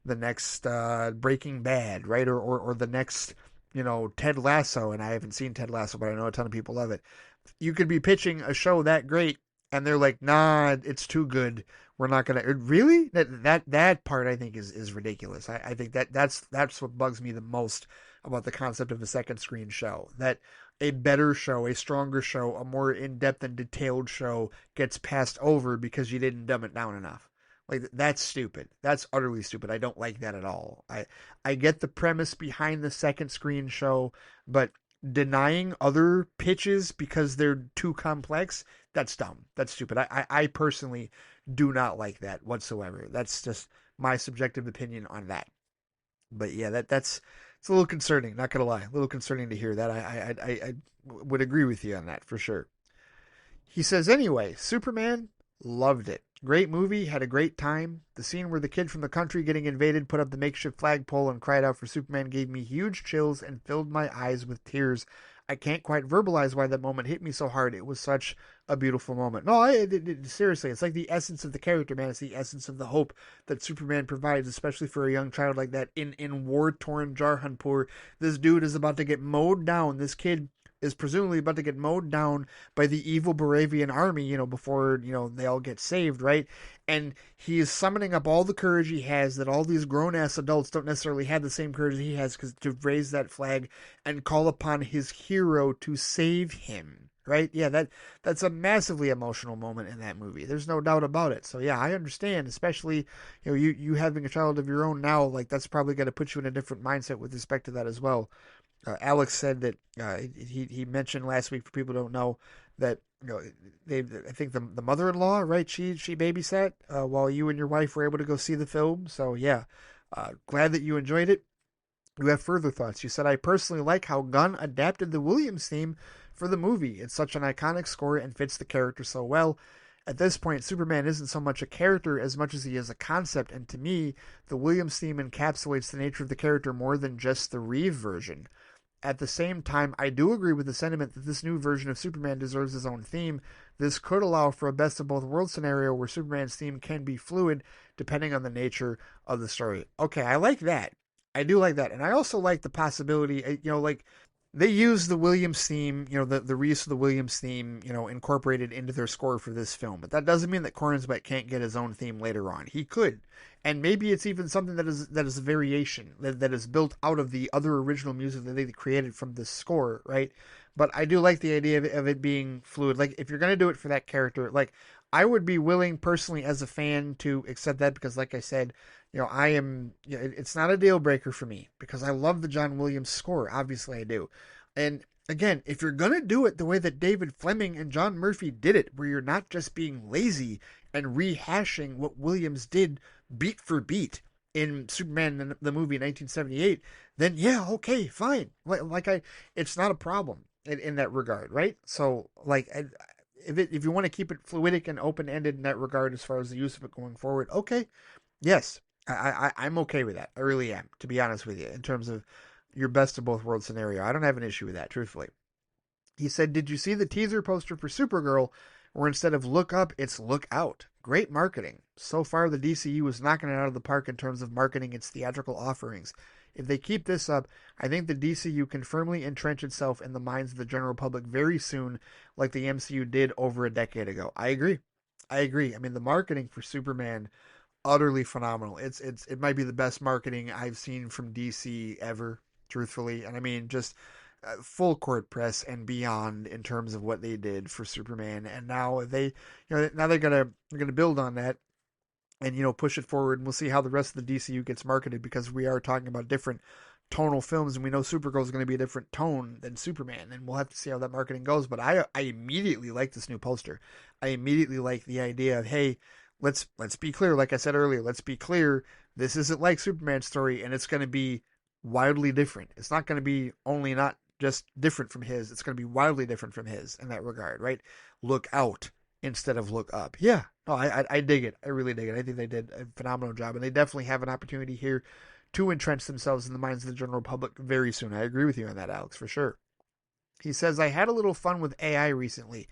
the next Breaking Bad, right? Or the next, Ted Lasso. And I haven't seen Ted Lasso, but I know a ton of people love it. You could be pitching a show that great, and they're like, nah, it's too good. We're not gonna really that part I think is ridiculous. I think that's what bugs me the most about the concept of a second screen show. That a better show, a stronger show, a more in-depth and detailed show gets passed over because you didn't dumb it down enough. Like that's stupid. That's utterly stupid. I don't like that at all. I get the premise behind the second screen show, but denying other pitches because they're too complex, that's dumb. That's stupid. I personally do not like that whatsoever. That's just my subjective opinion on that. But yeah, it's a little concerning, not gonna lie. A little concerning to hear that. I would agree with you on that for sure. He says, anyway, Superman, loved it. Great movie, had a great time. The scene where the kid from the country getting invaded put up the makeshift flagpole and cried out for Superman gave me huge chills and filled my eyes with tears. I can't quite verbalize why that moment hit me so hard. It was such a beautiful moment. No, seriously, it's like the essence of the character, man. It's the essence of the hope that Superman provides, especially for a young child like that in war-torn Jarhanpur. This dude is about to get mowed down. This kid is presumably about to get mowed down by the evil Baravian army, before, they all get saved, right? And he is summoning up all the courage he has that all these grown-ass adults don't necessarily have the same courage he has to raise that flag and call upon his hero to save him, right? Yeah, that's a massively emotional moment in that movie. There's no doubt about it. So yeah, I understand, especially, you having a child of your own now, like that's probably going to put you in a different mindset with respect to that as well. Alex said that he mentioned last week, for people who don't know, that I think the mother-in-law, right? She babysat while you and your wife were able to go see the film. So yeah, glad that you enjoyed it. You have further thoughts. You said, I personally like how Gunn adapted the Williams theme for the movie. It's such an iconic score and fits the character so well. At this point, Superman isn't so much a character as much as he is a concept, and to me, the Williams theme encapsulates the nature of the character more than just the Reeve version. At the same time, I do agree with the sentiment that this new version of Superman deserves his own theme. This could allow for a best of both worlds scenario where Superman's theme can be fluid depending on the nature of the story. Okay, I like that. I do like that. And I also like the possibility, like they use the Williams theme, the reuse of the Williams theme, incorporated into their score for this film. But that doesn't mean that Cornsbeck can't get his own theme later on. He could. And maybe it's even something that is a variation, that is built out of the other original music that they created from this score, right? But I do like the idea of it being fluid. Like, if you're going to do it for that character, like, I would be willing personally as a fan to accept that because, like I said, I am, it's not a deal breaker for me because I love the John Williams score. Obviously, I do. And again, if you're going to do it the way that David Fleming and John Murphy did it, where you're not just being lazy and rehashing what Williams did beat for beat in Superman the movie in 1978, then yeah, okay, fine. It's not a problem in that regard, right? So like, if you want to keep it fluidic and open ended in that regard as far as the use of it going forward, okay, yes, I'm okay with that. I really am, to be honest with you, in terms of your best of both worlds scenario. I don't have an issue with that, truthfully. He said, "Did you see the teaser poster for Supergirl, where instead of look up, it's look out? Great marketing. So far, the DCU is knocking it out of the park in terms of marketing its theatrical offerings. If they keep this up, I think the DCU can firmly entrench itself in the minds of the general public very soon, like the MCU did over a decade ago." I agree. I agree. I mean, the marketing for Superman, utterly phenomenal. It might be the best marketing I've seen from DC ever, truthfully. And I mean, just full court press and beyond in terms of what they did for Superman. And now they're gonna build on that and push it forward. And we'll see how the rest of the DCU gets marketed, because we are talking about different tonal films, and we know Supergirl is going to be a different tone than Superman, and we'll have to see how that marketing goes. But I immediately like this new poster. I immediately like the idea of, hey, let's be clear. Like I said earlier, let's be clear. This isn't like Superman's story, and it's going to be wildly different. It's not going to be only not just different from his. It's going to be wildly different from his in that regard, right? Look out instead of look up. Yeah, no, I dig it. I really dig it. I think they did a phenomenal job, and they definitely have an opportunity here to entrench themselves in the minds of the general public very soon. I agree with you on that, Alex, for sure. He says, "I had a little fun with AI recently.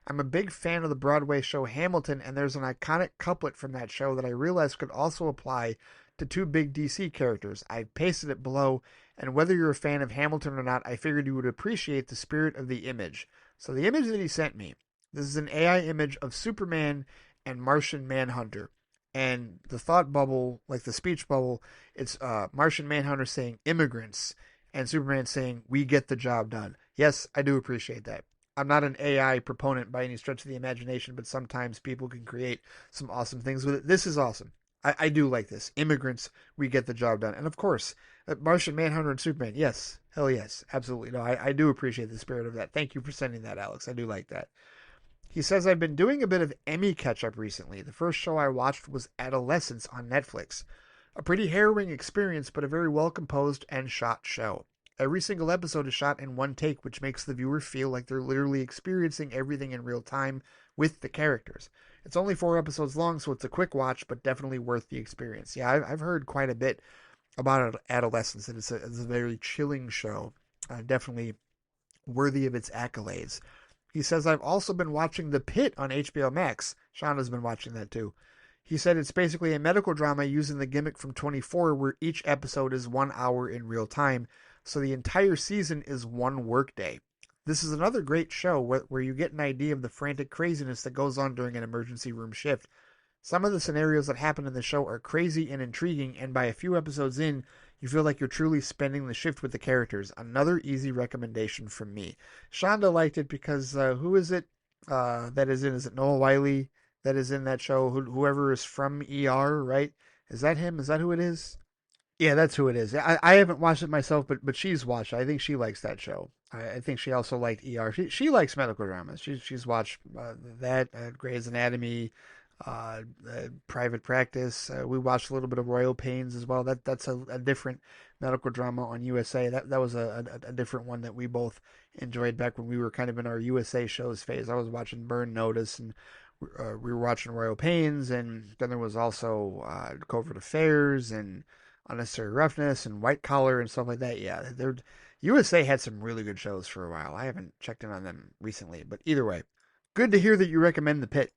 I'm a big fan of the Broadway show Hamilton, and there's an iconic couplet from that show that I realized could also apply to two big DC characters. I've pasted it below, and whether you're a fan of Hamilton or not, I figured you would appreciate the spirit of the image." So the image that he sent me, this is an AI image of Superman and Martian Manhunter. And the thought bubble, like the speech bubble, it's Martian Manhunter saying immigrants and Superman saying we get the job done. Yes, I do appreciate that. I'm not an AI proponent by any stretch of the imagination, but sometimes people can create some awesome things with it. This is awesome. I do like this. Immigrants, we get the job done. And of course, Martian Manhunter and Superman. Yes, hell yes, absolutely. No, I do appreciate the spirit of that. Thank you for sending that, Alex. I do like that. He says, "I've been doing a bit of Emmy catch-up recently. The first show I watched was Adolescence on Netflix. A pretty harrowing experience, but a very well-composed and shot show. Every single episode is shot in one take, which makes the viewer feel like they're literally experiencing everything in real time with the characters. It's only 4 episodes long, so it's a quick watch, but definitely worth the experience." Yeah, I've heard quite a bit about Adolescence, and it's a very chilling show. Definitely worthy of its accolades. He says, "I've also been watching The Pit on HBO Max." Shauna's been watching that too. He said it's basically a medical drama using the gimmick from 24, where each episode is 1 hour in real time, so the entire season is one workday. This is another great show where you get an idea of the frantic craziness that goes on during an emergency room shift. Some of the scenarios that happen in the show are crazy and intriguing, and by a few episodes in, you feel like you're truly spending the shift with the characters. Another easy recommendation from me." Shonda liked it because who is it that is in? Is it Noah Wiley that is in that show? Whoever is from ER, right? Is that him? Is that who it is? Yeah, that's who it is. I haven't watched it myself, but she's watched it. I think she likes that show. I think she also liked ER. She likes medical dramas. She's watched that, Grey's Anatomy, Private Practice. We watched a little bit of Royal Pains as well. That's a different medical drama on USA. That was a different one that we both enjoyed back when we were kind of in our USA shows phase. I was watching Burn Notice, and we were watching Royal Pains, and then there was also Covert Affairs and Unnecessary Roughness and White Collar and stuff like that. Yeah, USA had some really good shows for a while. I haven't checked in on them recently, but either way, good to hear that you recommend The Pit.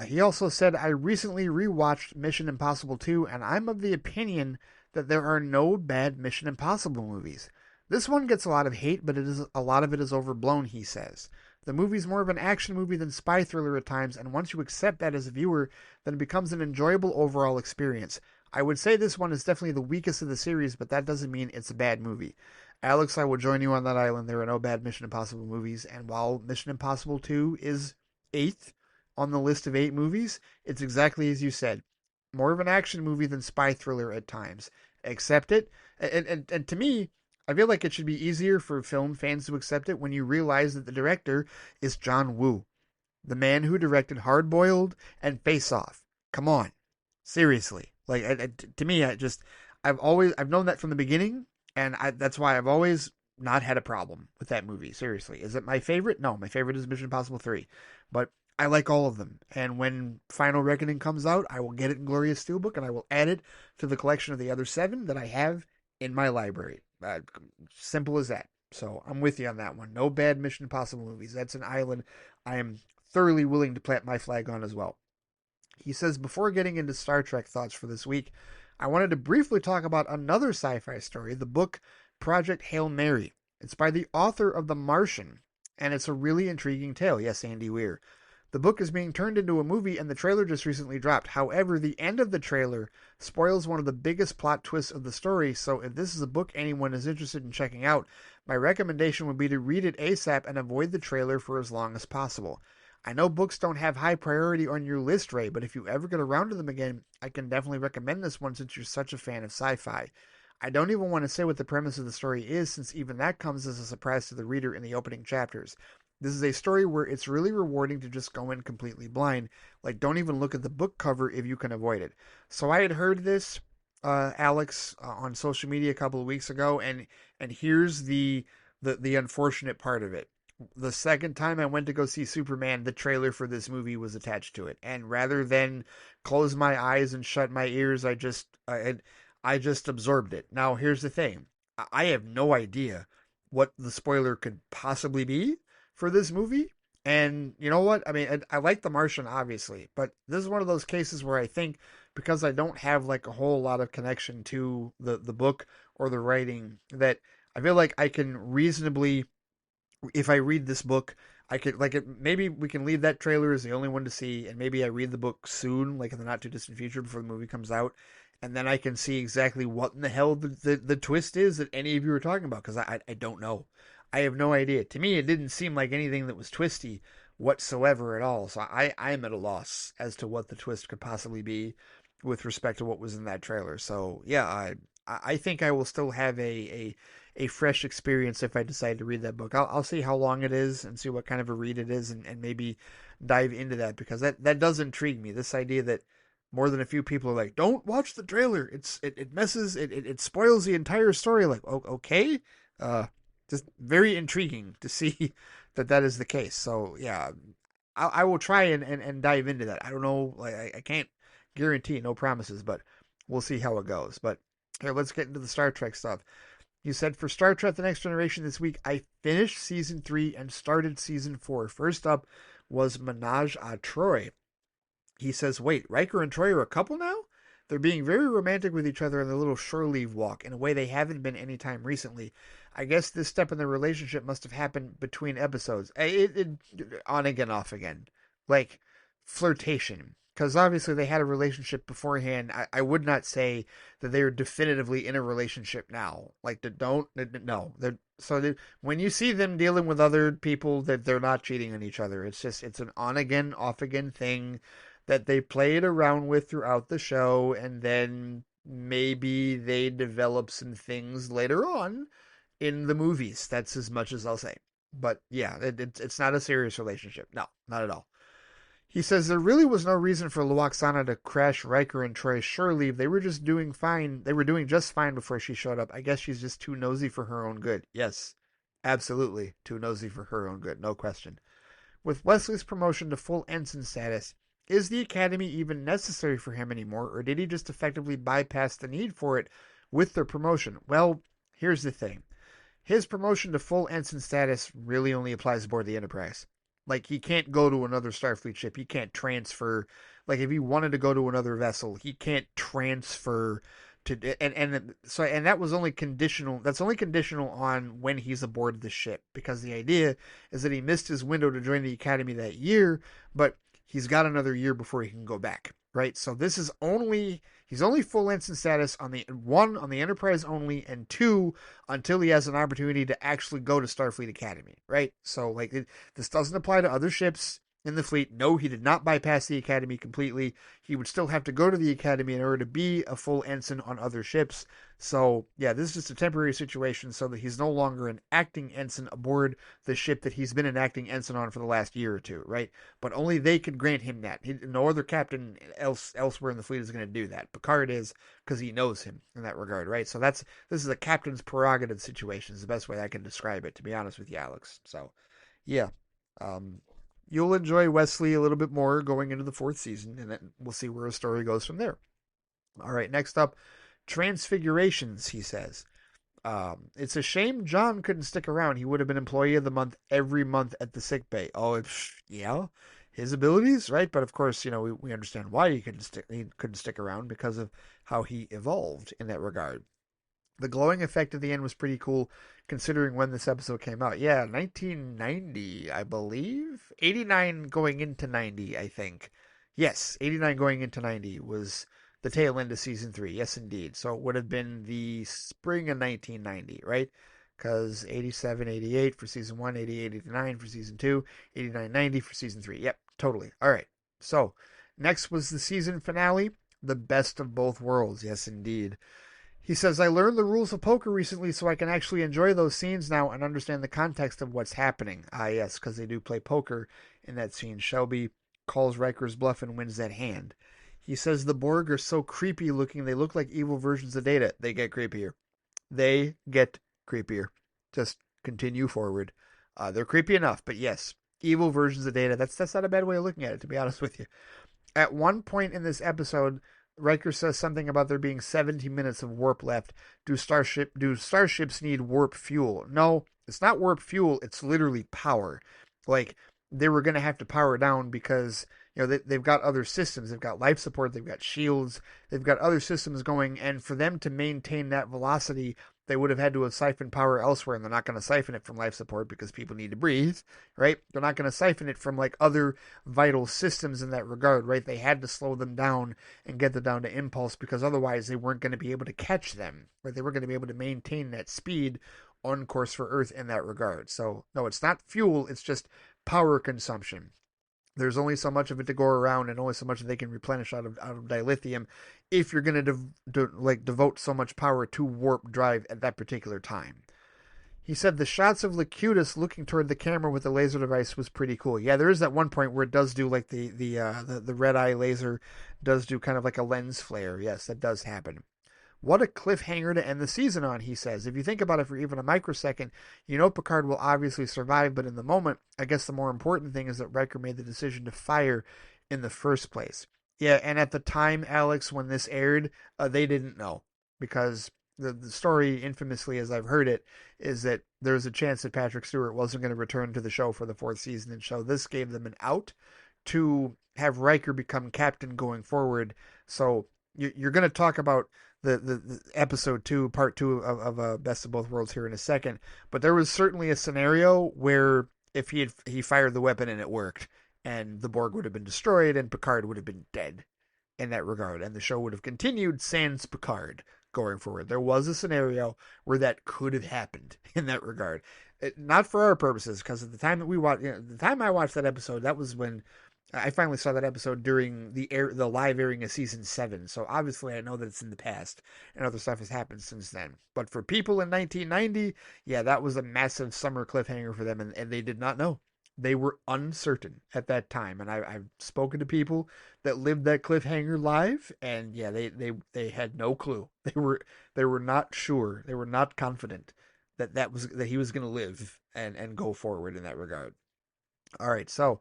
He also said, "I recently rewatched Mission Impossible 2, and I'm of the opinion that there are no bad Mission Impossible movies. This one gets a lot of hate, but a lot of it is overblown," he says. "The movie's more of an action movie than spy thriller at times, and once you accept that as a viewer, then it becomes an enjoyable overall experience. I would say this one is definitely the weakest of the series, but that doesn't mean it's a bad movie." Alex, I will join you on that island. There are no bad Mission Impossible movies, and while Mission Impossible 2 is 8th on the list of 8 movies, it's exactly as you said. More of an action movie than spy thriller at times. Accept it. And to me, I feel like it should be easier for film fans to accept it when you realize that the director is John Woo, the man who directed Hard Boiled and Face Off. Come on. Seriously. Like to me, I've known that from the beginning, and that's why I've always not had a problem with that movie. Seriously, is it my favorite? No, my favorite is Mission Impossible 3, but I like all of them. And when Final Reckoning comes out, I will get it in Glorious Steelbook, and I will add it to the collection of the other 7 that I have in my library. Simple as that. So I'm with you on that one. No bad Mission Impossible movies. That's an island I am thoroughly willing to plant my flag on as well. He says, before getting into Star Trek thoughts for this week, I wanted to briefly talk about another sci-fi story, the book Project Hail Mary. It's by the author of The Martian, and it's a really intriguing tale. Yes, Andy Weir. The book is being turned into a movie, and the trailer just recently dropped. However, the end of the trailer spoils one of the biggest plot twists of the story, so if this is a book anyone is interested in checking out, my recommendation would be to read it ASAP and avoid the trailer for as long as possible. I know books don't have high priority on your list, Ray, but if you ever get around to them again, I can definitely recommend this one since you're such a fan of sci-fi. I don't even want to say what the premise of the story is, since even that comes as a surprise to the reader in the opening chapters. This is a story where it's really rewarding to just go in completely blind. Like, don't even look at the book cover if you can avoid it. So I had heard this, Alex, on social media a couple of weeks ago, and here's the unfortunate part of it. The second time I went to go see Superman, the trailer for this movie was attached to it, and rather than close my eyes and shut my ears, I just absorbed it. Now, here's the thing: I have no idea what the spoiler could possibly be for this movie. And you know what? I mean, I like The Martian, obviously, but this is one of those cases where I think because I don't have like a whole lot of connection to the book or the writing, that I feel like I can reasonably, if I read this book, I could like it. Maybe we can leave that trailer as the only one to see, and maybe I read the book soon, like in the not too distant future, before the movie comes out, and then I can see exactly what in the hell the twist is that any of you are talking about, because I don't know. I have no idea. To me, it didn't seem like anything that was twisty whatsoever at all. So I'm at a loss as to what the twist could possibly be with respect to what was in that trailer. So yeah, I think I will still have a fresh experience if I decide to read that book. I'll see how long it is and see what kind of a read it is, and maybe dive into that, because that does intrigue me. This idea that more than a few people are like, don't watch the trailer. It messes it spoils the entire story. Like, okay, just very intriguing to see that is the case. So yeah, I will try and dive into that. I don't know, like I can't guarantee, no promises, but we'll see how it goes. But here, let's get into the Star Trek stuff. You said for Star Trek The Next Generation this week, I finished Season 3 and started Season 4. First up was Menage a Troy. He says, wait, Riker and Troy are a couple now? They're being very romantic with each other on their little shore leave walk in a way they haven't been any time recently. I guess this step in their relationship must have happened between episodes. It on again, off again. Like, flirtation. Because obviously they had a relationship beforehand. I would not say that they are definitively in a relationship now. Like, no. When you see them dealing with other people, that they're not cheating on each other. It's an on again, off again thing that they played around with throughout the show, and then maybe they develop some things later on in the movies. That's as much as I'll say. But yeah, it's not a serious relationship. No, not at all. He says there really was no reason for Luoxana to crash Riker and Troy's shore leave. They were just doing fine. They were doing just fine before she showed up. I guess she's just too nosy for her own good. Yes, absolutely. Too nosy for her own good. No question. With Wesley's promotion to full ensign status, is the Academy even necessary for him anymore, or did he just effectively bypass the need for it with their promotion? Well, here's the thing. His promotion to full ensign status really only applies aboard the Enterprise. Like, he can't go to another Starfleet ship. He can't transfer. Like, if he wanted to go to another vessel, he can't transfer to. And that was only conditional. That's only conditional on when he's aboard the ship, because the idea is that he missed his window to join the Academy that year, but he's got another year before he can go back, right? So this is he's only full ensign status on the Enterprise only, and 2 until he has an opportunity to actually go to Starfleet Academy, right? So like this doesn't apply to other ships. in the fleet. No, he did not bypass the academy completely. He would still have to go to the academy in order to be a full ensign on other ships. So, yeah, this is just a temporary situation so that he's no longer an acting ensign aboard the ship that he's been an acting ensign on for the last year or two, right? But only they could grant him that. No other captain elsewhere in the fleet is going to do that. Picard is, because he knows him in that regard, right? So this is a captain's prerogative situation is the best way I can describe it, to be honest with you, Alex. So, yeah. Um, you'll enjoy Wesley a little bit more going into the fourth season, and then we'll see where his story goes from there. All right, next up, Transfigurations, he says. It's a shame John couldn't stick around. He would have been Employee of the Month every month at the sick bay. Oh, yeah, his abilities, right? But of course, we understand why he couldn't stick around because of how he evolved in that regard. The glowing effect at the end was pretty cool considering when this episode came out. Yeah, 1990, I believe. 89 going into 90, I think. Yes, 89 going into 90 was the tail end of season 3. Yes, indeed. So it would have been the spring of 1990, right? Because 87, 88 for season 1, 88, 89 for season 2, 89, 90 for season 3. Yep, totally. All right. So next was the season finale, The Best of Both Worlds. Yes, indeed. He says, I learned the rules of poker recently so I can actually enjoy those scenes now and understand the context of what's happening. Ah, yes, because they do play poker in that scene. Shelby calls Riker's bluff and wins that hand. He says the Borg are so creepy looking, they look like evil versions of Data. They get creepier. They get creepier. Just continue forward. They're creepy enough, but yes, evil versions of Data. That's not a bad way of looking at it, to be honest with you. At one point in this episode, Riker says something about there being 70 minutes of warp left. Do starships need warp fuel? No, it's not warp fuel. It's literally power. Like, they were going to have to power down because, they've got other systems. They've got life support. They've got shields. They've got other systems going. And for them to maintain that velocity, they would have had to have siphoned power elsewhere. And they're not going to siphon it from life support because people need to breathe, right? They're not going to siphon it from like other vital systems in that regard, right? They had to slow them down and get them down to impulse because otherwise they weren't going to be able to catch them, right? They weren't going to be able to maintain that speed on course for Earth in that regard. So no, it's not fuel. It's just power consumption. There's only so much of it to go around and only so much that they can replenish out of dilithium if you're going to devote so much power to warp drive at that particular time. He said the shots of Locutus looking toward the camera with the laser device was pretty cool. Yeah, there is that one point where it does do like the red eye laser does do kind of like a lens flare. Yes, that does happen. What a cliffhanger to end the season on, he says. If you think about it for even a microsecond, Picard will obviously survive, but in the moment, I guess the more important thing is that Riker made the decision to fire in the first place. Yeah, and at the time, Alex, when this aired, they didn't know. Because the story, infamously as I've heard it, is that there's a chance that Patrick Stewart wasn't going to return to the show for the fourth season, and so this gave them an out to have Riker become captain going forward. So you're going to talk about the episode 2, part 2 of Best of Both Worlds here in a second, but there was certainly a scenario where if he fired the weapon and it worked, and the Borg would have been destroyed and Picard would have been dead in that regard, and the show would have continued sans Picard going forward. There was a scenario where that could have happened in that regard. Not for our purposes, because at the time that we watched, the time I watched that episode, that was when I finally saw that episode during the live airing of season 7. So obviously I know that it's in the past and other stuff has happened since then. But for people in 1990, yeah, that was a massive summer cliffhanger for them, and they did not know. They were uncertain at that time, and I've spoken to people that lived that cliffhanger live, and yeah, they had no clue. They were not sure. They were not confident that he was going to live and go forward in that regard. All right, so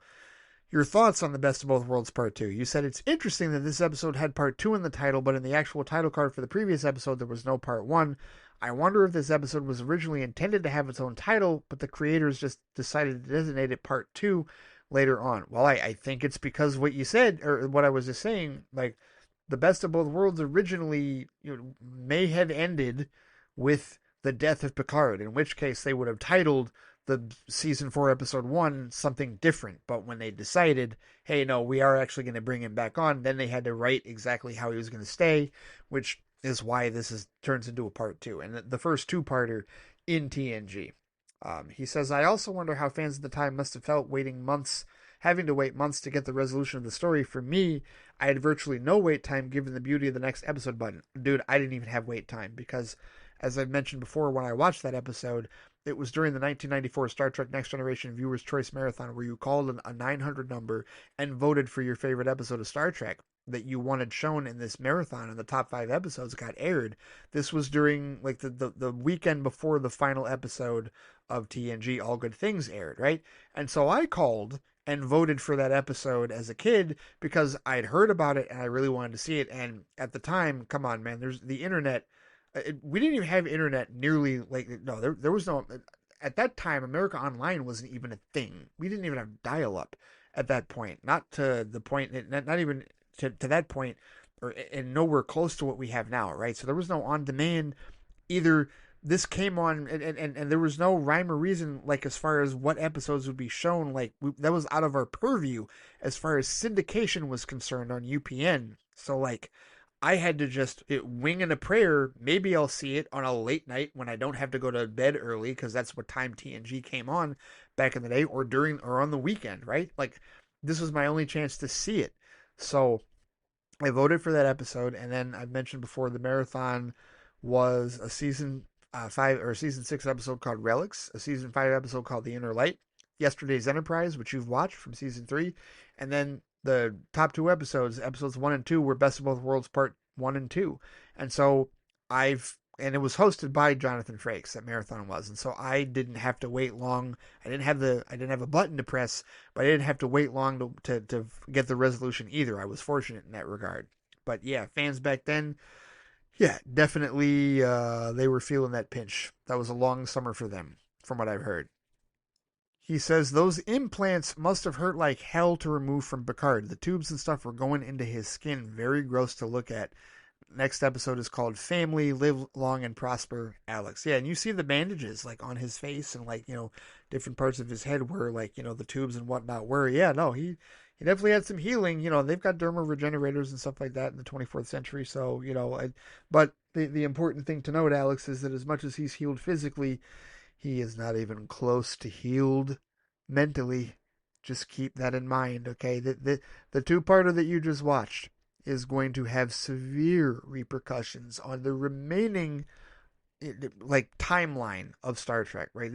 your thoughts on the Best of Both Worlds Part 2. You said it's interesting that this episode had Part 2 in the title, but in the actual title card for the previous episode, there was no Part 1. I wonder if this episode was originally intended to have its own title, but the creators just decided to designate it Part 2 later on. Well, I think it's because what you said, or what I was just saying, like, the Best of Both Worlds originally may have ended with the death of Picard, in which case they would have titled the season 4 episode 1 something different. But when they decided, hey, no, we are actually going to bring him back on, then they had to write exactly how he was going to stay, which is why this turns into a part 2, and the first two-parter in TNG. He says, I also wonder how fans at the time must have felt waiting months, having to wait months to get the resolution of the story. For me, I had virtually no wait time given the beauty of the next episode button. Dude, I didn't even have wait time because, as I've mentioned before, when I watched that episode, it was during the 1994 Star Trek Next Generation Viewers' Choice Marathon where you called a 900 number and voted for your favorite episode of Star Trek that you wanted shown in this marathon, and the top 5 episodes got aired. This was during like the weekend before the final episode of TNG All Good Things aired, right? And so I called and voted for that episode as a kid because I'd heard about it and I really wanted to see it. And at the time, come on, man, there's the internet. We didn't even have internet nearly like, no, there was no, at that time, America Online wasn't even a thing. We didn't even have dial up at that point, not to the point, not even to that point, or and nowhere close to what we have now, right? So there was no on demand either. This came on, and there was no rhyme or reason, like as far as what episodes would be shown. Like that was out of our purview as far as syndication was concerned on UPN. So like, I had to just wing in a prayer. Maybe I'll see it on a late night when I don't have to go to bed early because that's what time TNG came on back in the day, or during or on the weekend, right? Like this was my only chance to see it. So I voted for that episode, and then I mentioned before the marathon was a season 5 or season 6 episode called Relics, a season 5 episode called The Inner Light, Yesterday's Enterprise, which you've watched from season 3, and then the top 2 episodes, episodes 1 and 2, were Best of Both Worlds Part 1 and 2. And so and it was hosted by Jonathan Frakes, that marathon was. And so I didn't have to wait long. I didn't have a button to press, but I didn't have to wait long to get the resolution either. I was fortunate in that regard. But yeah, fans back then, yeah, definitely they were feeling that pinch. That was a long summer for them, from what I've heard. He says those implants must have hurt like hell to remove from Picard. The tubes and stuff were going into his skin. Very gross to look at. Next episode is called Family, Live Long and Prosper, Alex. Yeah, and you see the bandages like on his face and like, different parts of his head where like, the tubes and whatnot were. Yeah, no, he definitely had some healing. They've got dermal regenerators and stuff like that in the 24th century. So, but the important thing to note, Alex, is that as much as he's healed physically, he is not even close to healed mentally. Just keep that in mind, okay? The two-parter that you just watched is going to have severe repercussions on the remaining timeline of Star Trek, right?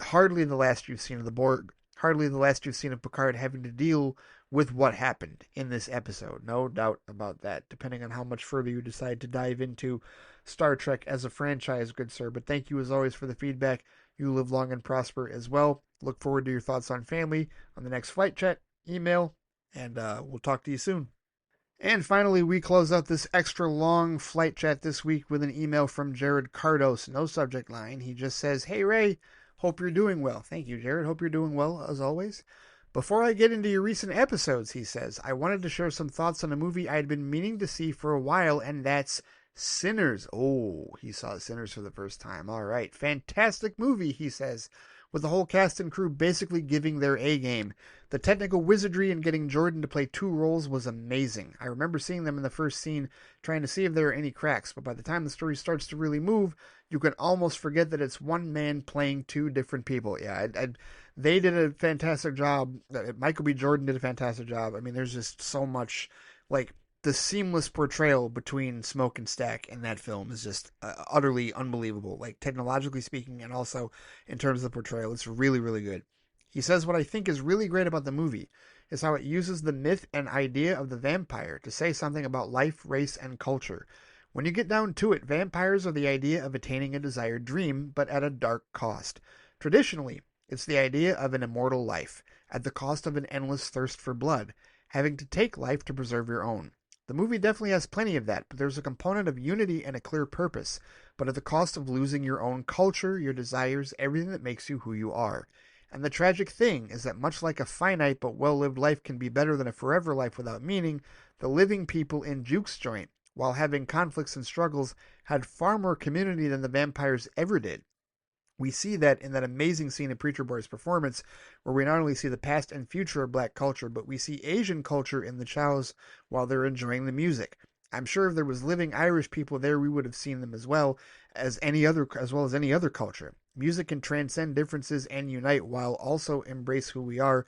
Hardly the last you've seen of the Borg, hardly the last you've seen of Picard having to deal with what happened in this episode. No doubt about that, depending on how much further you decide to dive into Star Trek as a franchise, good sir. But thank you as always for the feedback. You live long and prosper as well. Look forward to your thoughts on Family on the next Flight Chat email, and we'll talk to you soon. And finally, we close out this extra long Flight Chat this week with an email from Jared Cardos. No subject line. He just says, "Hey Ray, hope you're doing well." Thank you, Jared. Hope you're doing well, as always. "Before I get into your recent episodes," he says, "I wanted to share some thoughts on a movie I'd been meaning to see for a while, and that's Sinners." Oh, he saw Sinners for the first time. All right. "Fantastic movie," he says, "with the whole cast and crew basically giving their A game. The technical wizardry in getting Jordan to play 2 roles was amazing. I remember seeing them in the first scene, trying to see if there are any cracks, but by the time the story starts to really move, you can almost forget that it's one man playing 2 different people." Yeah, they did a fantastic job. Michael B. Jordan did a fantastic job. I mean, there's just so much, the seamless portrayal between Smoke and Stack in that film is just utterly unbelievable, technologically speaking, and also in terms of the portrayal. It's really, really good. He says, "What I think is really great about the movie is how it uses the myth and idea of the vampire to say something about life, race, and culture. When you get down to it, vampires are the idea of attaining a desired dream, but at a dark cost. Traditionally, it's the idea of an immortal life, at the cost of an endless thirst for blood, having to take life to preserve your own. The movie definitely has plenty of that, but there's a component of unity and a clear purpose, but at the cost of losing your own culture, your desires, everything that makes you who you are. And the tragic thing is that much like a finite but well-lived life can be better than a forever life without meaning, the living people in Juke's joint, while having conflicts and struggles, had far more community than the vampires ever did. We see that in that amazing scene in Preacher Boy's performance, where we not only see the past and future of black culture, but we see Asian culture in the chows while they're enjoying the music. I'm sure if there was living Irish people there, we would have seen them as well as any other culture. Music can transcend differences and unite while also embrace who we are.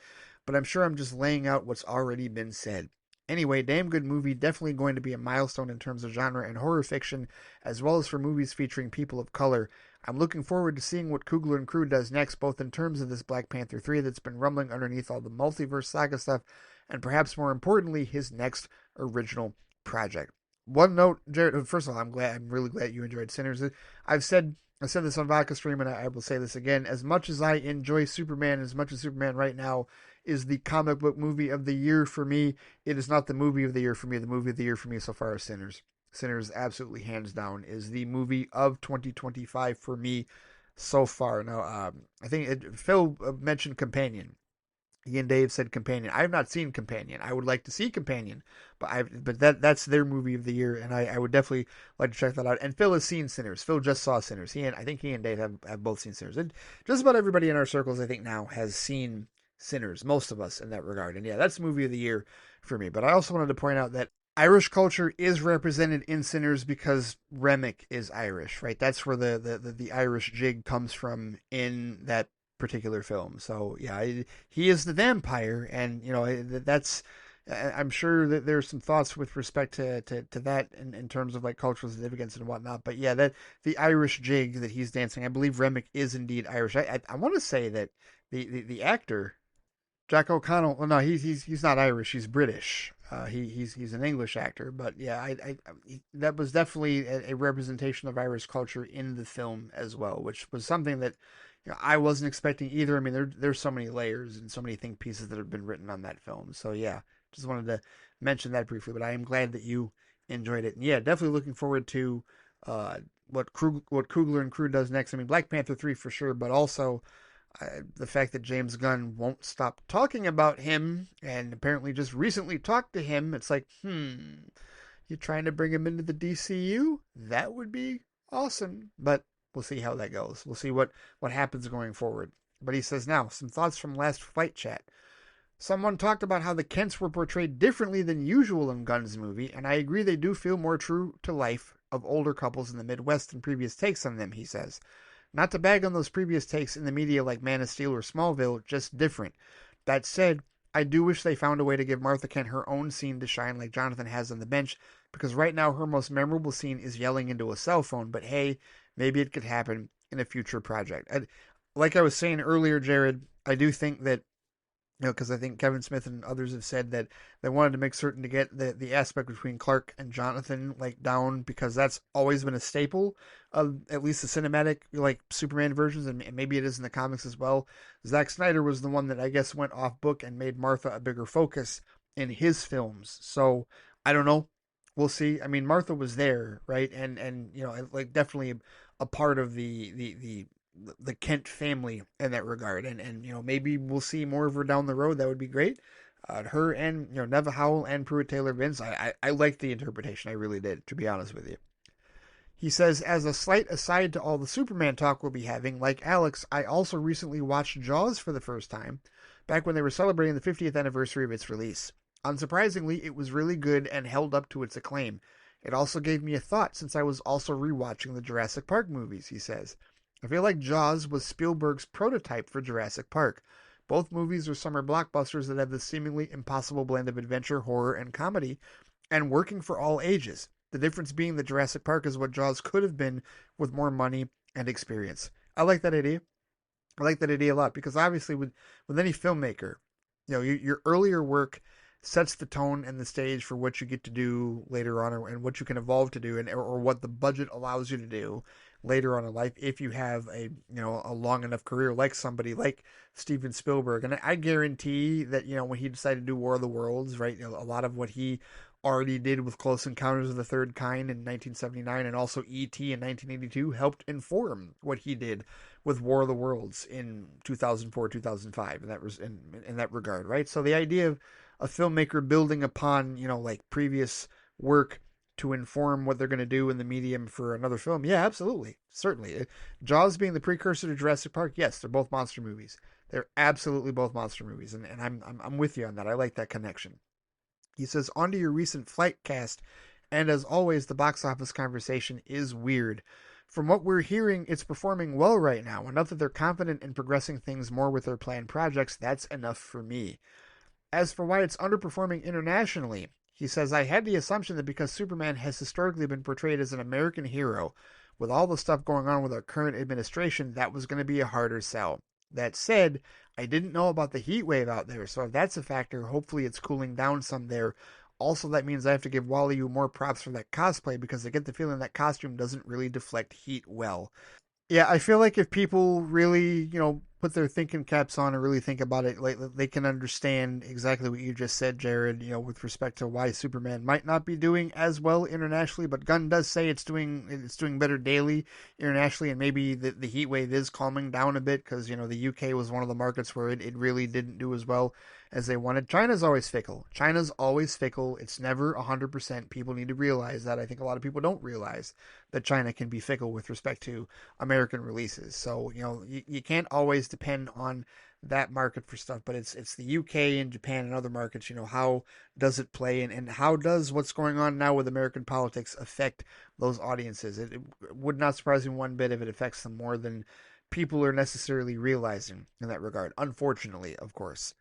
but I'm sure I'm just laying out what's already been said. Anyway, damn good movie, definitely going to be a milestone in terms of genre and horror fiction, as well as for movies featuring people of color. I'm looking forward to seeing what Coogler and crew does next, both in terms of this Black Panther 3 that's been rumbling underneath all the multiverse saga stuff, and perhaps more importantly, his next original project. One note, Jared. First of all, I'm really glad you enjoyed Sinners. I said this on Vodka Stream, and I will say this again. As much as I enjoy Superman, as much as Superman right now is the comic book movie of the year for me, it is not the movie of the year for me. The movie of the year for me so far is Sinners. Sinners, absolutely hands down, is the movie of 2025 for me so far. Now, I think Phil mentioned Companion. He and Dave said Companion. I have not seen Companion. I would like to see Companion, but that's their movie of the year, and I would definitely like to check that out. And Phil has seen Sinners. Phil just saw Sinners. I think he and Dave have both seen Sinners. And just about everybody in our circles, I think now, has seen Sinners. Most of us in that regard. And yeah, that's movie of the year for me. But I also wanted to point out that Irish culture is represented in Sinners because Remick is Irish, right? That's where the Irish jig comes from in that particular film. So yeah, he is the vampire, and that's. I'm sure that there's some thoughts with respect to that in terms of like cultural significance and whatnot. But yeah, that the Irish jig that he's dancing, I believe Remick is indeed Irish. I want to say that the actor Jack O'Connell. Well, no, he's not Irish. He's British. He's an English actor, but yeah, that was definitely a representation of Irish culture in the film as well, which was something that I wasn't expecting either. I mean, there's so many layers and so many think pieces that have been written on that film. So yeah, just wanted to mention that briefly. But I am glad that you enjoyed it. And yeah, definitely looking forward to what Coogler and crew does next. I mean, Black Panther 3 for sure, but also the fact that James Gunn won't stop talking about him and apparently just recently talked to him. It's like, you trying to bring him into the DCU? That would be awesome. But we'll see how that goes. We'll see what happens going forward. But he says now, some thoughts from last FLITE chat. Someone talked about how the Kents were portrayed differently than usual in Gunn's movie, and I agree they do feel more true to life of older couples in the Midwest than previous takes on them, he says. Not to bag on those previous takes in the media like Man of Steel or Smallville, just different. That said, I do wish they found a way to give Martha Kent her own scene to shine like Jonathan has on the bench, because right now her most memorable scene is yelling into a cell phone, but hey, maybe it could happen in a future project. Like I was saying earlier, Jared, I do think that because I think Kevin Smith and others have said that they wanted to make certain to get the aspect between Clark and Jonathan like down, because that's always been a staple of at least the cinematic like Superman versions, and maybe it is in the comics as well. Zack Snyder was the one that I guess went off book and made Martha a bigger focus in his films. So I don't know. We'll see. I mean, Martha was there, right? And like definitely a part of the Kent family in that regard, and maybe we'll see more of her down the road. That would be great. Her and Neva Howell and Pruitt Taylor Vince. I liked the interpretation. I really did, to be honest with you. He says, as a slight aside to all the Superman talk we'll be having, like Alex, I also recently watched Jaws for the first time, back when they were celebrating the 50th anniversary of its release. Unsurprisingly, it was really good and held up to its acclaim. It also gave me a thought since I was also rewatching the Jurassic Park movies, he says. I feel like Jaws was Spielberg's prototype for Jurassic Park. Both movies are summer blockbusters that have this seemingly impossible blend of adventure, horror, and comedy, and working for all ages. The difference being that Jurassic Park is what Jaws could have been with more money and experience. I like that idea. I like that idea a lot, because obviously with any filmmaker, your earlier work sets the tone and the stage for what you get to do later on, and what you can evolve to do, and or what the budget allows you to do later on in life if you have a long enough career like somebody like Steven Spielberg. And I guarantee that when he decided to do War of the Worlds, right, a lot of what he already did with Close Encounters of the Third Kind in 1979 and also E.T. in 1982 helped inform what he did with War of the Worlds in 2004, 2005, and that was in that regard, right? So the idea of a filmmaker building upon like previous work to inform what they're going to do in the medium for another film, yeah, absolutely, certainly. Jaws being the precursor to Jurassic Park, yes, they're both monster movies. They're absolutely both monster movies, and I'm with you on that. I like that connection. He says, on to your recent FLITE cast, and as always, the box office conversation is weird. From what we're hearing, it's performing well right now. Enough that they're confident in progressing things more with their planned projects. That's enough for me. As for why it's underperforming internationally, he says, I had the assumption that because Superman has historically been portrayed as an American hero, with all the stuff going on with our current administration, that was going to be a harder sell. That said, I didn't know about the heat wave out there, so if that's a factor, hopefully it's cooling down some there. Also, that means I have to give Wally more props for that cosplay because I get the feeling that costume doesn't really deflect heat well. Yeah, I feel like if people really, put their thinking caps on and really think about it, like they can understand exactly what you just said, Jared. With respect to why Superman might not be doing as well internationally, but Gunn does say it's doing better daily internationally, and maybe the heat wave is calming down a bit because the UK was one of the markets where it really didn't do as well as they wanted. China's always fickle. China's always fickle. It's never 100%. People need to realize that. I think a lot of people don't realize that China can be fickle with respect to American releases. So, you can't always depend on that market for stuff, but it's the UK and Japan and other markets. How does it play, and how does what's going on now with American politics affect those audiences? It would not surprise me one bit if it affects them more than people are necessarily realizing in that regard. Unfortunately, of course.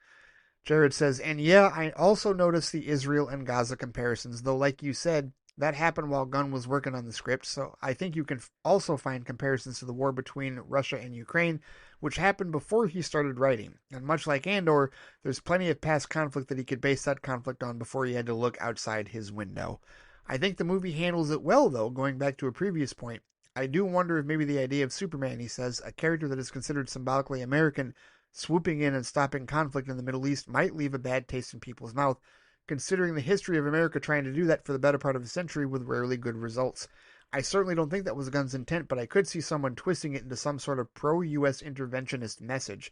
Jared says, and yeah, I also noticed the Israel and Gaza comparisons, though, like you said, that happened while Gunn was working on the script, so I think you can also find comparisons to the war between Russia and Ukraine, which happened before he started writing. And much like Andor, there's plenty of past conflict that he could base that conflict on before he had to look outside his window. I think the movie handles it well, though, going back to a previous point. I do wonder if maybe the idea of Superman, he says, a character that is considered symbolically American, swooping in and stopping conflict in the Middle East might leave a bad taste in people's mouth, considering the history of America trying to do that for the better part of a century with rarely good results. I certainly don't think that was Gunn's intent, but I could see someone twisting it into some sort of pro-U.S. interventionist message.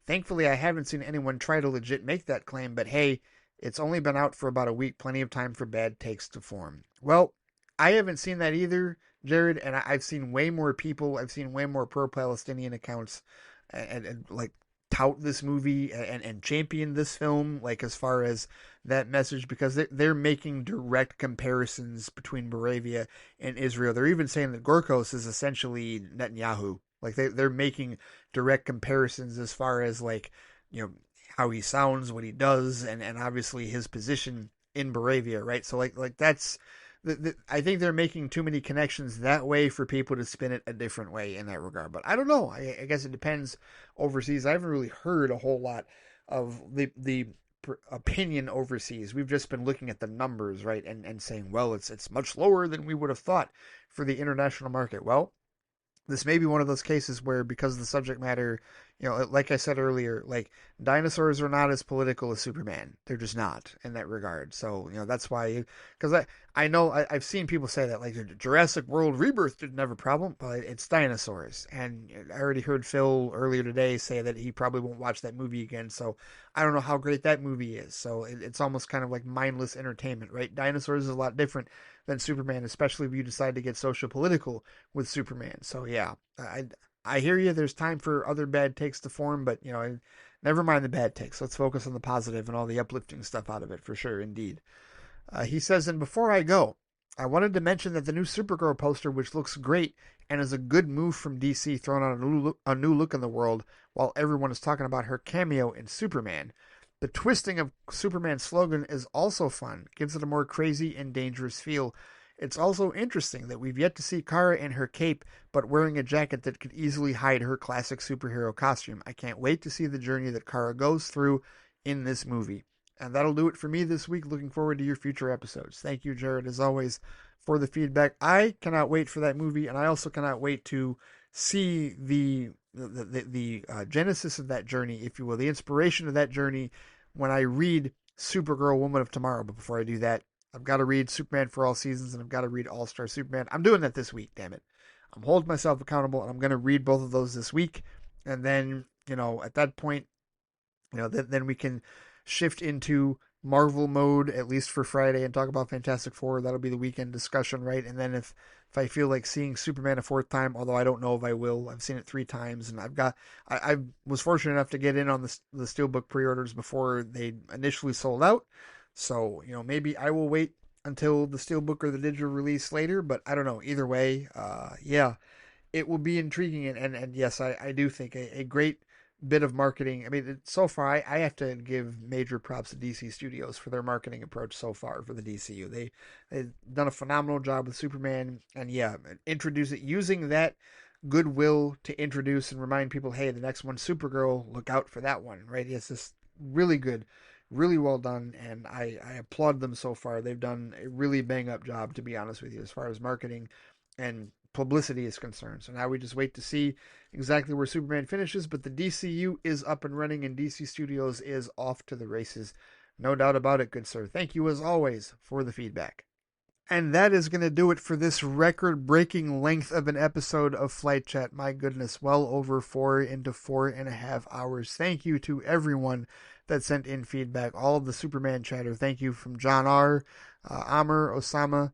Thankfully, I haven't seen anyone try to legit make that claim, but hey, it's only been out for about a week, plenty of time for bad takes to form. Well, I haven't seen that either, Jared, and I've seen way more people, I've seen way more pro-Palestinian accounts and like tout this movie and champion this film, like as far as that message, because they're making direct comparisons between Moravia and Israel. They're even saying that Gorkos is essentially Netanyahu. Like they're making direct comparisons as far as like, how he sounds, what he does, and obviously his position in Moravia, right? So like that's I think they're making too many connections that way for people to spin it a different way in that regard. But I don't know. I guess it depends overseas. I haven't really heard a whole lot of the opinion overseas. We've just been looking at the numbers, right, and saying, well, it's much lower than we would have thought for the international market. Well, this may be one of those cases where, because of the subject matter, like I said earlier, like dinosaurs are not as political as Superman. They're just not in that regard. So, that's why, because I know I've seen people say that, like, Jurassic World Rebirth didn't have a problem, but it's dinosaurs. And I already heard Phil earlier today say that he probably won't watch that movie again. So I don't know how great that movie is. So it's almost kind of like mindless entertainment, right? Dinosaurs is a lot different than Superman, especially if you decide to get social political with Superman. So yeah, I hear you. There's time for other bad takes to form, but never mind the bad takes. Let's focus on the positive and all the uplifting stuff out of it for sure. Indeed. He says, and before I go, I wanted to mention that the new Supergirl poster, which looks great and is a good move from DC, throwing out a new look in the world while everyone is talking about her cameo in Superman. The twisting of Superman's slogan is also fun, gives it a more crazy and dangerous feel. It's also interesting that we've yet to see Kara in her cape, but wearing a jacket that could easily hide her classic superhero costume. I can't wait to see the journey that Kara goes through in this movie. And that'll do it for me this week. Looking forward to your future episodes. Thank you, Jared, as always, for the feedback. I cannot wait for that movie, and I also cannot wait to see the genesis of that journey, if you will, the inspiration of that journey when I read Supergirl Woman of Tomorrow. But before I do that, I've got to read Superman for All Seasons, and I've got to read All-Star Superman. I'm doing that this week, damn it. I'm holding myself accountable, and I'm going to read both of those this week. And then, at that point, then we can shift into Marvel mode, at least for Friday, and talk about Fantastic Four. That'll be the weekend discussion, right? And then if I feel like seeing Superman a fourth time, although I don't know if I will, I've seen it 3 times, and I was fortunate enough to get in on the Steelbook pre-orders before they initially sold out. So, maybe I will wait until the Steelbook or the digital release later, but I don't know. Either way, yeah, it will be intriguing. And yes, I do think a great bit of marketing. I mean, so far, I have to give major props to DC Studios for their marketing approach so far for the DCU. They've done a phenomenal job with Superman, and yeah, introduce it using that goodwill to introduce and remind people, hey, the next one, Supergirl, look out for that one, right? It's just really good, really well done, and I applaud them so far. They've done a really bang up job, to be honest with you, as far as marketing and publicity is concerned. So now we just wait to see exactly where Superman finishes, but the DCU is up and running, and DC Studios is off to the races. No doubt about it, good sir. Thank you, as always, for the feedback. And that is going to do it for this record-breaking length of an episode of Flight Chat. My goodness, well over 4.5 hours. Thank you to everyone that sent in feedback, all of the Superman chatter. Thank you from John R., Amr, Osama,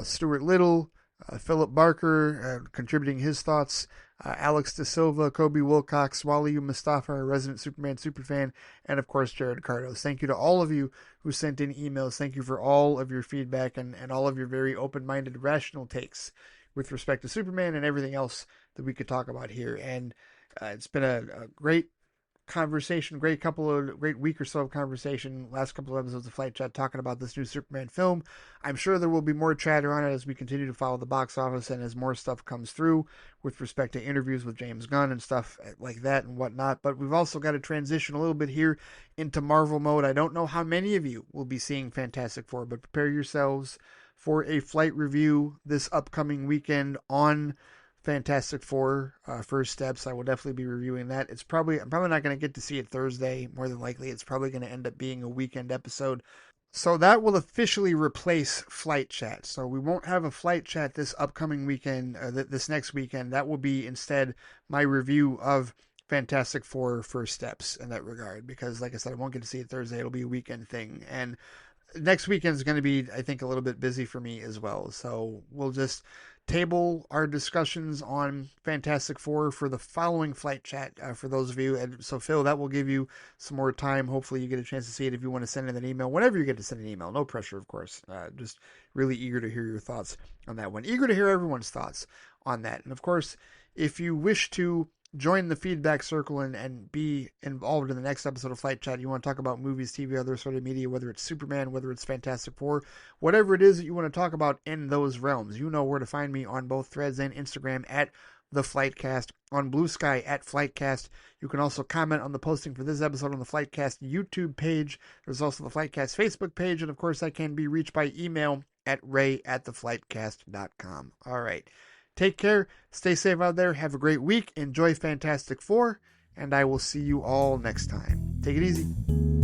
Stuart Little, Philip Barker, contributing his thoughts, Alex De Silva, Kobe Wilcox, Wally Mustafa, our resident Superman superfan, and of course Jared Cardos. Thank you to all of you who sent in emails. Thank you for all of your feedback and all of your very open-minded, rational takes with respect to Superman and everything else that we could talk about here. And it's been a great conversation, great week or so of conversation, last couple of episodes of Flight Chat talking about this new Superman film. I'm sure there will be more chatter on it as we continue to follow the box office and as more stuff comes through with respect to interviews with James Gunn and stuff like that and whatnot. But we've also got to transition a little bit here into Marvel mode. I don't know how many of you will be seeing Fantastic Four, but prepare yourselves for a Flight review this upcoming weekend on Fantastic Four, First Steps. I will definitely be reviewing that. I'm probably not going to get to see it Thursday. More than likely, it's probably going to end up being a weekend episode. So that will officially replace Flight Chat. So we won't have a Flight Chat this upcoming weekend, this next weekend. That will be instead my review of Fantastic Four, First Steps in that regard. Because, like I said, I won't get to see it Thursday. It'll be a weekend thing. And next weekend is going to be, I think, a little bit busy for me as well. So we'll just table our discussions on Fantastic Four for the following Flight Chat for those of you. And so, Phil, that will give you some more time. Hopefully you get a chance to see it if you want to send in an email. Whenever you get to send an email. No pressure, of course. Just really eager to hear your thoughts on that one. Eager to hear everyone's thoughts on that. And, of course, if you wish to join the feedback circle and be involved in the next episode of Flight Chat. You want to talk about movies, TV, other sort of media, whether it's Superman, whether it's Fantastic Four, whatever it is that you want to talk about in those realms. You know where to find me on both Threads and Instagram at The Flightcast, on Blue Sky at Flightcast. You can also comment on the posting for this episode on the Flightcast YouTube page. There's also the Flightcast Facebook page, and of course I can be reached by email at ray@theflightcast.com. All right. Take care, stay safe out there, have a great week, enjoy Fantastic Four, and I will see you all next time. Take it easy.